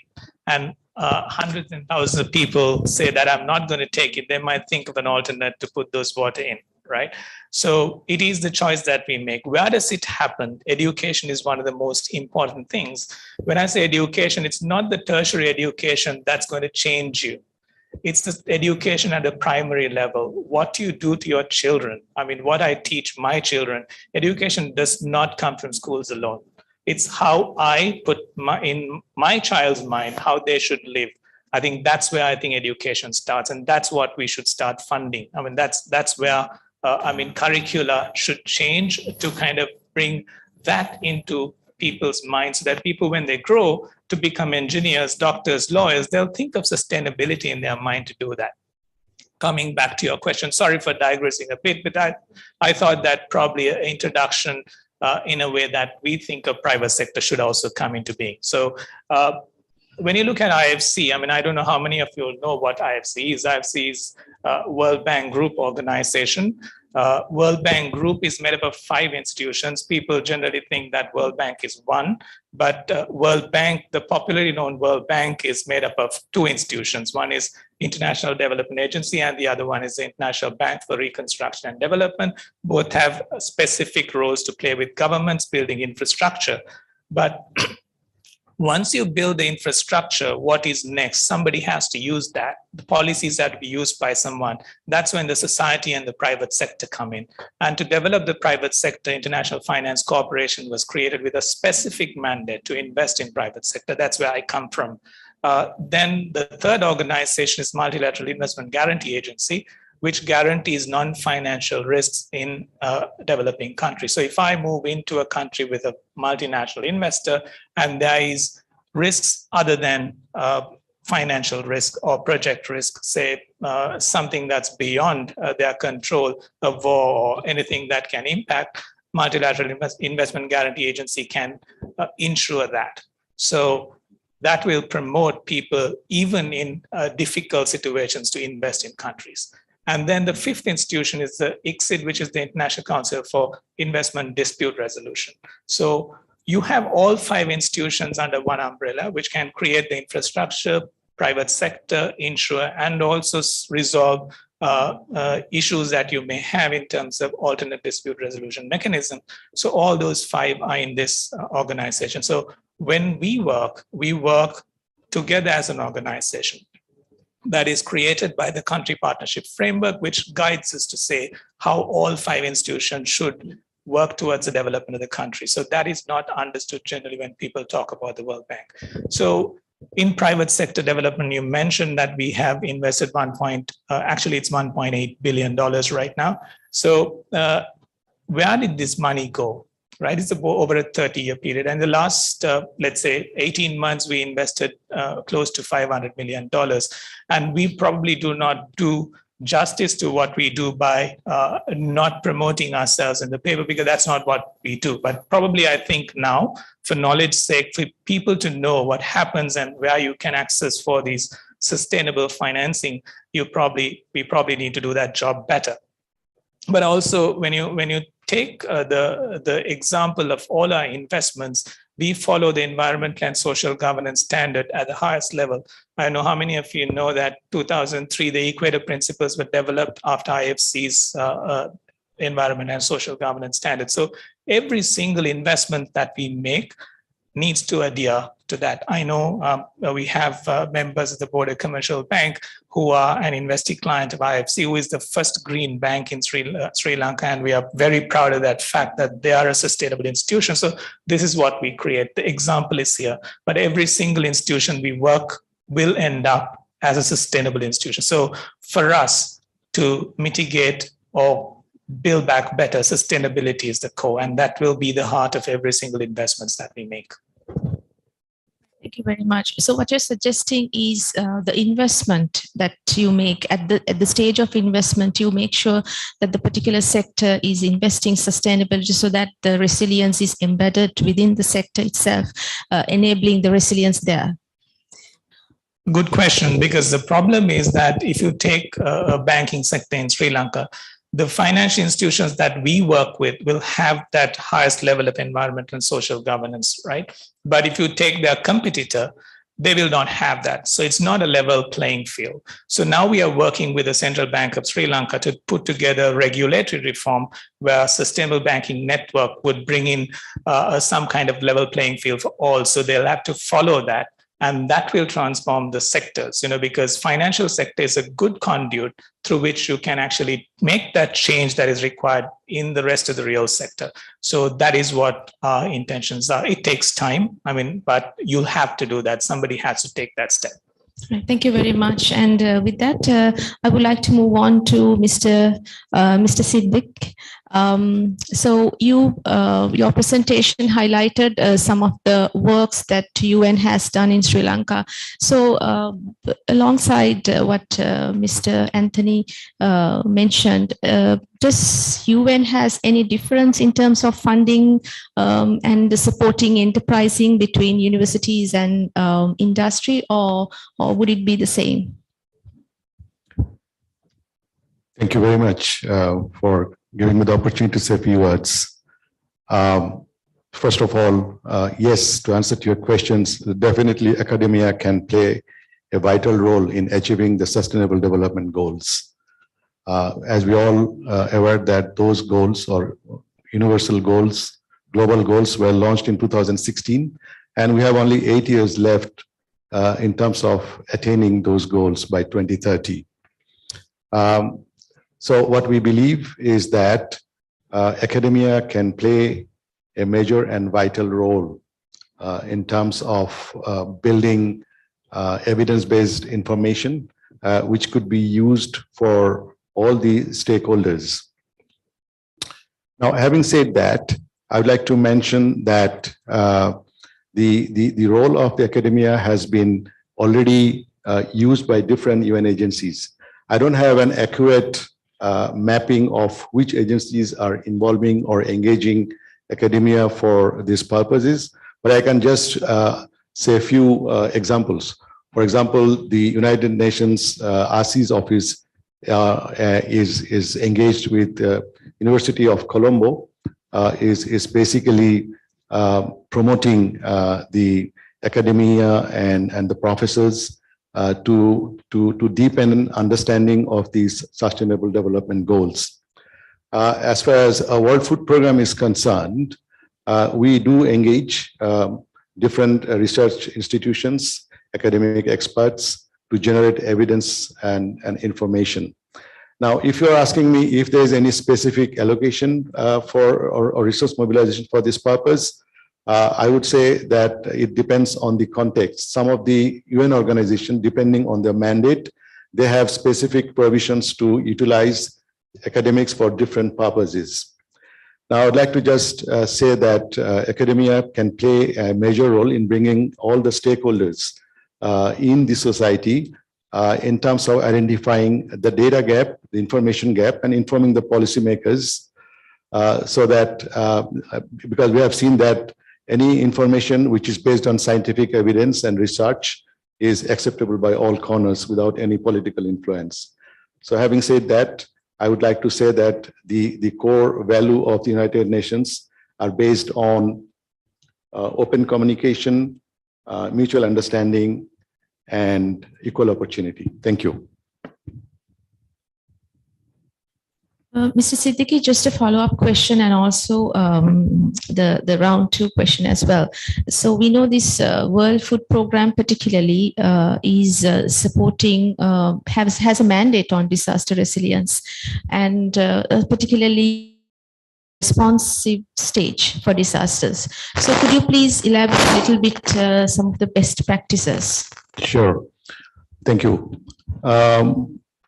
and hundreds and thousands of people say that I'm not going to take it, they might think of an alternate to put those water in, right? So it is the choice that we make. Where does it happen? Education is one of the most important things. When I say education, it's not the tertiary education that's going to change you. It's the education at the primary level. What you do to your children. I mean, what I teach my children, education does not come from schools alone. It's how I put in my child's mind, how they should live. I think that's where I think education starts, and that's what we should start funding. I mean, that's where curricula should change to kind of bring that into people's minds, so that people, when they grow to become engineers, doctors, lawyers, they'll think of sustainability in their mind to do that. Coming back to your question, sorry for digressing a bit, but I thought that probably an introduction in a way that we think of private sector should also come into being. So when you look at IFC, I mean, I don't know how many of you know what IFC is. IFC is World Bank Group organization. World Bank Group is made up of 5 institutions. People generally think that World Bank is one, but World Bank, the popularly known World Bank, is made up of 2 institutions. One is International Development Agency, and the other one is the International Bank for Reconstruction and Development. Both have specific roles to play with governments building infrastructure. But once you build the infrastructure, what is next? Somebody has to use that. The policies have to be used by someone. That's when the society and the private sector come in. And to develop the private sector, International Finance Corporation was created with a specific mandate to invest in private sector. That's where I come from. Then the third organization is Multilateral Investment Guarantee Agency, which guarantees non-financial risks in developing countries. So if I move into a country with a multinational investor and there is risks other than financial risk or project risk, say something that's beyond their control, a war or anything that can impact, Multilateral Investment Guarantee Agency can insure that. So that will promote people, even in difficult situations, to invest in countries. And then the 5th institution is the ICSID, which is the International Council for Investment Dispute Resolution. So you have all 5 institutions under one umbrella, which can create the infrastructure, private sector, insure, and also resolve issues that you may have in terms of alternate dispute resolution mechanism. So all those 5 are in this organization. So when we work together as an organization that is created by the country partnership framework, which guides us to say how all 5 institutions should work towards the development of the country. So that is not understood generally when people talk about the World Bank. So in private sector development, you mentioned that we have invested actually it's $1.8 billion right now. So where did this money go? Right, it's over a 30-year period. And the last, let's say, 18 months, we invested close to $500 million. And we probably do not do justice to what we do by not promoting ourselves in the paper, because that's not what we do. But probably I think now, for knowledge sake, for people to know what happens and where you can access for these sustainable financing, we probably need to do that job better. But also, when you take the example of all our investments, we follow the environmental and social governance standard at the highest level. I know how many of you know that 2003, the Equator Principles were developed after IFC's environment and social governance standard. So every single investment that we make needs to adhere to that. I know we have members of the board of Commercial Bank who are an investee client of IFC, who is the first green bank in Sri Lanka. And we are very proud of that fact that they are a sustainable institution. So this is what we create. The example is here, but every single institution we work will end up as a sustainable institution. So for us to mitigate or build back better, sustainability is the core, and that will be the heart of every single investments that we make. Thank you very much. So what you're suggesting is the investment that you make at the stage of investment, you make sure that the particular sector is investing sustainably so that the resilience is embedded within the sector itself, enabling the resilience there. Good question, because the problem is that if you take a banking sector in Sri Lanka, the financial institutions that we work with will have that highest level of environmental and social governance, right? But if you take their competitor, they will not have that. So it's not a level playing field. So now we are working with the Central Bank of Sri Lanka to put together regulatory reform where sustainable banking network would bring in some kind of level playing field for all. So they'll have to follow that. And that will transform the sectors, because financial sector is a good conduit through which you can actually make that change that is required in the rest of the real sector. So that is what our intentions are. It takes time, but you'll have to do that. Somebody has to take that step. Right, thank you very much. And with that, I would like to move on to Mr. Siddiq. So your presentation highlighted some of the works that UN has done in Sri Lanka. So alongside what Mr. Anthony mentioned, does UN has any difference in terms of funding and supporting enterprising between universities and industry, or would it be the same? Thank you very much for giving me the opportunity to say a few words. First of all, yes, to answer to your questions, definitely academia can play a vital role in achieving the Sustainable Development Goals. As we all aware that those goals or universal goals, global goals were launched in 2016, and we have only 8 years left in terms of attaining those goals by 2030. So what we believe is that academia can play a major and vital role in terms of building evidence-based information, which could be used for all the stakeholders. Now, having said that, I would like to mention that the role of the academia has been already used by different UN agencies. I don't have an accurate mapping of which agencies are involving or engaging academia for these purposes, but I can just say a few examples. For example, the United Nations RC's office is engaged with the University of Colombo, is basically promoting the academia and the professors to deepen understanding of these Sustainable Development Goals. As far as a World Food Program is concerned, we do engage different research institutions, academic experts to generate evidence and information. Now, if you're asking me if there's any specific allocation or resource mobilization for this purpose, I would say that it depends on the context. Some of the UN organizations, depending on their mandate, they have specific provisions to utilize academics for different purposes. Now, I'd like to just say that academia can play a major role in bringing all the stakeholders in the society in terms of identifying the data gap, the information gap, and informing the policymakers so that, because we have seen that any information which is based on scientific evidence and research is acceptable by all corners without any political influence. So having said that, I would like to say that the core value of the United Nations are based on open communication, mutual understanding, and equal opportunity. Thank you. Mr. Siddiqui, just a follow-up question and also the round 2 question as well. So we know this World Food Program particularly is supporting, has a mandate on disaster resilience and particularly responsive stage for disasters. So could you please elaborate a little bit some of the best practices? Sure. Thank you.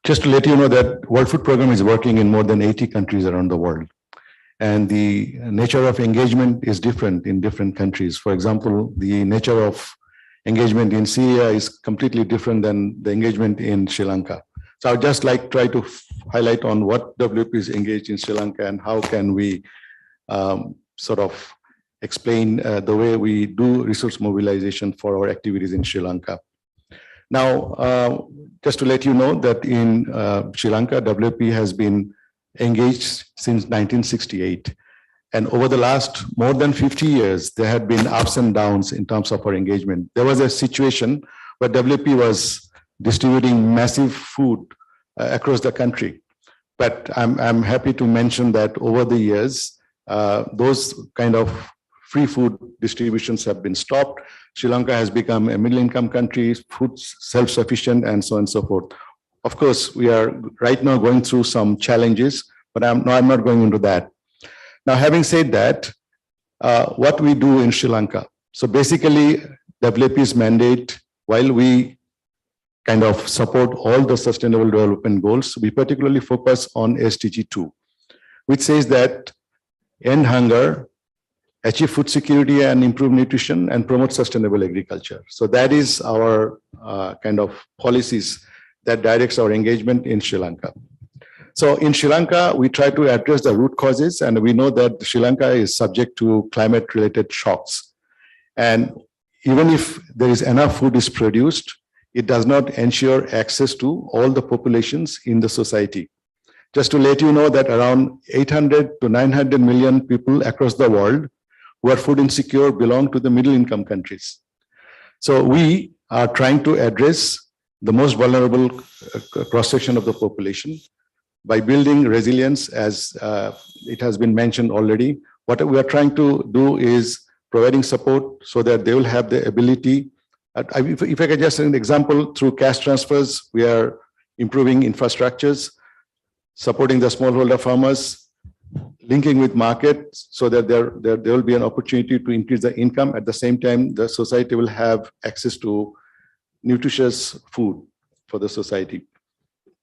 Just to let you know that World Food Program is working in more than 80 countries around the world. And the nature of engagement is different in different countries. For example, the nature of engagement in Syria is completely different than the engagement in Sri Lanka. So I would just like try to highlight on what WP is engaged in Sri Lanka and how can we sort of explain the way we do resource mobilization for our activities in Sri Lanka. Now, just to let you know that in Sri Lanka, WP has been engaged since 1968. And over the last more than 50 years, there had been ups and downs in terms of our engagement. There was a situation where WP was distributing massive food across the country. But I'm happy to mention that over the years, those kind of free food distributions have been stopped. Sri Lanka has become a middle-income country, food self-sufficient, and so on and so forth. Of course, we are right now going through some challenges, but I'm not going into that. Now, having said that, what we do in Sri Lanka. So basically, WFP's mandate, while we kind of support all the sustainable development goals, we particularly focus on SDG 2, which says that end hunger, achieve food security and improve nutrition, and promote sustainable agriculture. So that is our kind of policies that directs our engagement in Sri Lanka. So in Sri Lanka, we try to address the root causes, and we know that Sri Lanka is subject to climate-related shocks. And even if there is enough food is produced, it does not ensure access to all the populations in the society. Just to let you know that around 800 to 900 million people across the world who are food insecure belong to the middle income countries. So we are trying to address the most vulnerable cross-section of the population by building resilience, as it has been mentioned already. What we are trying to do is providing support so that they will have the ability. If I can just an example, through cash transfers, we are improving infrastructures, supporting the smallholder farmers, linking with markets so that there will be an opportunity to increase the income. At the same time, the society will have access to nutritious food for the society.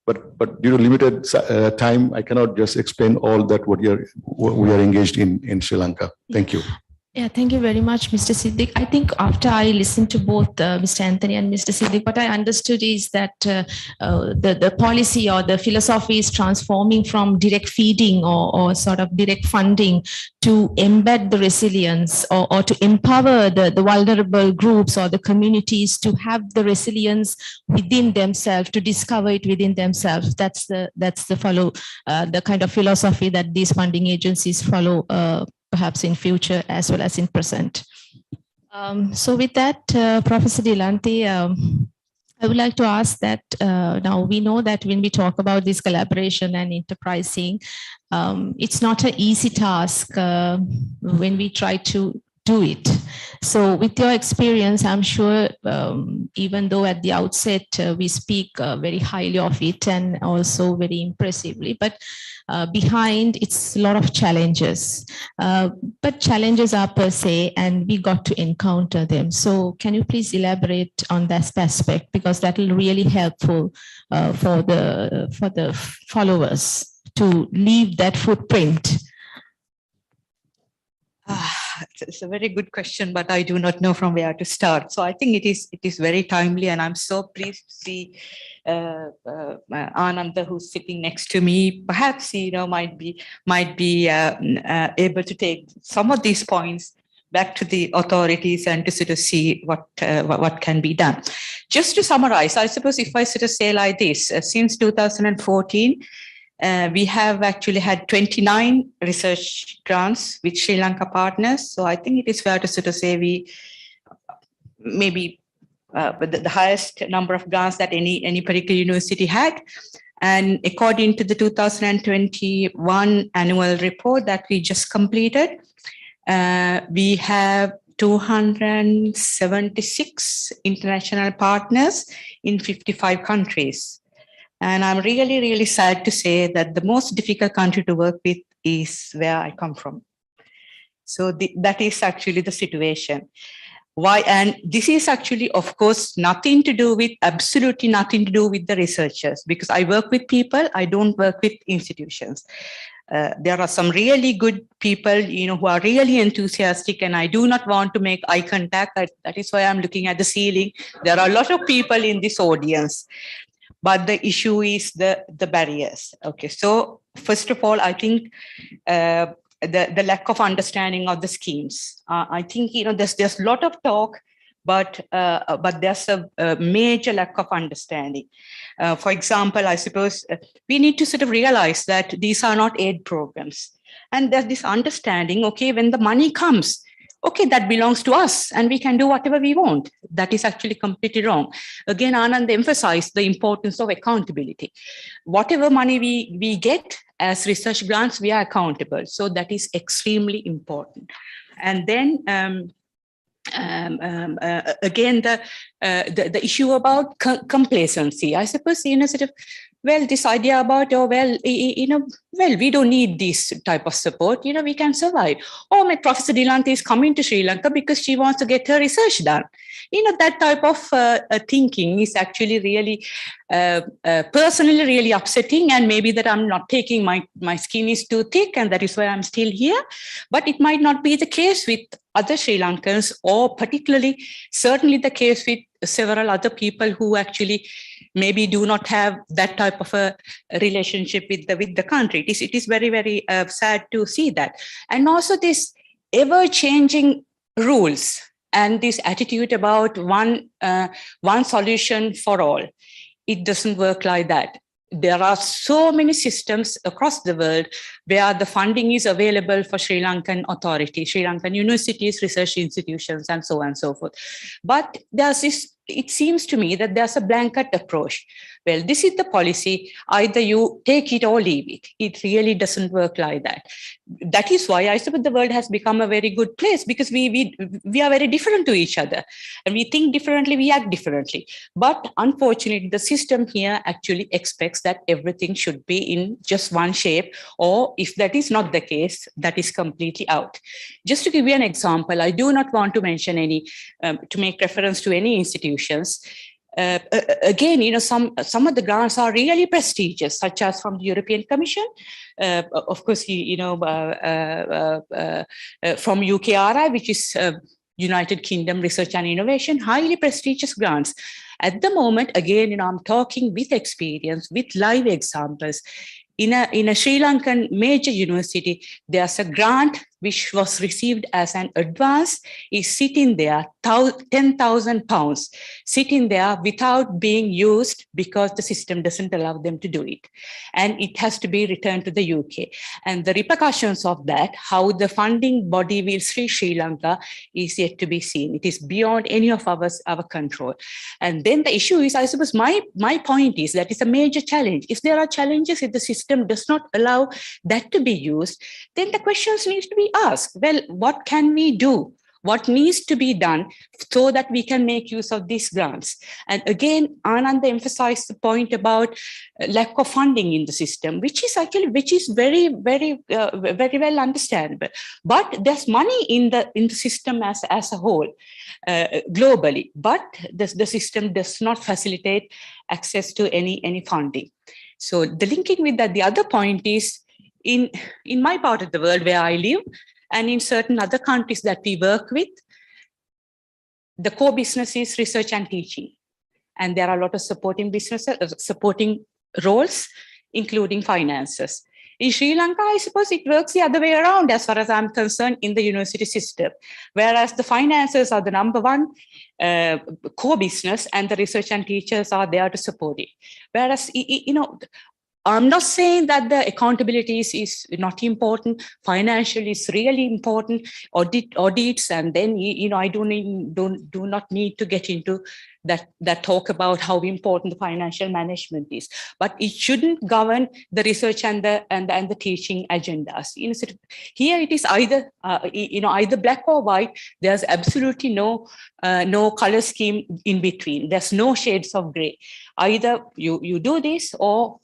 But due to limited time, I cannot just explain all that what we are engaged in Sri Lanka. Thank you. Yeah, thank you very much, Mr. Siddique. I think after I listened to both Mr. Anthony and Mr. Siddique, what I understood is that the policy or the philosophy is transforming from direct feeding or sort of direct funding to embed the resilience or to empower the vulnerable groups or the communities to have the resilience within themselves, to discover it within themselves. That's the kind of philosophy that these funding agencies follow, perhaps in future as well as in present. So with that, Professor Delanty, I would like to ask that now we know that when we talk about this collaboration and enterprising, it's not an easy task when we try to do it. So with your experience, I'm sure even though at the outset we speak very highly of it and also very impressively, but behind it's a lot of challenges. But challenges are per se, and we got to encounter them. So can you please elaborate on that aspect, because that will really helpful for the followers to leave that footprint. It's a very good question, but I do not know from where to start. So I think it is very timely, and I'm so pleased to see Ananda, who's sitting next to me. Perhaps might be able to take some of these points back to the authorities and to sort of see what can be done. Just to summarize, I suppose if I sort of say like this, since 2014. We have actually had 29 research grants with Sri Lanka partners. So I think it is fair to sort of say we maybe the highest number of grants that any particular university had. And according to the 2021 annual report that we just completed, we have 276 international partners in 55 countries. And I'm really, really sad to say that the most difficult country to work with is where I come from. So that is actually the situation. Why? And this is actually, of course, absolutely nothing to do with the researchers, because I work with people, I don't work with institutions. There are some really good people, who are really enthusiastic, and I do not want to make eye contact. That is why I'm looking at the ceiling. There are a lot of people in this audience. But the issue is the barriers. Okay, so first of all, I think the lack of understanding of the schemes. I think there's a lot of talk, but there's a major lack of understanding. For example, I suppose we need to sort of realize that these are not aid programs, and there's this understanding. Okay, when the money comes, okay, that belongs to us and we can do whatever we want. That is actually completely wrong. Again, Anand emphasized the importance of accountability. Whatever money we get as research grants, we are accountable. So that is extremely important. And then again, the issue about complacency. I suppose, sort of, well, this idea about, oh, well, we don't need this type of support, we can survive. Oh, my Professor Dilanthi is coming to Sri Lanka because she wants to get her research done. That type of thinking is actually really, personally really upsetting, and maybe that I'm not taking, my skin is too thick and that is why I'm still here. But it might not be the case with other Sri Lankans, or particularly, certainly the case with several other people who actually maybe do not have that type of a relationship with the country. It is very, very sad to see that. And also this ever-changing rules and this attitude about one solution for all. It doesn't work like that. There are so many systems across the world where the funding is available for Sri Lankan authorities, Sri Lankan universities, research institutions, and so on and so forth. But there's this, it seems to me that there's a blanket approach. Well, this is the policy, either you take it or leave it. It really doesn't work like that. That is why I suppose the world has become a very good place, because we are very different to each other, and we think differently, we act differently. But unfortunately, the system here actually expects that everything should be in just one shape, or if that is not the case, that is completely out. Just to give you an example, I do not want to mention any, to make reference to any institutions. Again, some of the grants are really prestigious, such as from the European Commission, of course, from UKRI, which is United Kingdom Research and Innovation, highly prestigious grants. At the moment, again, I'm talking with experience, with live examples. In a Sri Lankan major university, there's a grant which was received as an advance, is sitting there, £10,000, sitting there without being used because the system doesn't allow them to do it. And it has to be returned to the UK. And the repercussions of that, how the funding body will see Sri Lanka, is yet to be seen. It is beyond any of our control. And then the issue is, I suppose, my point is that it's a major challenge. If there are challenges, if the system does not allow that to be used, then the questions need to be asked. Well, what can we do? What needs to be done so that we can make use of these grants? And again, Anand emphasized the point about lack of funding in the system, which is very, very, very well understandable. But there's money in the system as a whole, globally. But the system does not facilitate access to any funding. So the linking with that, the other point is, in my part of the world where I live, and in certain other countries that we work with, the core business is research and teaching. And there are a lot of supporting businesses, supporting roles, including finances. In Sri Lanka, I suppose it works the other way around as far as I'm concerned in the university system, whereas the finances are the number one core business and the research and teachers are there to support it. Whereas, I'm not saying that the accountability is not important. Financial is really important. Audits, and then I do not need to get into that talk about how important the financial management is. But it shouldn't govern the research and the teaching agendas. Here it is either either black or white. There's absolutely no color scheme in between. There's no shades of gray. Either you do this or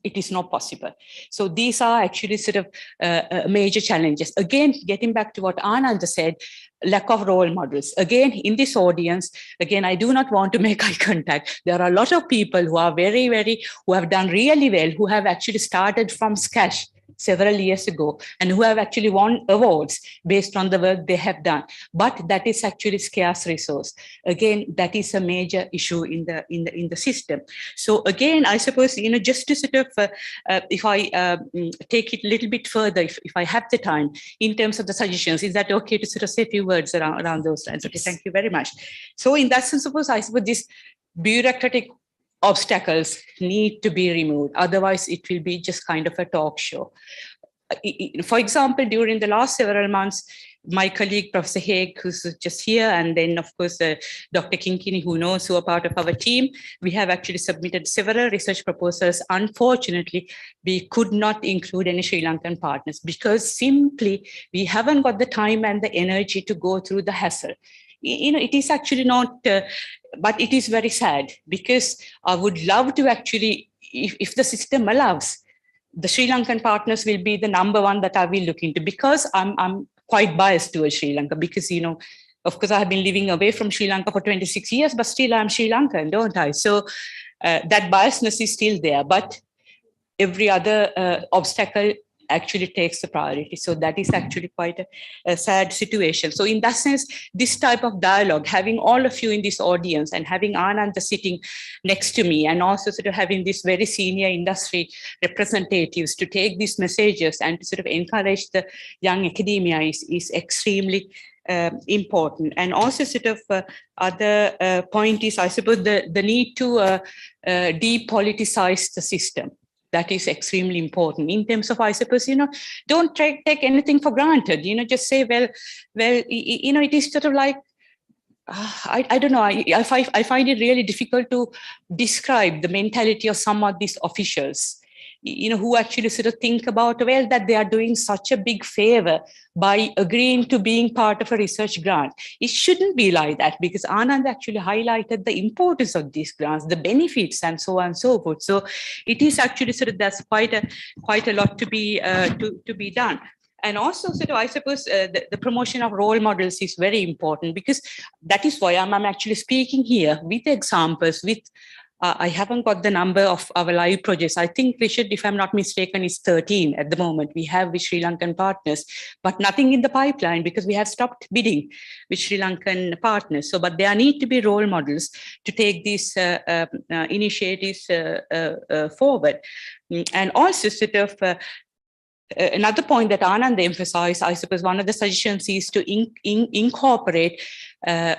it is not possible. So these are actually sort of major challenges. Again, getting back to what Anand said, lack of role models. Again, in this audience, again, I do not want to make eye contact. There are a lot of people who are who have done really well, who have actually started from scratch several years ago and who have actually won awards based on the work they have done. But that is actually scarce resource. Again, that is a major issue in the system. So again, I suppose, just to sort of, if I take it a little bit further, if I have the time, in terms of the suggestions, is that okay to sort of say a few words around those lines? Okay, thank you very much. So in that sense, I suppose this bureaucratic obstacles need to be removed. Otherwise, it will be just kind of a talk show. For example, during the last several months, my colleague, Professor Haig, who's just here, and then, of course, Dr. Kinkini, who knows, who are part of our team. We have actually submitted several research proposals. Unfortunately, we could not include any Sri Lankan partners because simply we haven't got the time and the energy to go through the hassle. It is actually not, but it is very sad because I would love to actually, if the system allows, the Sri Lankan partners will be the number one that I will look into, because I'm quite biased towards Sri Lanka because, of course, I have been living away from Sri Lanka for 26 years, but still I'm Sri Lankan, don't I? So that biasness is still there, but every other obstacle actually takes the priority. So that is actually quite a sad situation. So in that sense, this type of dialogue, having all of you in this audience and having Ananda sitting next to me, and also sort of having these very senior industry representatives to take these messages and to sort of encourage the young academia is extremely important. And also sort of other point is, I suppose, the need to depoliticize the system. That is extremely important in terms of, I suppose, don't take anything for granted, just say, well, it is sort of like, I don't know, I find it really difficult to describe the mentality of some of these officials, who actually sort of think about, well, that they are doing such a big favor by agreeing to being part of a research grant. It shouldn't be like that, because Anand actually highlighted the importance of these grants, the benefits, and so on and so forth. So it is actually sort of, there's quite a lot to be done. And also, sort of, I suppose the promotion of role models is very important, because that is why I'm actually speaking here with examples, with I haven't got the number of our live projects. I think, Richard, if I'm not mistaken, is 13 at the moment. We have with Sri Lankan partners, but nothing in the pipeline because we have stopped bidding with Sri Lankan partners. So, but there need to be role models to take these initiatives forward. And also sort of another point that Anand emphasized, I suppose one of the suggestions is to incorporate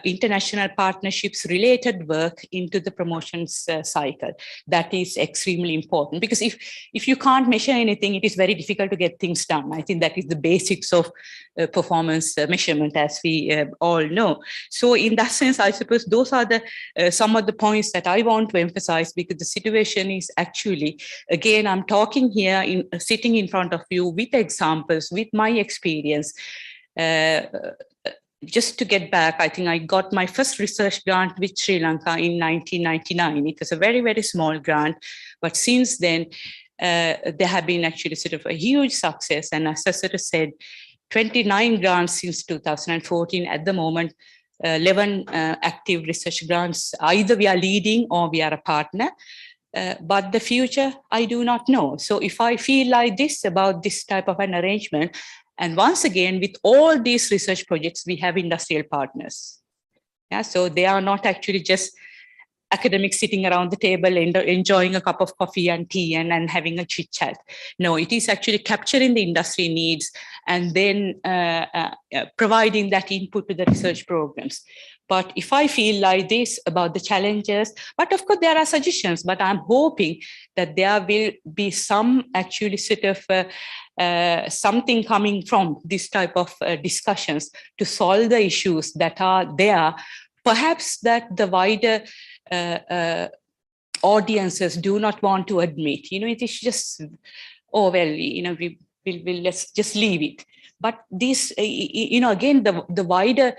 international partnerships related work into the promotions cycle. That is extremely important, because if you can't measure anything, it is very difficult to get things done. I think that is the basics of performance measurement, as we all know. So in that sense, I suppose those are the some of the points that I want to emphasize, because the situation is actually, again, I'm talking here, sitting in front of you with examples, with my experience. Just to get back, I think I got my first research grant with Sri Lanka in 1999. It was a very, very small grant, but since then, there have been actually sort of a huge success. And as I sort of said, 29 grants since 2014 at the moment, 11 active research grants. Either we are leading or we are a partner. But the future, I do not know. So if I feel like this about this type of an arrangement, and once again, with all these research projects, we have industrial partners. Yeah, so they are not actually just academics sitting around the table and enjoying a cup of coffee and tea and having a chit chat. No, it is actually capturing the industry needs and then providing that input to the research programs. But if I feel like this about the challenges, but of course there are suggestions, but I'm hoping that there will be some actually sort of something coming from this type of discussions to solve the issues that are there, perhaps that the wider audiences do not want to admit. It is just, oh, well, we'll let's just leave it. But this, again, the wider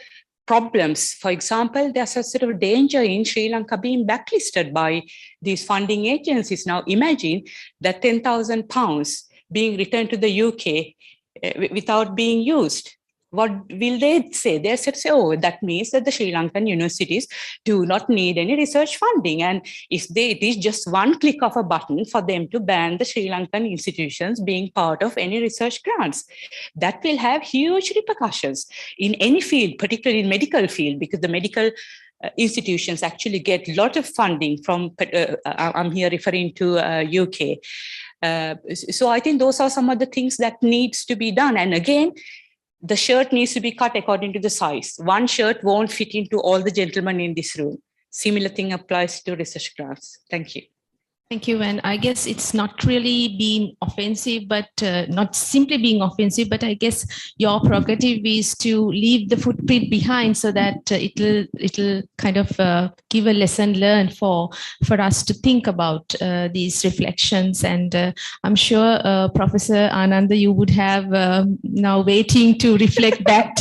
problems, for example, there's a sort of danger in Sri Lanka being blacklisted by these funding agencies. Now imagine that £10,000 being returned to the UK without being used. What will they say? They say, oh, that means that the Sri Lankan universities do not need any research funding. And it is just one click of a button for them to ban the Sri Lankan institutions being part of any research grants. That will have huge repercussions in any field, particularly in medical field, because the medical institutions actually get a lot of funding from, I'm here referring to UK. So I think those are some of the things that needs to be done. And again, the shirt needs to be cut according to the size. One shirt won't fit into all the gentlemen in this room. Similar thing applies to research grants. Thank you. Thank you. And I guess it's not really being offensive, but not simply being offensive, but I guess your prerogative is to leave the footprint behind so that it'll kind of give a lesson learned for us to think about these reflections. And I'm sure Professor Ananda, you would have now waiting to reflect back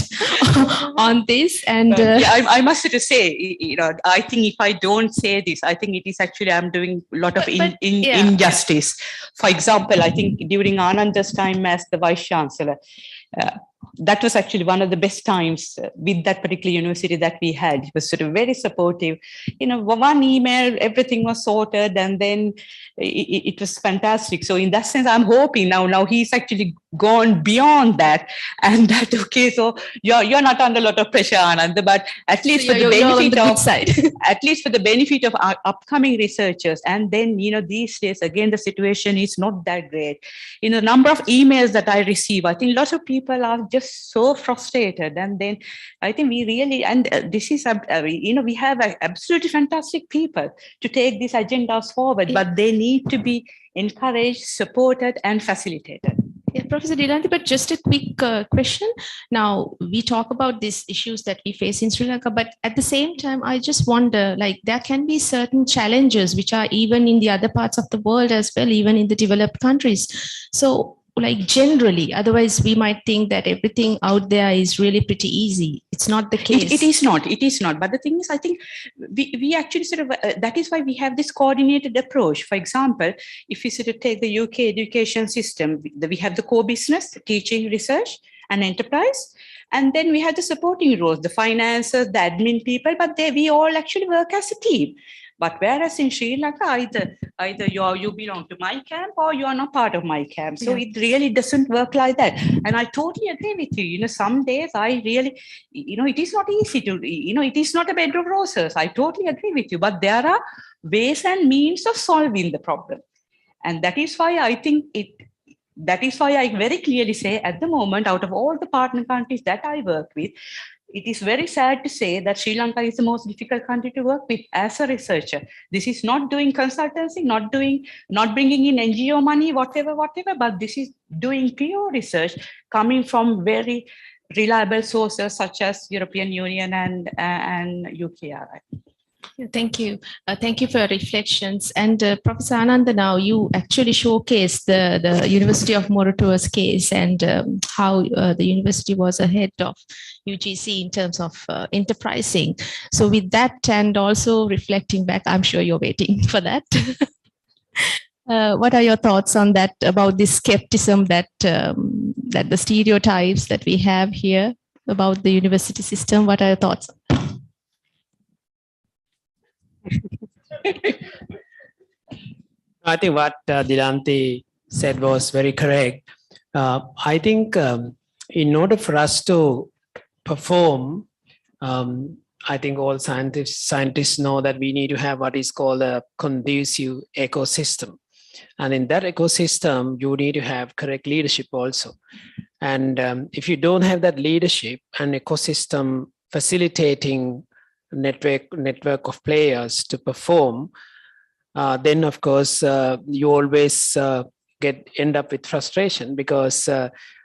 on this. And yeah, I must say, I think if I don't say this, I think it is actually I'm doing a lot of injustice. For example, I think during Ananda's time as the Vice Chancellor, that was actually one of the best times with that particular university that we had. It was sort of very supportive. One email, everything was sorted, and then it was fantastic. So in that sense, I'm hoping now he's actually gone beyond that, and that okay. So you're not under a lot of pressure, Ananda, but at least for the benefit of at least for the benefit of our upcoming researchers. And then these days again the situation is not that great. The number of emails that I receive, I think lots of people are just so frustrated, and then I think we really, and this is we have absolutely fantastic people to take these agendas forward, but they need to be encouraged, supported, and facilitated. Yeah, Professor Dilanti, but just a quick question. Now, we talk about these issues that we face in Sri Lanka, but at the same time, I just wonder, like, there can be certain challenges which are even in the other parts of the world as well, even in the developed countries. So, like generally, otherwise we might think that everything out there is really pretty easy. It's not the case. It is not. But the thing is, I think we actually sort of, that is why we have this coordinated approach. For example, if you sort of take the UK education system, we have the core business, the teaching, research, and enterprise. And then we have the supporting roles, the finances, the admin people, but we all actually work as a team. But whereas in Sri Lanka, either you belong to my camp or you are not part of my camp. So it really doesn't work like that. And I totally agree with you. Some days I really, it is not easy to, it is not a bed of roses. I totally agree with you. But there are ways and means of solving the problem. And that is why I think that is why I very clearly say at the moment, out of all the partner countries that I work with, it is very sad to say that Sri Lanka is the most difficult country to work with as a researcher. This is not doing consultancy, not bringing in NGO money, whatever, but this is doing pure research coming from very reliable sources such as European Union and UKRI. Thank you. Thank you for your reflections. And Professor Ananda, now you actually showcased the University of Moratua's case and how the university was ahead of UGC in terms of enterprising. So with that and also reflecting back, I'm sure you're waiting for that. What are your thoughts on that, about this skepticism that the stereotypes that we have here about the university system? What are your thoughts? I think what Dilanti said was very correct. I think in order for us to perform, I think all scientists know that we need to have what is called a conducive ecosystem. And in that ecosystem, you need to have correct leadership also. And if you don't have that leadership and ecosystem facilitating network of players to perform, then of course you always end up with frustration, because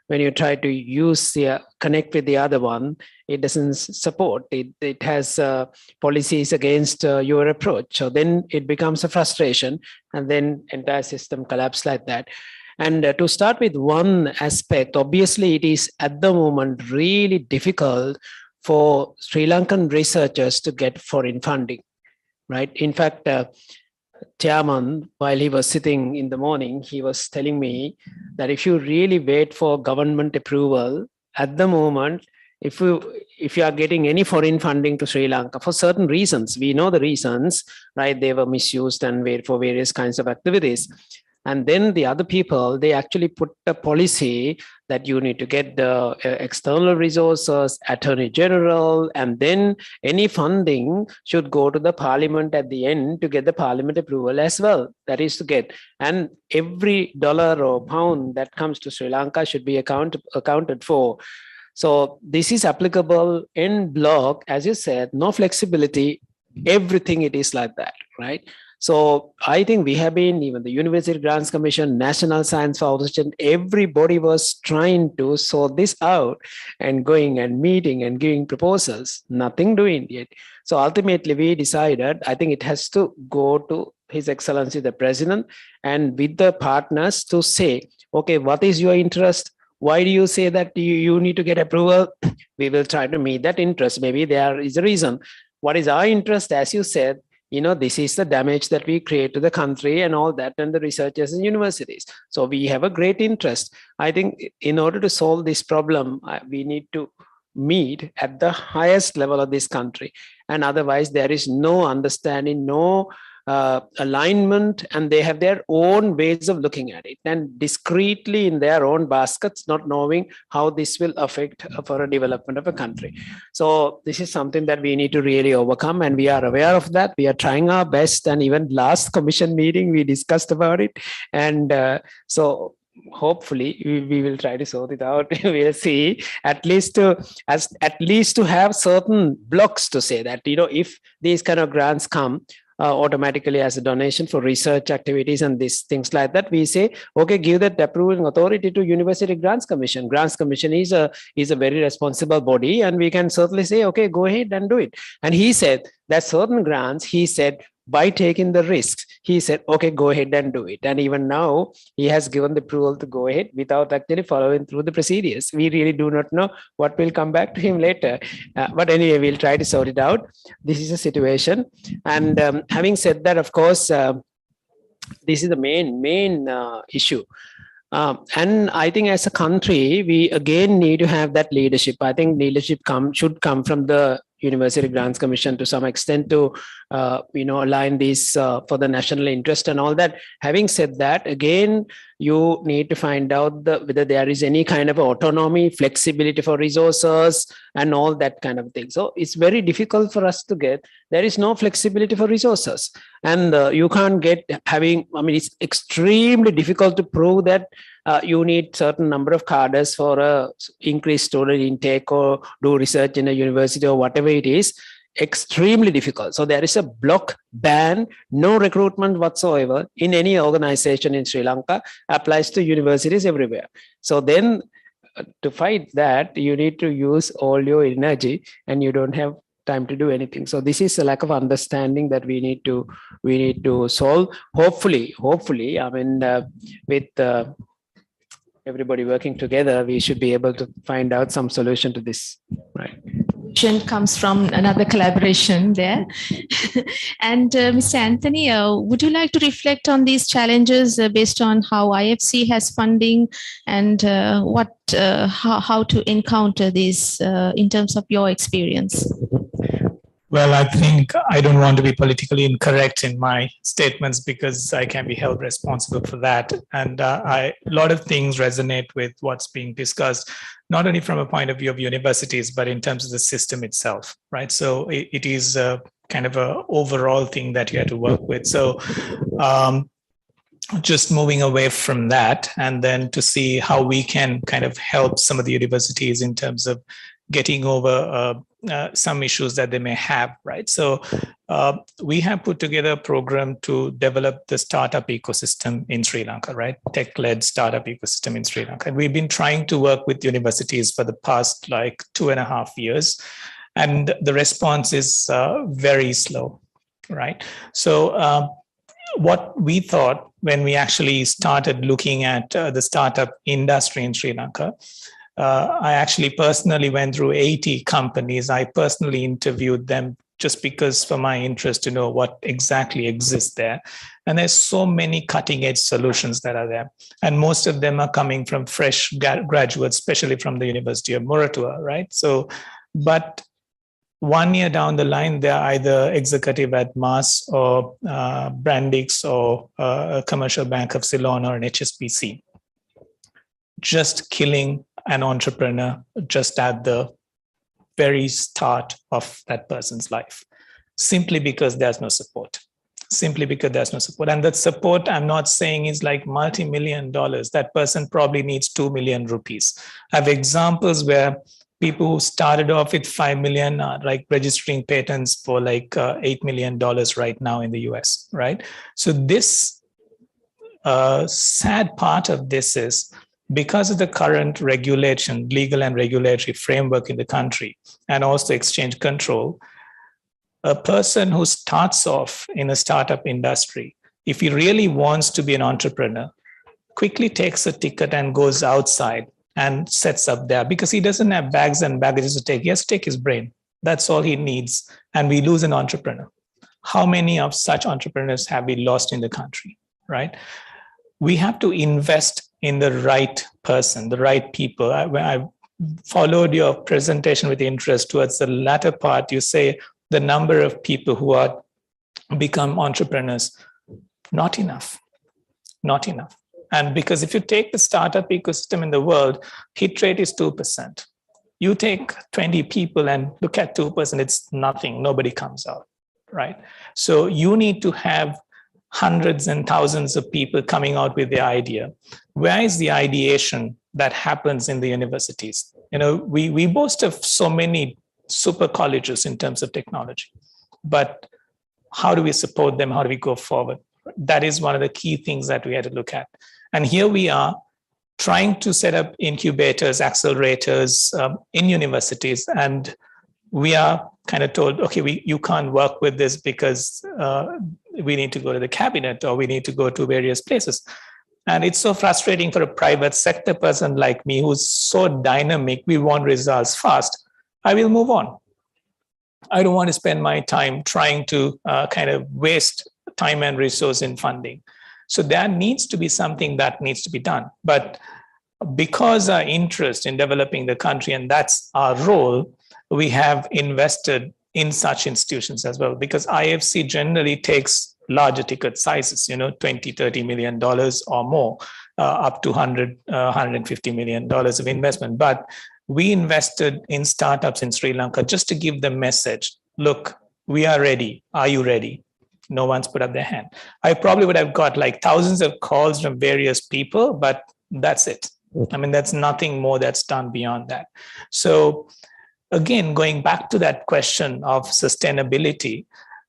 when you try to connect with the other one, it doesn't support it has policies against your approach. So then it becomes a frustration, and then entire system collapse like that. And to start with one aspect, obviously it is at the moment really difficult for Sri Lankan researchers to get foreign funding, right? In fact, Chairman, while he was sitting in the morning, he was telling me that if you really wait for government approval, at the moment, if you are getting any foreign funding to Sri Lanka for certain reasons, we know the reasons, right? They were misused and for various kinds of activities. And then the other people, they actually put a policy that you need to get the external resources, Attorney General, and then any funding should go to the Parliament at the end to get the Parliament approval as well. That is to get. And every dollar or pound that comes to Sri Lanka should be accounted for. So this is applicable in block, as you said, no flexibility, everything it is like that, right? So I think we have been, even the University Grants Commission, National Science Foundation, everybody was trying to sort this out and going and meeting and giving proposals, nothing doing yet. So ultimately we decided, I think it has to go to His Excellency the President and with the partners to say, okay, what is your interest? Why do you say that you need to get approval? We will try to meet that interest. Maybe there is a reason. What is our interest? As you said, this is the damage that we create to the country and all that, and the researchers and universities. So we have a great interest. I think in order to solve this problem, we need to meet at the highest level of this country. And otherwise, there is no understanding, no alignment, and they have their own ways of looking at it and discreetly in their own baskets, not knowing how this will affect for a development of a country. So this is something that we need to really overcome, and we are aware of that. We are trying our best, and even last commission meeting we discussed about it, and so hopefully we will try to sort it out. We'll see, at least to have certain blocks to say that, if these kind of grants come automatically as a donation for research activities and these things like that, we say, okay, give that approving authority to University Grants Commission. Grants Commission is a very responsible body, and we can certainly say, okay, go ahead and do it. And he said that certain grants, he said, by taking the risks, he said, okay, go ahead and do it. And even now, he has given the approval to go ahead without actually following through the procedures. We really do not know what will come back to him later. But anyway, we'll try to sort it out. This is a situation. And having said that, of course, this is the main issue. And I think as a country, we again need to have that leadership. I think leadership should come from the University Grants Commission to some extent to, align these for the national interest and all that. Having said that, again, you need to find out whether there is any kind of autonomy, flexibility for resources and all that kind of thing. So it's very difficult for us to get. There is no flexibility for resources, and you can't get it's extremely difficult to prove that you need certain number of cadres for increased student intake or do research in a university or whatever it is. Extremely difficult. So there is a block ban, no recruitment whatsoever in any organization in Sri Lanka, applies to universities everywhere. So then to fight that, you need to use all your energy and you don't have time to do anything. So this is a lack of understanding that we need to solve. Hopefully, with everybody working together, we should be able to find out some solution to this, right? Comes from another collaboration there. And Mr. Anthony, would you like to reflect on these challenges based on how IFC has funding and how to encounter these in terms of your experience? Well, I think I don't want to be politically incorrect in my statements because I can be held responsible for that. And a lot of things resonate with what's being discussed, not only from a point of view of universities, but in terms of the system itself, right? So it is a kind of an overall thing that you have to work with. So just moving away from that and then to see how we can kind of help some of the universities in terms of getting over some issues that they may have, right? So we have put together a program to develop the startup ecosystem in Sri Lanka, right? Tech-led startup ecosystem in Sri Lanka. And we've been trying to work with universities for the past 2.5 years, and the response is very slow, right? So what we thought when we actually started looking at the startup industry in Sri Lanka, I actually personally went through 80 companies. I personally interviewed them just because for my interest to know what exactly exists there. And there's so many cutting edge solutions that are there. And most of them are coming from fresh graduates, especially from the University of Moratuwa, right? So, but 1 year down the line, they're either executive at Mars or Brandix or a commercial bank of Ceylon or an HSBC. Just killing an entrepreneur just at the very start of that person's life, simply because there's no support. Simply because there's no support. And that support, I'm not saying is like multi-million dollars. That person probably needs 2 million rupees. I have examples where People who started off with 5 million are like registering patents for like $8 million right now in the US, right? So this sad part of this is because of the current regulation, legal and regulatory framework in the country, and also exchange control, a person who starts off in a startup industry, if he really wants to be an entrepreneur, quickly takes a ticket and goes outside and sets up there because he doesn't have bags and baggages to take. He has to take his brain. That's all he needs. And we lose an entrepreneur. How many of such entrepreneurs have we lost in the country, right? We have to invest in the right person, the right people. I followed your presentation with interest. Towards the latter part, you say the number of people who are become entrepreneurs, not enough, not enough. And because if you take the startup ecosystem in the world, hit rate is 2%. You take 20 people and look at 2%, it's nothing, nobody comes out, right? So you need to have hundreds and thousands of people coming out with their idea. Where is the ideation that happens in the universities? You know, we boast of so many super colleges in terms of technology, but how do we support them? How do we go forward? That is one of the key things that we had to look at. And here we are trying to set up incubators, accelerators in universities. And we are kind of told, okay, you can't work with this because we need to go to the cabinet or we need to go to various places. And it's so frustrating for a private sector person like me who's so dynamic, we want results fast. I will move on. I don't want to spend my time trying to kind of waste time and resource in funding. So there needs to be something that needs to be done. But because our interest in developing the country, and that's our role, we have invested in such institutions as well, because IFC generally takes larger ticket sizes, you know, $20, $30 million or more, up to $150 million of investment. But we invested in startups in Sri Lanka just to give the message, look, we are ready. Are you ready? No one's put up their hand. I probably would have got like thousands of calls from various people, but that's it. I mean, that's nothing more that's done beyond that. So again, going back to that question of sustainability,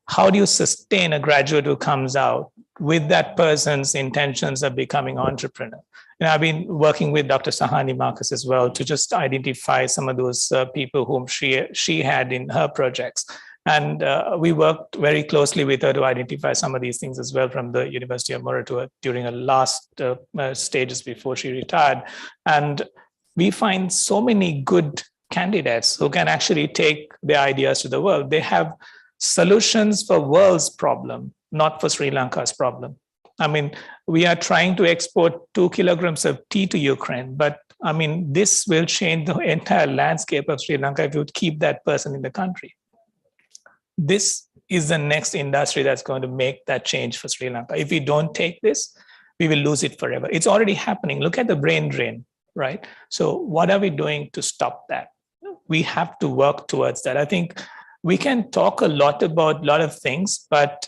how do you sustain a graduate who comes out with that person's intentions of becoming an entrepreneur? And I've been working with Dr. Sahani Marcus as well to just identify some of those people whom she had in her projects. And we worked very closely with her to identify some of these things as well from the University of Moratuwa during her last stages before she retired. And we find so many good candidates who can actually take their ideas to the world. They have solutions for world's problem, not for Sri Lanka's problem. I mean, we are trying to export 2 kilograms of tea to Ukraine, but I mean, this will change the entire landscape of Sri Lanka if you would keep that person in the country. This is the next industry that's going to make that change for Sri Lanka. If we don't take this, we will lose it forever. It's already happening. Look at the brain drain, right? So what are we doing to stop that? We have to work towards that. I think we can talk a lot about a lot of things, but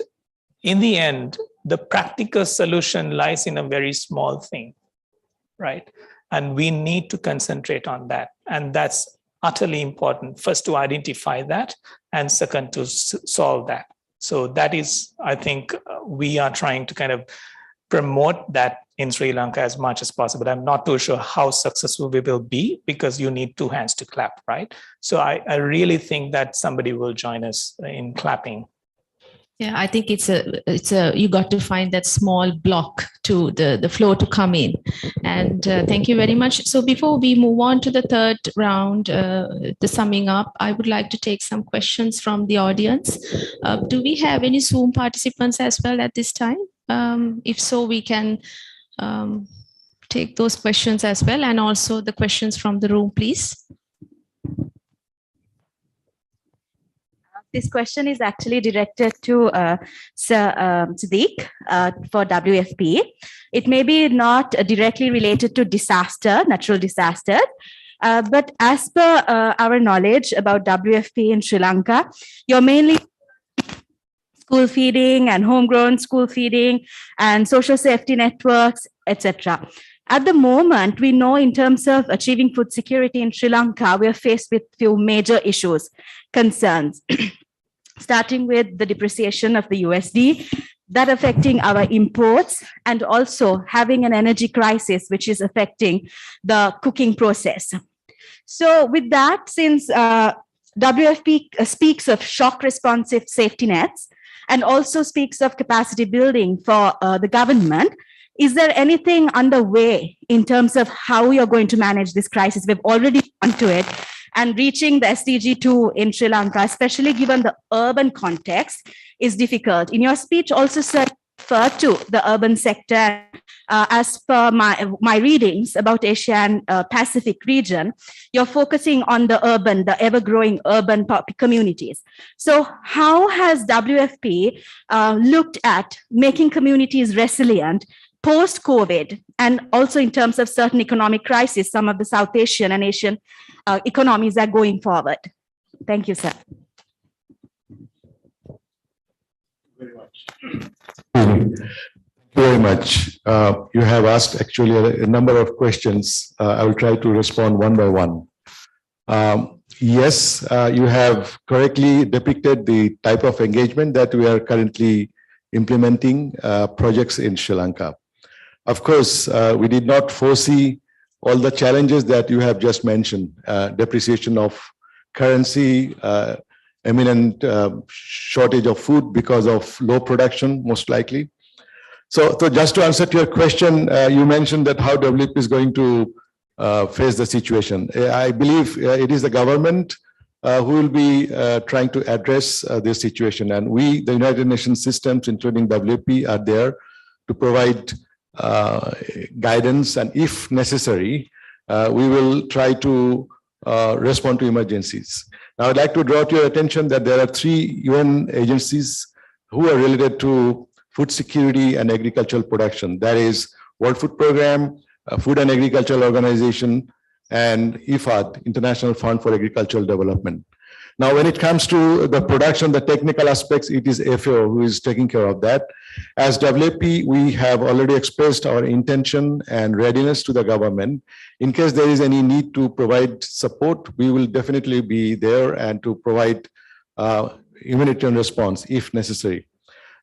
in the end, the practical solution lies in a very small thing, right? And we need to concentrate on that. And that's utterly important. First, to identify that, and second, to solve that. So that is, I think, we are trying to kind of promote that in Sri Lanka as much as possible. I'm not too sure how successful we will be because you need 2 hands to clap, right? So I really think that somebody will join us in clapping. Yeah, I think it's a you got to find that small block to the flow to come in. And thank you very much. So before we move on to the third round, the summing up, I would like to take some questions from the audience. Do we have any Zoom participants as well at this time? If so, we can take those questions as well, and also the questions from the room, please. This question is actually directed to Sir Siddique for WFP. It may be not directly related to disaster, natural disaster, but as per our knowledge about WFP in Sri Lanka, you're mainly school feeding and homegrown school feeding and social safety networks, etc. At the moment, we know in terms of achieving food security in Sri Lanka, we are faced with few major issues, concerns, starting with the depreciation of the USD, that affecting our imports, and also having an energy crisis, which is affecting the cooking process. So with that, since WFP speaks of shock responsive safety nets and also speaks of capacity building for the government, is there anything underway in terms of how we are going to manage this crisis? We've already gone to it, and reaching the SDG 2 in Sri Lanka, especially given the urban context, is difficult. In your speech also, sir, referred to the urban sector. As per my readings about Asia and Pacific region, you're focusing on the urban, the ever-growing urban communities. So how has WFP looked at making communities resilient post-COVID, and also in terms of certain economic crises, some of the South Asian and Asian economies are going forward? Thank you, sir. Thank you very much. You have asked actually a number of questions. I will try to respond one by one. Yes, you have correctly depicted the type of engagement that we are currently implementing projects in Sri Lanka. Of course, we did not foresee all the challenges that you have just mentioned, depreciation of currency, imminent shortage of food because of low production, most likely. So just to answer to your question, you mentioned that how WFP is going to face the situation. I believe it is the government who will be trying to address this situation. And we, the United Nations systems, including WFP, are there to provide guidance. And if necessary, we will try to respond to emergencies. Now, I'd like to draw to your attention that there are 3 UN agencies who are related to food security and agricultural production. That is World Food Program, Food and Agricultural Organization, and IFAD, International Fund for Agricultural Development. Now, when it comes to the production, the technical aspects, it is FAO who is taking care of that. As WFP, we have already expressed our intention and readiness to the government. In case there is any need to provide support, we will definitely be there and to provide humanitarian response if necessary.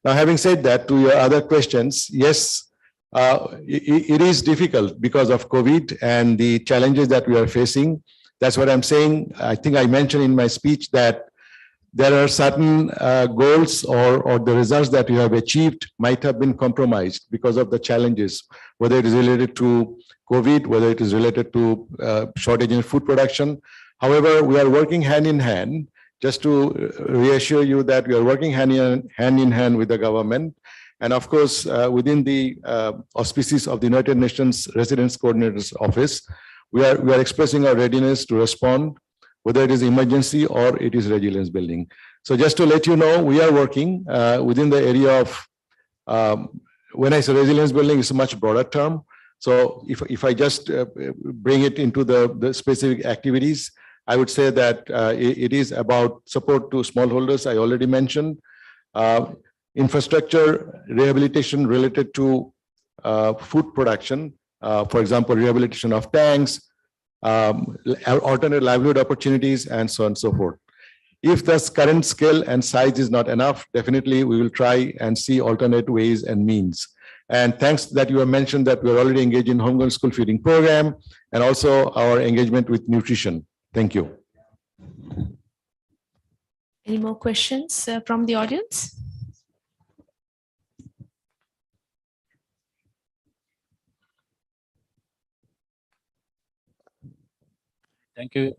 Now, having said that, to your other questions, yes, it is difficult because of COVID and the challenges that we are facing. That's what I'm saying. I think I mentioned in my speech that there are certain goals or the results that we have achieved might have been compromised because of the challenges, whether it is related to COVID, whether it is related to shortage in food production. However, we are working hand in hand. Just to reassure you that we are working hand in hand with the government. And of course, within the auspices of the United Nations Residence Coordinator's Office, we are expressing our readiness to respond, whether it is emergency or it is resilience building. So just to let you know, we are working within the area of, when I say resilience building, it's a much broader term. So if I just bring it into the specific activities, I would say that it is about support to smallholders, I already mentioned, infrastructure rehabilitation related to food production, for example, rehabilitation of tanks, alternate livelihood opportunities, and so on and so forth. If the current scale and size is not enough, definitely we will try and see alternate ways and means. And thanks that you have mentioned that we're already engaged in homegrown school feeding program and also our engagement with nutrition. Thank you. Any more questions from the audience? Thank you.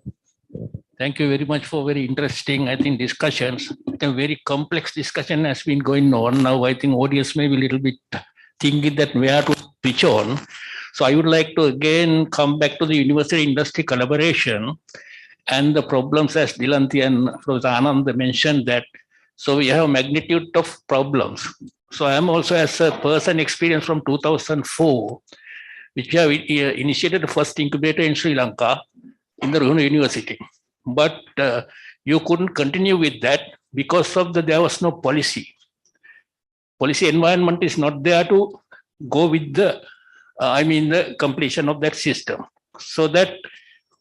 Thank you very much for very interesting, I think, discussions. A very complex discussion has been going on now. I think audience may be a little bit thinking that where to switch on. So I would like to again come back to the university industry collaboration and the problems as Dilanti and Professor Anand mentioned that. So we have a magnitude of problems. So I am also as a person experienced from 2004, which we have initiated the first incubator in Sri Lanka in the Ruhuna University. But you couldn't continue with that because of there was no policy. Policy environment is not there to go with the I mean the completion of that system. So that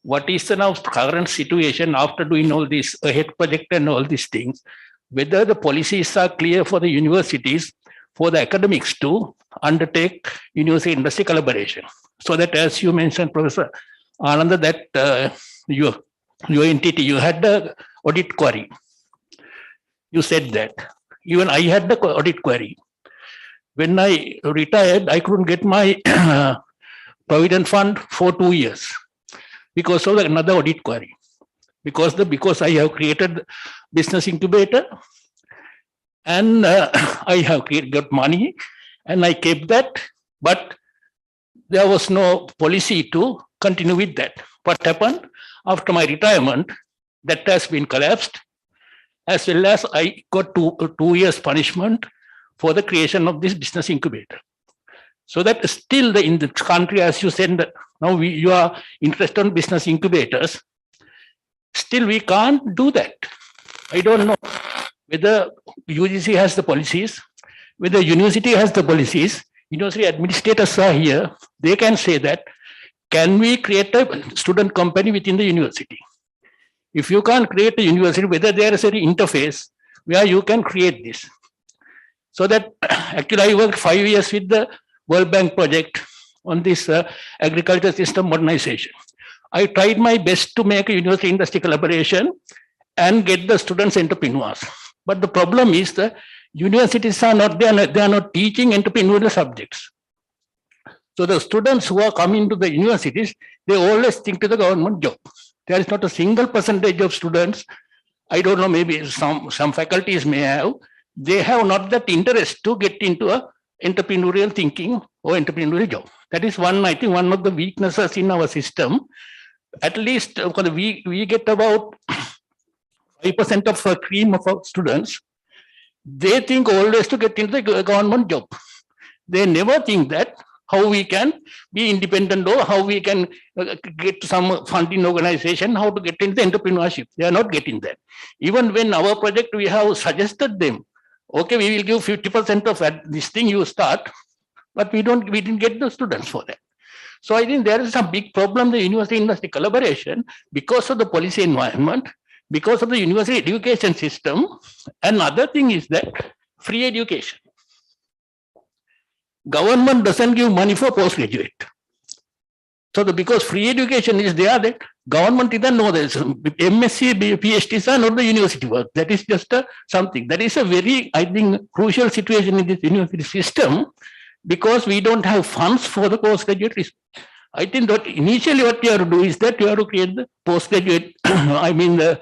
what is the now current situation after doing all this ahead project and all these things, whether the policies are clear for the universities, for the academics to undertake university industry collaboration. So that, as you mentioned, Professor Ananda, that your entity, you had the audit query. You said that. Even I had the audit query. When I retired, I couldn't get my provident fund for 2 years because of another audit query. Because I have created business incubator and I have got money and I kept that, but there was no policy to continue with that. What happened after my retirement, that has been collapsed, as well as I got two years punishment for the creation of this business incubator. So that still in the country, as you said, that now you are interested in business incubators, still we can't do that. I don't know whether UGC has the policies, whether university has the policies. University administrators are here, they can say that, can we create a student company within the university? If you can't create a university, whether there is an interface where you can create this. So that actually I worked 5 years with the World Bank project on this agriculture system modernization. I tried my best to make a university industry collaboration and get the students entrepreneurs. But the problem is the universities are not, they are not teaching entrepreneurial subjects. So the students who are coming to the universities, they always think to the government job. There is not a single percentage of students, I don't know, maybe some faculties may have, they have not that interest to get into a entrepreneurial thinking or entrepreneurial job. That is one, I think, one of the weaknesses in our system. At least because we get about 5% of a cream of our students. They think always to get into the government job. They never think that how we can be independent or how we can get some funding organization, how to get into entrepreneurship. They are not getting that. Even when our project, we have suggested them, okay, we will give 50% of this thing you start, but we didn't get the students for that. So I think there is a big problem, the university industry collaboration, because of the policy environment, because of the university education system. Another thing is that free education. Government doesn't give money for postgraduate. So because free education is there, that government doesn't know this. MSc, PhDs are not the university work. That is just something. That is a very, I think, crucial situation in this university system, because we don't have funds for the postgraduate. I think that initially what you have to do is that you have to create the postgraduate, I mean the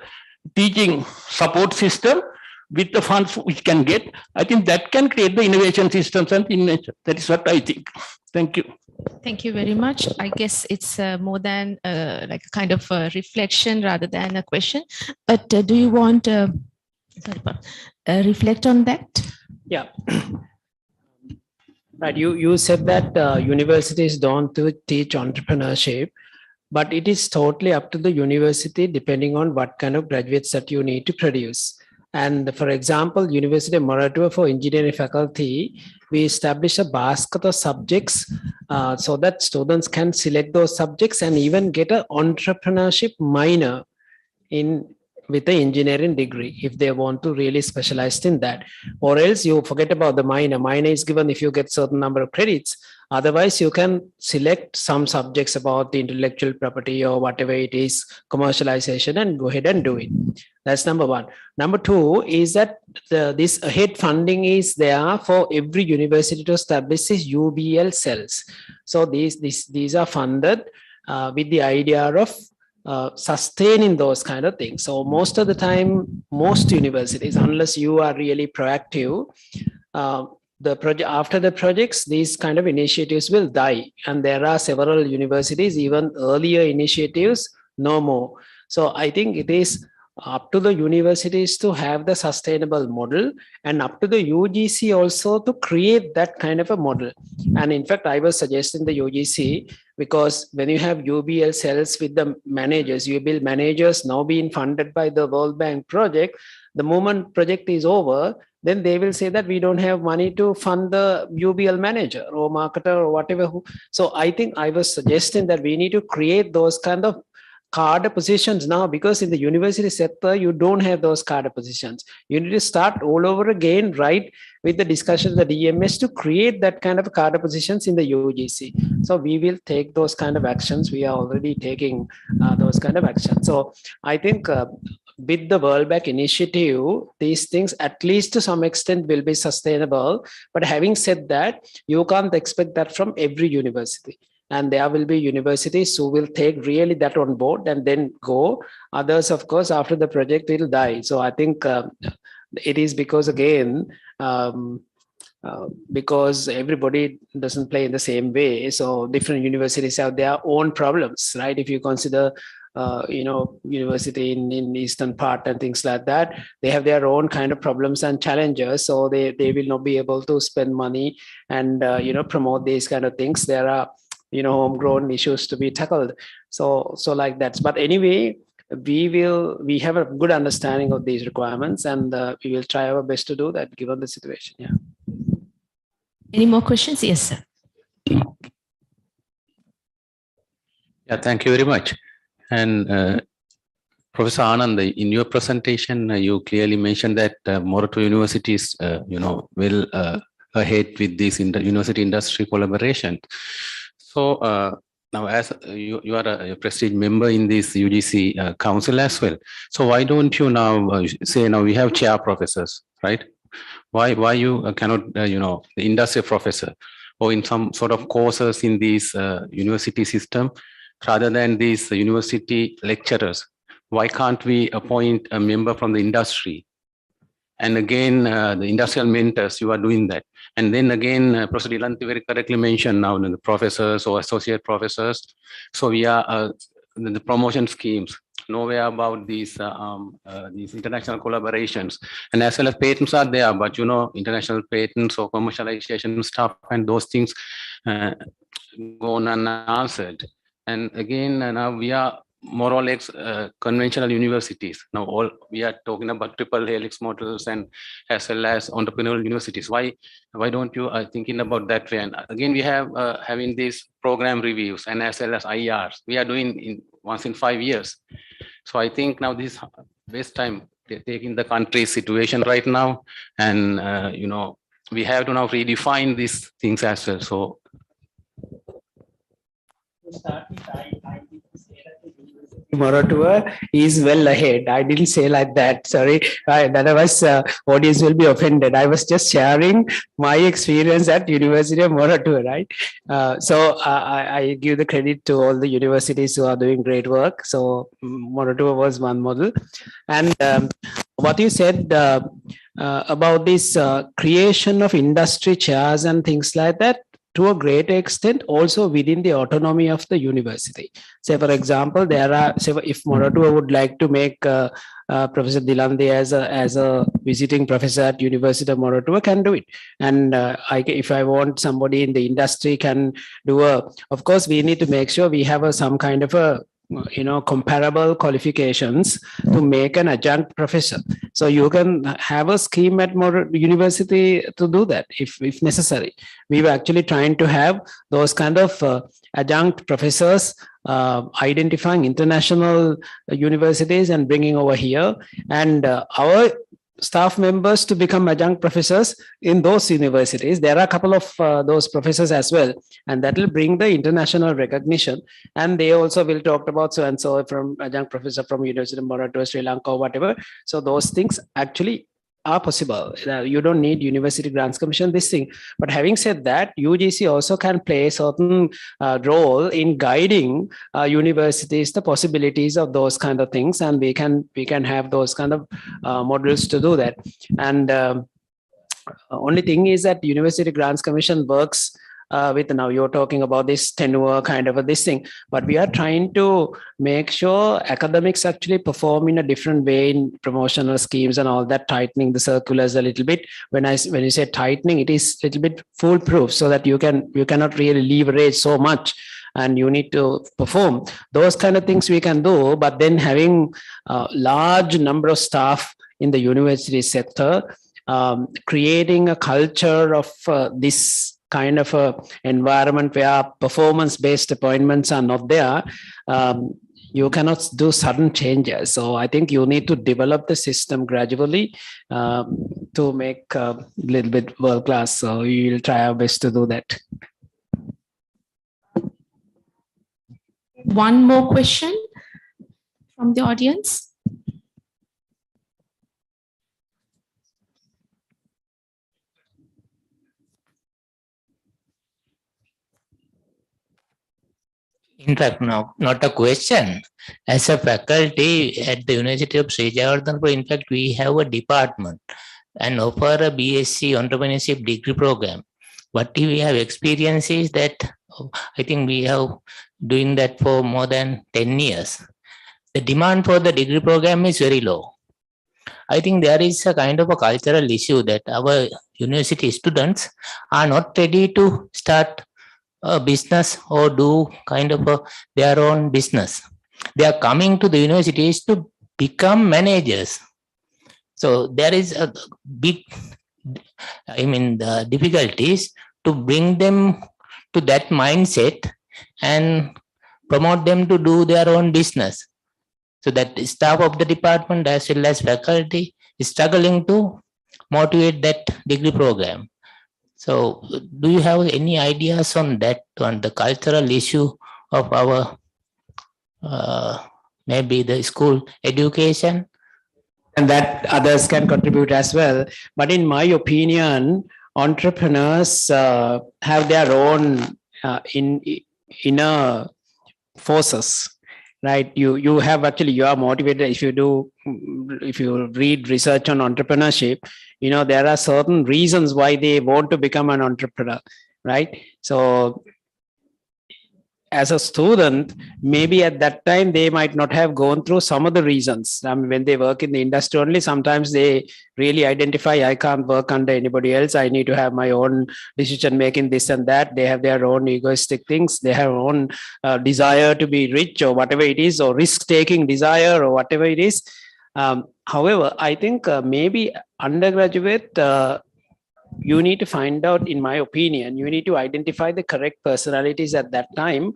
teaching support system with the funds which can get. I think that can create the innovation systems and innovation. That is what I think. Thank you. Thank you very much. I guess it's more than like a kind of a reflection rather than a question. But do you want to reflect on that? Yeah. Right. You said that universities don't teach entrepreneurship, but it is totally up to the university depending on what kind of graduates that you need to produce. And for example, University of Moratuwa for engineering faculty, we established a basket of subjects so that students can select those subjects and even get an entrepreneurship minor with the engineering degree if they want to really specialize in that. Or else you forget about the minor. Minor is given if you get certain number of credits. Otherwise, you can select some subjects about the intellectual property or whatever it is, commercialization, and go ahead and do it. That's number one. Number two is that this ahead funding is there for every university to establish these UBL cells. So these are funded with the idea of sustaining those kind of things. So most of the time, most universities, unless you are really proactive, after the projects, these kind of initiatives will die. And there are several universities, even earlier initiatives, no more. So I think it is up to the universities to have the sustainable model, and up to the UGC also to create that kind of a model. And in fact, I was suggesting the UGC, because when you have UBL cells with the managers, UBL managers now being funded by the World Bank project, the moment project is over, then they will say that we don't have money to fund the UBL manager or marketer or whatever. So I think I was suggesting that we need to create those kind of cadre positions now, because in the university sector, you don't have those cadre positions. You need to start all over again, right, with the discussion of the DMS to create that kind of cadre positions in the UGC. So we will take those kind of actions. We are already taking those kind of actions. So I think with the World Bank initiative, these things at least to some extent will be sustainable. But having said that, you can't expect that from every university. And there will be universities who will take really that on board and then go. Others, of course, after the project will die. So I think it is because, again, because everybody doesn't play in the same way. So different universities have their own problems, right? If you consider university in eastern part and things like that, they have their own kind of problems and challenges. So they will not be able to spend money and promote these kind of things. There are homegrown issues to be tackled. So like that. But anyway, we have a good understanding of these requirements, and we will try our best to do that given the situation. Yeah. Any more questions? Yes, sir. Yeah, thank you very much. And Professor Anand, in your presentation, you clearly mentioned that Moratuwa universities, will ahead with this university industry collaboration. So now, as you are a prestige member in this UGC council as well, so why don't you now say now we have chair professors, right? Why you cannot the industry professor or in some sort of courses in this university system rather than these university lecturers? Why can't we appoint a member from the industry? And again, the industrial mentors, you are doing that. And then again, Professor Dilanti very correctly mentioned now the professors or associate professors. So we are the promotion schemes, nowhere about these international collaborations. And as well as patents are there, but international patents or commercialization stuff and those things go unanswered. And again, now we are more or less conventional universities. Now all we are talking about triple helix models and as well as entrepreneurial universities. Why don't you are thinking about that way? And again, we have having these program reviews and as well as IRs. We are doing once in 5 years. So I think now this waste time taking the country's situation right now, and we have to now redefine these things as well. So. Moratuwa is well ahead. I didn't say like that. Sorry, otherwise audience will be offended. I was just sharing my experience at University of Moratuwa, right? So I give the credit to all the universities who are doing great work. So Moratuwa was one model, and what you said about this creation of industry chairs and things like that, to a great extent also within the autonomy of the university. Say, for example, there are, say, if Moratuwa would like to make Professor Dilande as a visiting professor at University of Moratuwa, can do it. And if I want somebody in the industry can do of course, we need to make sure we have some kind of a comparable qualifications to make an adjunct professor. So you can have a scheme at university to do that if necessary. We were actually trying to have those kind of adjunct professors, identifying international universities and bringing over here, and our staff members to become adjunct professors in those universities. There are a couple of those professors as well, and that will bring the international recognition. And they also will talk about so and so from adjunct professor from University of Moratuwa, Sri Lanka, or whatever. So those things actually are possible. You don't need University Grants Commission, this thing. But having said that, UGC also can play a certain role in guiding universities, the possibilities of those kind of things, and we can have those kind of models to do that. And only thing is that University Grants Commission works with, now you're talking about this tenure kind of this thing, but we are trying to make sure academics actually perform in a different way in promotional schemes and all that, tightening the circulars a little bit. When you say tightening, it is a little bit foolproof, so that you cannot really leverage so much and you need to perform. Those kind of things we can do, but then having a large number of staff in the university sector, creating a culture of this kind of a environment where performance-based appointments are not there, you cannot do sudden changes. So I think you need to develop the system gradually to make a little bit world-class. So we will try our best to do that. One more question from the audience. In fact, no, not a question. As a faculty at the University of Sri Javardhanapura, in fact, we have a department and offer a BSc entrepreneurship degree program. What we have experienced is that I think we have doing that for more than 10 years. The demand for the degree program is very low. I think there is a kind of a cultural issue that our university students are not ready to start a business or do kind of their own business. They are coming to the universities to become managers. So there is a big, the difficulties to bring them to that mindset and promote them to do their own business. So that staff of the department as well as faculty is struggling to motivate that degree program. So do you have any ideas on that, on the cultural issue of our, maybe the school education? And that others can contribute as well. But in my opinion, entrepreneurs have their own inner forces, right? You have actually, you are motivated. If you read research on entrepreneurship, there are certain reasons why they want to become an entrepreneur, right? So as a student, maybe at that time, they might not have gone through some of the reasons. I mean, when they work in the industry only, sometimes they really identify, I can't work under anybody else. I need to have my own decision making, this and that. They have their own egoistic things. They have own desire to be rich or whatever it is, or risk-taking desire or whatever it is. However, I think maybe undergraduate, you need to find out, in my opinion, you need to identify the correct personalities at that time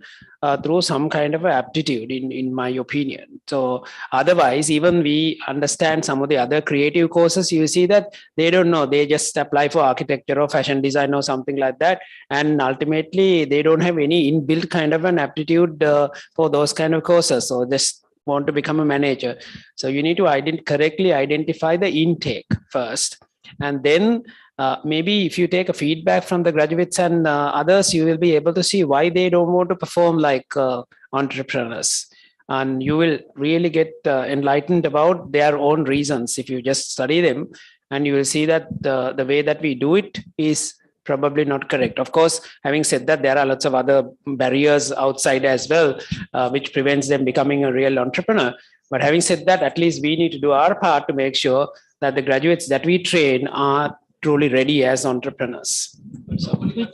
through some kind of aptitude, in my opinion. So otherwise, even we understand some of the other creative courses, you see that they don't know, they just apply for architecture or fashion design or something like that. And ultimately, they don't have any inbuilt kind of an aptitude for those kind of courses. So just want to become a manager. So you need to correctly identify the intake first. And then maybe if you take a feedback from the graduates and others, you will be able to see why they don't want to perform like entrepreneurs. And you will really get enlightened about their own reasons if you just study them. And you will see that the way that we do it is probably not correct. Of course, having said that, there are lots of other barriers outside as well, which prevents them becoming a real entrepreneur. But having said that, at least we need to do our part to make sure that the graduates that we train are truly ready as entrepreneurs. So, yeah.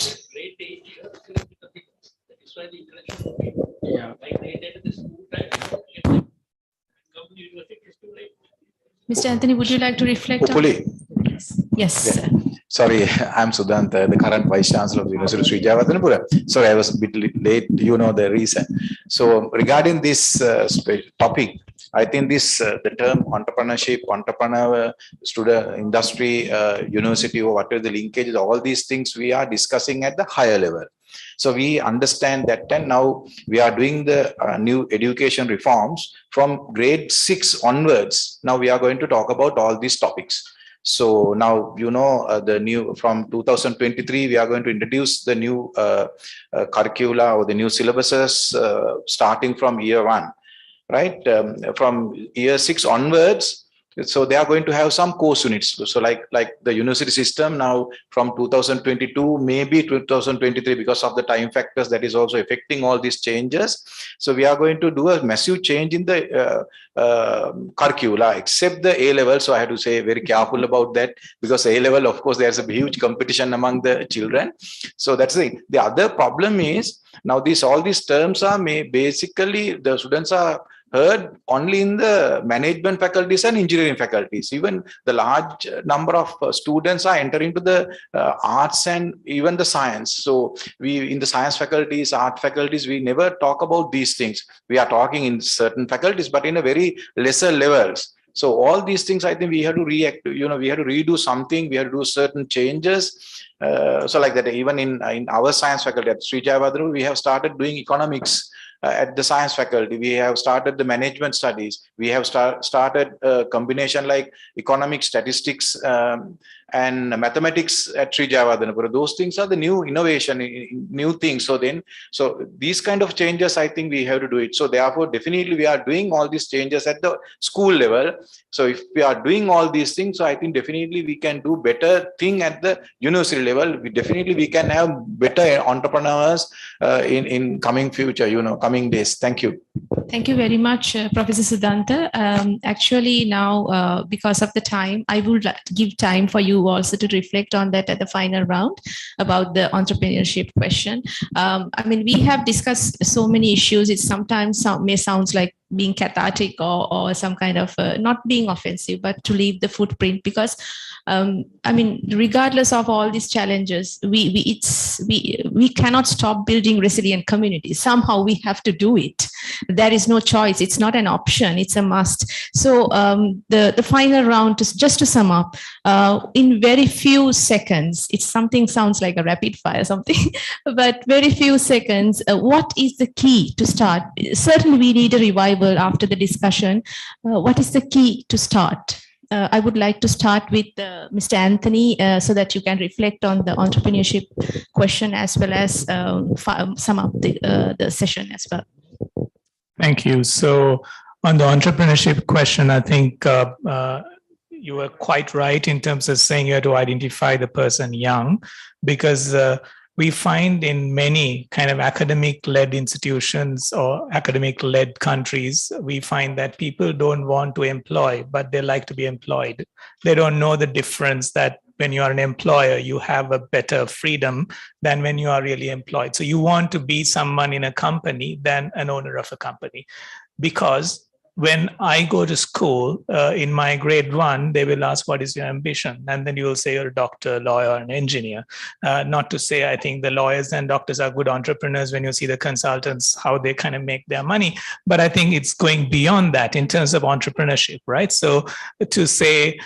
Mr. Anthony, would you like to reflect on? Yes. Yeah. Sorry, I'm Sudhant, the current Vice Chancellor of the University of Sri Javardhanapura. Sorry, I was a bit late. You know the reason. So regarding this topic, I think this the term entrepreneurship, entrepreneur, student, industry, university, or whatever the linkages, all these things we are discussing at the higher level. So we understand that, and now we are doing the new education reforms from grade 6 onwards. Now we are going to talk about all these topics. So now, the new, from 2023, we are going to introduce the new curricula or the new syllabuses starting from year 1, right? From year 6 onwards. So they are going to have some course units. So like the university system now from 2022, maybe 2023, because of the time factors that is also affecting all these changes. So we are going to do a massive change in the curricula, except the A level. So I have to say very careful about that, because A level, of course, there's a huge competition among the children. So that's the thing. The other problem is now all these terms are basically the students are heard only in the management faculties and engineering faculties. Even the large number of students are entering to the arts and even the science. So we in the science faculties, art faculties, we never talk about these things. We are talking in certain faculties, but in a very lesser levels. So all these things, I think we have to react. We have to redo something. We have to do certain changes. So like that, even in our science faculty at Sri Jayavardhana, we have started doing economics at the science faculty. We have started the management studies. We have started a combination like economic statistics and mathematics at Sri Jayavardhana. Those things are the new innovation, new things. So these kind of changes, I think we have to do it. So therefore, definitely we are doing all these changes at the school level. So if we are doing all these things, so I think definitely we can do better thing at the university level. We can have better entrepreneurs in coming future, coming days. Thank you. Thank you very much, Professor Siddhanta. Actually, now, because of the time, I would give time for you also to reflect on that at the final round about the entrepreneurship question. I mean, we have discussed so many issues. It sometimes may sound like being cathartic or some kind of not being offensive, but to leave the footprint, because I mean, regardless of all these challenges, we cannot stop building resilient communities. Somehow we have to do it. There is no choice. It's not an option. It's a must. So the final round, just to sum up, in very few seconds, it's something sounds like a rapid fire something, but very few seconds, what is the key to start? Certainly we need a revival after the discussion. What is the key to start? I would like to start with Mr. Anthony so that you can reflect on the entrepreneurship question as well as sum up the session as well. Thank you. So on the entrepreneurship question, I think you were quite right in terms of saying you have to identify the person young, because we find in many kind of academic-led institutions or academic-led countries, we find that people don't want to employ, but they like to be employed. They don't know the difference that when you are an employer, you have a better freedom than when you are really employed. So you want to be someone in a company than an owner of a company. Because when I go to school, in my grade 1, they will ask, what is your ambition? And then you will say you're a doctor, lawyer, and engineer. Not to say I think the lawyers and doctors are good entrepreneurs when you see the consultants, how they kind of make their money. But I think it's going beyond that in terms of entrepreneurship, right? So to say,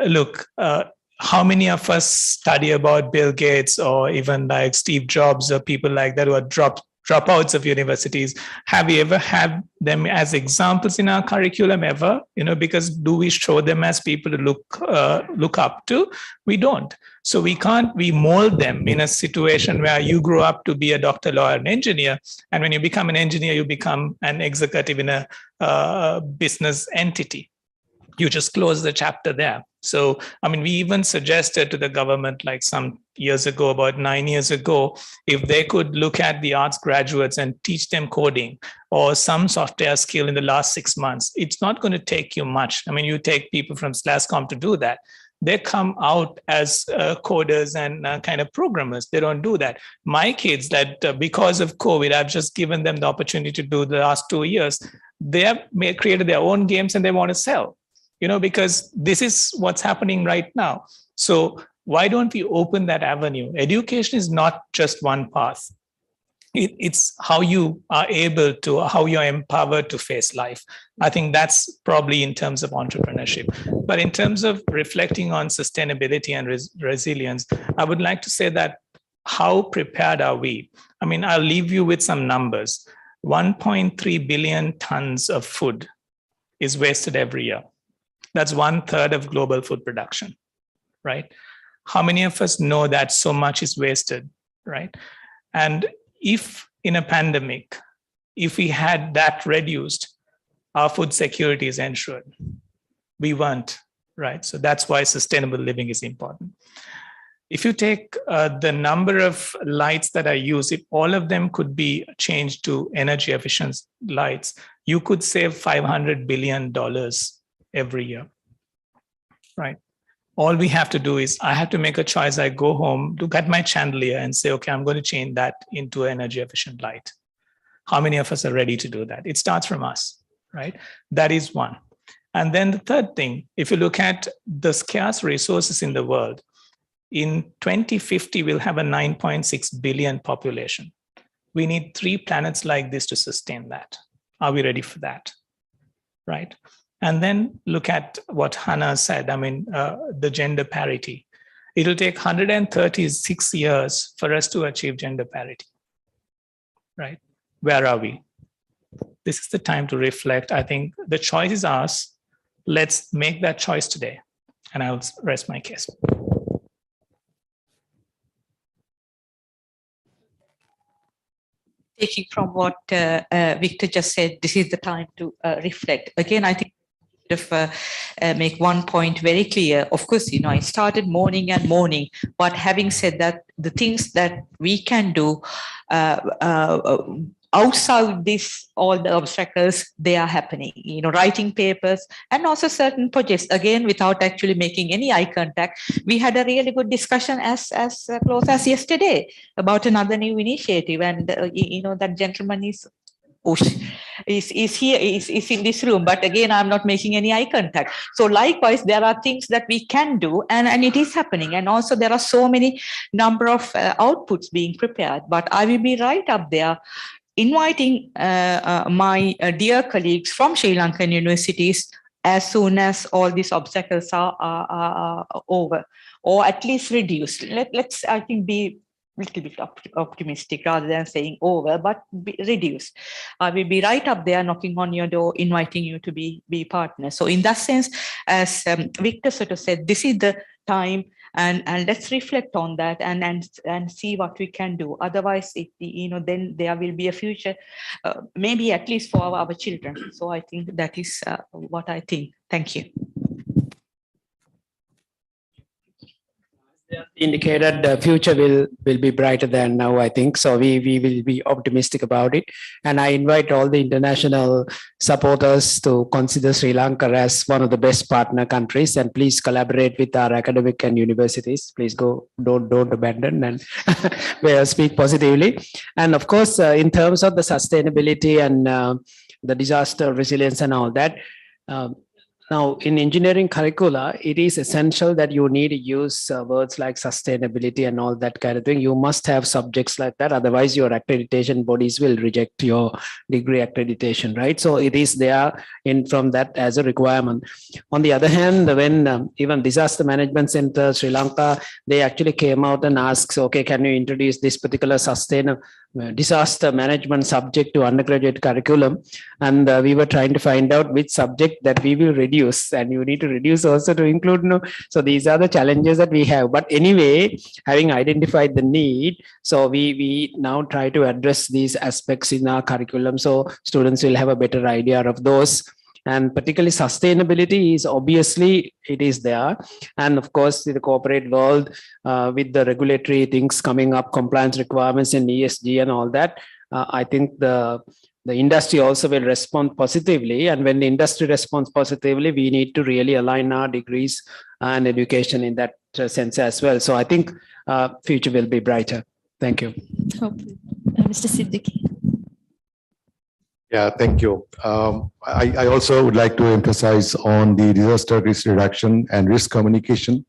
look, how many of us study about Bill Gates or even like Steve Jobs or people like that who are dropouts of universities? Have we ever had them as examples in our curriculum ever? Because do we show them as people to look up to? We don't. So we mold them in a situation where you grow up to be a doctor, lawyer, and engineer. And when you become an engineer, you become an executive in a business entity. You just close the chapter there. So, I mean, we even suggested to the government like some years ago, about 9 years ago, if they could look at the arts graduates and teach them coding or some software skill in the last 6 months, it's not going to take you much. I mean, you take people from SLASCOM to do that. They come out as coders and kind of programmers. They don't do that. My kids that because of COVID, I've just given them the opportunity to do the last 2 years. They have created their own games and they want to sell. Because this is what's happening right now. So why don't we open that avenue? Education is not just one path. It's how you are able to, how you're empowered to face life. I think that's probably in terms of entrepreneurship. But in terms of reflecting on sustainability and resilience, I would like to say that how prepared are we? I mean, I'll leave you with some numbers. 1.3 billion tons of food is wasted every year. That's 1/3 of global food production, right? How many of us know that so much is wasted, right? And if in a pandemic, if we had that reduced, our food security is ensured. We weren't, right? So that's why sustainable living is important. If you take the number of lights that are used, if all of them could be changed to energy efficient lights, you could save $500 billion every year, right? All we have to do is I have to make a choice. I go home, look at my chandelier and say, okay, I'm going to change that into an energy efficient light. How many of us are ready to do that? It starts from us. right? That is one. And then the third thing, if you look at the scarce resources in the world, in 2050, we'll have a 9.6 billion population. We need 3 planets like this to sustain that. Are we ready for that? Right? And then look at what Hannah said, I mean, the gender parity. It'll take 136 years for us to achieve gender parity, right? Where are we? This is the time to reflect. I think the choice is ours. Let's make that choice today. And I'll rest my case. Taking from what Victor just said, this is the time to reflect. Again, I think make one point very clear. Of course, you know, I started mourning and mourning, but having said that, the things that we can do outside this, all the obstacles, they are happening, you know, writing papers and also certain projects, again, without actually making any eye contact. We had a really good discussion as close as yesterday about another new initiative. And, you know, that gentleman is here, is in this room, but again, I'm not making any eye contact. So likewise, there are things that we can do, and it is happening. And also there are so many number of outputs being prepared, but I will be right up there inviting my dear colleagues from Sri Lankan universities as soon as all these obstacles are over, or at least reduced. Let's, I think, be little bit optimistic rather than saying over, but reduce. I will be right up there knocking on your door, inviting you to be partners. So in that sense, as Victor sort of said, this is the time, and let's reflect on that and see what we can do. Otherwise, you know, then there will be a future, maybe at least for our children. So I think that is what I think. Thank you. Indicated the future will be brighter than now, I think. So we will be optimistic about it. And I invite all the international supporters to consider Sri Lanka as one of the best partner countries, and please collaborate with our academic and universities. Please don't abandon and speak positively. And of course, in terms of the sustainability and the disaster resilience and all that, now, in engineering curricula, it is essential that you need to use words like sustainability and all that kind of thing. You must have subjects like that. Otherwise, your accreditation bodies will reject your degree accreditation, right? So it is there from that as a requirement. On the other hand, when even Disaster Management Center, Sri Lanka, they actually came out and asked, okay, can you introduce this particular disaster management subject to undergraduate curriculum? And we were trying to find out which subject that we will reduce, and you need to reduce also to include. So these are the challenges that we have. But anyway, having identified the need, so we now try to address these aspects in our curriculum, so students will have a better idea of those. And particularly sustainability is obviously, it is there. And of course, in the corporate world, with the regulatory things coming up, compliance requirements in ESG and all that, I think the industry also will respond positively. And when the industry responds positively, we need to really align our degrees and education in that sense as well. So I think future will be brighter. Thank you. Mr. Siddiqui. Yeah, thank you. I also would like to emphasize on the disaster risk reduction and risk communication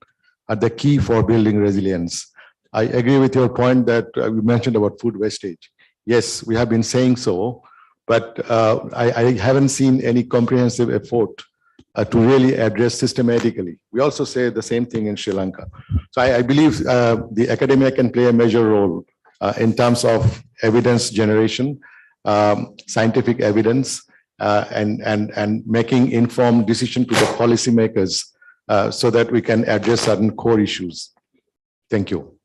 are the key for building resilience. I agree with your point that you mentioned about food wastage. Yes, we have been saying so, but I haven't seen any comprehensive effort to really address systematically. We also say the same thing in Sri Lanka. So I believe the academia can play a major role in terms of evidence generation, scientific evidence, and making informed decision to the policymakers so that we can address certain core issues. Thank you.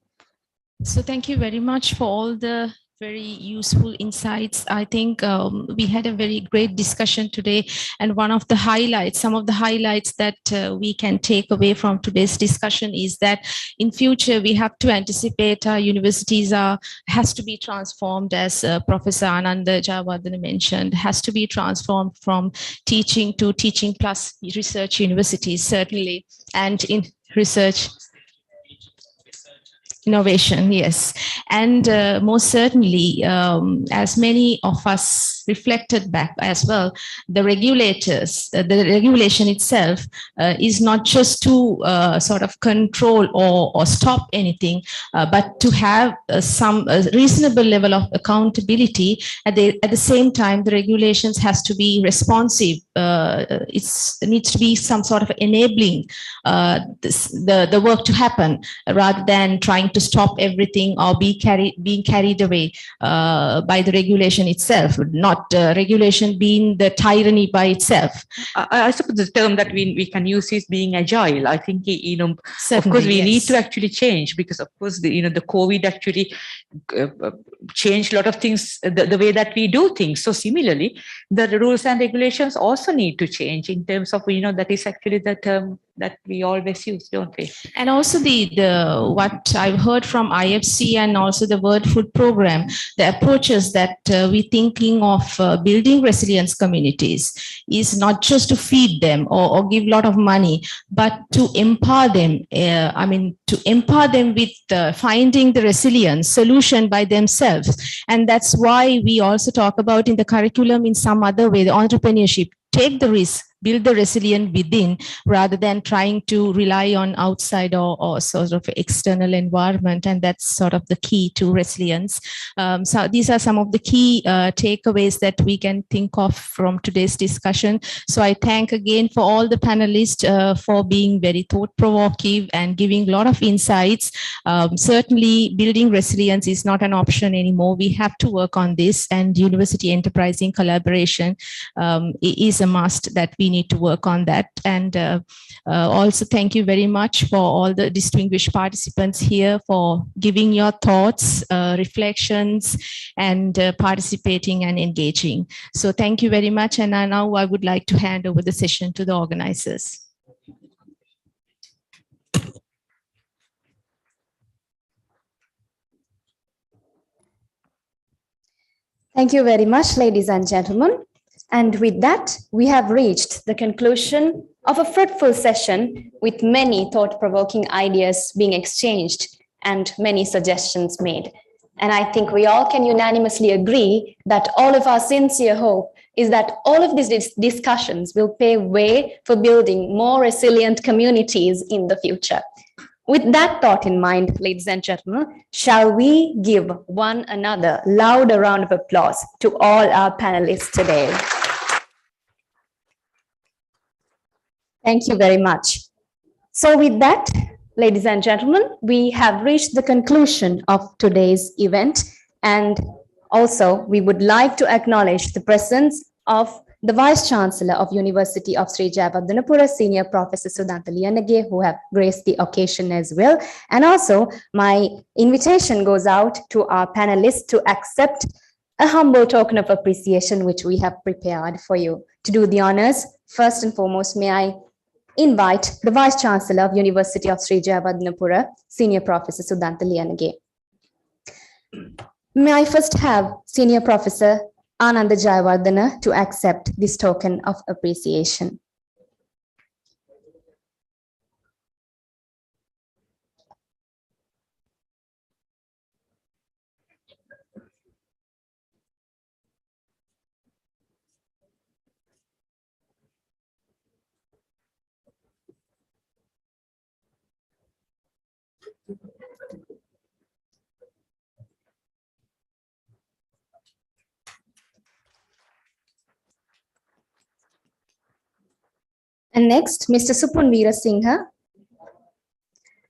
So thank you very much for all the very useful insights. I think we had a very great discussion today, and one of the highlights, some of the highlights that we can take away from today's discussion is that in future we have to anticipate our universities has to be transformed, as Professor Ananda Jayawardena mentioned, has to be transformed from teaching to teaching plus research universities, certainly, and in research innovation, yes. And most certainly, as many of us reflected back as well. The regulators, the regulation itself is not just to sort of control or stop anything, but to have some reasonable level of accountability. At the same time, the regulations has to be responsive. It needs to be some sort of enabling the work to happen, rather than trying to stop everything or being carried away by the regulation itself, not regulation being the tyranny by itself. I suppose the term that we can use is being agile. I think, Certainly, of course, we yes. need to actually change, because of course, the COVID actually changed a lot of things, the way that we do things. So similarly, the rules and regulations also need to change in terms of, that is actually the term that we always use, don't we? And also the what I've heard from IFC and also the World Food Program, the approaches that we're thinking of building resilience communities is not just to feed them or give a lot of money, but to empower them. To empower them with finding the resilience solution by themselves. And that's why we also talk about in the curriculum in some other way, the entrepreneurship, take the risk, build the resilience within, rather than trying to rely on outside or sort of external environment. And that's sort of the key to resilience. So these are some of the key takeaways that we can think of from today's discussion. So I thank again for all the panelists for being very thought-provoking and giving a lot of insights. Certainly building resilience is not an option anymore. We have to work on this, and university enterprising collaboration is a must that we need to work on that. And also thank you very much for all the distinguished participants here for giving your thoughts, reflections, and participating and engaging. So thank you very much. And now I would like to hand over the session to the organizers. Thank you very much, ladies and gentlemen. And with that, we have reached the conclusion of a fruitful session with many thought-provoking ideas being exchanged and many suggestions made. And I think we all can unanimously agree that all of our sincere hope is that all of these discussions will pave way for building more resilient communities in the future. With that thought in mind, ladies and gentlemen, shall we give one another a loud round of applause to all our panelists today? Thank you very much. So with that, ladies and gentlemen, we have reached the conclusion of today's event. And also, we would like to acknowledge the presence of the Vice Chancellor of University of Sri Jayawardhanapura, Senior Professor Sudanta Liyanage, who have graced the occasion as well. And also, my invitation goes out to our panelists to accept a humble token of appreciation, which we have prepared for you. To do the honors, first and foremost, may I invite the Vice Chancellor of University of Sri Jayawardhanapura, Senior Professor Sudanta Liyanage. May I first have Senior Professor Ananda Jayawardena to accept this token of appreciation. And next, Mr. Supunveera Singha.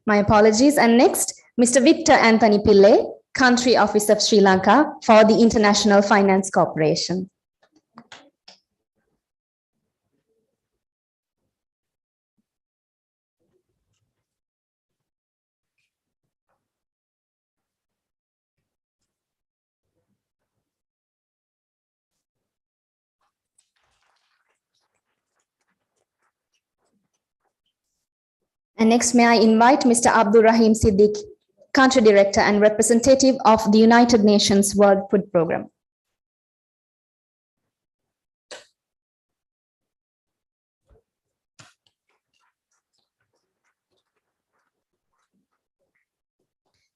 My apologies. And next, Mr. Victor Anthony Pillay, Country Office of Sri Lanka for the International Finance Corporation. And next, may I invite Mr. Abdul Rahim Siddiq, Country Director and Representative of the United Nations World Food Programme.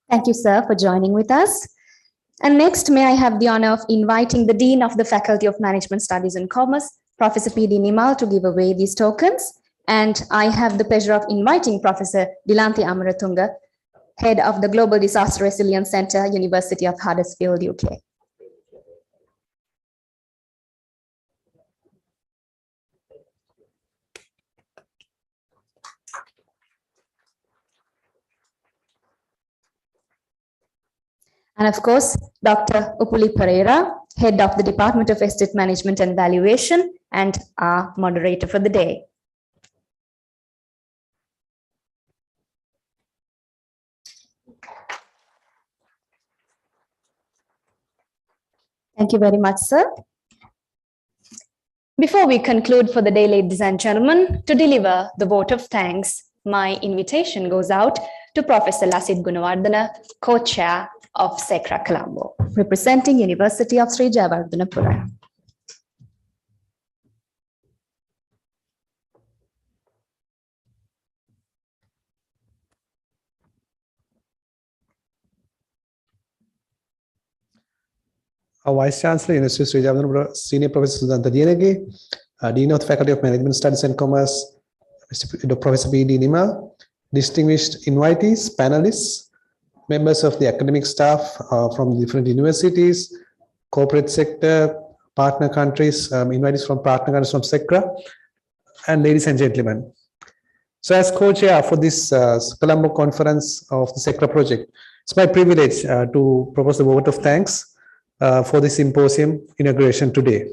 Thank you, sir, for joining with us. And next, may I have the honor of inviting the Dean of the Faculty of Management Studies and Commerce, Professor P.D. Nimal, to give away these tokens. And I have the pleasure of inviting Professor Dilanthi Amaratunga, Head of the Global Disaster Resilience Center, University of Huddersfield, UK. And of course, Dr. Upuli Pereira, Head of the Department of Estate Management and Valuation, and our moderator for the day. Thank you very much, sir. Before we conclude for the day, ladies and gentlemen, to deliver the vote of thanks, my invitation goes out to Professor Lasit Gunawardena, co-chair of SECRA Colombo, representing University of Sri Jayawardhanapura. Our Vice Chancellor, University of Sri Jayawardhanapura, Senior Professor Sudhanta Dienage, Dean of the Faculty of Management Studies and Commerce, Mr. Professor P.D. Nimal, distinguished invitees, panelists, members of the academic staff from different universities, corporate sector, partner countries, invitees from partner countries from SECRA, and ladies and gentlemen. So as co-chair for this Colombo conference of the SECRA project, it's my privilege to propose the vote of thanks for the symposium inauguration today.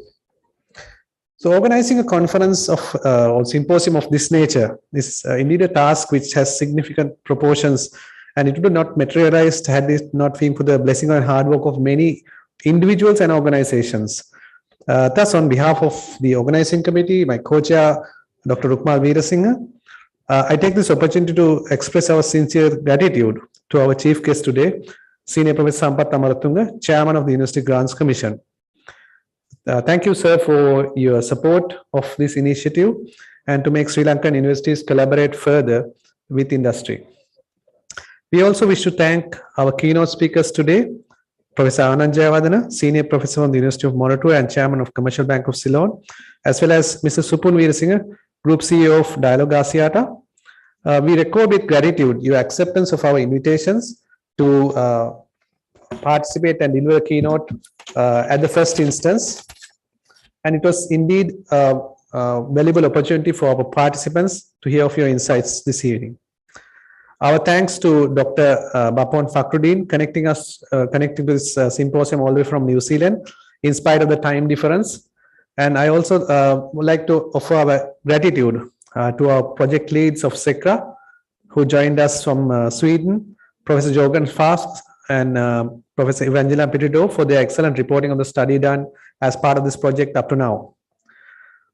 So organizing a conference of or symposium of this nature is indeed a task which has significant proportions, and it would not materialize had it not been for the blessing and hard work of many individuals and organizations. Thus, on behalf of the organizing committee, my co-chair, Dr. Rukmal Veerasinghe, I take this opportunity to express our sincere gratitude to our chief guest today, Senior Professor Sampath Amaratunga, Chairman of the University Grants Commission. Thank you, sir, for your support of this initiative and to make Sri Lankan universities collaborate further with industry. We also wish to thank our keynote speakers today, Professor Anand Jayawardena, Senior Professor from the University of Moratuwa and Chairman of Commercial Bank of Ceylon, as well as Mr. Supun Veerasinghe, Group CEO of Dialogue Asiata. We record with gratitude your acceptance of our invitations to participate and deliver a keynote at the first instance. And it was indeed a valuable opportunity for our participants to hear of your insights this evening. Our thanks to Dr. Bapon Fakhruddin connecting to this symposium all the way from New Zealand in spite of the time difference. And I also would like to offer our gratitude to our project leads of SECRA who joined us from Sweden, Professor Jorgen Fast and Professor Evangeline Petito for their excellent reporting on the study done as part of this project up to now.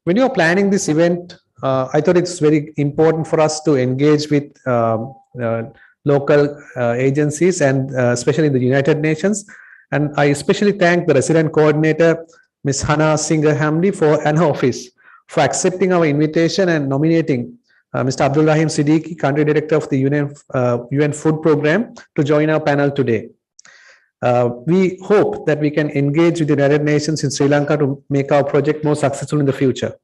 When you are planning this event, I thought it's very important for us to engage with local agencies and especially the United Nations. And I especially thank the resident coordinator, Ms. Hannah Singer-Hamdi and her office for accepting our invitation and nominating Mr. Abdul Rahim Siddiqui, Country Director of the UN Food Program, to join our panel today. We hope that we can engage with the United Nations in Sri Lanka to make our project more successful in the future.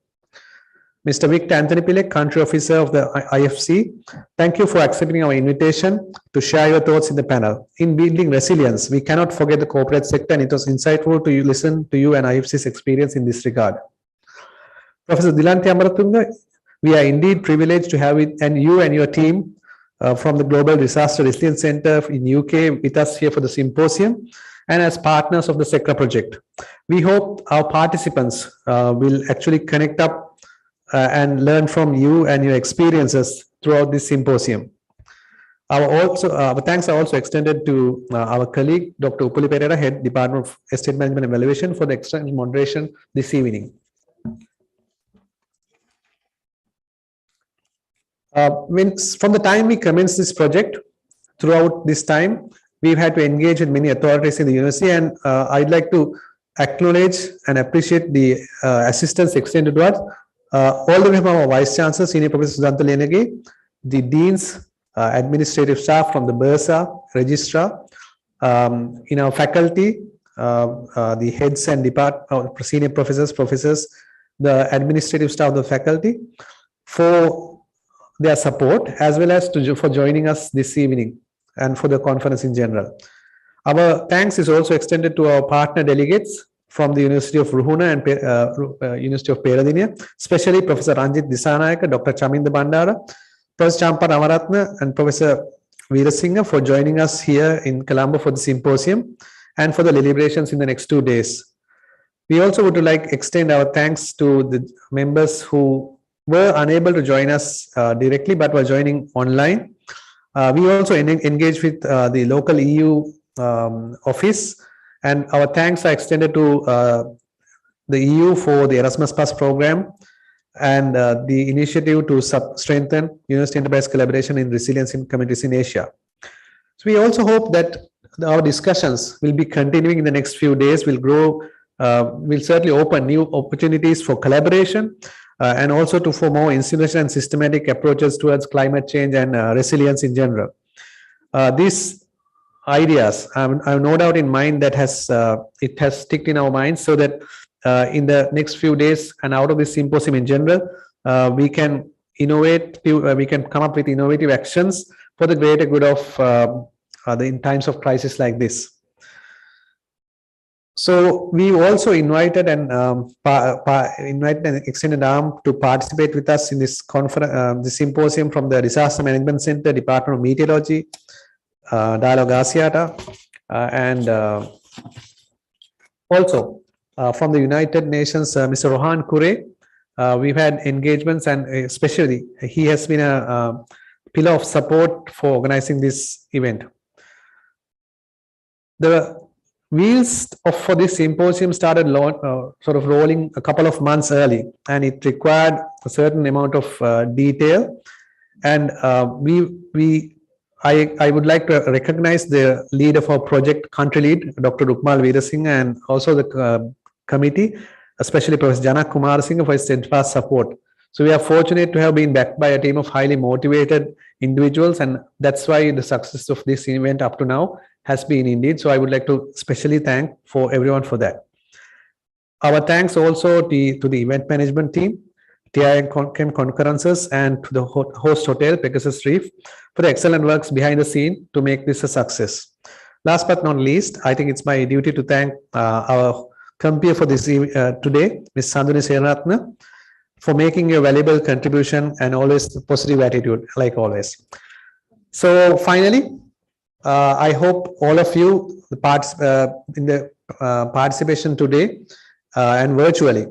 Mr. Victor Anthony Pilek, Country Officer of the IFC, thank you for accepting our invitation to share your thoughts in the panel. In building resilience, we cannot forget the corporate sector, and it was insightful to listen to you and IFC's experience in this regard. Professor Dilanthi Amaratunga, we are indeed privileged to have you and your team from the Global Disaster Resilience Center in UK with us here for the symposium and as partners of the SECRA project. We hope our participants will actually connect up and learn from you and your experiences throughout this symposium. Our thanks are also extended to our colleague, Dr. Upuli Pereira, Head Department of Estate Management and Valuation, for the extended moderation this evening. From the time we commenced this project, throughout this time, we've had to engage with many authorities in the university, and I'd like to acknowledge and appreciate the assistance extended to us, all the way from our Vice Chancellor, Senior Professor Sudhanta Dienage, the Deans, administrative staff from the Bursa, Registrar, In our faculty, the heads and senior professors, the administrative staff of the faculty, for their support, as well as for joining us this evening and for the conference in general. Our thanks is also extended to our partner delegates from the University of Ruhuna and University of Peradeniya, especially Professor Ranjit Disanayaka, Dr. Chaminda Bandara, Professor Champa Navaratna, and Professor Veerasinghe for joining us here in Colombo for the symposium and for the deliberations in the next 2 days. We also would like to extend our thanks to the members who were unable to join us directly but were joining online. We also engaged with the local EU office, and our thanks are extended to the EU for the Erasmus Plus program and the initiative to strengthen university enterprise collaboration in resilience in communities in Asia. So we also hope that our discussions will be continuing in the next few days, will grow, will certainly open new opportunities for collaboration and also for more institutional and systematic approaches towards climate change and resilience in general. These ideas, I have no doubt in mind that it has stuck in our minds, so that in the next few days and out of this symposium in general, we can innovate, we can come up with innovative actions for the greater good of in times of crisis like this. So we also invited and extended arm to participate with us in this conference, the symposium from the Disaster Management Center, Department of Meteorology, Dialogue Asiata, and also from the United Nations, Mr. Rohan Kure. We've had engagements, and especially he has been a pillar of support for organizing this event. The wheels for this symposium started sort of rolling a couple of months early, and it required a certain amount of detail. And I would like to recognize the lead of our project, country lead, Dr. Rukmal Veerasinghe, and also the committee, especially Professor Janak Kumarasinghe, for his steadfast support. So we are fortunate to have been backed by a team of highly motivated individuals, and that's why the success of this event up to now has been indeed. So I would like to specially thank everyone for that. Our thanks also to the event management team, TIM Concurrences, and to the host hotel, Pegasus Reef, for the excellent works behind the scene to make this a success. Last but not least, I think it's my duty to thank our compeer for this today, Ms. Sandhuni Senaratne, for making a valuable contribution and always positive attitude, like always. So finally, I hope all of you in the participation today and virtually,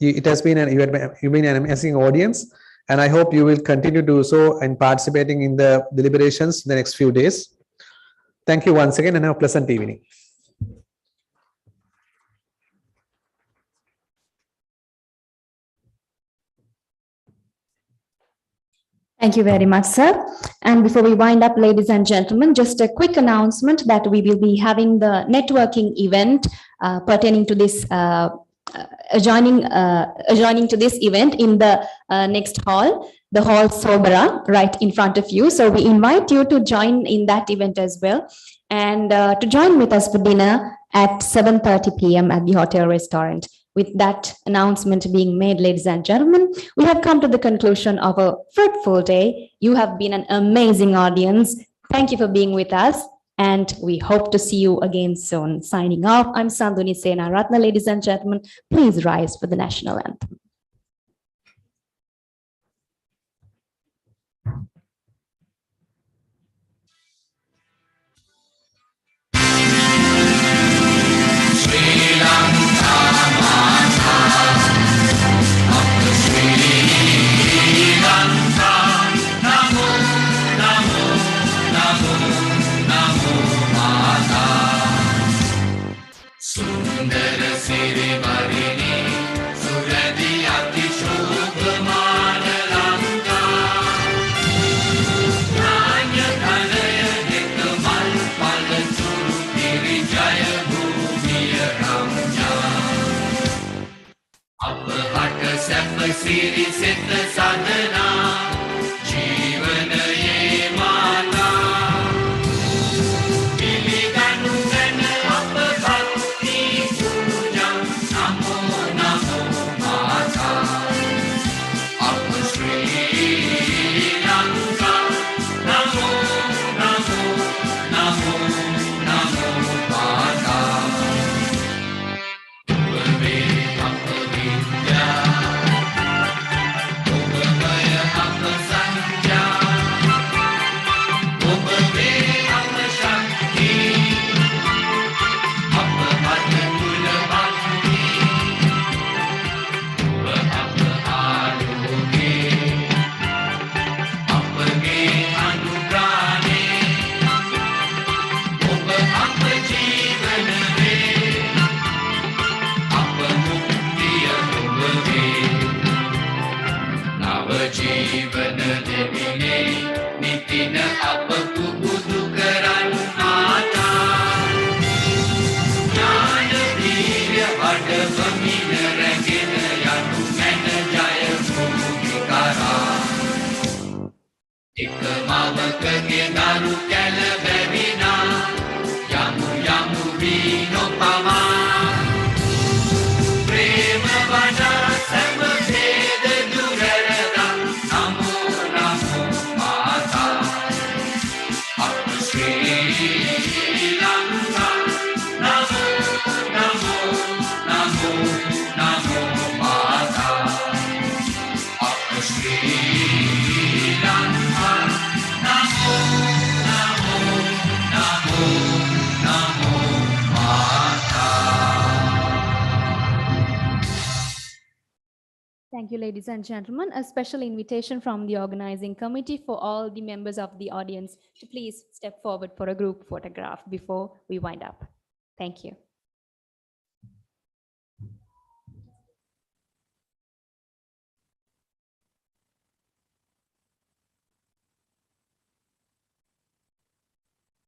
you've been an amazing audience, and I hope you will continue to do so and participating in the deliberations in the next few days. Thank you once again, and have a pleasant evening. Thank you very much, sir. And before we wind up, ladies and gentlemen, just a quick announcement that we will be having the networking event pertaining to this, adjoining to this event in the next hall, the Hall Sobara, right in front of you. So we invite you to join in that event as well, and to join with us for dinner at 7:30 p.m. at the hotel restaurant. With that announcement being made, ladies and gentlemen, we have come to the conclusion of a fruitful day. You have been an amazing audience. Thank you for being with us, and we hope to see you again soon. Signing off, I'm Sandhuni Senaratne. Ladies and gentlemen, please rise for the national anthem. Sundara Siri Varini Suradiya Lanka, Namo, Namo, Namo, Namo Bhagavata. Berbe apa vidya, berbe apa sanja, berbe apa shakti, apa ada guna bakti, apa aroge, apa ge anugrane, apa jivan re, apa muktiya obge, nava jivan devine, nitina apa kubudu karan mata, jnana virya vada vamina ragena yanu mena jaya bhumikara. Ikmavakage daru kala bevina, yamu yamu vino pama. Prema vana samveda durarada, namo namo mata. Apa Sri Lanka, namo namo namo namo mata. Apa Sri Lanka, namo namo namo namo mata. Thank you, ladies and gentlemen. A special invitation from the organizing committee for all the members of the audience to please step forward for a group photograph before we wind up. Thank you.